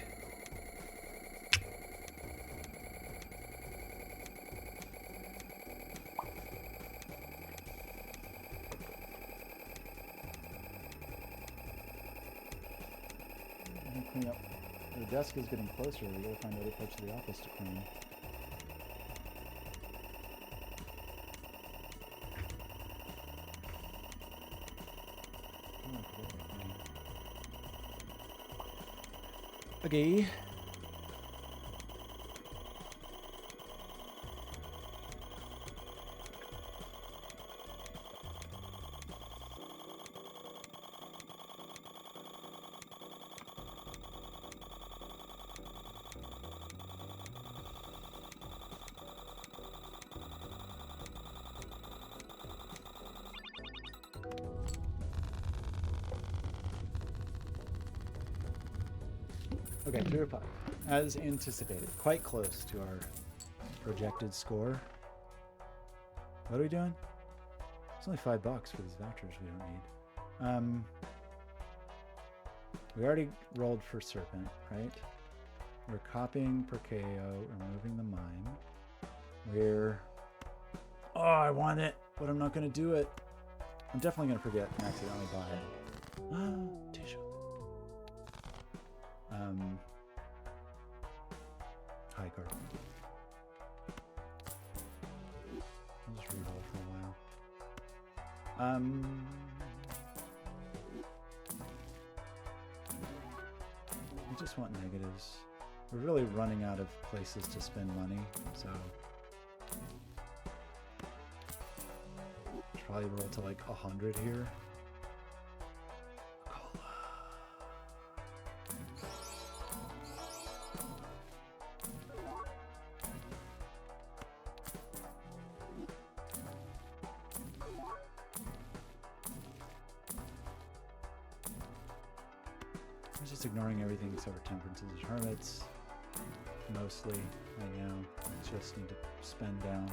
I'm gonna clean up. The desk is getting closer. We gotta find other parts of the office to clean. Okay. Okay, 3 or 5. As anticipated. Quite close to our projected score. What are we doing? It's only $5 for these vouchers we don't need. We already rolled for Serpent, right? We're copying Perkeo, removing the Mime. We're... Oh, I want it, but I'm not going to do it. I'm definitely going to forget and accidentally buy it. Tissue. High card. I'll just reroll for a while. I just want negatives. We're really running out of places to spend money, so should probably roll to like 100 here. Ignoring everything except for temperances and hermits. Mostly right now. I just need to spend down.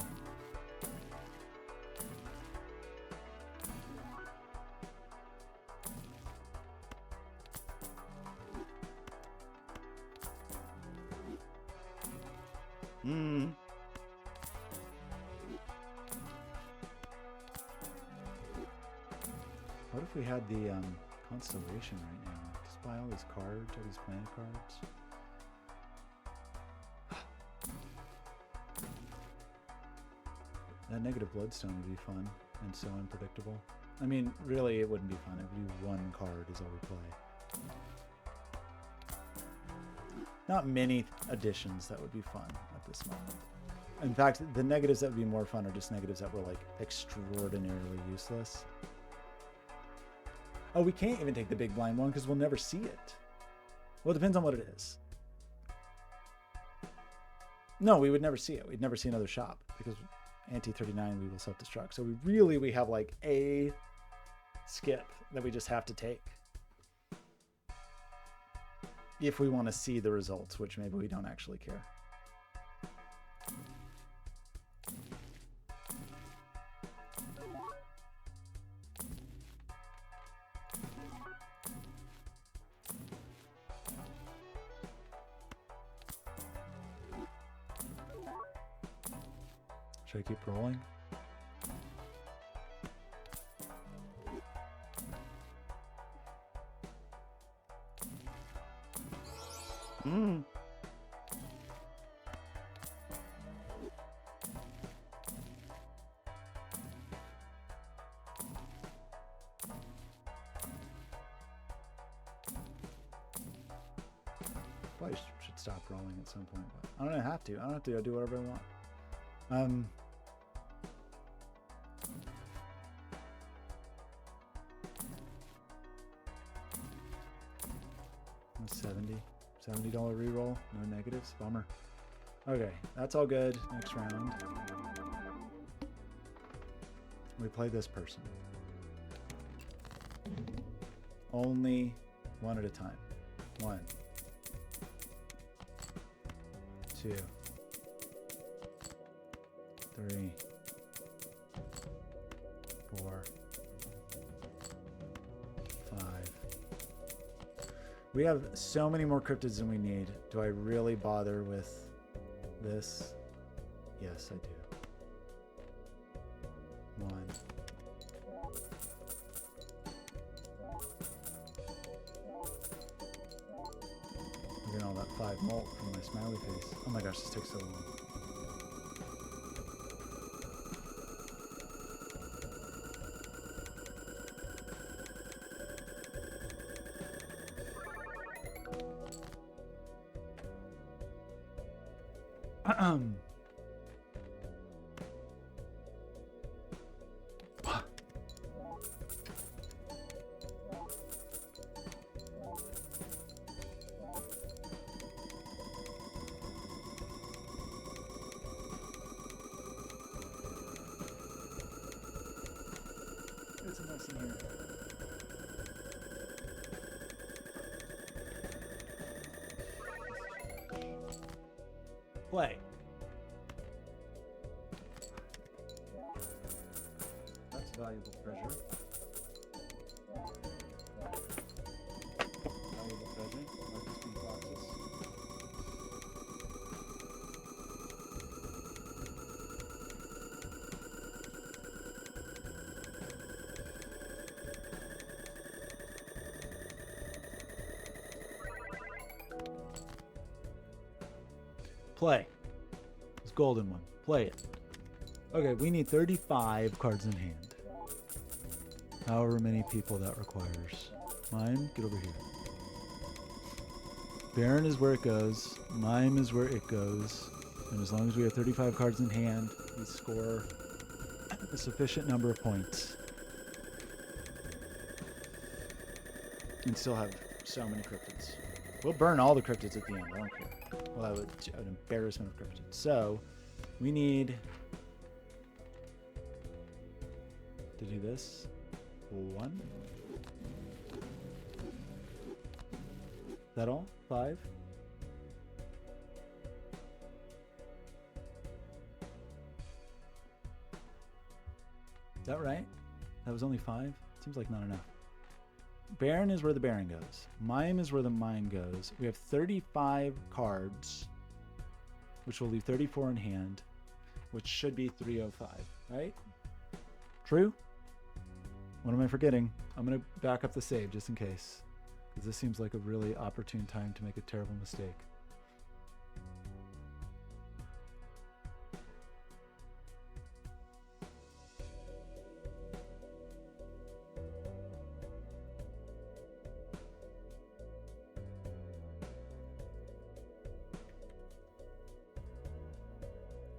What if we had the constellation right now? Buy all these cards, all these planet cards. That negative bloodstone would be fun and so unpredictable. I mean, really, it wouldn't be fun. It would be 1 card is all we play. Not many additions that would be fun at this moment. In fact, the negatives that would be more fun are just negatives that were like extraordinarily useless. Oh, we can't even take the big blind one because we'll never see it. Well, it depends on what it is. No, we would never see it. We'd never see another shop because Ante 39 we will self-destruct. So we have like a skip that we just have to take if we want to see the results, which maybe we don't actually care. Should I keep rolling? Mm. Probably should stop rolling at some point, but I don't have to. I don't have to. I do whatever I want. 70 $70 reroll, no negatives, bummer. Okay, that's all good. Next round, we play this person. Only one at a time. 1, 2, 3, 4, 5. We have so many more cryptids than we need. Do I really bother with this? Yes, I do. 1. Look at all that 5 molt from my smiley face. Oh my gosh, this takes so long. It's a mess in here. Play. That's valuable treasure. Valuable treasure. Like the speed boxes. Play. This golden one. Play it. Okay, we need 35 cards in hand. However many people that requires. Mime, get over here. Baron is where it goes. Mime is where it goes. And as long as we have 35 cards in hand, we score a sufficient number of points. And still have so many cryptids. We'll burn all the cryptids at the end. I don't care. We'll have an embarrassment of cryptids. So, we need to do this. 1. Is that all? 5? Is that right? That was only 5? Seems like not enough. Baron is where the Baron goes. Mime is where the Mime goes. We have 35 cards, which will leave 34 in hand, which should be 305, right? True? What am I forgetting? I'm going to back up the save just in case, because this seems like a really opportune time to make a terrible mistake.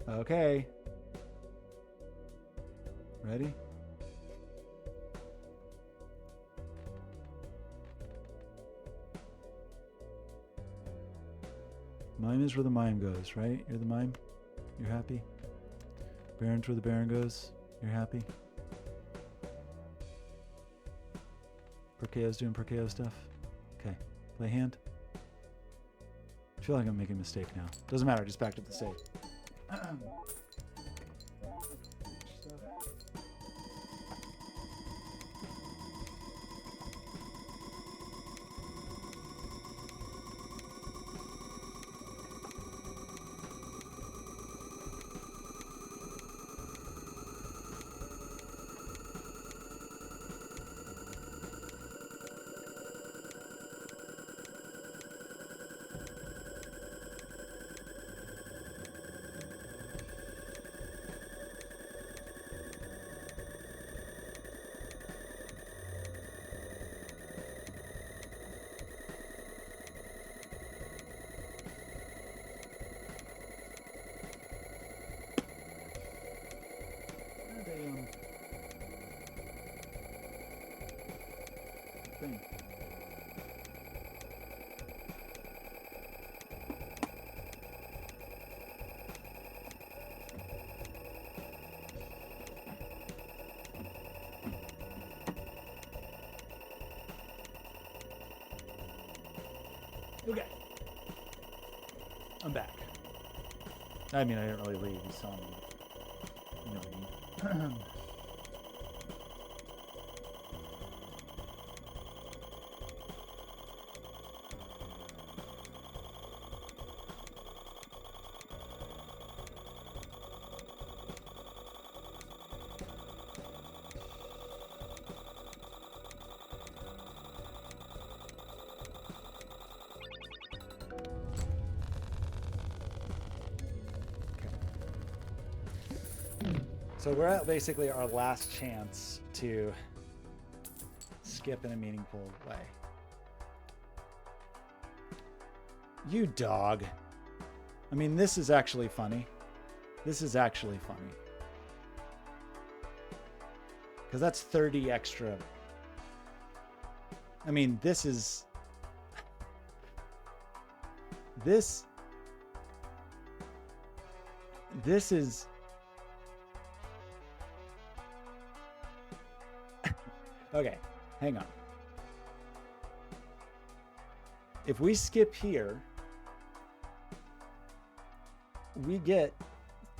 Okay. Mime is where the mime goes, right? You're the mime? You're happy? Baron's where the Baron goes. You're happy? Perkeo's doing Perkeo stuff. Okay. Play hand. I feel like I'm making a mistake now. Doesn't matter, just back to the save. Thing. Okay. I'm back. I mean, I didn't really leave. You saw me. You know what I mean. So we're at basically our last chance to skip in a meaningful way. You dog. I mean, this is actually funny. This is actually funny. Because that's 30 extra. I mean, this is... This is... Okay, hang on. If we skip here, we get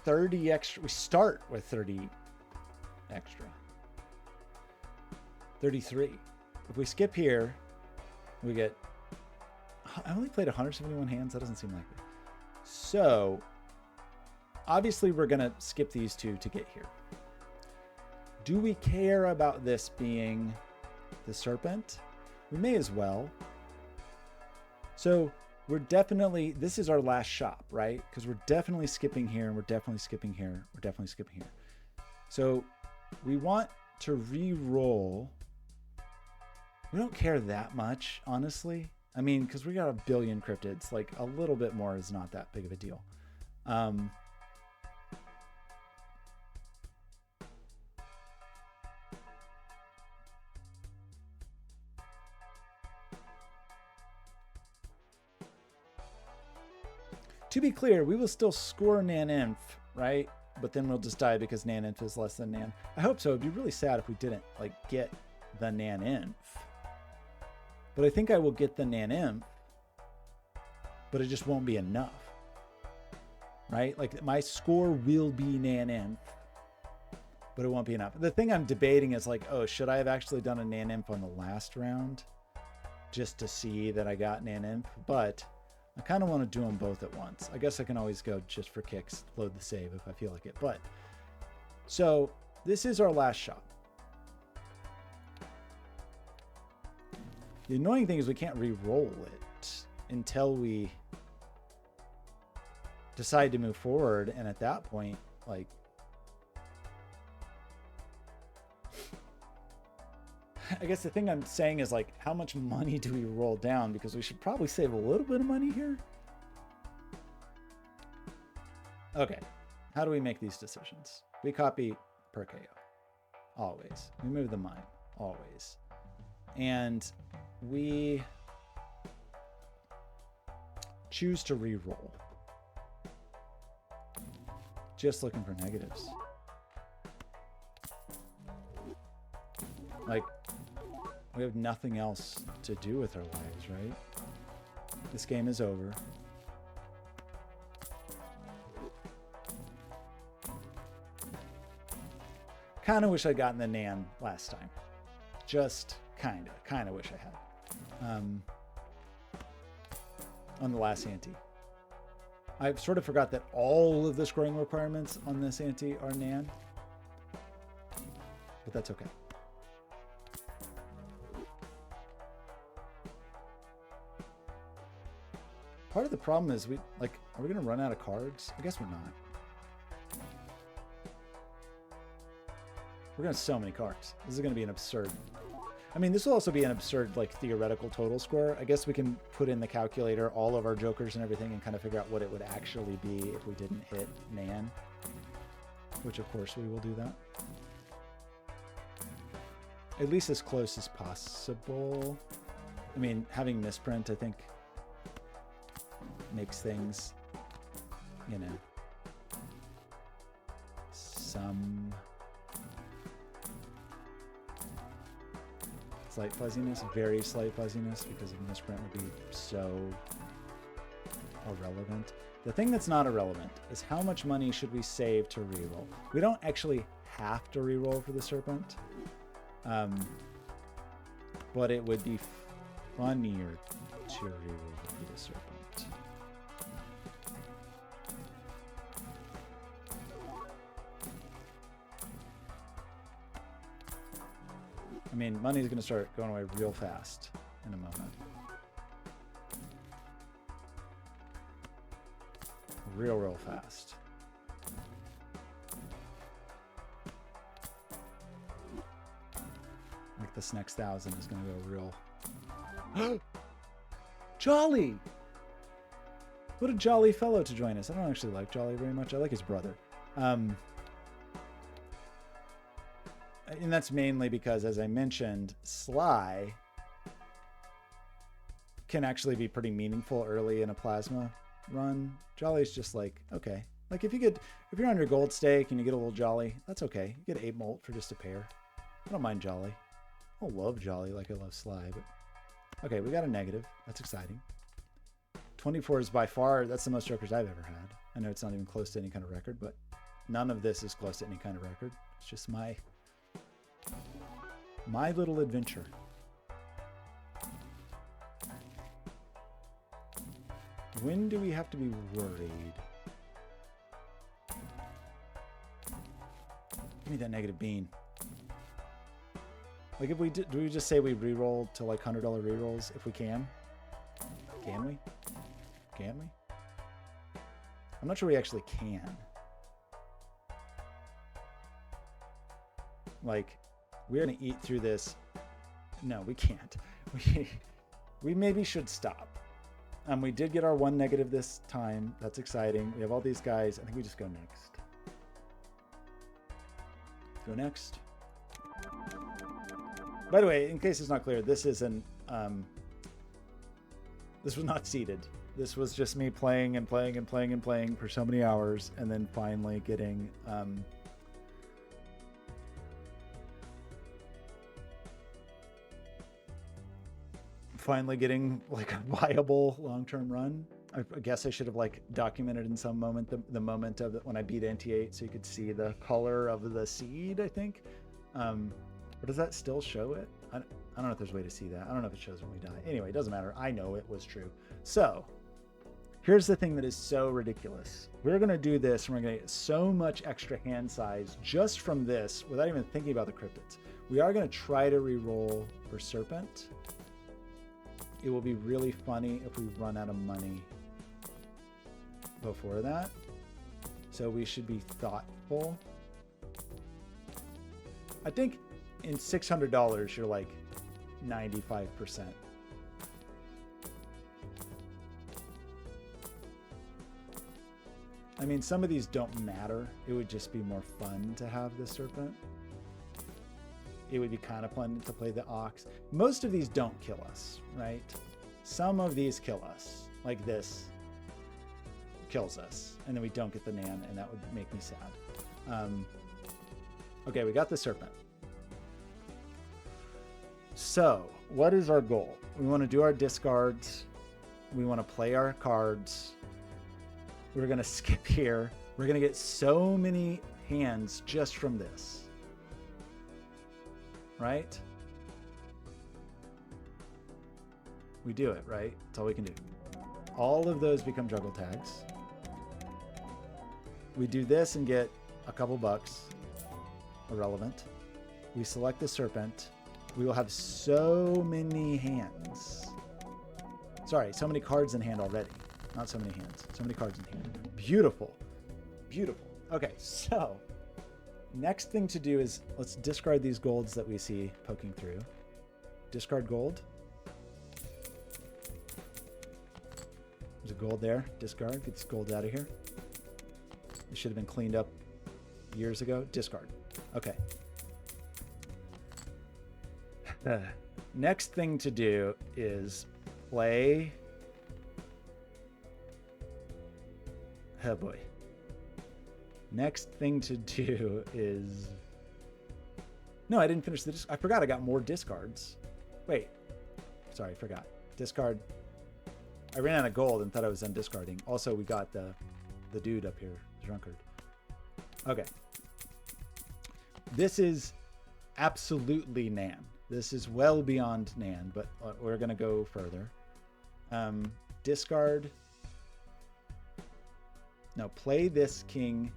30 extra. We start with 30 extra. 33. If we skip here, we get... I only played 171 hands. That doesn't seem like it. So, obviously, we're going to skip these two to get here. Do we care about this being the serpent? We may as well. So we're definitely, this is our last shop, right? Because we're definitely skipping here, and we're definitely skipping here. We're definitely skipping here. So we want to re-roll. We don't care that much, honestly. I mean, because we got a billion cryptids. Like, a little bit more is not that big of a deal. To be clear, we will still score Naneinf, right? But then we'll just die because Naneinf is less than Nan. I hope so. It'd be really sad if we didn't like get the Naneinf. But I think I will get the Naneinf, but it just won't be enough. Right? Like my score will be Naneinf, but it won't be enough. The thing I'm debating is like, oh, should I have actually done a Naneinf on the last round just to see that I got Naneinf? But I kind of want to do them both at once. I guess I can always go just for kicks, load the save if I feel like it. But so this is our last shot. The annoying thing is we can't re-roll it until we decide to move forward. And at that point, like, I guess the thing I'm saying is like, how much money do we roll down? Because we should probably save a little bit of money here. Okay. How do we make these decisions? We copy Perkeo. Always. We move the mine. Always. And we Choose to re-roll. Just looking for negatives. Like, we have nothing else to do with our lives, right? This game is over. Kind of wish I'd gotten the Nan last time. Just kind of wish I had. On the last ante. I sort of forgot that all of the scoring requirements on this ante are Nan. But that's okay. Part of the problem is are we going to run out of cards? I guess we're not. We're going to have so many cards. This is going to be an absurd. I mean, this will also be an absurd, like, theoretical total score. I guess we can put in the calculator all of our jokers and everything and kind of figure out what it would actually be if we didn't hit Nan. Which, of course, we will do that. At least as close as possible. I mean, having misprint, I think, makes things, you know, some slight fuzziness, very slight fuzziness, because of misprint would be so irrelevant. The thing that's not irrelevant is how much money should we save to reroll. We don't actually have to reroll for the serpent, but it would be funnier to reroll for the serpent. I mean, money's going to start going away real fast in a moment. Real fast. Like this next 1,000 is going to go real. Jolly! What a jolly fellow to join us. I don't actually like Jolly very much. I like his brother. And that's mainly because, as I mentioned, Sly can actually be pretty meaningful early in a plasma run. Jolly's just like, okay. Like if you're on your gold stake and you get a little Jolly, that's okay. You get 8 molt for just a pair. I don't mind Jolly. I don't love Jolly like I love Sly, but okay, we got a negative. That's exciting. 24 is by far, that's the most jokers I've ever had. I know it's not even close to any kind of record, but none of this is close to any kind of record. It's just my little adventure. When do we have to be worried? Give me that negative bean. Like if we do we just say we re-roll to like $100 re-rolls if we can? Can we? Can we? I'm not sure we actually can. Like, we're going to eat through this. No, we can't. We maybe should stop. We did get our 1 negative this time. That's exciting. We have all these guys. I think we just go next. Go next. By the way, in case it's not clear, this isn't. This was not seeded. This was just me playing and playing and playing and playing for so many hours, and then finally getting. Finally getting like a viable long-term run. I guess I should have like documented in some moment the moment of it when I beat Ante 8 so you could see the color of the seed, I think. Or does that still show it? I don't know if there's a way to see that. I don't know if it shows when we die. Anyway, it doesn't matter. I know it was true. So here's the thing that is so ridiculous. We're going to do this and we're going to get so much extra hand size just from this without even thinking about the cryptids. We are going to try to re-roll for Serpent. It will be really funny if we run out of money before that. So we should be thoughtful. I think in $600, you're like 95%. I mean, some of these don't matter. It would just be more fun to have the Serpent. It would be kind of fun to play the Ox. Most of these don't kill us, right? Some of these kill us, like this. kills us, and then we don't get the Nan, and that would make me sad. Okay, we got the serpent. So, what is our goal? We want to do our discards. We want to play our cards. We're going to skip here. We're going to get so many hands just from this. Right? We do it, right? That's all we can do. All of those become juggle tags. We do this and get a couple bucks. Irrelevant. We select the serpent. We will have so many hands. Sorry, so many cards in hand already. Not so many hands. So many cards in hand. Beautiful. Beautiful. Okay, so next thing to do is let's discard these golds that we see poking through. Discard gold. There's a gold there. Discard. Get this gold out of here. It should have been cleaned up years ago. Discard. Okay. Next thing to do is play. Oh boy. Next thing to do is... No, I didn't finish the I forgot I got more discards. Wait. Sorry, forgot. Discard. I ran out of gold and thought I was done discarding. Also, we got the dude up here, drunkard. Okay. This is absolutely Nan. This is well beyond Nan, but we're going to go further. Discard. No, play this king.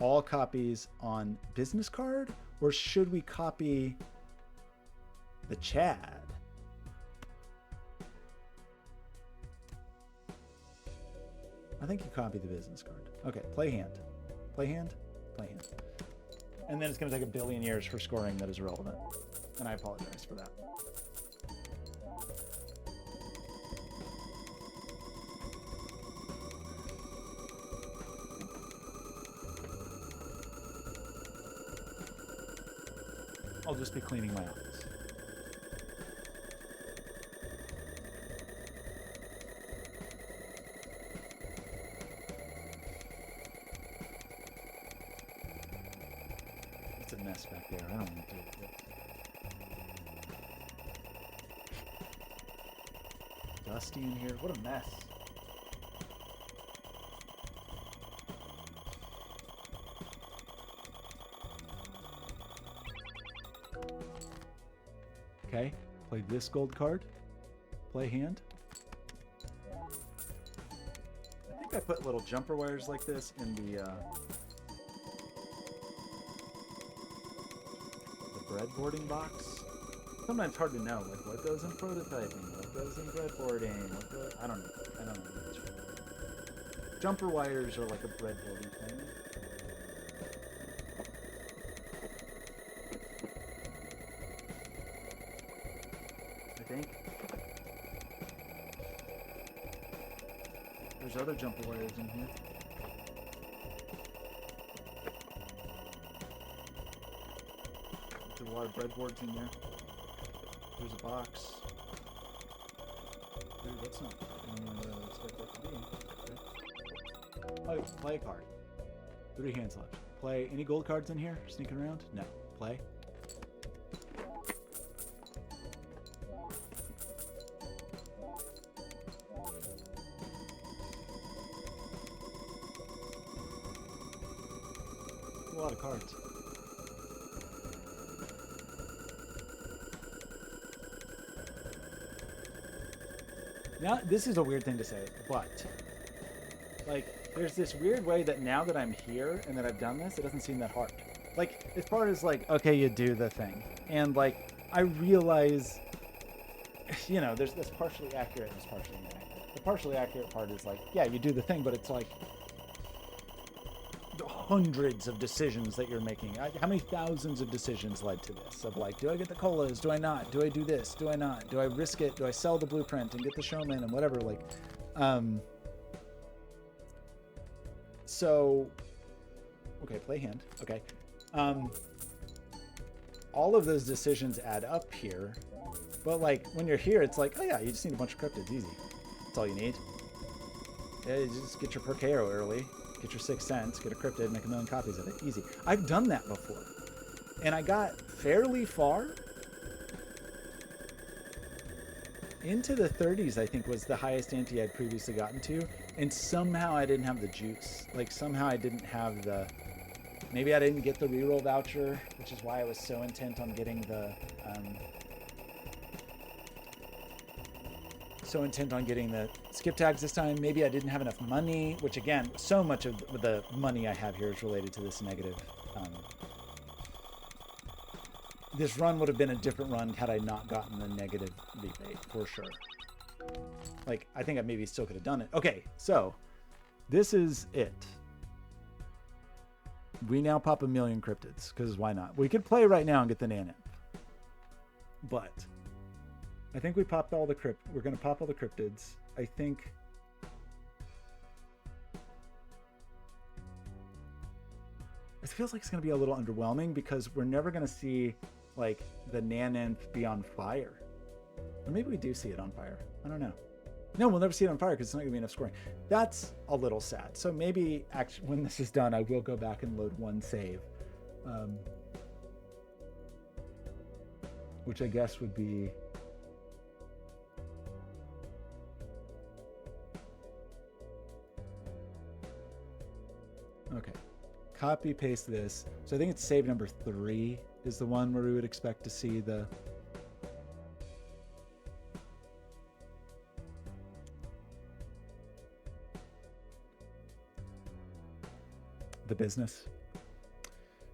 All copies on business card? Or should we copy the Chad? I think you copy the business card. Okay, play hand. Play hand? Play hand. And then it's going to take a billion years for scoring that is relevant. And I apologize for that. I'll just be cleaning my office. It's a mess back there. I don't want to do it. Dusty in here. What a mess. Okay, play this gold card. Play hand. I think I put little jumper wires like this in the breadboarding box. Sometimes it's hard to know, like what goes in prototyping, what goes in breadboarding, what goes, I don't know. Jumper wires are like a breadboarding thing. I think. There's other jumper wires in here. There's a lot of breadboards in there. There's a box. Dude, that's not what I expect that to be. Okay. Oh, play a card. 3 hands left. Play any gold cards in here? Sneaking around? No. Play. A lot of cards. Now, this is a weird thing to say, but like, there's this weird way that now that I'm here and that I've done this, it doesn't seem that hard. Like, as far as like, okay, you do the thing, and like, I realize, you know, there's this partially accurate and this partially inaccurate. The partially accurate part is like, yeah, you do the thing, but it's like hundreds of decisions that you're making. How many thousands of decisions led to this? Of like, do I get the colas? Do I not? Do I do this? Do I not? Do I risk it? Do I sell the blueprint and get the showman and whatever? Like, so, okay, play hand. Okay. All of those decisions add up here, but like when you're here, it's like, oh yeah, you just need a bunch of cryptids, easy. That's all you need. Yeah, you just get your per KO early, get your 6 cents, get a cryptid, make a million copies of it. Easy. I've done that before. And I got fairly far. Into the 30s, I think, was the highest ante I'd previously gotten to. And somehow I didn't have the juice. Like, somehow I didn't have the... Maybe I didn't get the reroll voucher, which is why I was so intent on getting the... skip tags this time. Maybe I didn't have enough money, which, again, so much of the money I have here is related to this negative... this run would have been a different run had I not gotten the negative rebate, for sure. Like, I think I maybe still could have done it. Okay, so this is it. We now pop a million cryptids, because why not? We could play right now and get the Naneinf. But I think we popped all the we're going to pop all the cryptids. I think... It feels like it's going to be a little underwhelming because we're never going to see... like the Naneinf be on fire. Or maybe we do see it on fire. I don't know. No, we'll never see it on fire because it's not gonna be enough scoring. That's a little sad. So maybe actually when this is done, I will go back and load one save. Which I guess would be... Okay. Copy paste this. So I think it's save number 3 is the one where we would expect to see the... the business.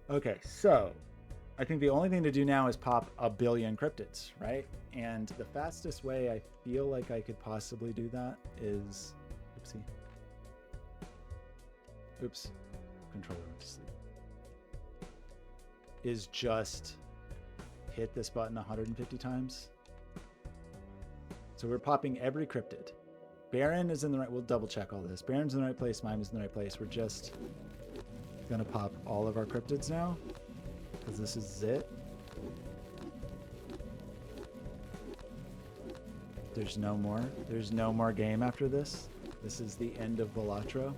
Okay, so I think the only thing to do now is pop a billion cryptids, right? And the fastest way I feel like I could possibly do that is... Oopsie. Oops. Controller went to sleep. Is just hit this button 150 times. So we're popping every cryptid. Baron is in the right... We'll double check all this. Baron's in the right place. Mime is in the right place. We're just going to pop all of our cryptids now because this is it. There's no more. There's no more game after this. This is the end of Balatro.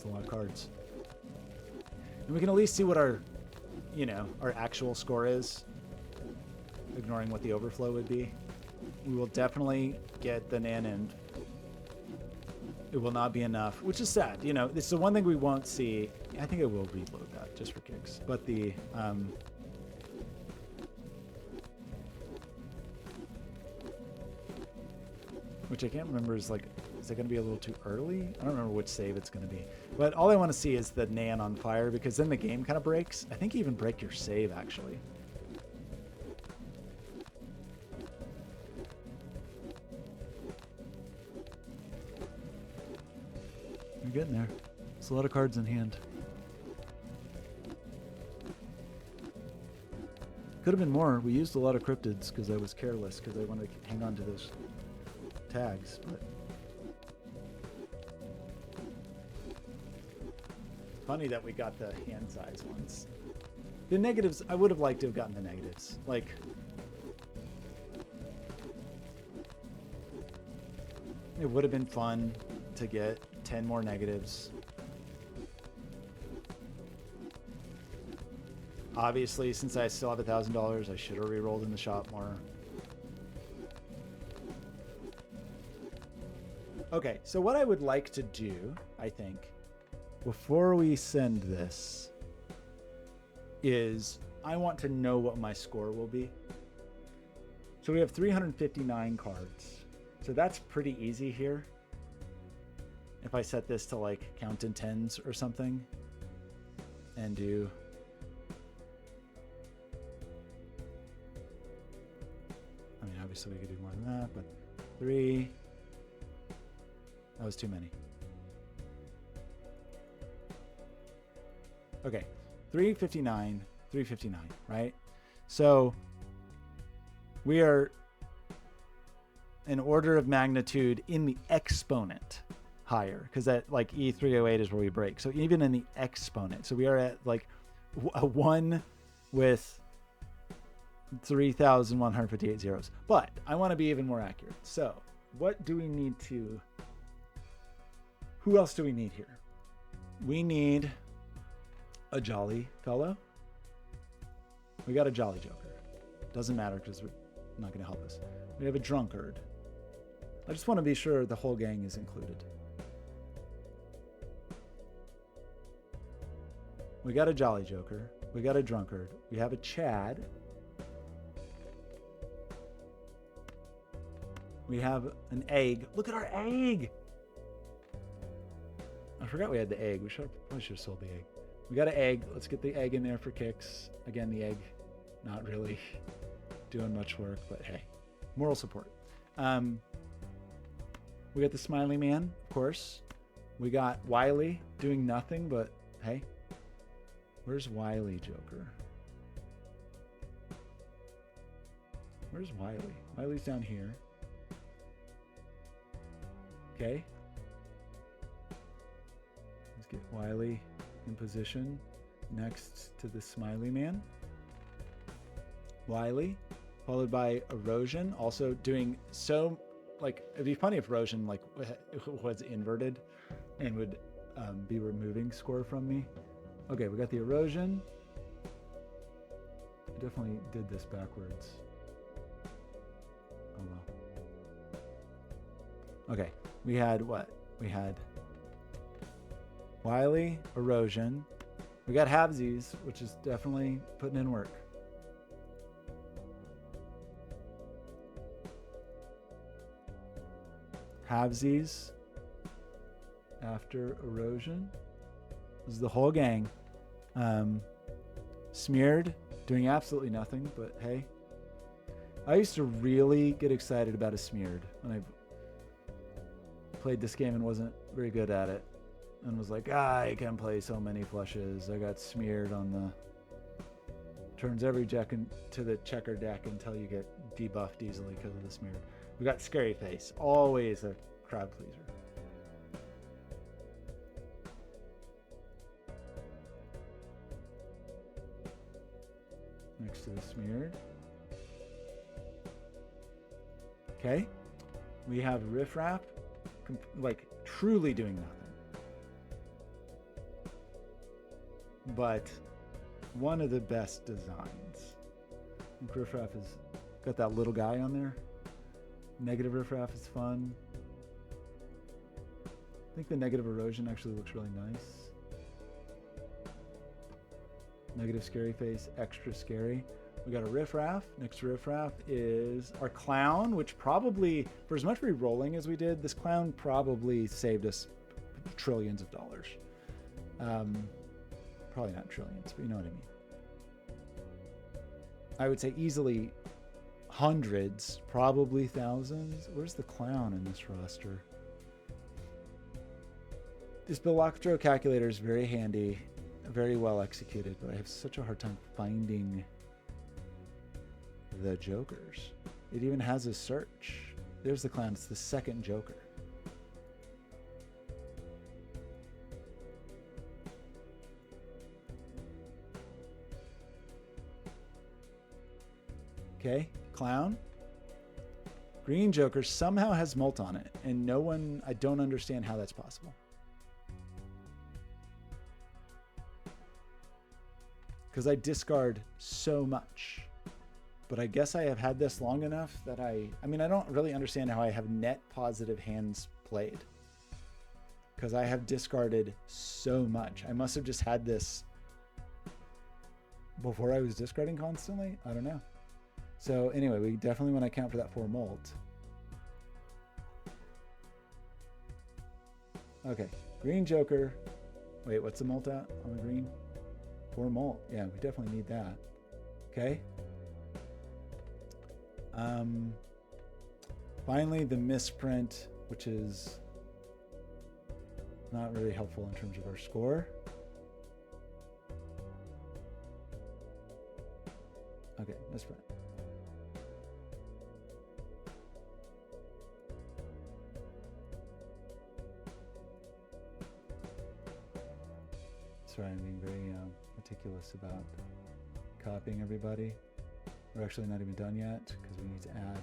A lot of cards, and we can at least see what our, our actual score is, ignoring what the overflow would be. We will definitely get the Naneinf. It will not be enough, which is sad. This is the one thing we won't see. I think I will reload that just for kicks, but the which I can't remember is like, is it going to be a little too early? I don't remember which save it's going to be. But all I want to see is the Nan on fire because then the game kind of breaks. I think you even break your save, actually. You're getting there. There's a lot of cards in hand. Could have been more. We used a lot of cryptids because I was careless because I wanted to hang on to those tags, but... Funny that we got the hand size ones. The negatives, I would have liked to have gotten the negatives. Like, it would have been fun to get 10 more negatives. Obviously, since I still have $1,000, I should have re-rolled in the shop more. Okay, so what I would like to do, I think, before we send this, is I want to know what my score will be. So we have 359 cards. So that's pretty easy here. If I set this to like count in tens or something and do... I mean, obviously we could do more than that, but 3... That was too many. Okay, 359, 359, right? So we are an order of magnitude in the exponent higher, because that like E308 is where we break. So even in the exponent, so we are at like a 1 with 3,158 zeros. But I want to be even more accurate. So what do we need to... Who else do we need here? We need a jolly fellow. We got a jolly joker. Doesn't matter because we're not going to help us. We have a drunkard. I just want to be sure the whole gang is included. We got a jolly joker. We got a drunkard. We have a Chad. We have an egg. Look at our egg. I forgot we had the egg. We probably should have sold the egg. We got an egg. Let's get the egg in there for kicks. Again, the egg, not really doing much work, but hey, moral support. We got the smiley man, of course. We got Wiley doing nothing, but hey, where's Wiley, Joker? Where's Wiley? Wiley's down here. Okay. Let's get Wiley in position next to the smiley man. Wiley, followed by Erosion, also doing so, like, it'd be funny if Erosion, like, was inverted and would be removing score from me. Okay, we got the Erosion. I definitely did this backwards. Oh well. Okay, we had what? We had Wiley, Erosion. We got Halvesies, which is definitely putting in work. Halvesies after Erosion. This is the whole gang. Smeared, doing absolutely nothing, but hey. I used to really get excited about a Smeared when I played this game and wasn't very good at it. And was like, I can play so many flushes. I got Smeared on the... Turns every jack into the checker deck until you get debuffed easily because of the Smeared. We got Scary Face, always a crowd pleaser. Next to the Smeared. Okay. We have Riff Raff, like truly doing nothing. But one of the best designs. I think Riff Raff has got that little guy on there. Negative Riff Raff is fun. I think the Negative Erosion actually looks really nice. Negative Scary Face, extra scary. We got a Riff Raff. Next to Riff Raff is our Clown, which probably, for as much re-rolling as we did, this Clown probably saved us trillions of dollars. Probably not trillions, but you know what I mean. I would say easily hundreds, probably thousands. Where's the Clown in this roster? This Balatro calculator is very handy, very well executed, but I have such a hard time finding the Jokers. It even has a search. There's the Clown. It's the second Joker. Okay, Clown. Green Joker somehow has Molt on it, and no one, I don't understand how that's possible. Because I discard so much. But I guess I have had this long enough that I mean, I don't really understand how I have net positive hands played. Because I have discarded so much. I must have just had this before I was discarding constantly. I don't know. So anyway, we definitely want to account for that 4 Molt. Okay, Green Joker. Wait, what's the Molt at on the green? 4 Molt. Yeah, we definitely need that. Okay. Finally, the misprint, which is not really helpful in terms of our score. Okay, misprint. Sorry, I'm being very meticulous about copying everybody. We're actually not even done yet because we need to add.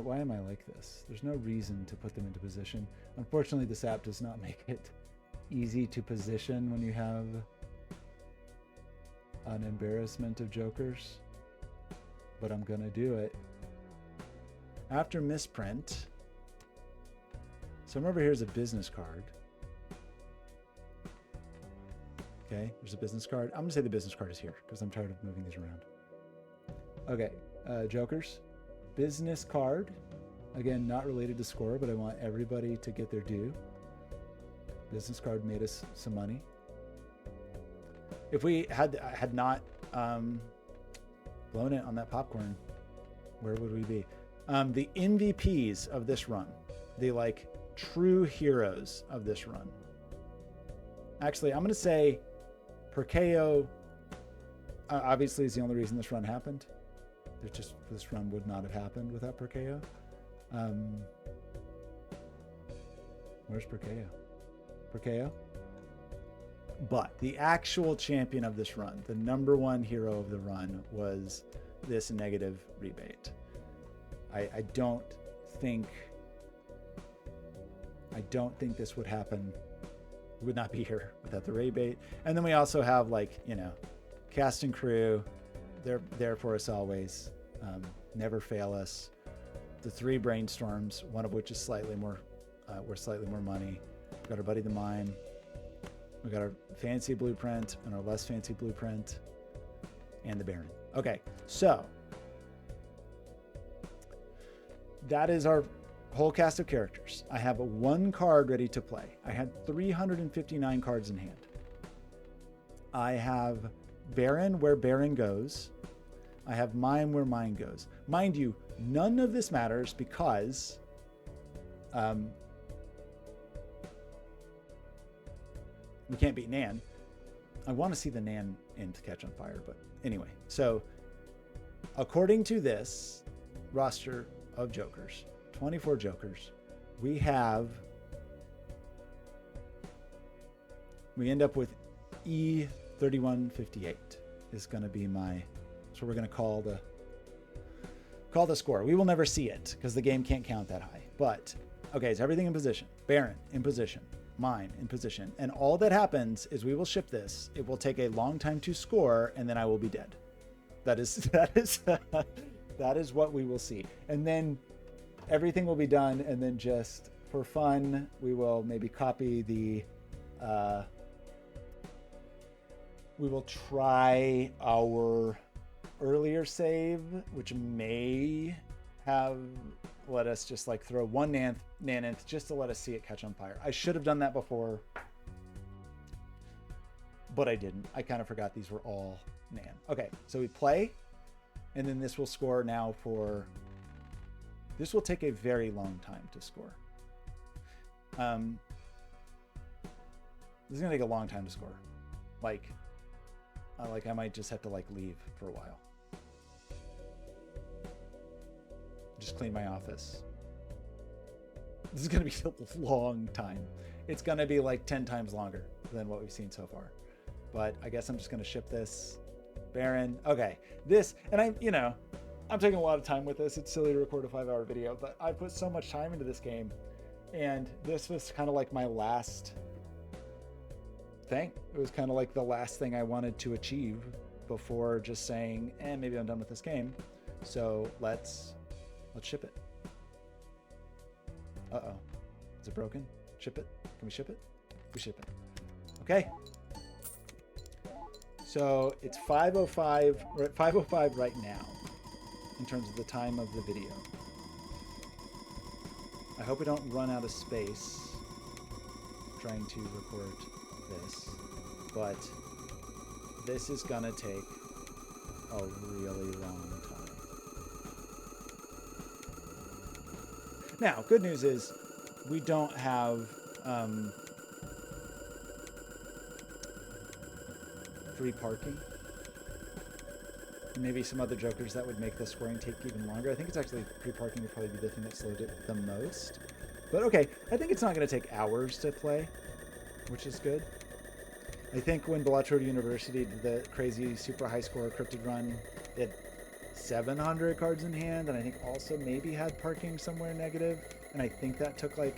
Why am I like this? There's no reason to put them into position. Unfortunately, this app does not make it easy to position when you have an embarrassment of jokers, but I'm gonna do it. After misprint, so remember here's a business card. Okay, there's a business card. I'm gonna say the business card is here because I'm tired of moving these around. Okay, jokers. Business card. Again, not related to score, but I want everybody to get their due. Business card made us some money. If we had not blown it on that popcorn, where would we be? The MVPs of this run, the like true heroes of this run. Actually, I'm going to say Perkeo obviously is the only reason this run happened. There's just, this run would not have happened without Perkeo. Where's Perkeo? Perkeo? But the actual champion of this run, the number one hero of the run, was this negative rebate. I don't think this would happen. We would not be here without the rebate. And then we also have, like, you know, cast and crew. They're there for us always. Never fail us. The 3 brainstorms, one of which is slightly more, worth slightly more money. We've got our buddy the mime. We got our fancy blueprint and our less fancy blueprint, and the Baron. Okay, so that is our whole cast of characters. I have 1 card ready to play. I had 359 cards in hand. I have Baron where Baron goes. I have Mime where Mime goes. Mind you, none of this matters because we can't beat Nan. I want to see the Naneinf catch on fire, but anyway. So according to this roster of jokers, 24 jokers, we end up with E3158 is going to be so we're going to call the score. We will never see it because the game can't count that high. But okay, so everything in position. Baron in position. Mine in position. And all that happens is we will ship this. It will take a long time to score, and then I will be dead. That is what we will see. And then everything will be done, and then just for fun, we will maybe copy the we will try our earlier save, which may have let us just like throw 1 Naneinf just to let us see it catch on fire. I should have done that before, but I didn't. I kind of forgot these were all Nan. Okay, so we play, and then this will score now for... This will take a very long time to score. This is gonna take a long time to score. Like I might just have to like leave for a while. Just clean my office. This is gonna be a long time. It's gonna be like 10 times longer than what we've seen so far. But I guess I'm just gonna ship this. Baron. Okay, this, and I'm taking a lot of time with this. It's silly to record a 5-hour video, but I put so much time into this game, and this was kind of like my last thing. It was kind of like the last thing I wanted to achieve before just saying, maybe I'm done with this game. So let's ship it. Uh-oh. Is it broken? Ship it? Can we ship it? We ship it. Okay. So it's 5:05. We're at 5:05 right now in terms of the time of the video. I hope we don't run out of space trying to record this, but this is gonna take a really long time. Now, good news is we don't have free parking. Maybe some other jokers that would make the scoring take even longer. I think it's actually free parking would probably be the thing that slowed it the most. But okay, I think it's not going to take hours to play, which is good. I think when Balatro University did the crazy super high score cryptid run, it had 700 cards in hand, and I think also maybe had parking somewhere negative, and I think that took like,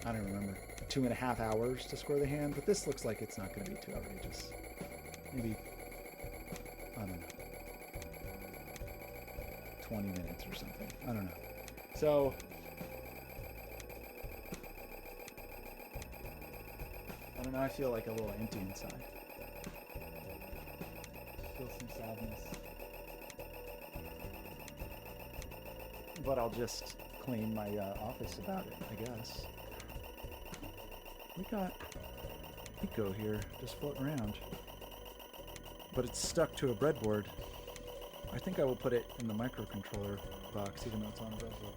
I don't remember, 2.5 hours to score the hand, but this looks like it's not going to be too outrageous. Maybe, I don't know, 20 minutes or something. I don't know. So, I don't know, I feel like a little empty inside. Feel some sadness. But I'll just clean my office about it, I guess. We got Eco here, just floating around. But it's stuck to a breadboard. I think I will put it in the microcontroller box, even though it's on a breadboard.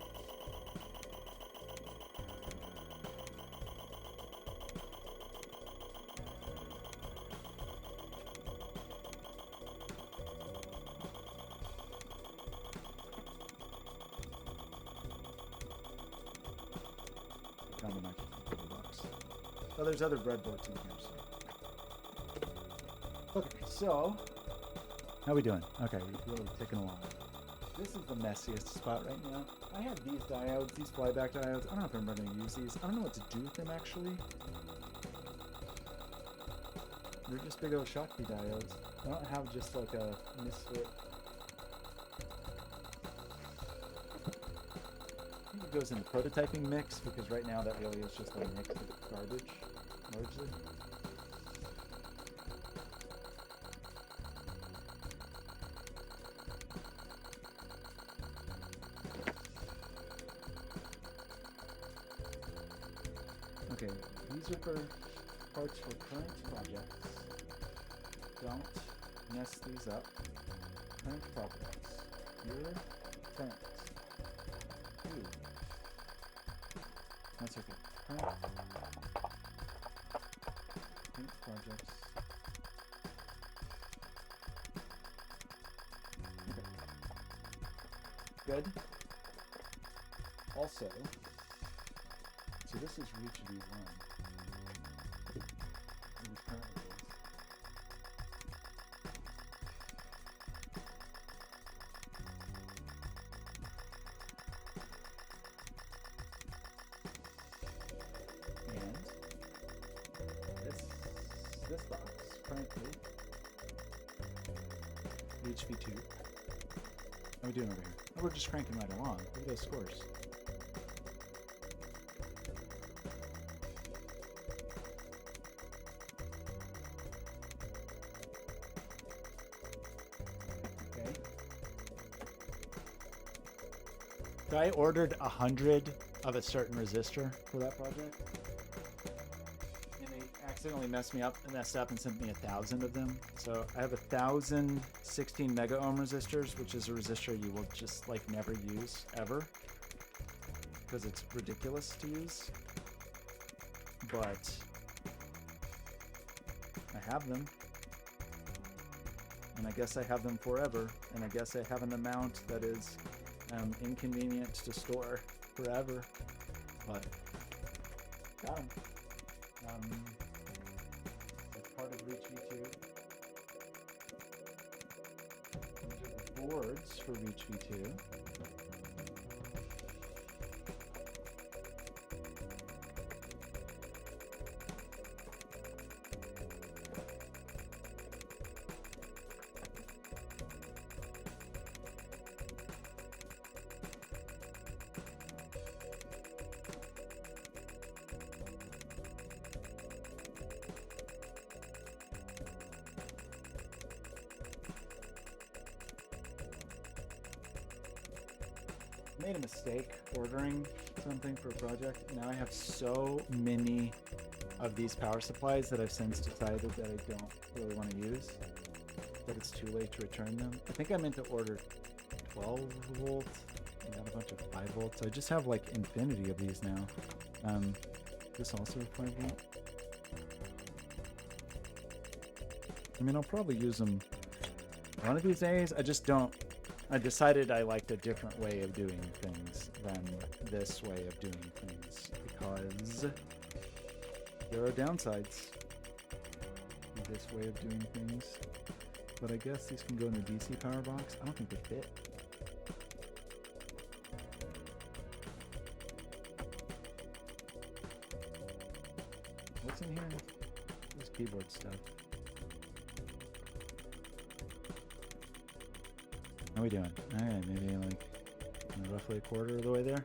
Found the microcontroller box. Oh, there's other breadboards in here, so. Okay, so how we doing? Okay, we're really ticking along. This is the messiest spot right now. I have these diodes, these flyback diodes. I don't know if I'm going to use these. I don't know what to do with them, actually. They're just big old Shakti diodes. I don't have just like a misfit. I think it goes in a prototyping mix, because right now that really is just a mix of garbage, largely. Okay, these are for parts for current projects. Don't mess these up. Current projects. Your current. Ooh. That's okay. Current projects. Okay. Good. Also, so this is reach V1. And this box currently reach V2. How are we doing over here? Oh, we're just cranking right along. Look at those scores. So I ordered 100 of a certain resistor for that project, and they accidentally messed up and sent me 1,000 of them. So I have 1,000 16 mega ohm resistors, which is a resistor you will just like never use ever, because it's ridiculous to use. But I have them, and I guess I have them forever, and I guess I have an amount that is inconvenient to store forever, but got them. As part of Reach V2, these are the boards for Reach V2. Made a mistake ordering something for a project. Now I have so many of these power supplies that I've since decided that I don't really want to use, that it's too late to return them. I think I meant to order 12 volt and got a bunch of 5 volts. I just have like infinity of these now. This also 5 volt. I mean, I'll probably use them one of these days. I just don't. I decided I liked a different way of doing things than this way of doing things, because There are downsides to this way of doing things. But I guess these can go in the DC power box. I don't think they fit. What's in here? This keyboard stuff. How are we doing? Alright, maybe like roughly a quarter of the way there.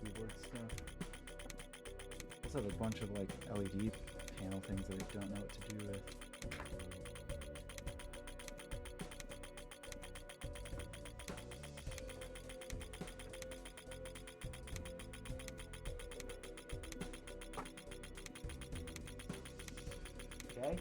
Keyboard stuff. Also have a bunch of like LED panel things that I don't know what to do with. Okay.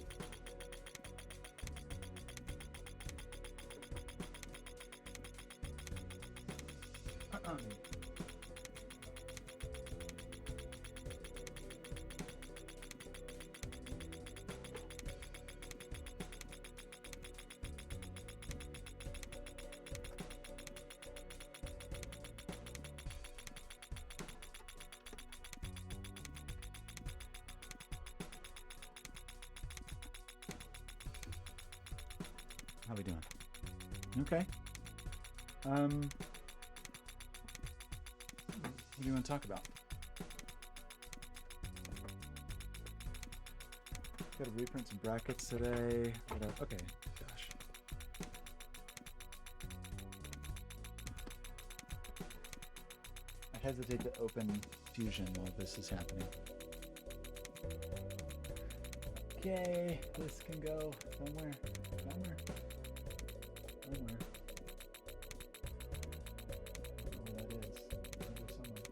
How we doing? Okay. What do you want to talk about? Got to reprint some brackets today. Okay, gosh. I hesitate to open Fusion while this is happening. Okay, this can go somewhere. Somewhere. I don't know where that is. It can go somewhere.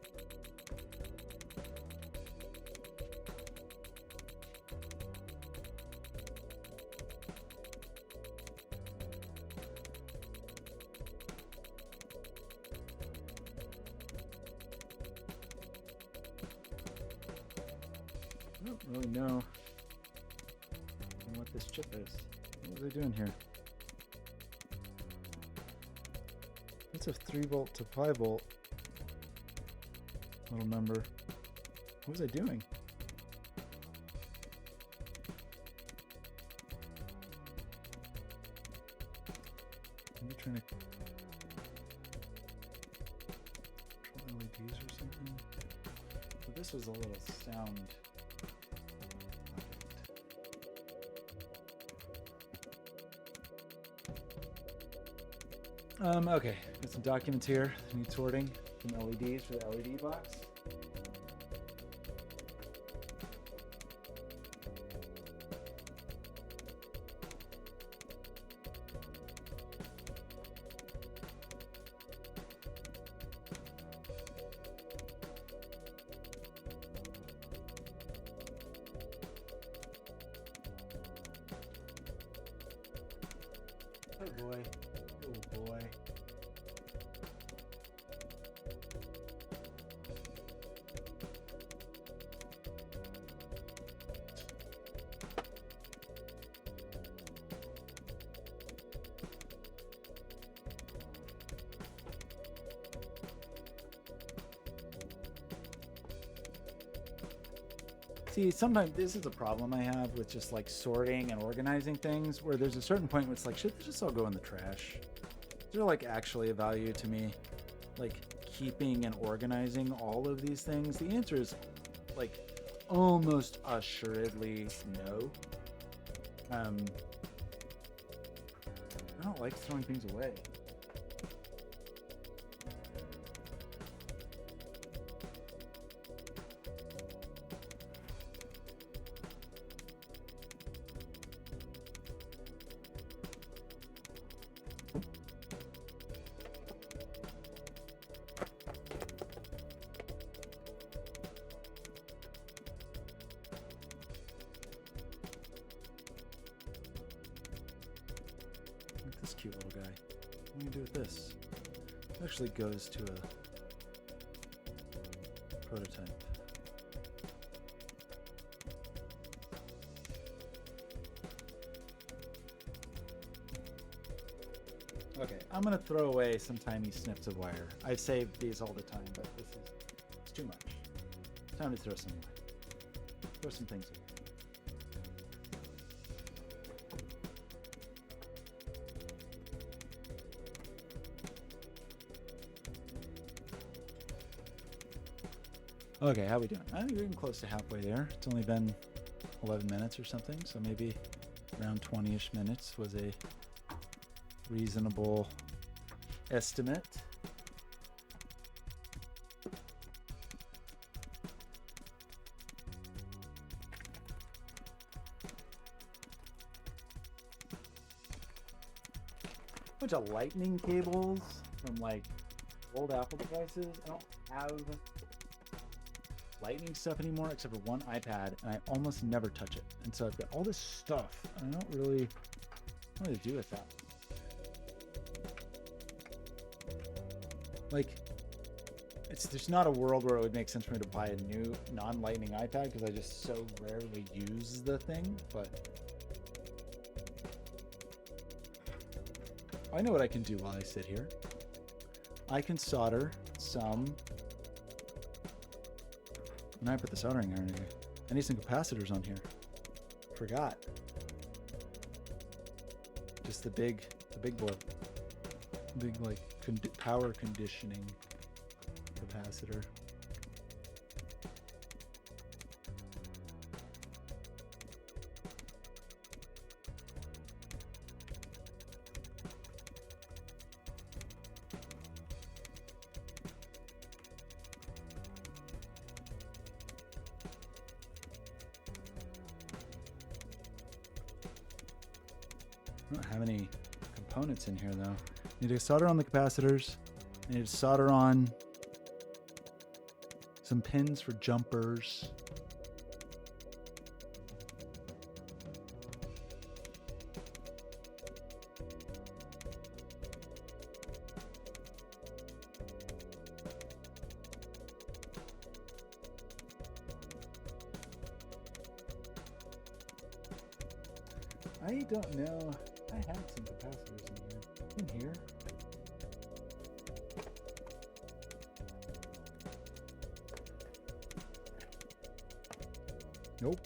I don't really know what this chip is. What are they doing here? It's a 3-volt to 5-volt little number. What was I doing? Are you trying to control LEDs or something? So this was a little sound. Okay, got some documents here. Need sorting, some LEDs for the LED box. Oh boy. Oh boy. See, sometimes this is a problem I have with just like sorting and organizing things, where there's a certain point where it's like, should this just all go in the trash? Is there like actually a value to me, like keeping and organizing all of these things? The answer is like almost assuredly no. I don't like throwing things away. This cute little guy. What do you do with this? It actually goes to a prototype. Okay, I'm gonna throw away some tiny snips of wire. I've saved these all the time, but it's too much. Time to throw some things away. Okay, how we doing? I think we're getting close to halfway there. It's only been 11 minutes or something, so maybe around 20-ish minutes was a reasonable estimate. Bunch of lightning cables from like old Apple devices. I don't have lightning stuff anymore except for one iPad, and I almost never touch it. And so I've got all this stuff, and I don't really know what to do with that. Like, there's not a world where it would make sense for me to buy a new non-lightning iPad because I just so rarely use the thing, but I know what I can do while I sit here. I can solder some. And I put the soldering iron in. I need some capacitors on here. Forgot. Just the big board. Big like power conditioning capacitor. I don't have any components in here though. Need to solder on the capacitors. I need to solder on some pins for jumpers. I don't know. I had some capacitors in here. Nope.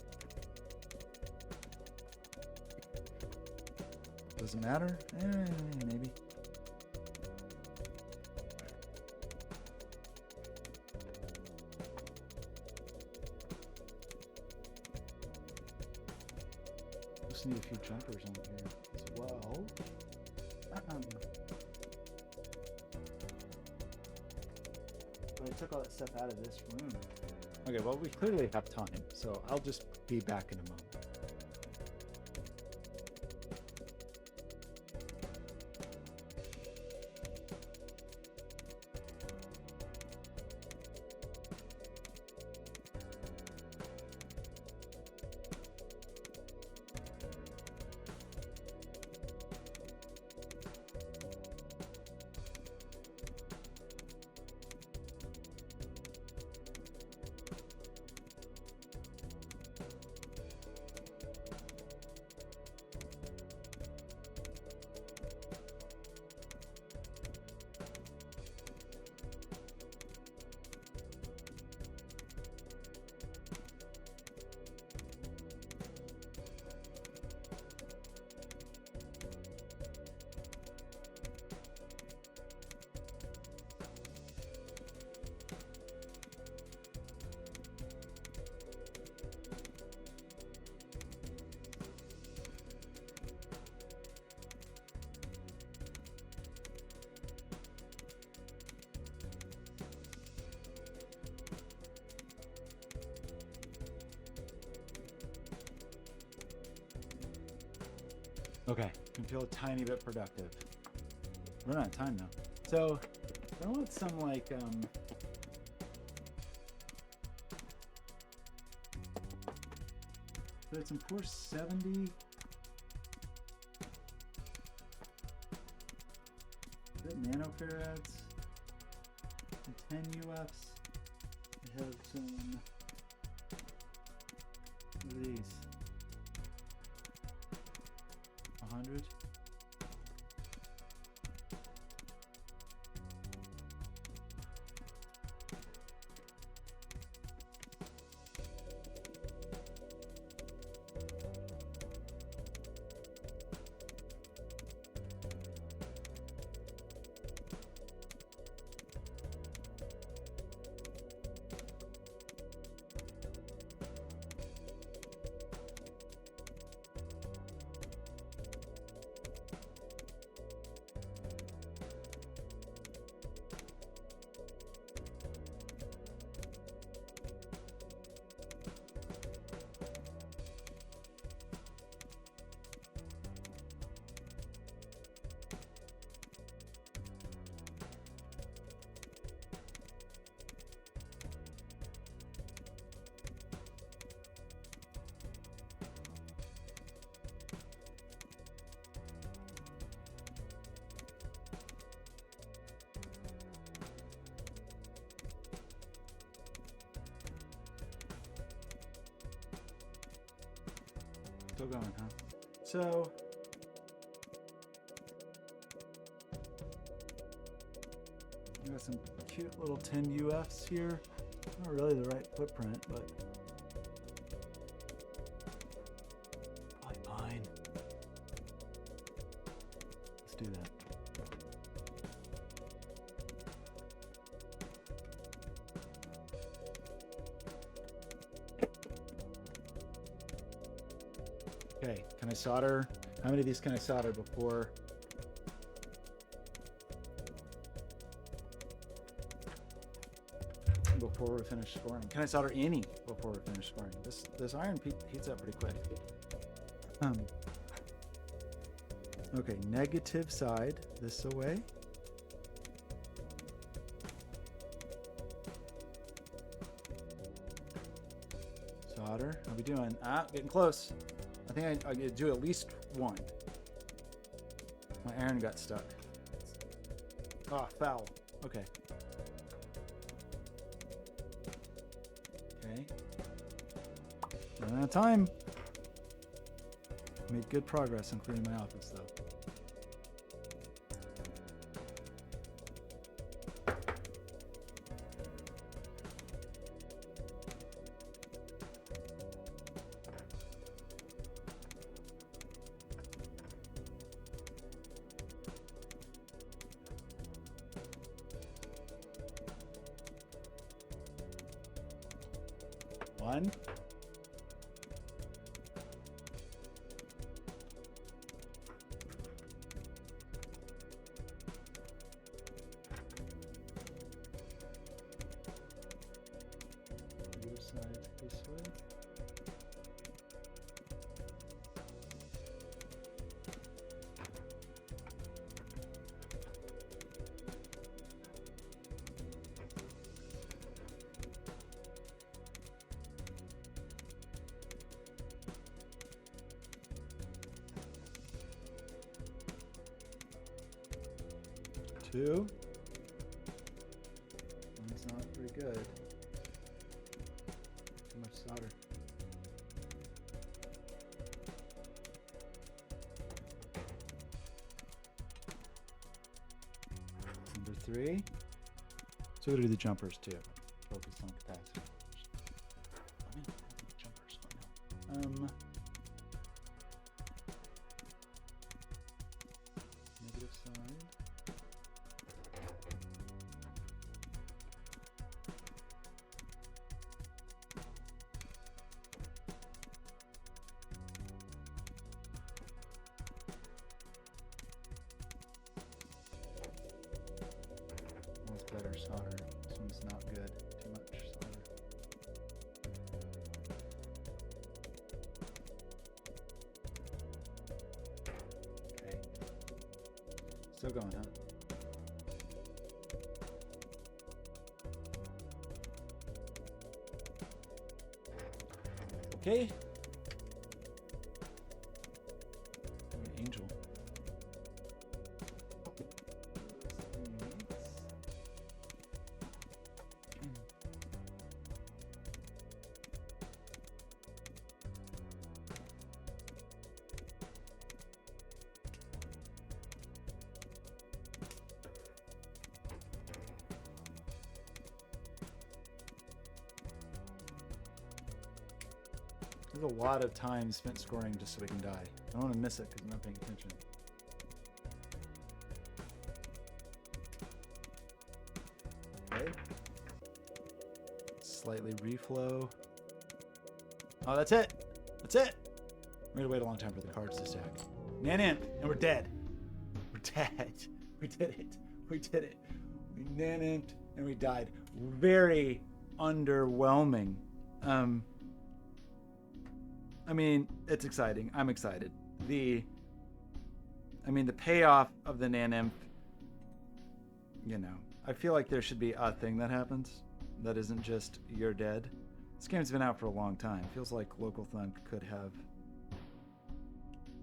Does it matter? Maybe. Just need a few jumpers on here as well. But I took all that stuff out of this room. Okay, well, we clearly have time, so I'll just be back in a moment. Okay, can feel a tiny bit productive. We're not out of time though. So I want some like so it's in 470. Is that nanofarads? And 10 UFs. I have some of these. 100. Still going, huh? So we got some cute little 10 UFs here. Not really the right footprint, but probably fine. Let's do that. Okay, can I solder? How many of these can I solder before we finish scoring? Can I solder any before we finish scoring? This iron heats up pretty quick. Okay, negative side this away. Solder. How are we doing? Getting close. I think I do at least one. My iron got stuck. Ah, foul. Okay. Okay. Running out of time. Made good progress on cleaning my office, though. One. Your side this way. Two. One's not very good. Too much solder. Number three. So we'll do the jumpers too. Focus on capacity. I mean, jumpers. Oh no. Negative side. Better solder. This one's not good. Too much solder. Okay. Still going, huh? Okay. Angel. There's a lot of time spent scoring just so we can die. I don't want to miss it because I'm not paying attention. Okay. Slightly reflow. Oh, that's it. That's it. We're gonna wait a long time for the cards to stack. Naneinf, and we're dead. We're dead. We did it. We did it. We Naneinf'd and we died. Very underwhelming. I mean, it's exciting. I'm excited. The payoff of the Naneinf, you know, I feel like there should be a thing that happens that isn't just you're dead. This game's been out for a long time. Feels like Local Thunk could have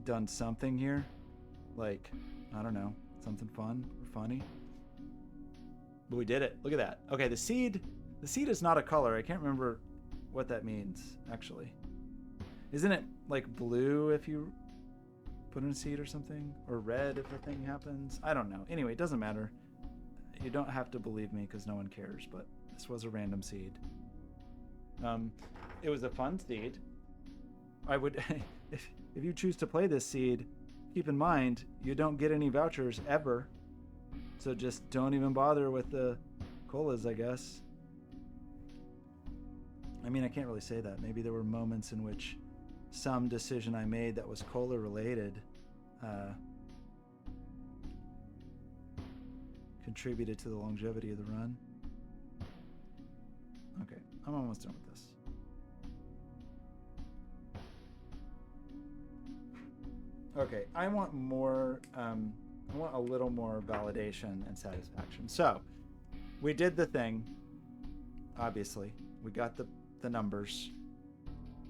done something here. Like, I don't know, something fun or funny. But we did it. Look at that. Okay, the seed is not a color. I can't remember what that means, actually. Isn't it like blue if you put in a seed or something? Or red if a thing happens? I don't know. Anyway, it doesn't matter. You don't have to believe me because no one cares, but this was a random seed. It was a fun seed. I would, if you choose to play this seed, keep in mind, you don't get any vouchers ever. So just don't even bother with the colas, I guess. I mean, I can't really say that. Maybe there were moments in which some decision I made that was cola related contributed to the longevity of the run. Okay, I'm almost done with this. Okay, I want more, I want a little more validation and satisfaction. So, we did the thing, obviously. We got the numbers.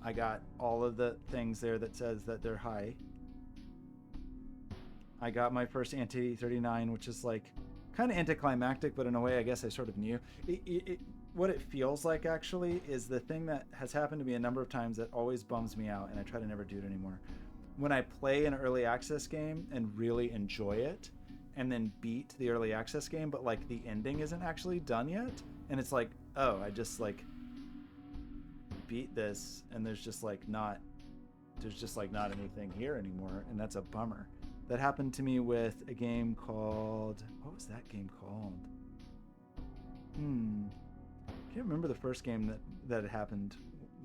I got all of the things there that says that they're high. I got my first Ante 39, which is like kind of anticlimactic, but in a way I guess I sort of knew. What it feels like actually is the thing that has happened to me a number of times that always bums me out, and I try to never do it anymore. When I play an early access game and really enjoy it, and then beat the early access game, but like the ending isn't actually done yet, and it's like, oh, I just like beat this, and there's just like not anything here anymore, and that's a bummer. That happened to me with a game called, what was that game called? Can't remember the first game that it happened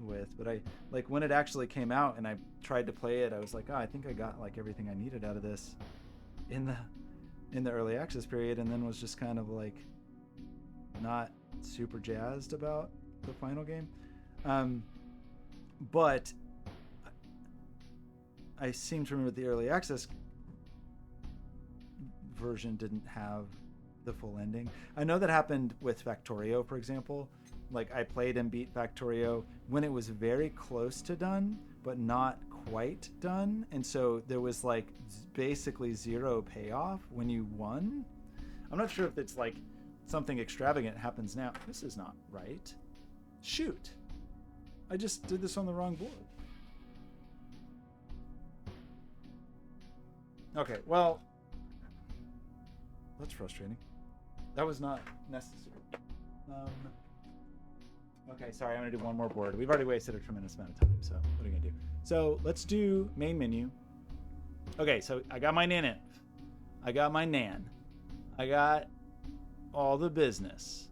with, but I like when it actually came out and I tried to play it, I was like, oh, I think I got like everything I needed out of this in the early access period, and then was just kind of like not super jazzed about the final game. But I seem to remember the early access version didn't have the full ending. I know that happened with Factorio, for example. Like I played and beat Factorio when it was very close to done, but not quite done. And so there was like basically zero payoff when you won. I'm not sure if it's like something extravagant happens now. This is not right. Shoot. I just did this on the wrong board. Okay, well, that's frustrating. That was not necessary. Okay, sorry, I'm gonna do one more board. We've already wasted a tremendous amount of time, so what are you gonna do? So let's do main menu. Okay, so I got my Naneinf. I got my Nan. I got all the business.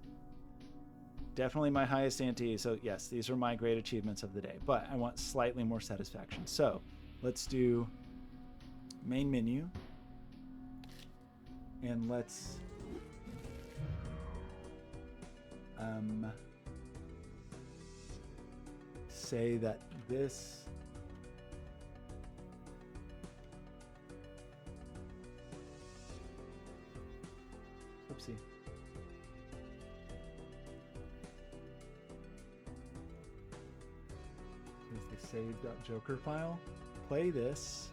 Definitely my highest ante, so yes, these are my great achievements of the day, but I want slightly more satisfaction. So let's do main menu. And let's say that this oopsie. Is the save.joker file. Play this.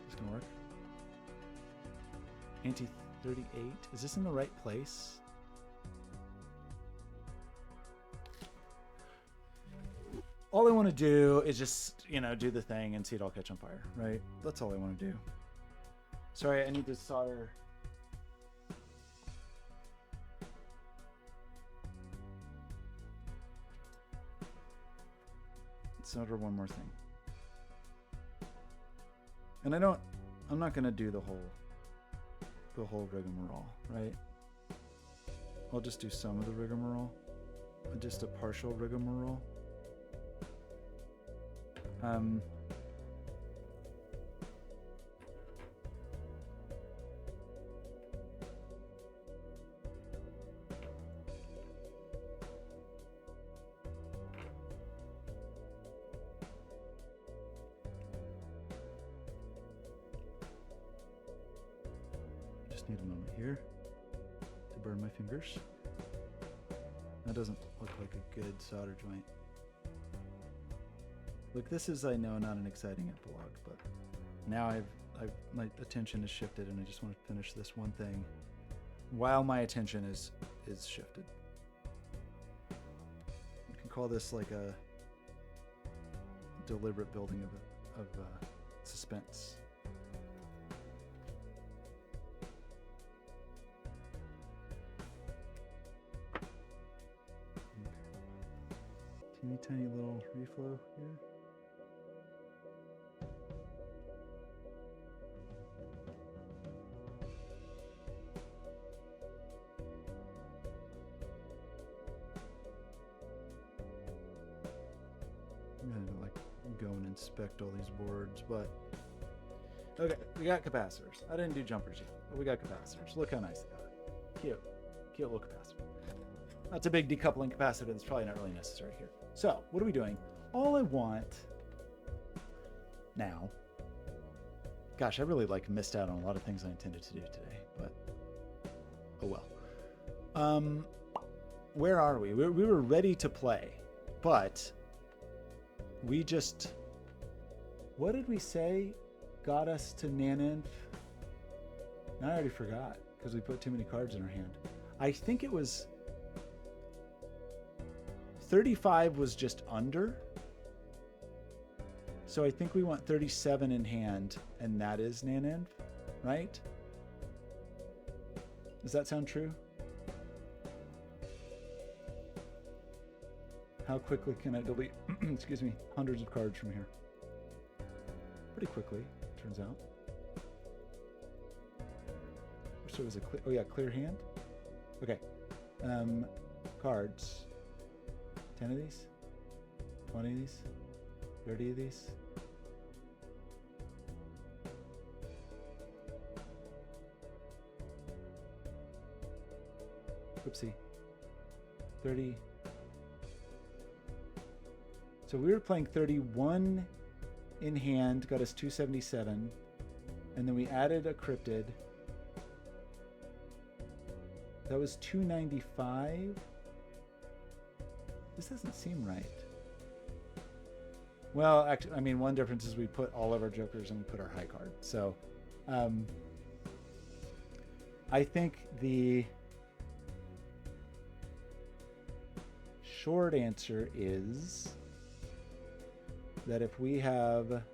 It's gonna work. Ante 38. Is this in the right place? All I want to do is just, do the thing and see it all catch on fire, right? That's all I want to do. Sorry, I need to solder. Let's solder one more thing. And I'm not going to do the whole rigmarole, right? I'll just do some of the rigmarole, just a partial rigmarole. Just need a moment here to burn my fingers. That doesn't look like a good solder joint. Look, this is, I know, not an exciting epilogue, but now my attention is shifted, and I just want to finish this one thing while my attention is shifted. You can call this like a deliberate building of suspense. Teeny tiny little reflow here. I'm gonna like go and inspect all these boards, but okay, we got capacitors. I didn't do jumpers yet, but we got capacitors. Look how nice they are. Cute, cute little capacitor. That's a big decoupling capacitor that's probably not really necessary here. So what are we doing? All I want now, gosh, I really like missed out on a lot of things I intended to do today, but oh well. Where are we? We were ready to play, but we just, what did we say got us to Naneinf? I already forgot because we put too many cards in our hand. I think it was 35 was just under. So I think we want 37 in hand, and that is Naneinf, right? Does that sound true? How quickly can I delete, excuse me, hundreds of cards from here? Pretty quickly, turns out. So it was a clear, oh yeah, clear hand? Okay, cards. 10 of these, 20 of these, 30 of these. Oopsie. 30. So we were playing 31 in hand, got us 277. And then we added a cryptid. That was 295. This doesn't seem right. Well, actually, I mean, one difference is we put all of our jokers and we put our high card. So I think the short answer is that if we have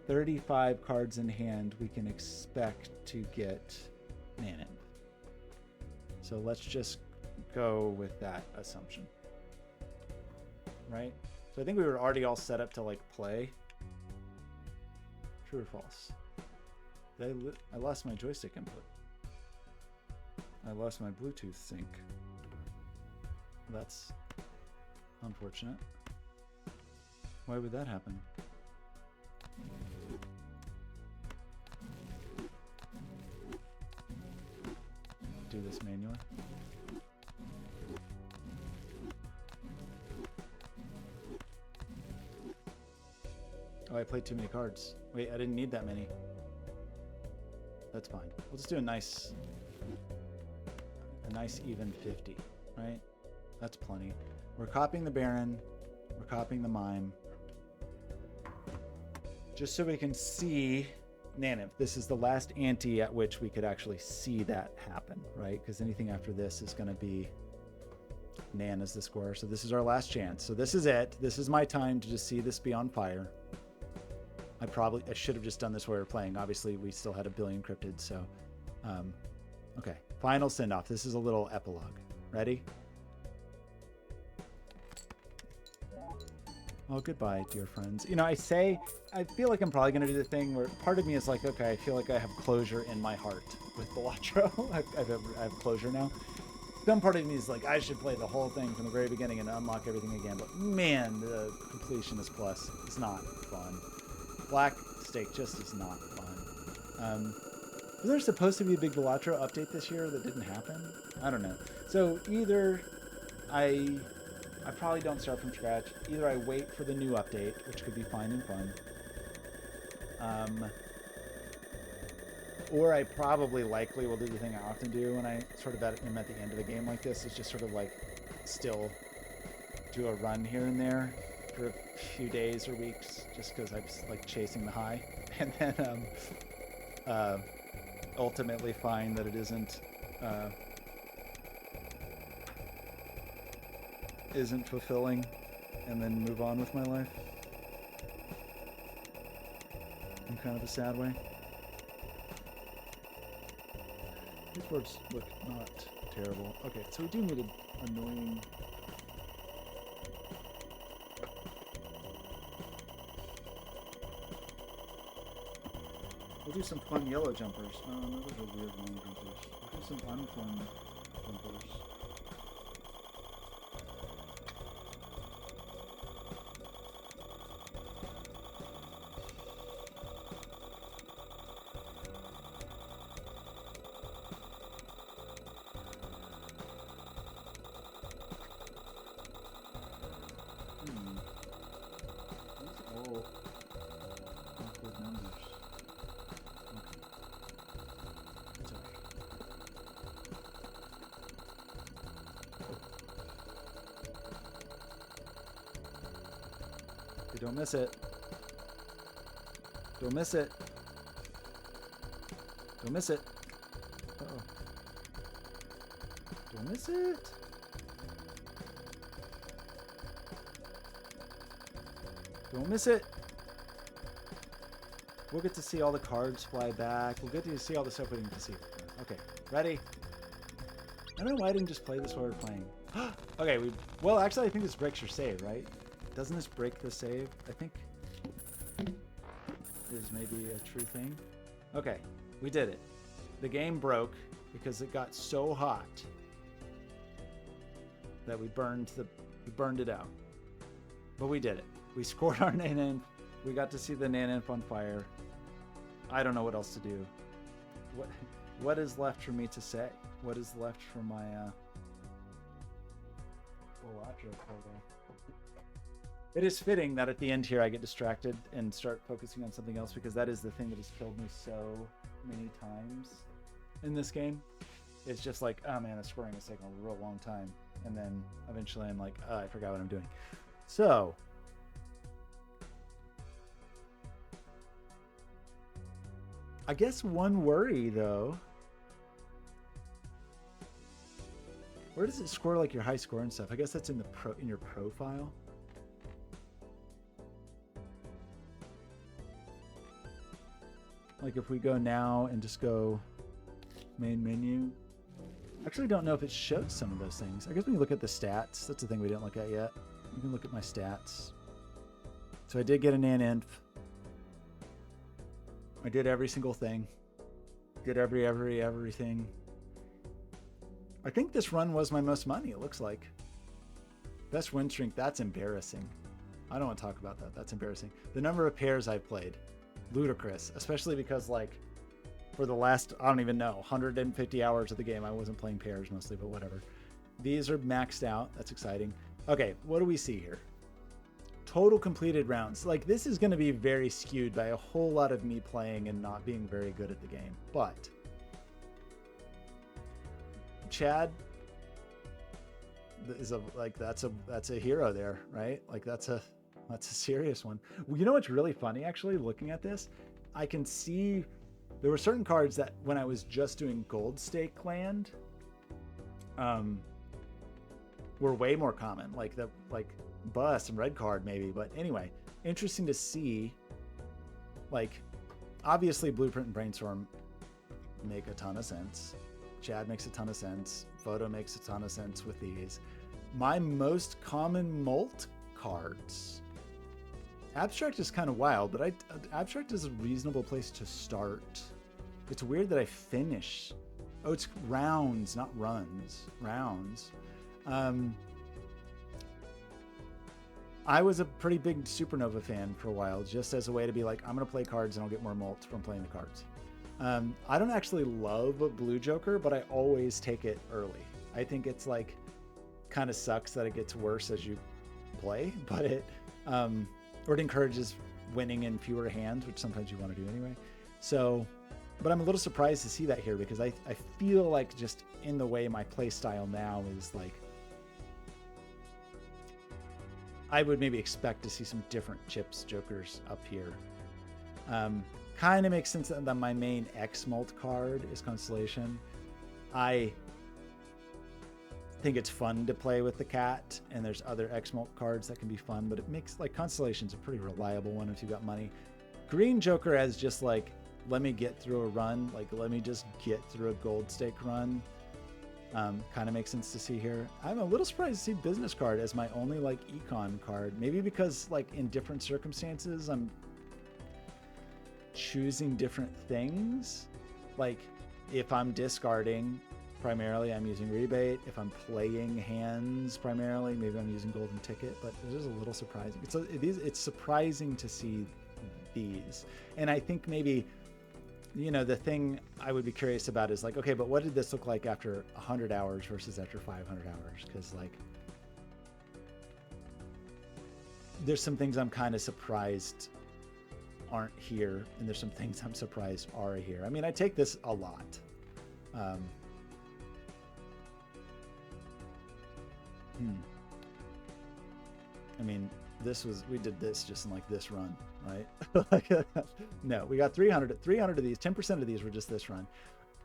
35 cards in hand, we can expect to get Naneinf. So let's just go with that assumption, right? So I think we were already all set up to like play. True or false? I lost my joystick input. I lost my Bluetooth sync. That's unfortunate. Why would that happen? Do this manually. Oh, I played too many cards. Wait, I didn't need that many. That's fine. We'll just do a nice even 50, right? That's plenty. We're copying the Baron. We're copying the Mime. Just so we can see Naneinf. This is the last ante at which we could actually see that happen, right? Because anything after this is going to be Nan as the scorer. So this is our last chance. So this is it. This is my time to just see this be on fire. I should have just done this while we were playing. Obviously, we still had a billion cryptids, so okay. Final send-off. This is a little epilogue. Ready? Oh, goodbye, dear friends. You know, I feel like I'm probably going to do the thing where part of me is like, okay, I feel like I have closure in my heart with Balatro. I have closure now. Some part of me is like, I should play the whole thing from the very beginning and unlock everything again. But man, the completionist plus is not fun. Black Stake just is not fun. Was there supposed to be a big Balatro update this year that didn't happen? I don't know. So either I probably don't start from scratch. Either I wait for the new update, which could be fine and fun. Or I probably likely will do the thing I often do when I sort of am at the end of the game like this, is just sort of like still do a run here and there for a few days or weeks, just because I'm like chasing the high, and then ultimately find that it isn't fulfilling and then move on with my life in kind of a sad way. These boards look not terrible. Okay, so we do need an annoying... We'll do some fun yellow jumpers. Oh, no, those are weird long jumpers. We'll do some unfun jumpers. Don't miss it. Don't miss it. Don't miss it. Uh-oh. Don't miss it. Don't miss it. We'll get to see all the cards fly back. We'll get to see all the stuff we didn't get to see. Okay, ready? I don't know why I didn't just play this while we were playing. Okay, well, actually, I think this breaks your save, right? Doesn't this break the save? I think is maybe a true thing. Okay, we did it. The game broke because it got so hot that we burned it out. But we did it. We scored our Naneinf. We got to see the Naneinf on fire. I don't know what else to do. What is left for me to say? What is left for my Balatro program? It is fitting that at the end here I get distracted and start focusing on something else, because that is the thing that has killed me so many times in this game. It's just like, oh man, the scoring is taking a real long time. And then eventually I'm like, oh, I forgot what I'm doing. So, I guess one worry though, where does it score like your high score and stuff? I guess that's in your profile. Like if we go now and just go main menu, I actually don't know if it shows some of those things. I guess when you look at the stats, that's the thing we didn't look at yet. You can look at my stats. So I did get an Naneinf. I did every single thing. Did everything. I think this run was my most money, it looks like. Best win streak, that's embarrassing. I don't want to talk about that. That's embarrassing. The number of pairs I've played. Ludicrous, especially because like for the last, I don't even know, 150 hours of the game I wasn't playing pairs mostly, but whatever. These are maxed out. That's exciting. Okay, what do we see here? Total completed rounds. Like this is going to be very skewed by a whole lot of me playing and not being very good at the game, but Chad is that's a hero there, right? Like that's a serious one. Well, you know what's really funny, actually, looking at this? I can see there were certain cards that when I was just doing Gold Stake Land were way more common, like Bust and Red Card maybe. But anyway, interesting to see. Like, obviously Blueprint and Brainstorm make a ton of sense. Chad makes a ton of sense. Photo makes a ton of sense with these. My most common Molt cards. Abstract is kind of wild, but Abstract is a reasonable place to start. It's weird that I finish. Oh, it's rounds, not runs. Rounds. I was a pretty big Supernova fan for a while, just as a way to be like, I'm going to play cards and I'll get more Molt from playing the cards. I don't actually love Blue Joker, but I always take it early. I think it's like, kind of sucks that it gets worse as you play, but it encourages winning in fewer hands, which sometimes you want to do anyway. So, but I'm a little surprised to see that here, because I feel like just in the way my play style now is like, I would maybe expect to see some different chips jokers up here. Kind of makes sense that my main X Molt card is Constellation. I think it's fun to play with the cat, and there's other Exmalt cards that can be fun, but it makes like Constellation's a pretty reliable one if you've got money. Green Joker as just like, let me get through a run, like let me just get through a gold stake run. Kind of makes sense to see here. I'm a little surprised to see business card as my only like econ card. Maybe because like in different circumstances, I'm choosing different things. Like if I'm discarding, primarily I'm using rebate. If I'm playing hands primarily, maybe I'm using golden ticket, but it is a little surprising. It's surprising to see these. And I think maybe, you know, the thing I would be curious about is like, okay, but what did this look like after 100 hours versus after 500 hours? Because like, there's some things I'm kind of surprised aren't here, and there's some things I'm surprised are here. I mean, I take this a lot. I mean, we did this just in like this run, right? No, we got 300 of these, 10% of these were just this run.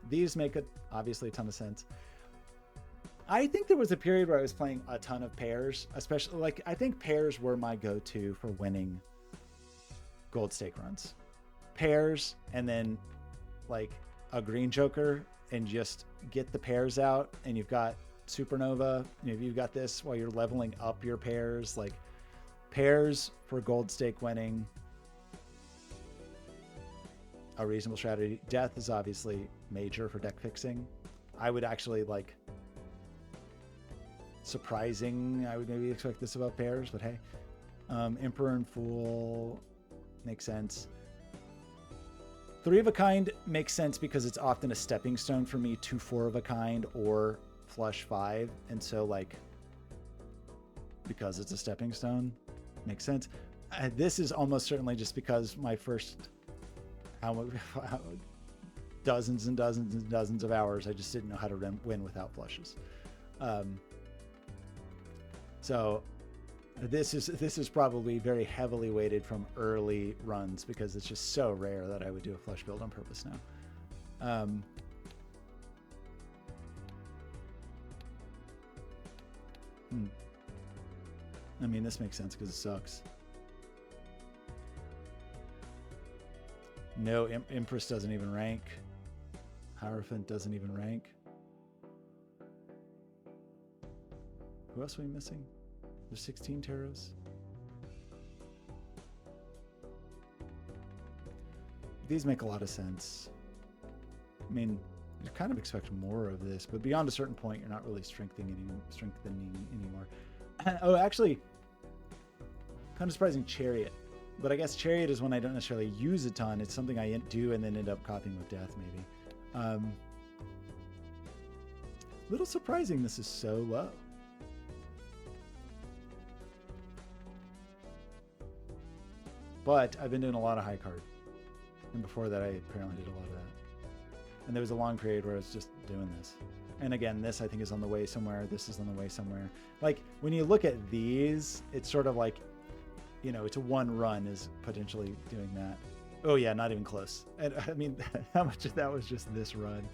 These make obviously a ton of sense. I think there was a period where I was playing a ton of pairs, especially like, I think pairs were my go-to for winning gold stake runs. Pairs, and then like a green joker, and just get the pairs out, and you've got supernova. You've got this while you're leveling up your pairs, like pairs for gold stake winning, a reasonable strategy. Death is obviously major for deck fixing. I would actually like, surprising, I would maybe expect this about pairs, but hey. Emperor and Fool makes sense. Three of a kind makes sense because it's often a stepping stone for me to four of a kind or flush 5, and so like, because it's a stepping stone, makes sense. This is almost certainly just because my first dozens and dozens and dozens of hours, I just didn't know how to win without flushes. So this is probably very heavily weighted from early runs because it's just so rare that I would do a flush build on purpose now. I mean, this makes sense because it sucks. No, Empress doesn't even rank. Hierophant doesn't even rank. Who else are we missing? There's 16 tarots. These make a lot of sense. I mean, you kind of expect more of this, but beyond a certain point, you're not really strengthening anymore. Oh, actually, kind of surprising, Chariot. But I guess Chariot is one I don't necessarily use a ton. It's something I do and then end up copying with Death, maybe. Little surprising this is so low. But I've been doing a lot of high card. And before that, I apparently did a lot of that. And there was a long period where I was just doing this. And again, this I think is on the way somewhere. This is on the way somewhere. Like when you look at these, it's sort of like, you know, it's a one run is potentially doing that. Oh yeah, not even close. And I mean, how much of that was just this run?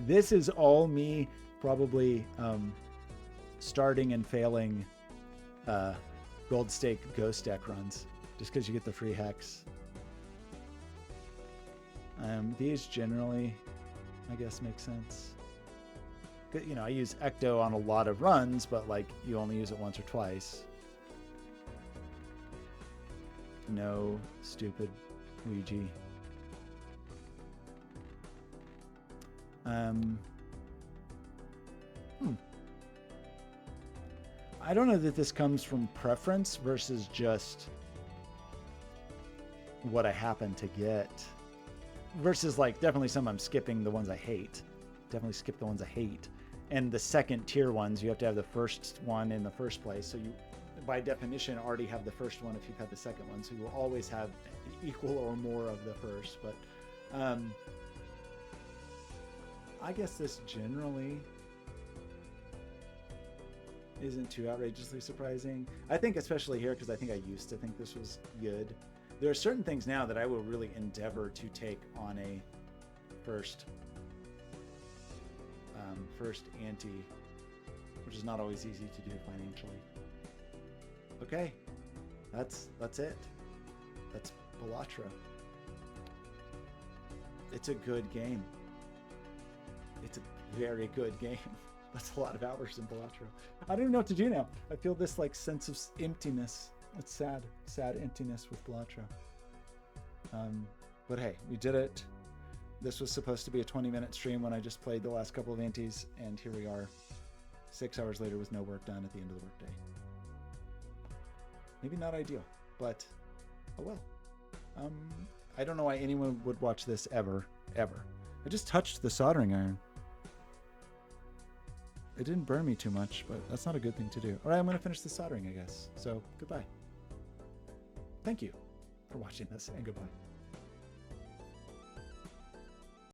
This is all me probably starting and failing gold stake ghost deck runs, just because you get the free hex. These generally, I guess, make sense. You know, I use Ecto on a lot of runs, but like you only use it once or twice. No stupid Ouija. I don't know that this comes from preference versus just what I happen to get. Versus like definitely some I'm skipping the ones I hate. Definitely skip the ones I hate. And the second tier ones, you have to have the first one in the first place. So you, by definition, already have the first one if you've had the second one. So you will always have equal or more of the first. But I guess this generally isn't too outrageously surprising. I think especially here, because I think I used to think this was good. There are certain things now that I will really endeavor to take on a first Ante which is not always easy to do financially. Okay, that's it. That's Balatro. It's a good game. It's a very good game. That's a lot of hours in Balatro. I don't even know what to do now. I feel this like sense of emptiness. It's sad emptiness with Balatro. But hey, we did it. This was supposed to be a 20-minute stream when I just played the last couple of antes, and here we are, 6 hours later with no work done at the end of the workday. Maybe not ideal, but oh well. I don't know why anyone would watch this ever. I just touched the soldering iron. It didn't burn me too much, but that's not a good thing to do. All right, I'm going to finish the soldering, I guess. So goodbye. Thank you for watching this, and goodbye.